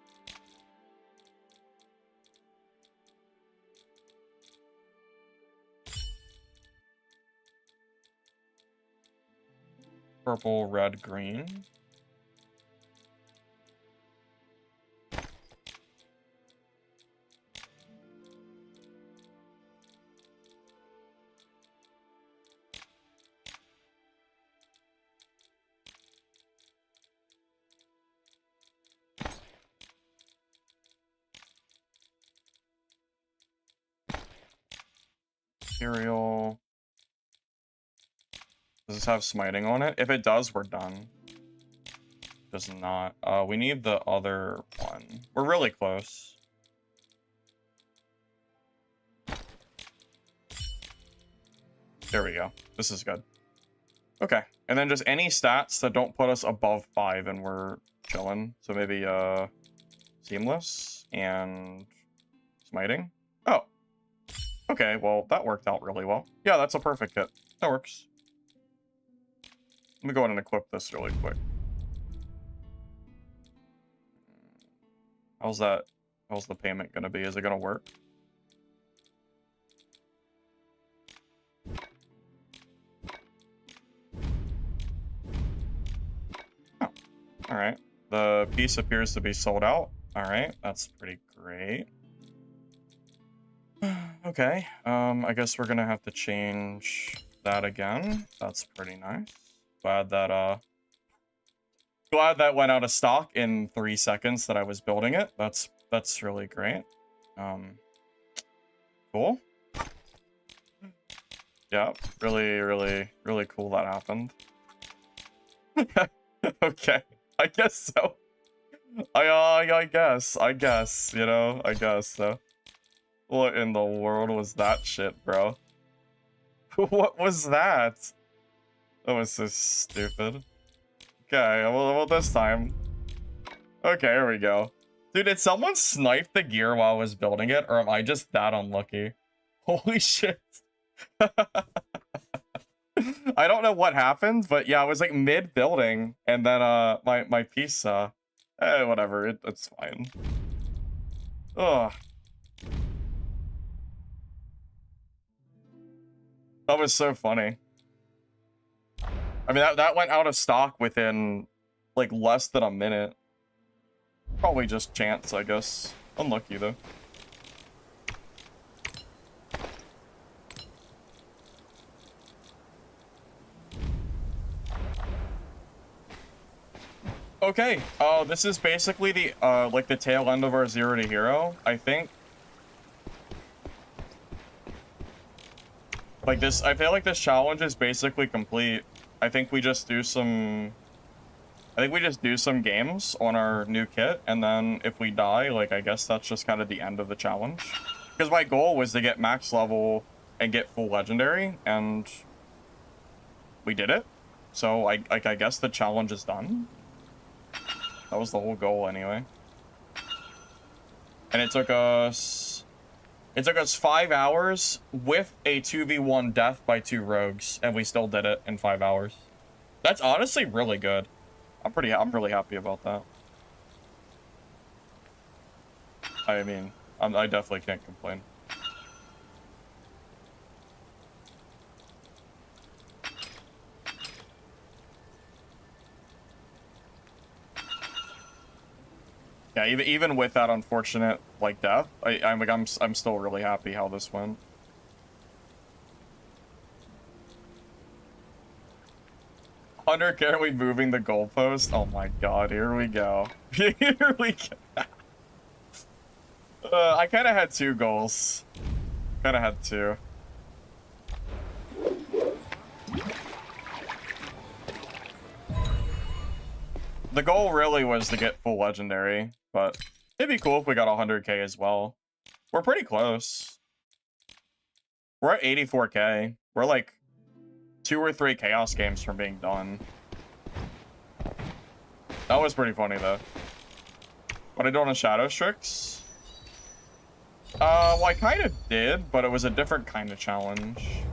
Purple, red, green. Material. Does this have smiting on it? If it does, we're done. Does not. We need the other one. We're really close. There we go. This is good. Okay, and then just any stats that don't put us above 5 and we're chilling. So maybe Seamless and Smiting. Oh. Okay, well, that worked out really well. Yeah, that's a perfect hit. That works. Let me go ahead and equip this really quick. How's the payment gonna be? Is it gonna work? Oh, alright. The piece appears to be sold out. Alright, that's pretty great. Okay, I guess we're gonna have to change that again. That's pretty nice. Glad that went out of stock in 3 seconds that I was building it. That's really great. Cool. Yeah, really cool that happened. Okay, I guess so. I guess, you know, I guess so. What in the world was that shit, bro? What was that? That was so stupid. Okay, well this time. Okay, here we go. Dude, did someone snipe the gear while I was building it, or am I just that unlucky? Holy shit. I don't know what happened, but yeah, I was like mid-building, and then my piece, whatever, it's fine. Ugh. That was so funny. I mean, that went out of stock within, like, less than a minute. Probably just chance, I guess. Unlucky, though. Okay, this is basically the, like, the tail end of our 0 to hero, I think. Like, this, I feel like this challenge is basically complete. I think we just do some games on our new kit, and then if we die, like, I guess that's just kind of the end of the challenge. Because my goal was to get max level and get full legendary, and we did it. So, I guess the challenge is done. That was the whole goal, anyway. And it took us 5 hours with a 2v1 death by 2 rogues, and we still did it in 5 hours. That's honestly really good. I'm really happy about that. I mean, I definitely can't complain. Yeah, even with that unfortunate, like, death, I'm still really happy how this went. Hunter, are we moving the goalpost? Oh my god, here we go. Here we go. I kind of had 2 goals. Kind of had 2. The goal really was to get full legendary, but it'd be cool if we got 100k as well. We're pretty close. We're at 84k. We're like 2 or 3 chaos games from being done. That was pretty funny though. What I do on a Shadow Strix? Well, I kind of did, but it was a different kind of challenge.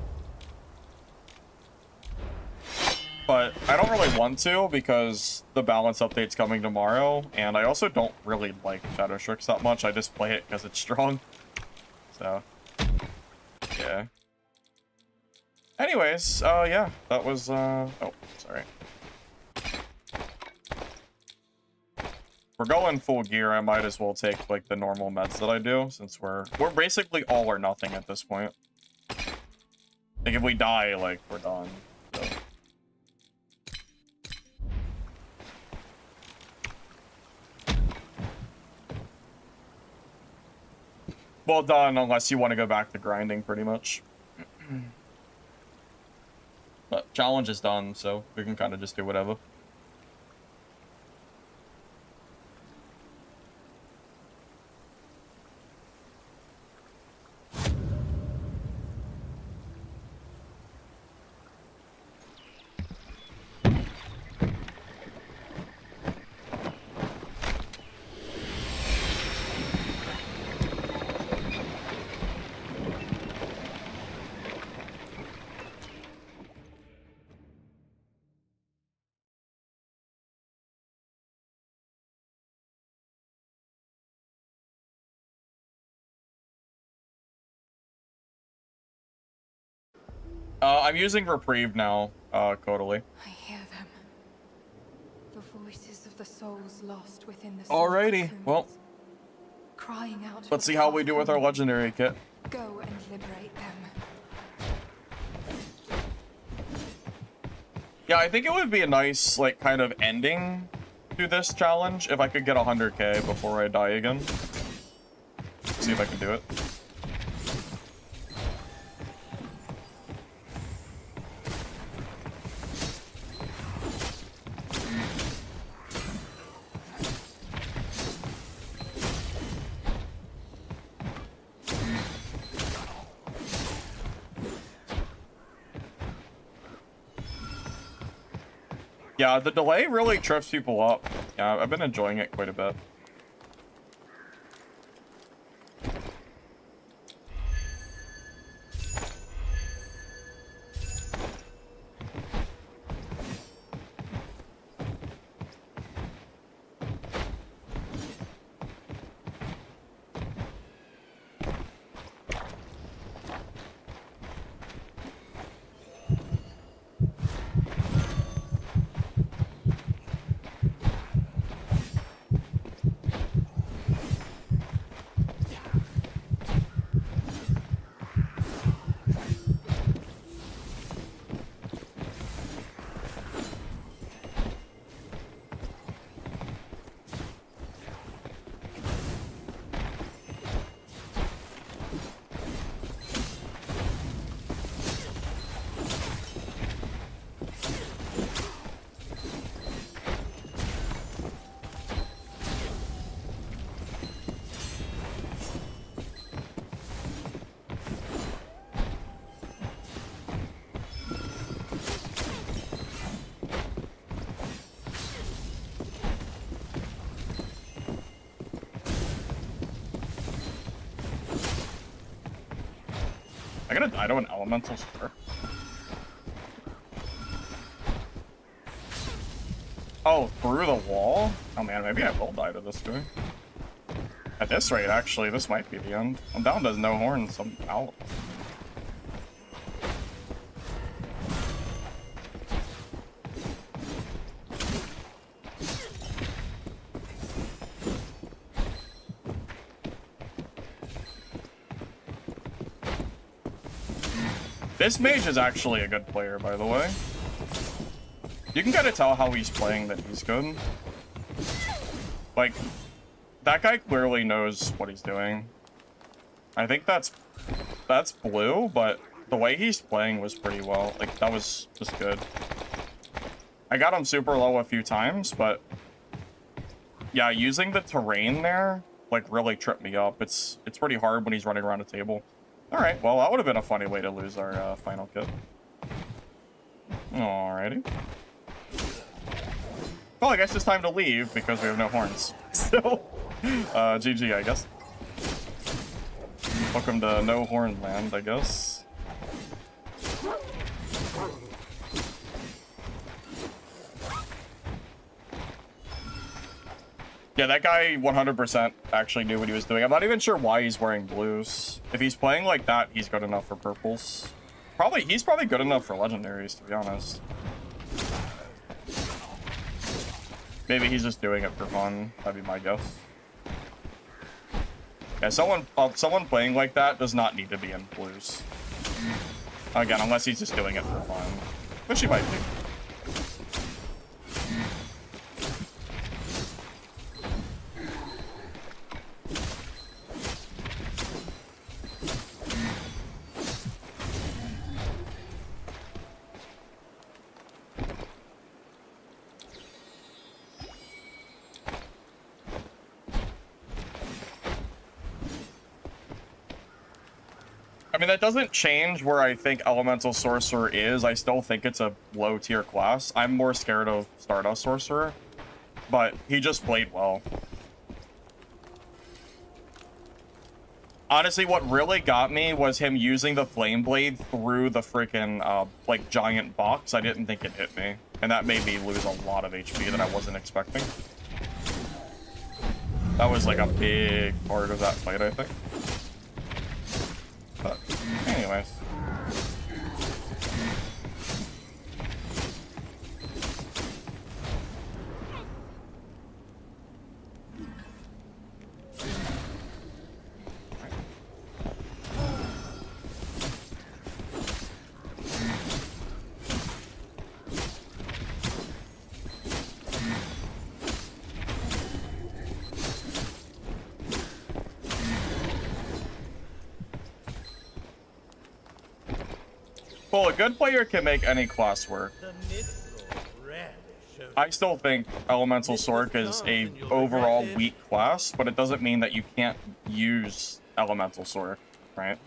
But I don't really want to because the balance update's coming tomorrow, and I also don't really like Shadow Strix that much. I just play it because it's strong. So, yeah. Anyways, yeah, that was, oh, sorry. We're going full gear. I might as well take, like, the normal meds that I do, since we're basically all or nothing at this point. Like, if we die, like, we're done. So. Well done, unless you want to go back to grinding, pretty much. But challenge is done, so we can kind of just do whatever. I'm using Reprieve now, totally. I hear them. The voices of the souls lost within the Alrighty, well, crying out. Let's see how we do with our legendary kit. Go and liberate them. Yeah, I think it would be a nice, like, kind of ending to this challenge if I could get 100k before I die again. See if I can do it. Yeah, the delay really trips people up. Yeah, I've been enjoying it quite a bit. I gotta die to an elemental spur. Oh, through the wall? Oh man, maybe I will die to this guy. At this rate, actually, this might be the end. I'm down to no horns, I'm out. This mage is actually a good player, by the way. You can kind of tell how he's playing that he's good. Like, that guy clearly knows what he's doing. I think that's blue, but the way he's playing was pretty well. Like, that was just good. I got him super low a few times, but yeah, using the terrain there, like, really tripped me up. It's pretty hard when he's running around a table. Alright, well, that would have been a funny way to lose our final kit. Alrighty. Well, I guess it's time to leave because we have no horns. So, GG, I guess. Welcome to no horn land, I guess. Yeah, that guy 100% actually knew what he was doing. I'm not even sure why he's wearing blues. If he's playing like that, he's good enough for purples. He's probably good enough for legendaries, to be honest. Maybe he's just doing it for fun. That'd be my guess. Yeah, someone playing like that does not need to be in blues. Again, unless he's just doing it for fun, which he might be. I mean, that doesn't change where I think Elemental Sorcerer is. I still think it's a low-tier class. I'm more scared of Stardust Sorcerer, but he just played well. Honestly, what really got me was him using the Flame Blade through the freaking, like, giant box. I didn't think it hit me, and that made me lose a lot of HP that I wasn't expecting. That was, like, a big part of that fight, I think. But, anyways. Mistfall, a good player can make any class work. The Mistfall rarely shows I still think Elemental Sork is a overall weak class, but it doesn't mean that you can't use Elemental Sork, right?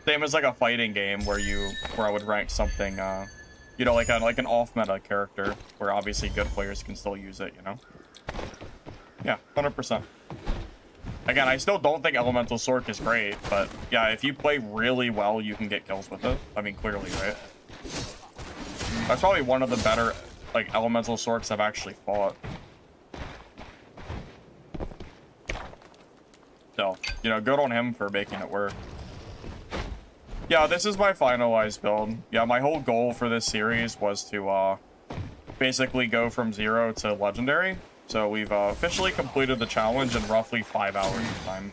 Same as like a fighting game where I would rank something, you know, like an off-meta character, where obviously good players can still use it, you know? Yeah, 100%. Again, I still don't think Elemental Sork is great, but yeah, if you play really well, you can get kills with it. I mean, clearly, right? That's probably one of the better, like, Elemental Sorks I've actually fought. So, you know, good on him for making it work. Yeah, this is my finalized build. Yeah, my whole goal for this series was to, basically go from 0 to Legendary. So we've officially completed the challenge in roughly 5 hours of time.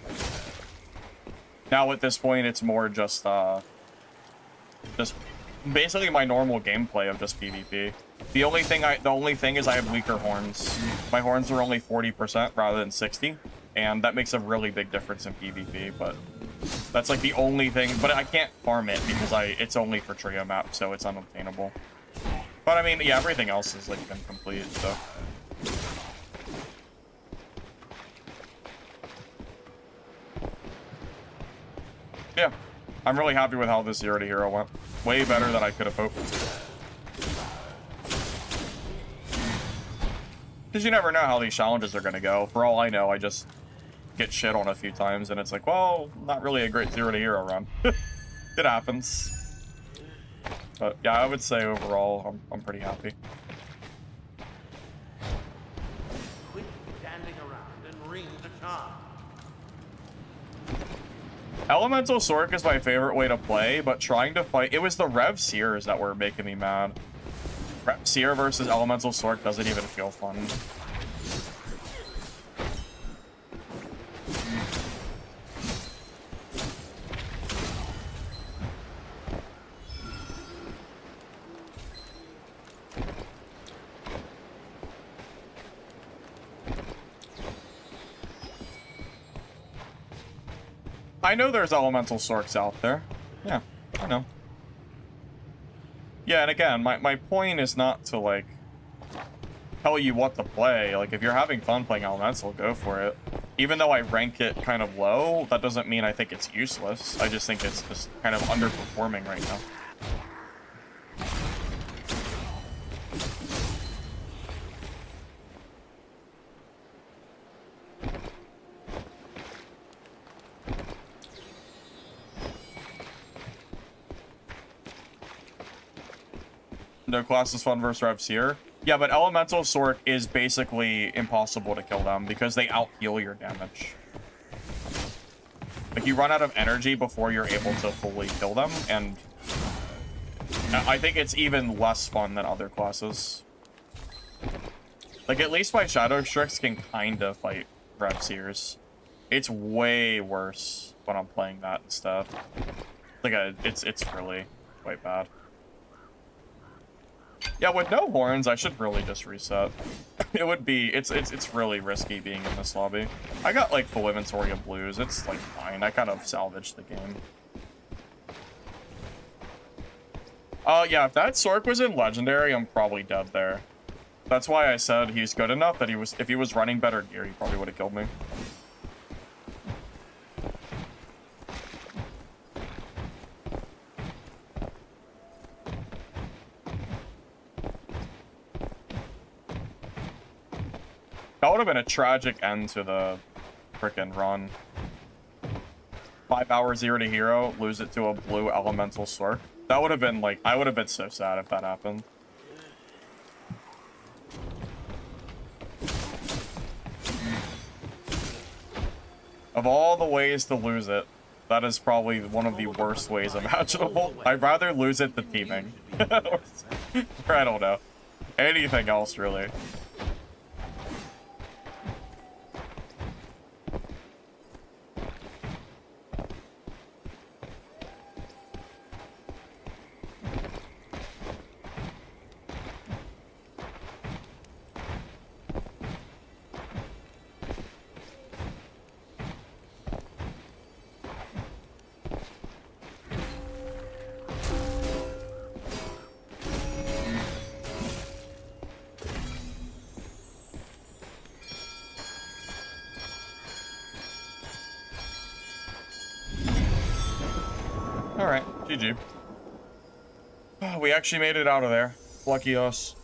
Now at this point, it's more just basically my normal gameplay of just PvP. The only thing is I have weaker horns. My horns are only 40% rather than 60, and that makes a really big difference in PvP. But that's like the only thing. But I can't farm it because it's only for trio map, so it's unobtainable. But I mean, yeah, everything else has like been complete. So. Yeah, I'm really happy with how this 0 to hero went. Way better than I could have hoped. Because you never know how these challenges are going to go. For all I know, I just get shit on a few times, and it's like, well, not really a great 0 to hero run. It happens. But yeah, I would say overall, I'm pretty happy. Quit standing around and ring the charm. Elemental Sork is my favorite way to play, but trying to fight... It was the Rev Seers that were making me mad. Rev Seer versus Elemental Sork doesn't even feel fun. I know there's Elemental Sorks out there. Yeah, I know. Yeah, and again, my point is not to, like, tell you what to play. Like, if you're having fun playing Elemental, go for it. Even though I rank it kind of low, that doesn't mean I think it's useless. I just think it's just kind of underperforming right now. No class is fun versus Rev Seer. Yeah, but Elemental Sork is basically impossible to kill them because they out-heal your damage. Like, you run out of energy before you're able to fully kill them, and I think it's even less fun than other classes. Like, at least my Shadow Strix can kind of fight Rev Seers. It's way worse when I'm playing that instead. Like, it's really quite bad. Yeah, with no horns, I should really just reset. It would be, it's really risky being in this lobby. I got like full inventory of blues. It's like fine. I kind of salvaged the game. Yeah, if that Sork was in Legendary, I'm probably dead there. That's why I said he's good enough that if he was running better gear, he probably would have killed me. That would have been a tragic end to the frickin' run. 5 hours 0 to hero, lose it to a blue Elemental Sork. That would have been like, I would have been so sad if that happened. Of all the ways to lose it, that is probably one of the worst ways imaginable. I'd rather lose it to teaming. Or I don't know. Anything else, really. Alright, GG. We actually made it out of there. Lucky us.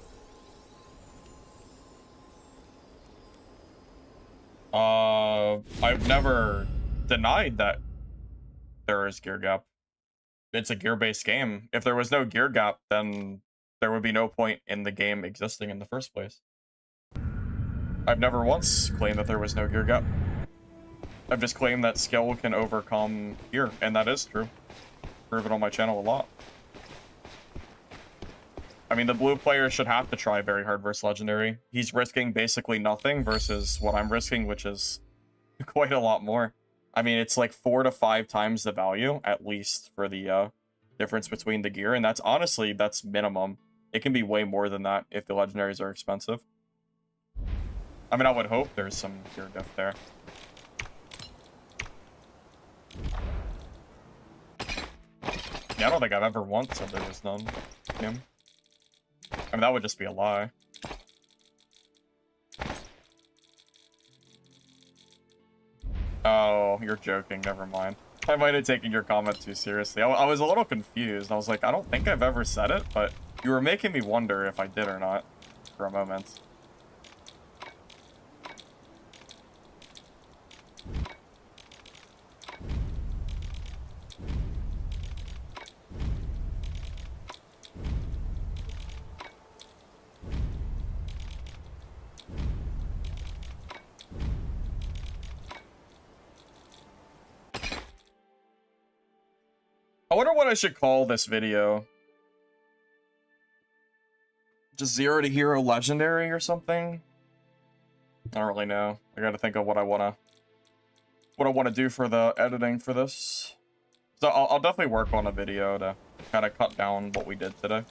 I've never denied that there is gear gap. It's a gear-based game. If there was no gear gap, then there would be no point in the game existing in the first place. I've never once claimed that there was no gear gap. I've just claimed that skill can overcome gear, and that is true. Prove it on my channel a lot. I mean, the blue player should have to try very hard versus legendary. He's risking basically nothing versus what I'm risking, which is quite a lot more. I mean, it's like 4 to 5 times the value, at least, for the difference between the gear, and that's honestly, that's minimum. It can be way more than that if the legendaries are expensive. I mean, I would hope there's some gear diff there. Yeah, I don't think I've ever once said there was none. Yeah. I mean, that would just be a lie. Oh, you're joking. Never mind. I might have taken your comment too seriously. I was a little confused. I was like, I don't think I've ever said it, but you were making me wonder if I did or not for a moment. I wonder what I should call this video. Just 0 to hero legendary or something? I don't really know. I gotta think of what I wanna do for the editing for this. So I'll definitely work on a video to kind of cut down what we did today.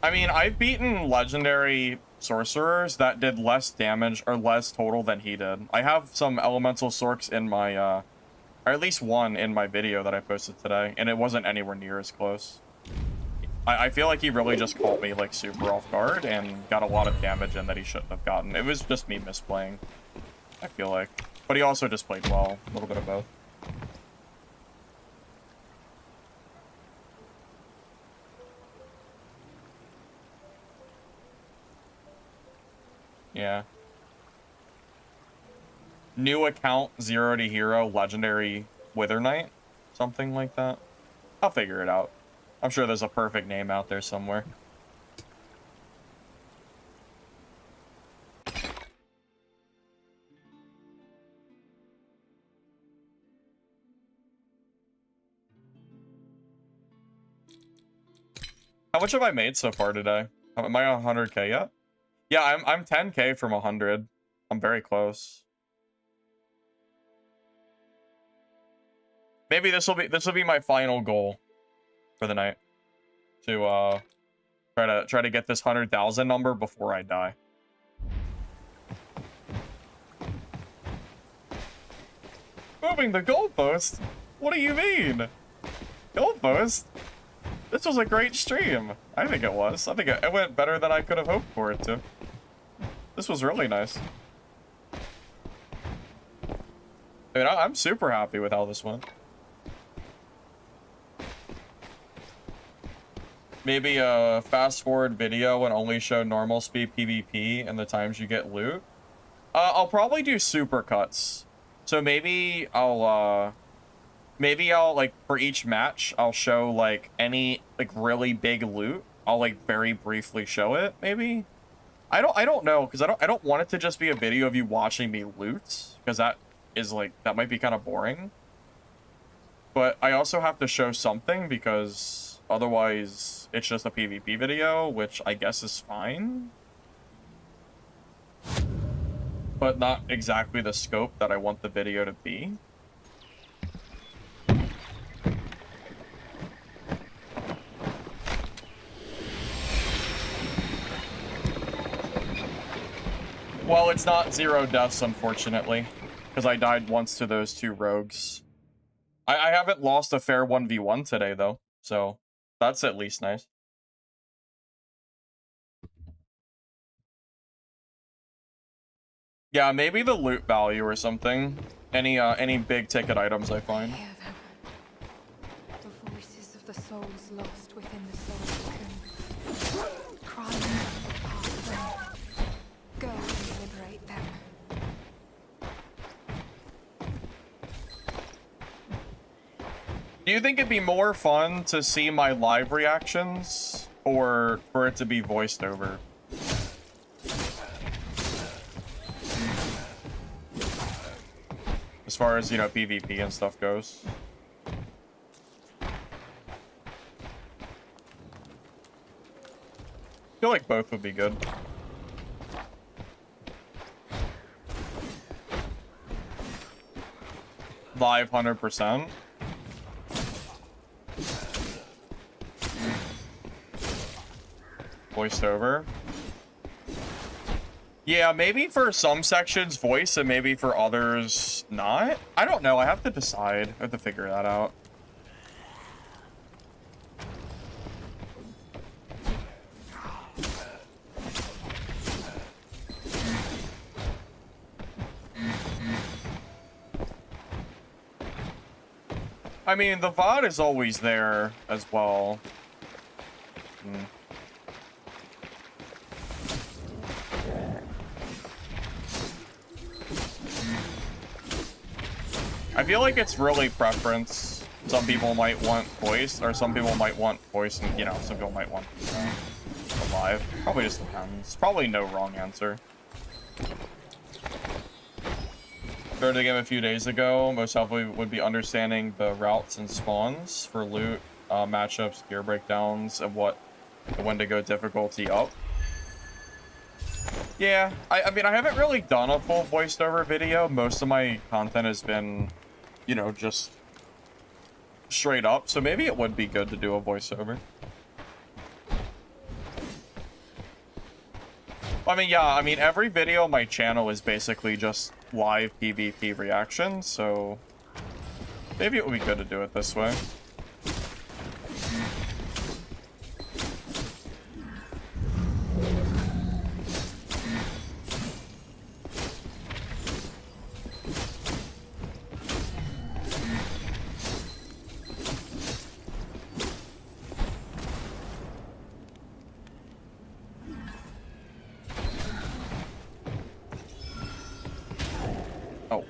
I mean, I've beaten legendary sorcerers that did less damage or less total than he did. I have some elemental sorcs in my, or at least one in my video that I posted today, and it wasn't anywhere near as close. I feel like he really just caught me, like, super off guard and got a lot of damage in that he shouldn't have gotten. It was just me misplaying, I feel like. But he also just played well, a little bit of both. Yeah. New account, 0 to hero, legendary Wither Knight. Something like that. I'll figure it out. I'm sure there's a perfect name out there somewhere. How much have I made so far today? Am I on 100k yet? Yeah, I'm 10k from 100. I'm very close. Maybe this will be my final goal for the night. To try to get this 100,000 number before I die. Moving the goalpost? What do you mean? Goalpost? This was a great stream. I think it was. I think it went better than I could have hoped for it to. This was really nice. I mean, I'm super happy with how this went. Maybe a fast forward video and only show normal speed PvP and the times you get loot. I'll probably do supercuts. So maybe I'll like for each match I'll show like any like really big loot. I'll like very briefly show it maybe. I don't know, because I don't want it to just be a video of you watching me loot, because that might be kind of boring. But I also have to show something, because otherwise it's just a PvP video, which I guess is fine. But not exactly the scope that I want the video to be. Well, it's not 0 deaths, unfortunately. Because I died once to those two rogues. I haven't lost a fair 1v1 today, though. So, that's at least nice. Yeah, maybe the loot value or something. Any big ticket items I find. Hear them. The voices of the souls lost within the soul's tomb. Crying out the past when. Go and liberate them. Do you think it'd be more fun to see my live reactions or for it to be voiced over? As far as, you know, PvP and stuff goes. I feel like both would be good. Live 100%. Voiced over. Yeah, maybe for some sections voice and maybe for others not. I don't know. I have to decide. I have to figure that out. I mean, the VOD is always there as well. I feel like it's really preference. Some people might want voice, or some people might want voice, and, you know, some people might want live. Probably just depends. Probably no wrong answer. Started the game a few days ago. Most helpful would be understanding the routes and spawns for loot, matchups, gear breakdowns, and when to go difficulty up. Yeah, I mean, I haven't really done a full voiced over video. Most of my content has been, you know, just straight up. So maybe it would be good to do a voiceover. I mean, yeah, I mean, every video on my channel is basically just live PvP reactions, so maybe it would be good to do it this way. Oh.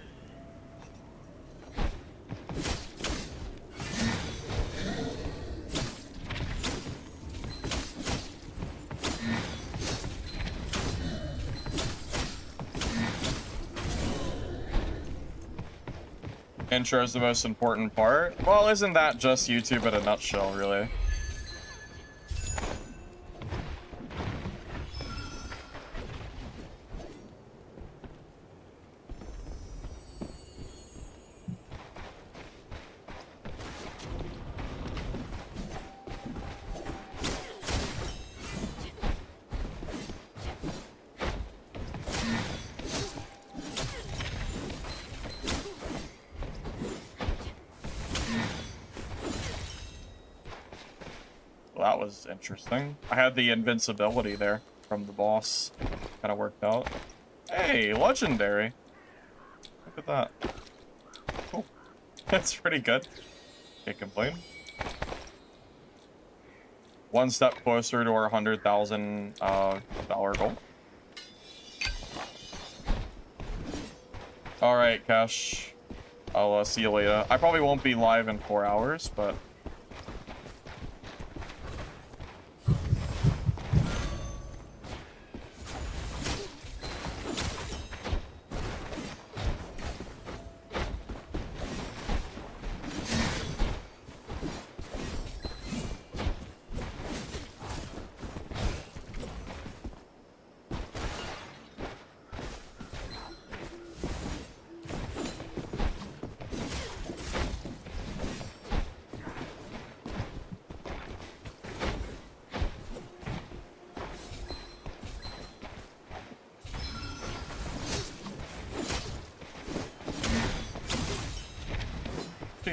Intro is the most important part. Well, isn't that just YouTube in a nutshell, really? Well, that was interesting. I had the invincibility there from the boss. Kind of worked out. Hey, legendary. Look at that. Cool. That's pretty good. Can't complain. One step closer to our $100,000 goal. All right, Cash. I'll see you later. I probably won't be live in 4 hours, but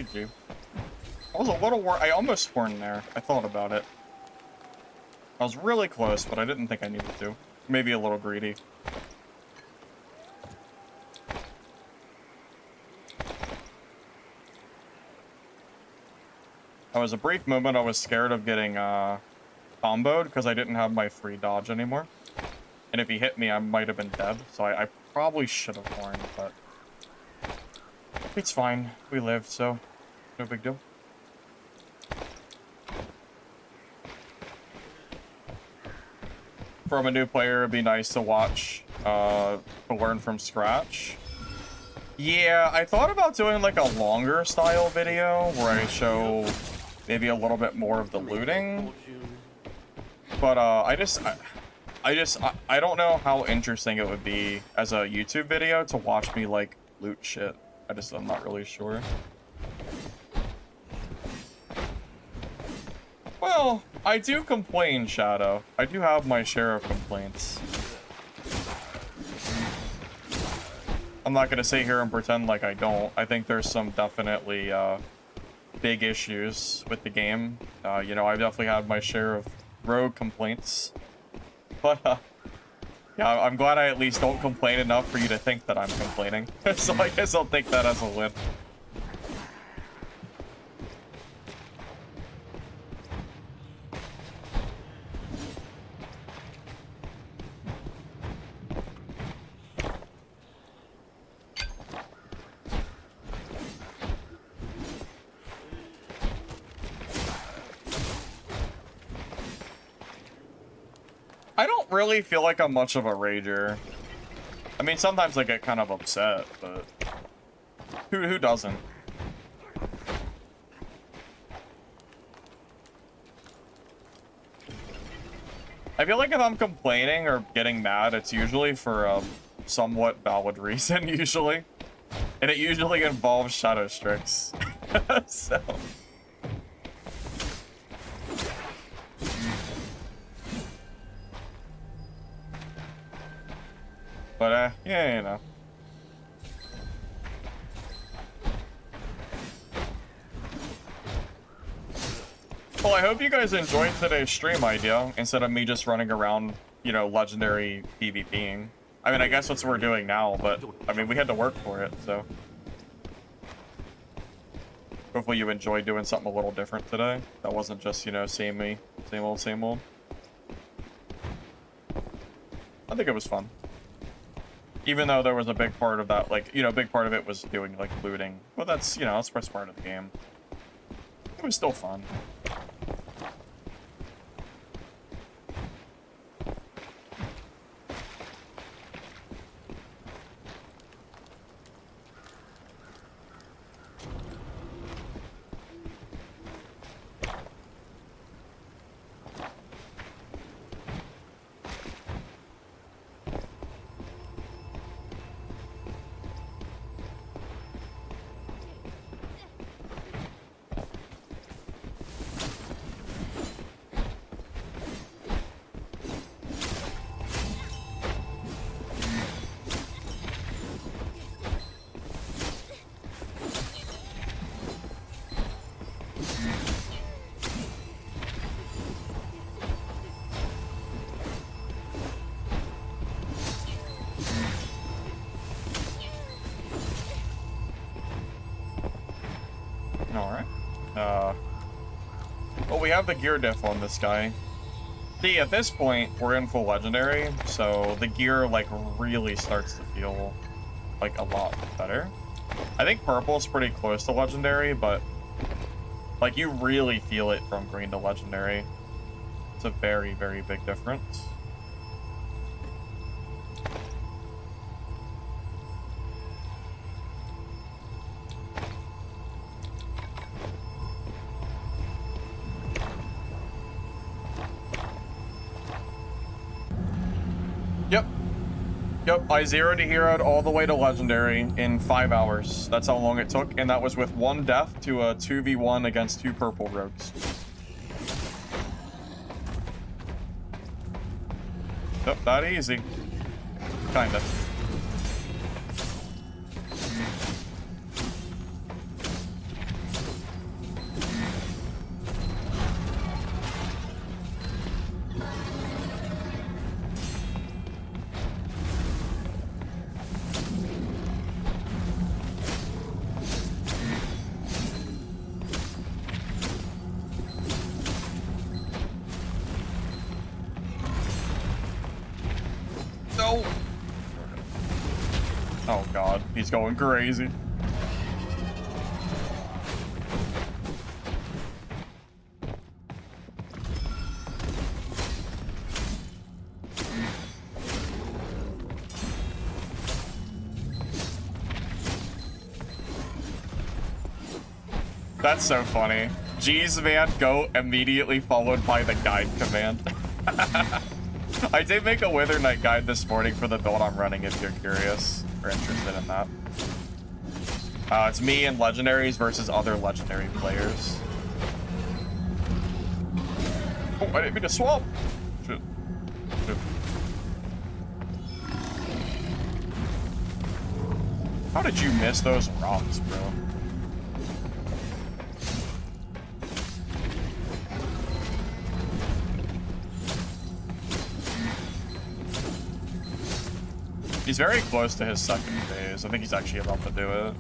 GG. I was a little worried. I almost sworn there. I thought about it. I was really close, but I didn't think I needed to. Maybe a little greedy. I was a brief moment, I was scared of getting comboed because I didn't have my free dodge anymore. And if he hit me, I might have been dead. So I probably should have warned, but it's fine. We lived, so no big deal. From a new player, it'd be nice to watch, to learn from scratch. Yeah, I thought about doing like a longer style video where I show maybe a little bit more of the looting. But I don't know how interesting it would be as a YouTube video to watch me like loot shit. I'm not really sure. Well, I do complain, Shadow. I do have my share of complaints. I'm not gonna sit here and pretend like I don't. I think there's some definitely big issues with the game. You know, I've definitely had my share of rogue complaints. But yeah, I'm glad I at least don't complain enough for you to think that I'm complaining. So I guess I'll take that as a win. I don't really feel like I'm much of a rager. I mean, sometimes I get kind of upset, but who doesn't? I feel like if I'm complaining or getting mad, it's usually for a somewhat valid reason, usually. And it usually involves Shadow Strix. So... But, yeah, you know. Well, I hope you guys enjoyed today's stream idea, instead of me just running around, you know, legendary PvPing. I mean, I guess that's what we're doing now, but, I mean, we had to work for it, so. Hopefully you enjoyed doing something a little different today. That wasn't just, you know, same me, same old, same old. I think it was fun. Even though there was a big part of that, like, you know, a big part of it was doing, like, looting. But that's, you know, that's part of the game. It was still fun. Alright. Well, we have the gear diff on this guy. See, at this point, we're in full legendary, so the gear, like, really starts to feel, like, a lot better. I think purple's pretty close to legendary, but, like, you really feel it from green to legendary. It's a very, very big difference. Yep, I zeroed to heroed all the way to legendary in 5 hours. That's how long it took, and that was with 1 death to a 2v1 against 2 purple rogues. Yep, that easy. Kinda. Oh god, he's going crazy. That's so funny. G's man, go immediately followed by the guide command. I did make a Wither Knight guide this morning for the build I'm running if you're curious or interested in that. It's me and legendaries versus other legendary players. Oh, I didn't mean to swap. Shit. Shit. How did you miss those rocks, bro? He's very close to his second phase. I think he's actually about to do it.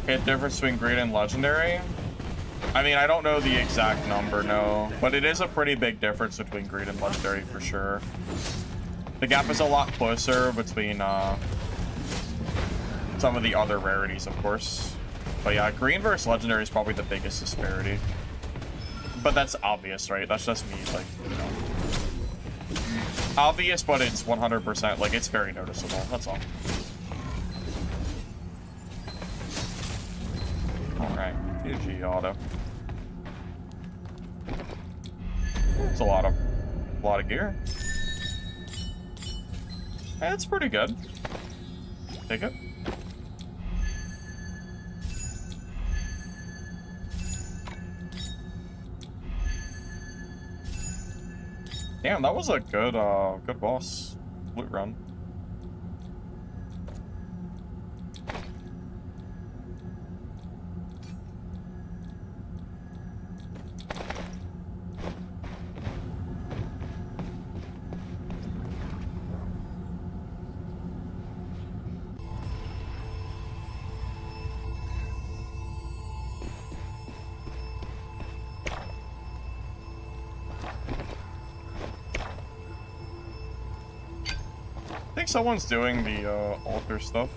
Okay, difference between great and legendary. I mean, I don't know the exact number, no. But it is a pretty big difference between great and legendary for sure. The gap is a lot closer between some of the other rarities, of course. But yeah, green versus legendary is probably the biggest disparity. But that's obvious, right? That's just me, like, you know. Obvious, but it's 100%, like, it's very noticeable. That's all. Alright, GG auto. It's a lot of gear. It's pretty good. Take it. Damn, that was a good good boss loot run. I think someone's doing the altar stuff.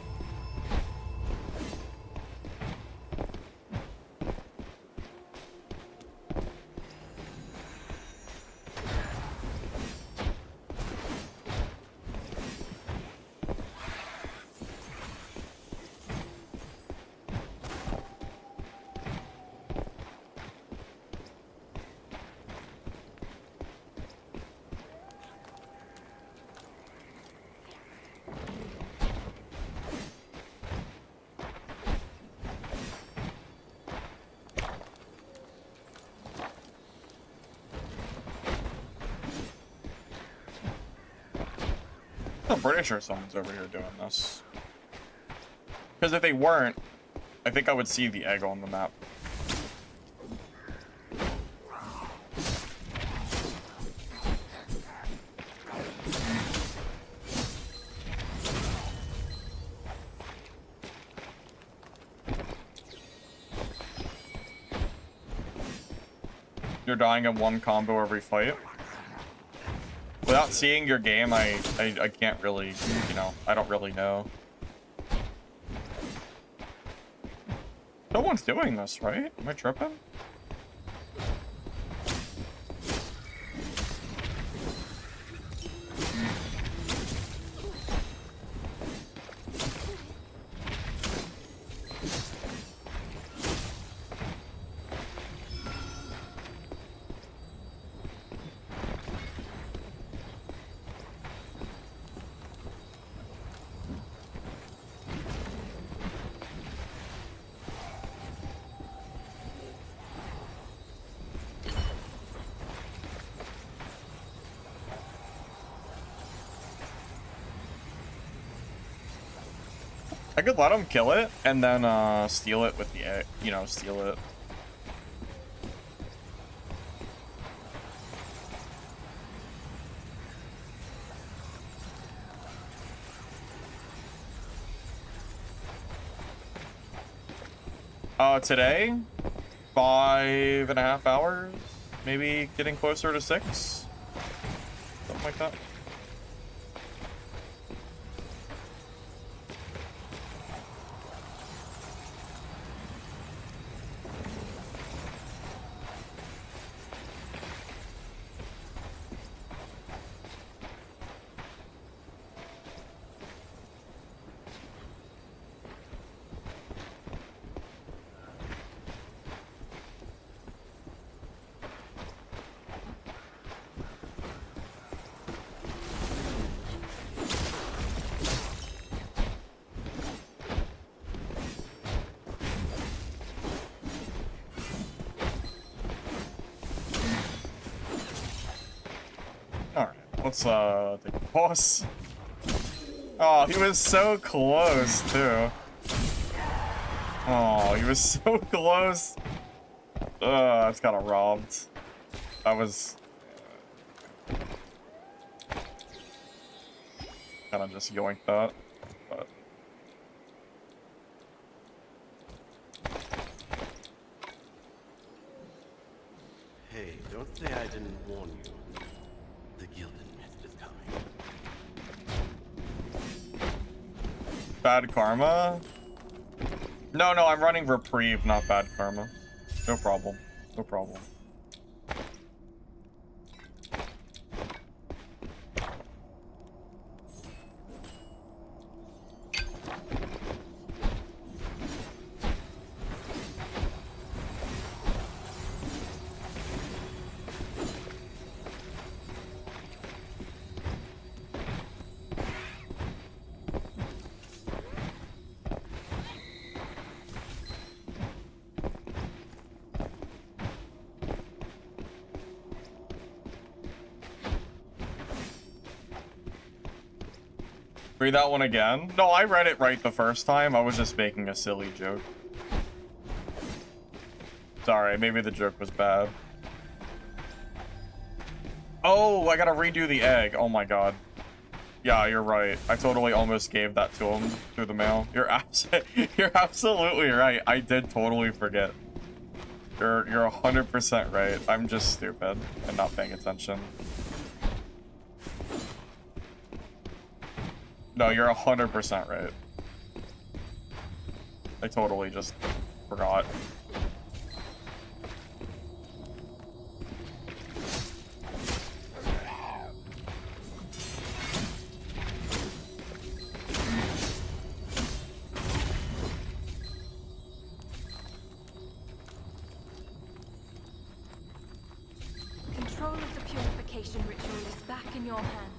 I'm pretty sure someone's over here doing this. Because if they weren't, I think I would see the egg on the map. You're dying in one combo every fight. Without seeing your game, I can't really, you know, I don't really know. Someone's doing this, right? Am I tripping? I could let him kill it and then steal it with the egg, you know, steal it. Today, 5.5 hours, maybe getting closer to 6, something like that. Alright, let's take a pause. Oh, he was so close, too. Oh, he was so close. I just got robbed. That was... kind of just yoinked that. But... Hey, don't say I didn't warn you. The Gilded Mist is coming. Bad karma? No, I'm running reprieve, not bad karma. No problem. No problem. Read that one again? No, I read it right the first time. I was just making a silly joke. Sorry, maybe the joke was bad. Oh, I gotta redo the egg. Oh my god. Yeah, you're right. I totally almost gave that to him through the mail. You're absolutely right. I did totally forget. You're 100% right. I'm just stupid and not paying attention. No, you're 100% right. I totally just forgot. Control of the purification ritual is back in your hands.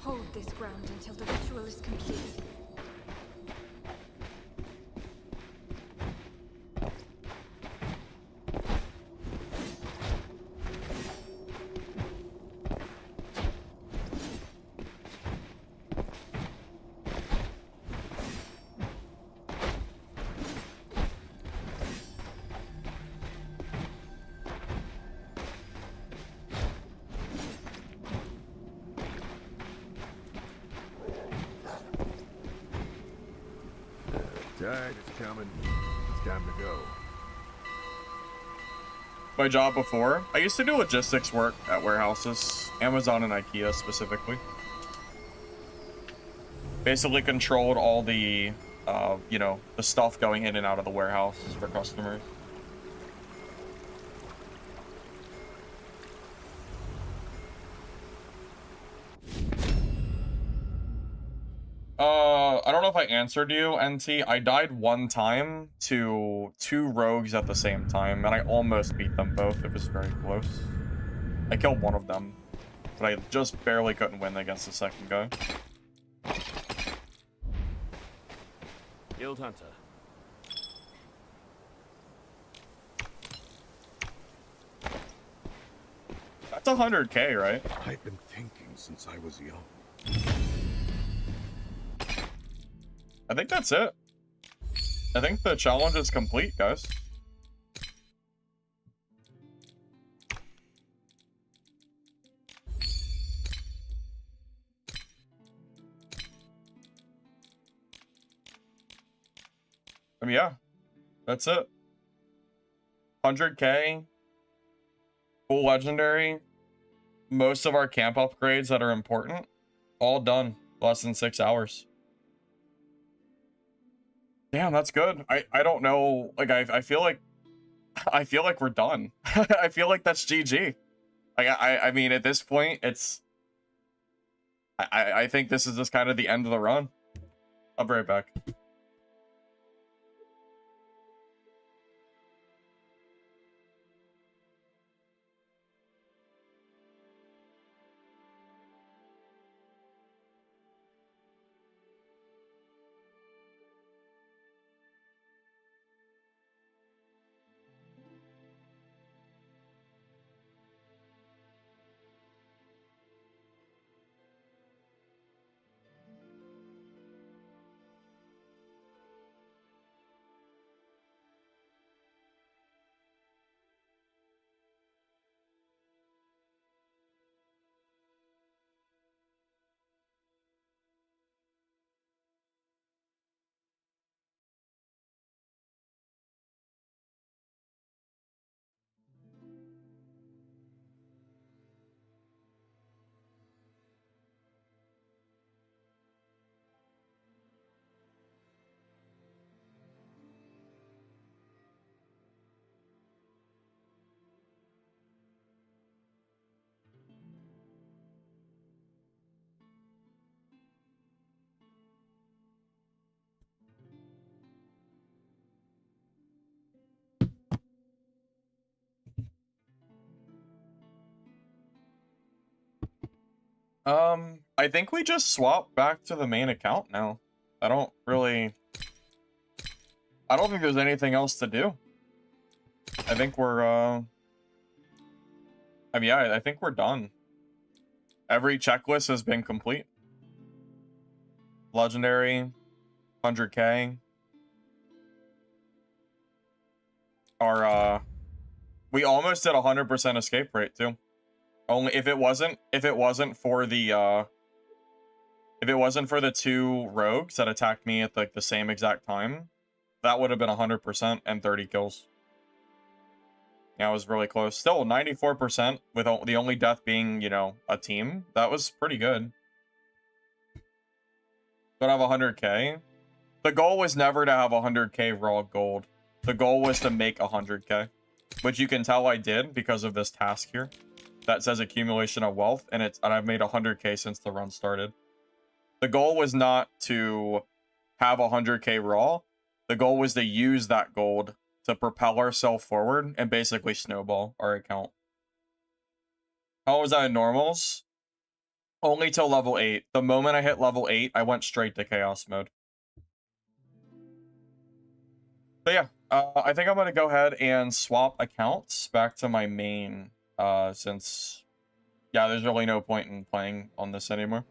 Hold this ground until the ritual is complete. Tide is coming. It's time to go. My job before, I used to do logistics work at warehouses, Amazon and IKEA specifically. Basically controlled all the, you know, the stuff going in and out of the warehouse for customers. I don't know if I answered you, NT. I died one time to 2 rogues at the same time, and I almost beat them both. It was very close. I killed one of them, but I just barely couldn't win against the second guy. Guild Hunter. That's 100k, right? I've been thinking since I was young. I think that's it. I think the challenge is complete, guys. I mean, yeah. That's it. 100k, full legendary, most of our camp upgrades that are important, all done. Less than 6 hours. Damn, that's good. I don't know. Like I feel like we're done. I feel like that's GG. Like I mean, at this point, it's I think this is just kind of the end of the run. I'll be right back. I think we just swap back to the main account now. I don't think there's anything else to do. I think we're, I mean, yeah, I think we're done. Every checklist has been complete. Legendary, 100k. We almost did 100% escape rate too. Only if it wasn't for the two rogues that attacked me at like the same exact time, that would have been 100% and 30 kills. Yeah, it was really close. Still 94% with the only death being, you know, a team. That was pretty good. Don't have 100k. The goal was never to have 100k raw gold. The goal was to make 100k, which you can tell I did because of this task here that says accumulation of wealth, and I've made 100k since the run started. The goal was not to have 100k raw. The goal was to use that gold to propel ourselves forward and basically snowball our account. How was I in normals? Only till level 8. The moment I hit level 8, I went straight to chaos mode. But yeah, I think I'm going to go ahead and swap accounts back to my main, since, yeah, there's really no point in playing on this anymore.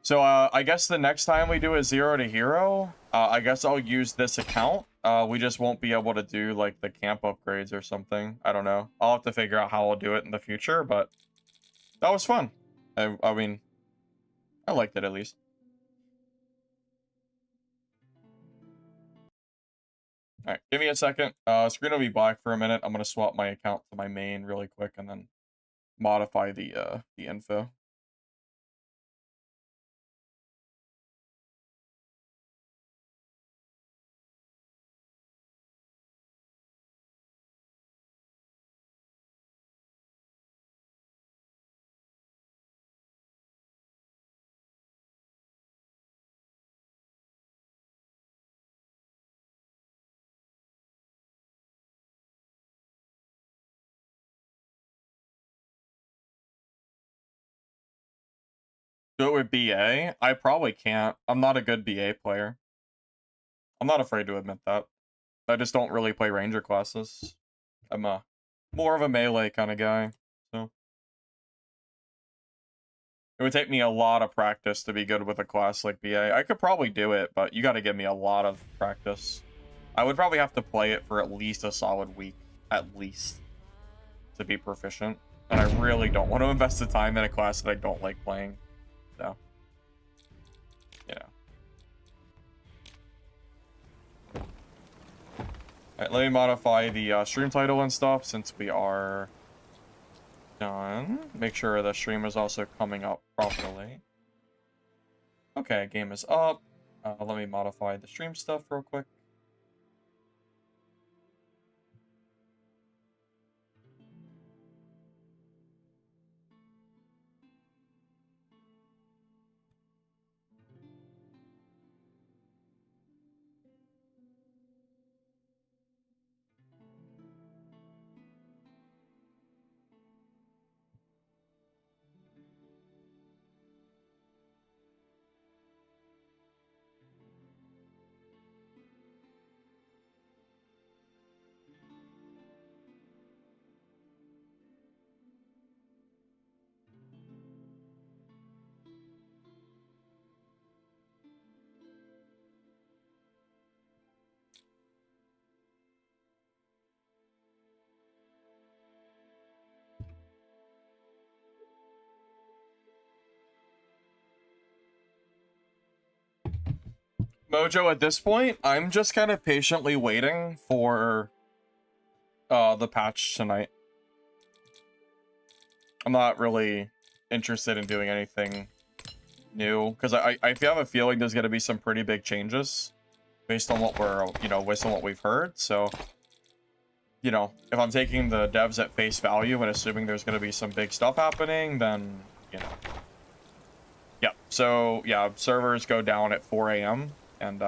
So, I guess the next time we do a 0 to hero, I guess I'll use this account. We just won't be able to do, like, the camp upgrades or something. I don't know. I'll have to figure out how I'll do it in the future, but that was fun. I mean, I liked it at least. Alright, give me a second. Screen will be black for a minute. I'm going to swap my account to my main really quick and then modify the info. Do it with BA? I probably can't. I'm not a good BA player. I'm not afraid to admit that. I just don't really play ranger classes. I'm more of a melee kind of guy, so it would take me a lot of practice to be good with a class like BA. I could probably do it, but you got to give me a lot of practice. I would probably have to play it for at least a solid week, at least, to be proficient. And I really don't want to invest the time in a class that I don't like playing. So, you know. Alright, let me modify the stream title and stuff since we are done. Make sure the stream is also coming up properly. Okay, game is up. Let me modify the stream stuff real quick. Mojo, at this point, I'm just kind of patiently waiting for the patch tonight. I'm not really interested in doing anything new because I have a feeling there's going to be some pretty big changes based on what we're, based on what we've heard. So, if I'm taking the devs at face value and assuming there's going to be some big stuff happening, then, yeah. So, yeah, servers go down at 4 a.m. and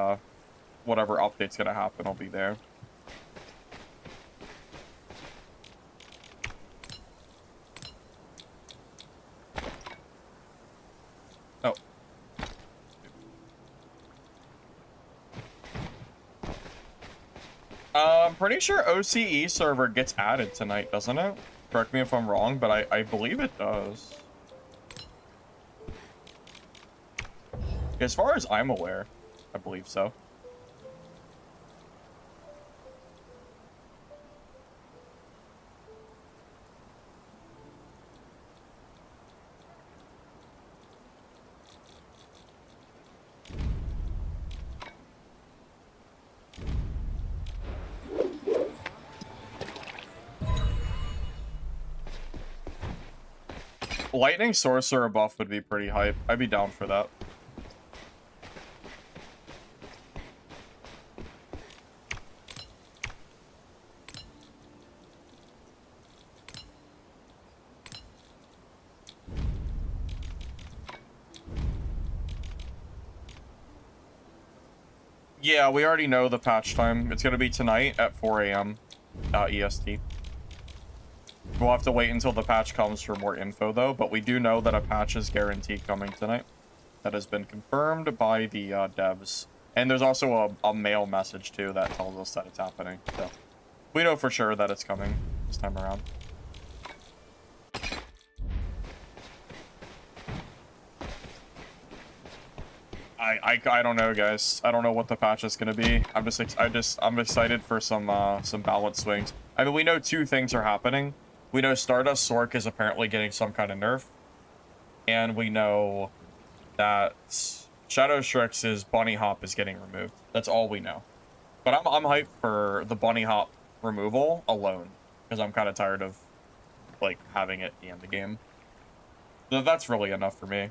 whatever update's going to happen will be there. Oh. I'm pretty sure OCE server gets added tonight, doesn't it? Correct me if I'm wrong, but I believe it does. As far as I'm aware, I believe so. Lightning Sorcerer buff would be pretty hype. I'd be down for that. Yeah, we already know the patch time. It's going to be tonight at 4 a.m. EST. We'll have to wait until the patch comes for more info, though, but we do know that a patch is guaranteed coming tonight. That has been confirmed by the devs. And there's also a mail message, too, that tells us that it's happening. So we know for sure that it's coming this time around. I don't know, guys. I don't know what the patch is gonna be. I'm excited for some balance swings. I mean, we know two things are happening. We know Stardust Sork is apparently getting some kind of nerf, and we know that Shadow Strix's Bunny Hop is getting removed. That's all we know. But I'm hyped for the Bunny Hop removal alone, because I'm kind of tired of like having it in the game. So that's really enough for me.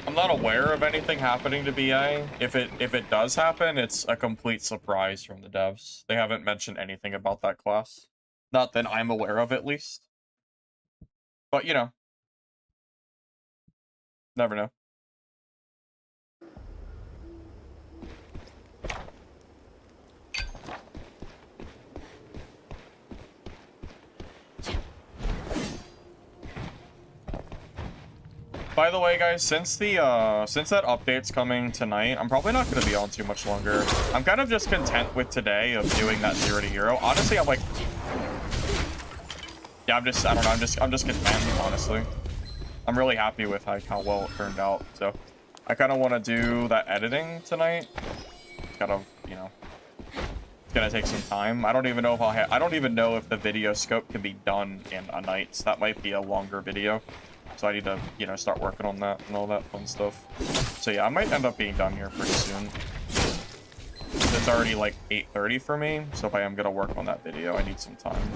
I'm not aware of anything happening to BA. If it does happen, it's a complete surprise from the devs. They haven't mentioned anything about that class. Not that I'm aware of, at least. But, you know, never know. By the way, guys, since that update's coming tonight, I'm probably not gonna be on too much longer. I'm kind of just content with today of doing that 0 to hero. Honestly, I'm like, yeah, I don't know, I'm just content, honestly. I'm really happy with how well it turned out. So I kind of want to do that editing tonight. It's kind of, you know, it's gonna take some time. I don't even know if I don't even know if the video scope can be done in a night. So that might be a longer video. So I need to, you know, start working on that and all that fun stuff. So yeah, I might end up being done here pretty soon. It's already like 8:30 for me, so if I am gonna work on that video, I need some time.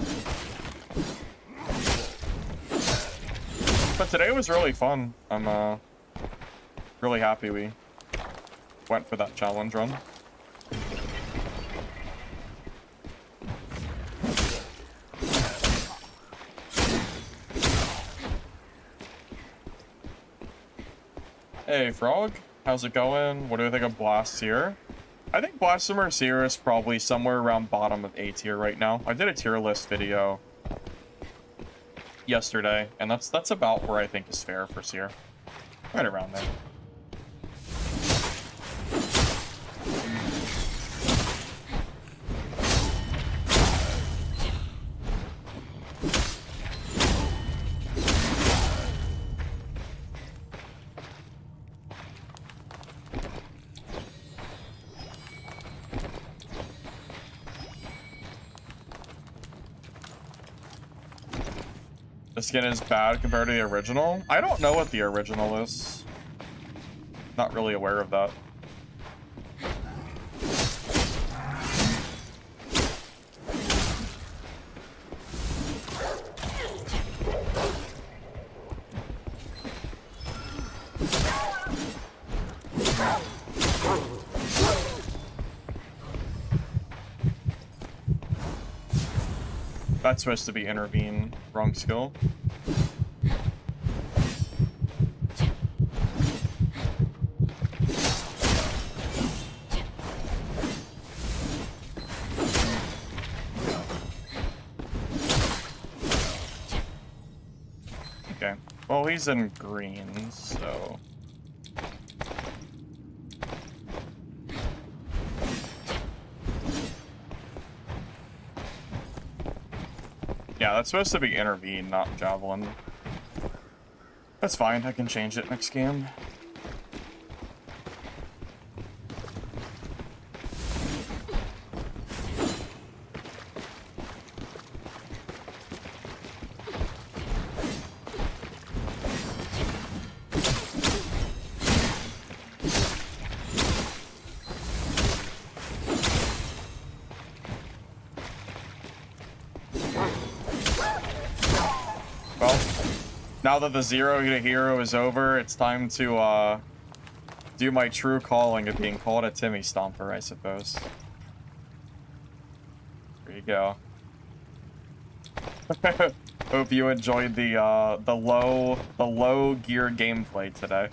But today was really fun. I'm really happy we went for that challenge run. Hey, Frog. How's it going? What do you think of Blast here? I think Blasphemous here is probably somewhere around bottom of A tier right now. I did a tier list video yesterday, and that's about where I think is fair for Seer. Right around there. The skin is bad compared to the original? I don't know what the original is. Not really aware of that. That's supposed to be intervene. Wrong skill. Okay. Well, he's in green, so... Yeah, that's supposed to be intervene, not javelin. That's fine, I can change it next game. Now that the 0 to hero is over, it's time to do my true calling of being called a Timmy Stomper, I suppose. There you go. Hope you enjoyed the low gear gameplay today.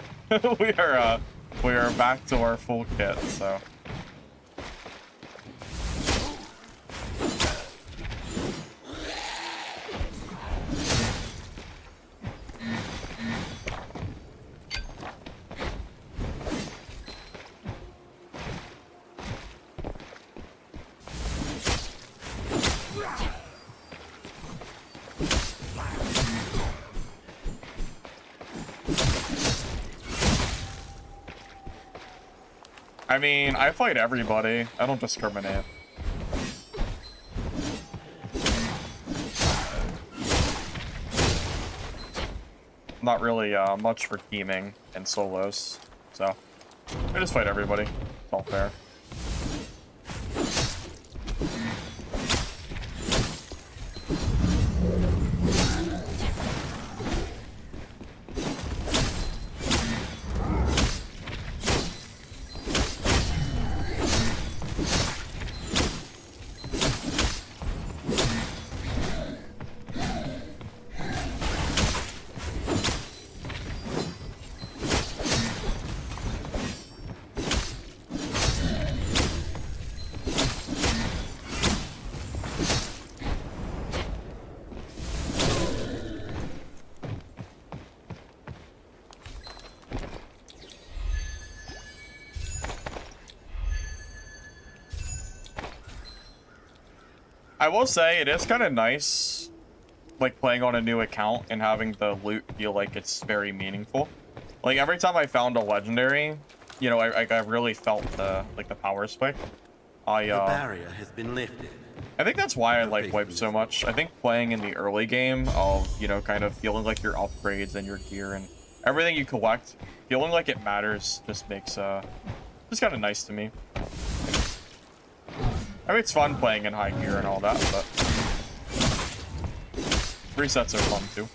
we are back to our full kit, so. I mean, I fight everybody. I don't discriminate. Not really much for teaming and solos, so I just fight everybody. It's all fair. I will say it is kind of nice, like playing on a new account and having the loot feel like it's very meaningful. Like every time I found a legendary, you know, I really felt the power spike. The barrier has been lifted. I think that's why I like Wipe so much. I think playing in the early game of, you know, kind of feeling like your upgrades and your gear and everything you collect, feeling like it matters just makes, just kind of nice to me. I mean, it's fun playing in high gear and all that, but resets are fun too.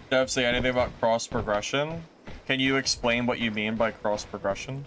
Dev, say anything about cross progression? Can you explain what you mean by cross progression?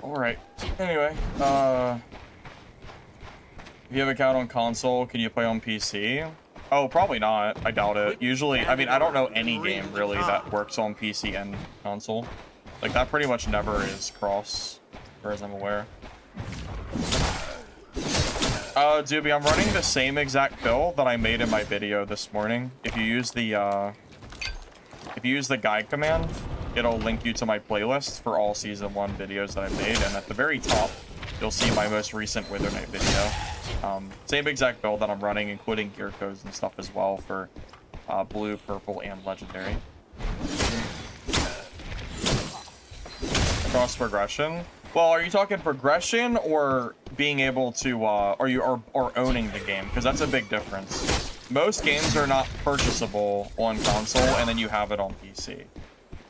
Alright. Anyway, if you have an account on console, can you play on PC? Oh, probably not. I doubt it. Usually, I mean, I don't know any game, really, that works on PC and console. Like, that pretty much never is cross, as far as I'm aware. Doobie, I'm running the same exact build that I made in my video this morning. If you use the guide command, it'll link you to my playlist for all Season 1 videos that I made, and at the very top, you'll see my most recent Wither Knight video. Same exact build that I'm running, including gear codes and stuff as well for blue, purple, and legendary. Cross progression? Well, are you talking progression or being able to, or owning the game? Because that's a big difference. Most games are not purchasable on console, and then you have it on PC.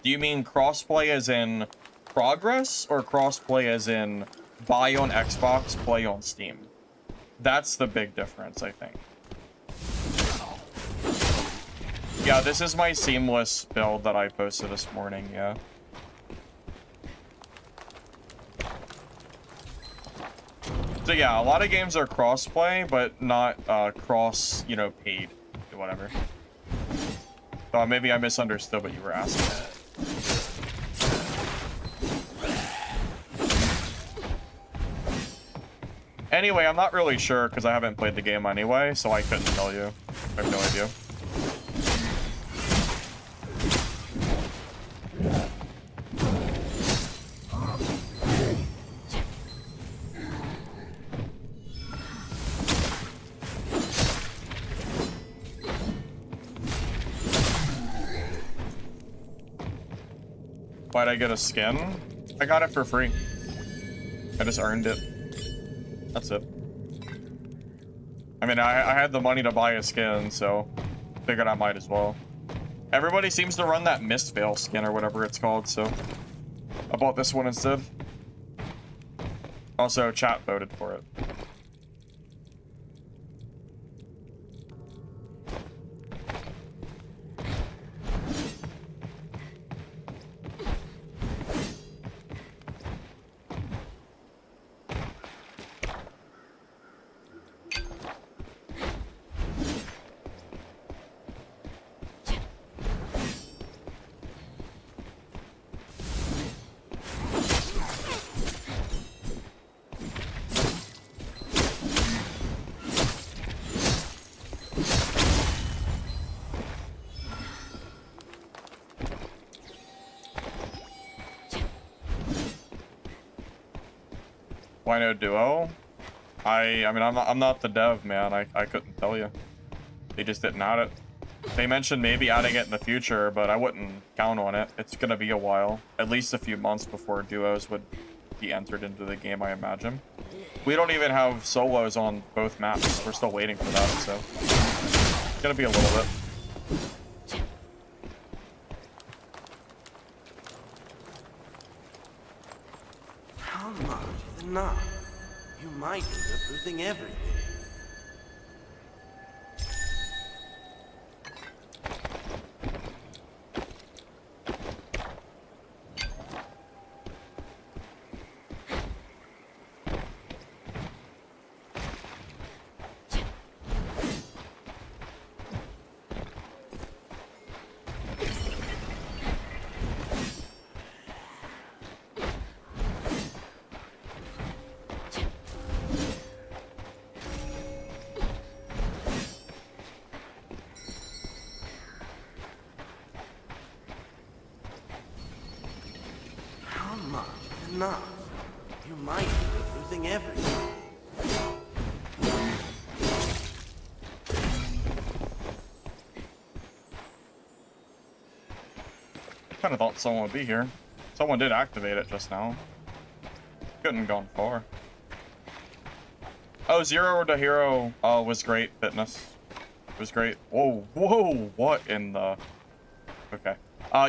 Do you mean crossplay as in progress, or crossplay as in buy on Xbox, play on Steam? That's the big difference, I think. Yeah, this is my seamless build that I posted this morning, yeah. So yeah, a lot of games are crossplay, but not cross, you know, paid or whatever. So maybe I misunderstood what you were asking. Anyway, I'm not really sure because I haven't played the game anyway, so I couldn't tell you. I have no idea. Why'd I get a skin? I got it for free. I just earned it. That's it. I mean, I had the money to buy a skin, so figured I might as well. Everybody seems to run that Mistfall skin or whatever it's called, so I bought this one instead. Also, chat voted for it. Why no duo? I mean, I'm not the dev, man. I couldn't tell you. They just didn't add it. They mentioned maybe adding it in the future, but I wouldn't count on it. It's gonna be a while. At least a few months before duos would be entered into the game, I imagine. We don't even have solos on both maps. We're still waiting for that, so it's gonna be a little bit. How much is enough? You might end up losing everything. How much is enough? You might end up losing everything. Kind of thought someone would be here. Someone did activate it just now. Couldn't have gone far. Oh, Zero to Hero was great. Fitness. It was great. Whoa, whoa, what in the... Okay.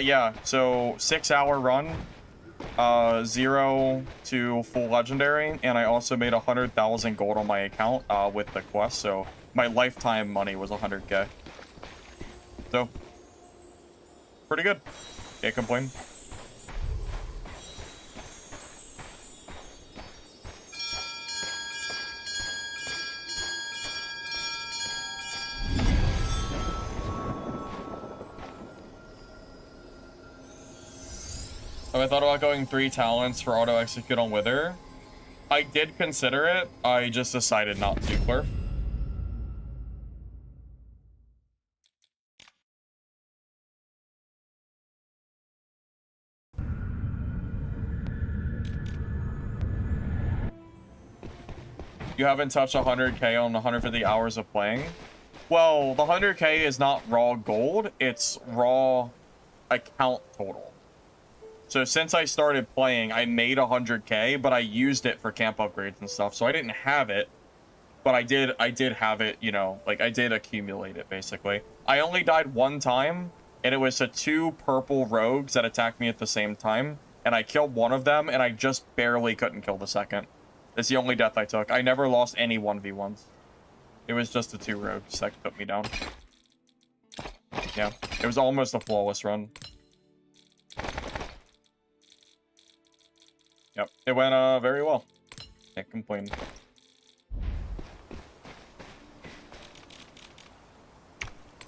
Yeah, so 6-hour run. 0 to full legendary. And I also made 100,000 gold on my account with the quest. So my lifetime money was 100k. So, pretty good. Can't complain. Have I thought about going 3 talents for auto execute on Wither? I did consider it. I just decided not to, Cliff. You haven't touched 100k on 150 hours of playing? Well, the 100k is not raw gold, it's raw account total. So since I started playing, I made 100k, but I used it for camp upgrades and stuff, so I didn't have it. But I did have it, you know, like I did accumulate it, basically. I only died one time, and it was to 2 purple rogues that attacked me at the same time, and I killed one of them, and I just barely couldn't kill the second. It's the only death I took. I never lost any 1v1s. It was just the 2 rogues that took me down. Yeah, it was almost a flawless run. Yep, it went very well. Can't complain.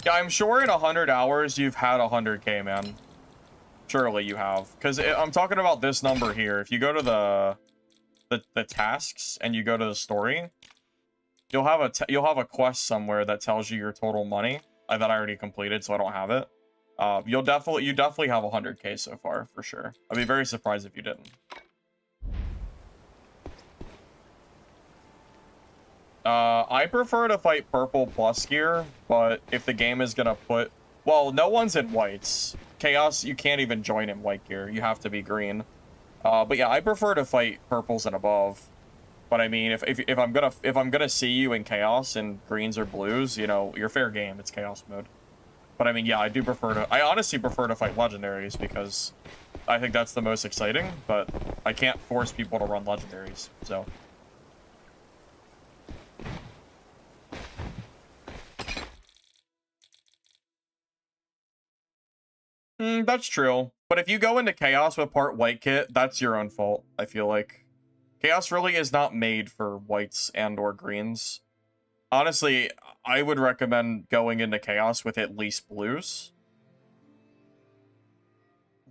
Yeah, I'm sure in 100 hours you've had 100k, man. Surely you have. Because I'm talking about this number here. If you go to the tasks and you go to the story, you'll have a quest somewhere that tells you your total money that I already completed, so I don't have it. You definitely have 100k so far for sure. I'd be very surprised if you didn't. I prefer to fight purple plus gear, but if the game is gonna put, well, no one's in whites. Chaos, you can't even join in white gear. You have to be green. But yeah, I prefer to fight purples and above. But I mean, if I'm gonna see you in chaos and greens or blues, you know, you're fair game. It's chaos mode. But I mean, yeah, I honestly prefer to fight legendaries because I think that's the most exciting. But I can't force people to run legendaries, so. That's true. But if you go into Chaos with part white kit, that's your own fault, I feel like. Chaos really is not made for whites and or greens. Honestly, I would recommend going into Chaos with at least blues.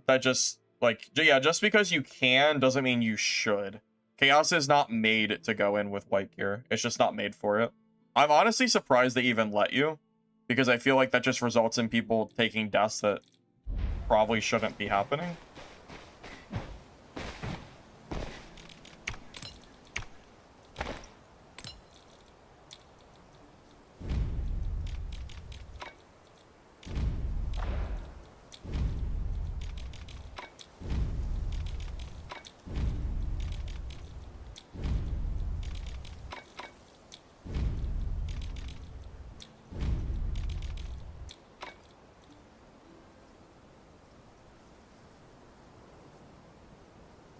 That just, like, yeah, just because you can doesn't mean you should. Chaos is not made to go in with white gear. It's just not made for it. I'm honestly surprised they even let you, because I feel like that just results in people taking deaths that probably shouldn't be happening.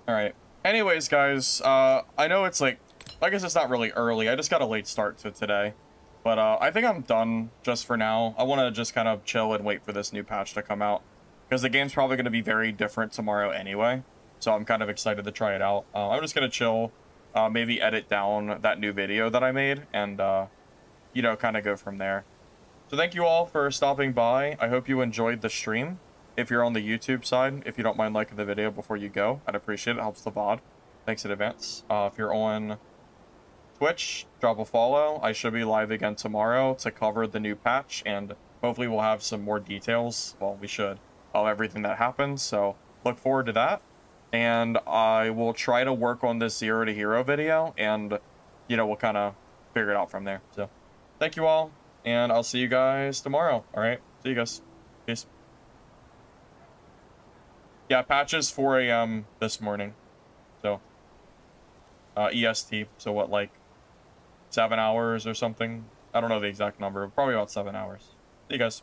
All right. Anyways, guys, I know it's like, I guess it's not really early. I just got a late start to today. But I think I'm done just for now. I want to just kind of chill and wait for this new patch to come out. Because the game's probably going to be very different tomorrow anyway. So I'm kind of excited to try it out. I'm just going to chill, maybe edit down that new video that I made. And, you know, kind of go from there. So thank you all for stopping by. I hope you enjoyed the stream. If you're on the YouTube side, if you don't mind liking the video before you go, I'd appreciate it. It helps the VOD. Thanks in advance. If you're on Twitch, drop a follow. I should be live again tomorrow to cover the new patch, and hopefully we'll have some more details, well, we should, of everything that happens, so look forward to that. And I will try to work on this Zero to Hero video, and, you know, we'll kind of figure it out from there. So, thank you all, and I'll see you guys tomorrow, alright? See you guys. Peace. Yeah, patches 4 a.m. this morning. So, EST. So what, like, 7 hours or something? I don't know the exact number. Probably about 7 hours. See you guys.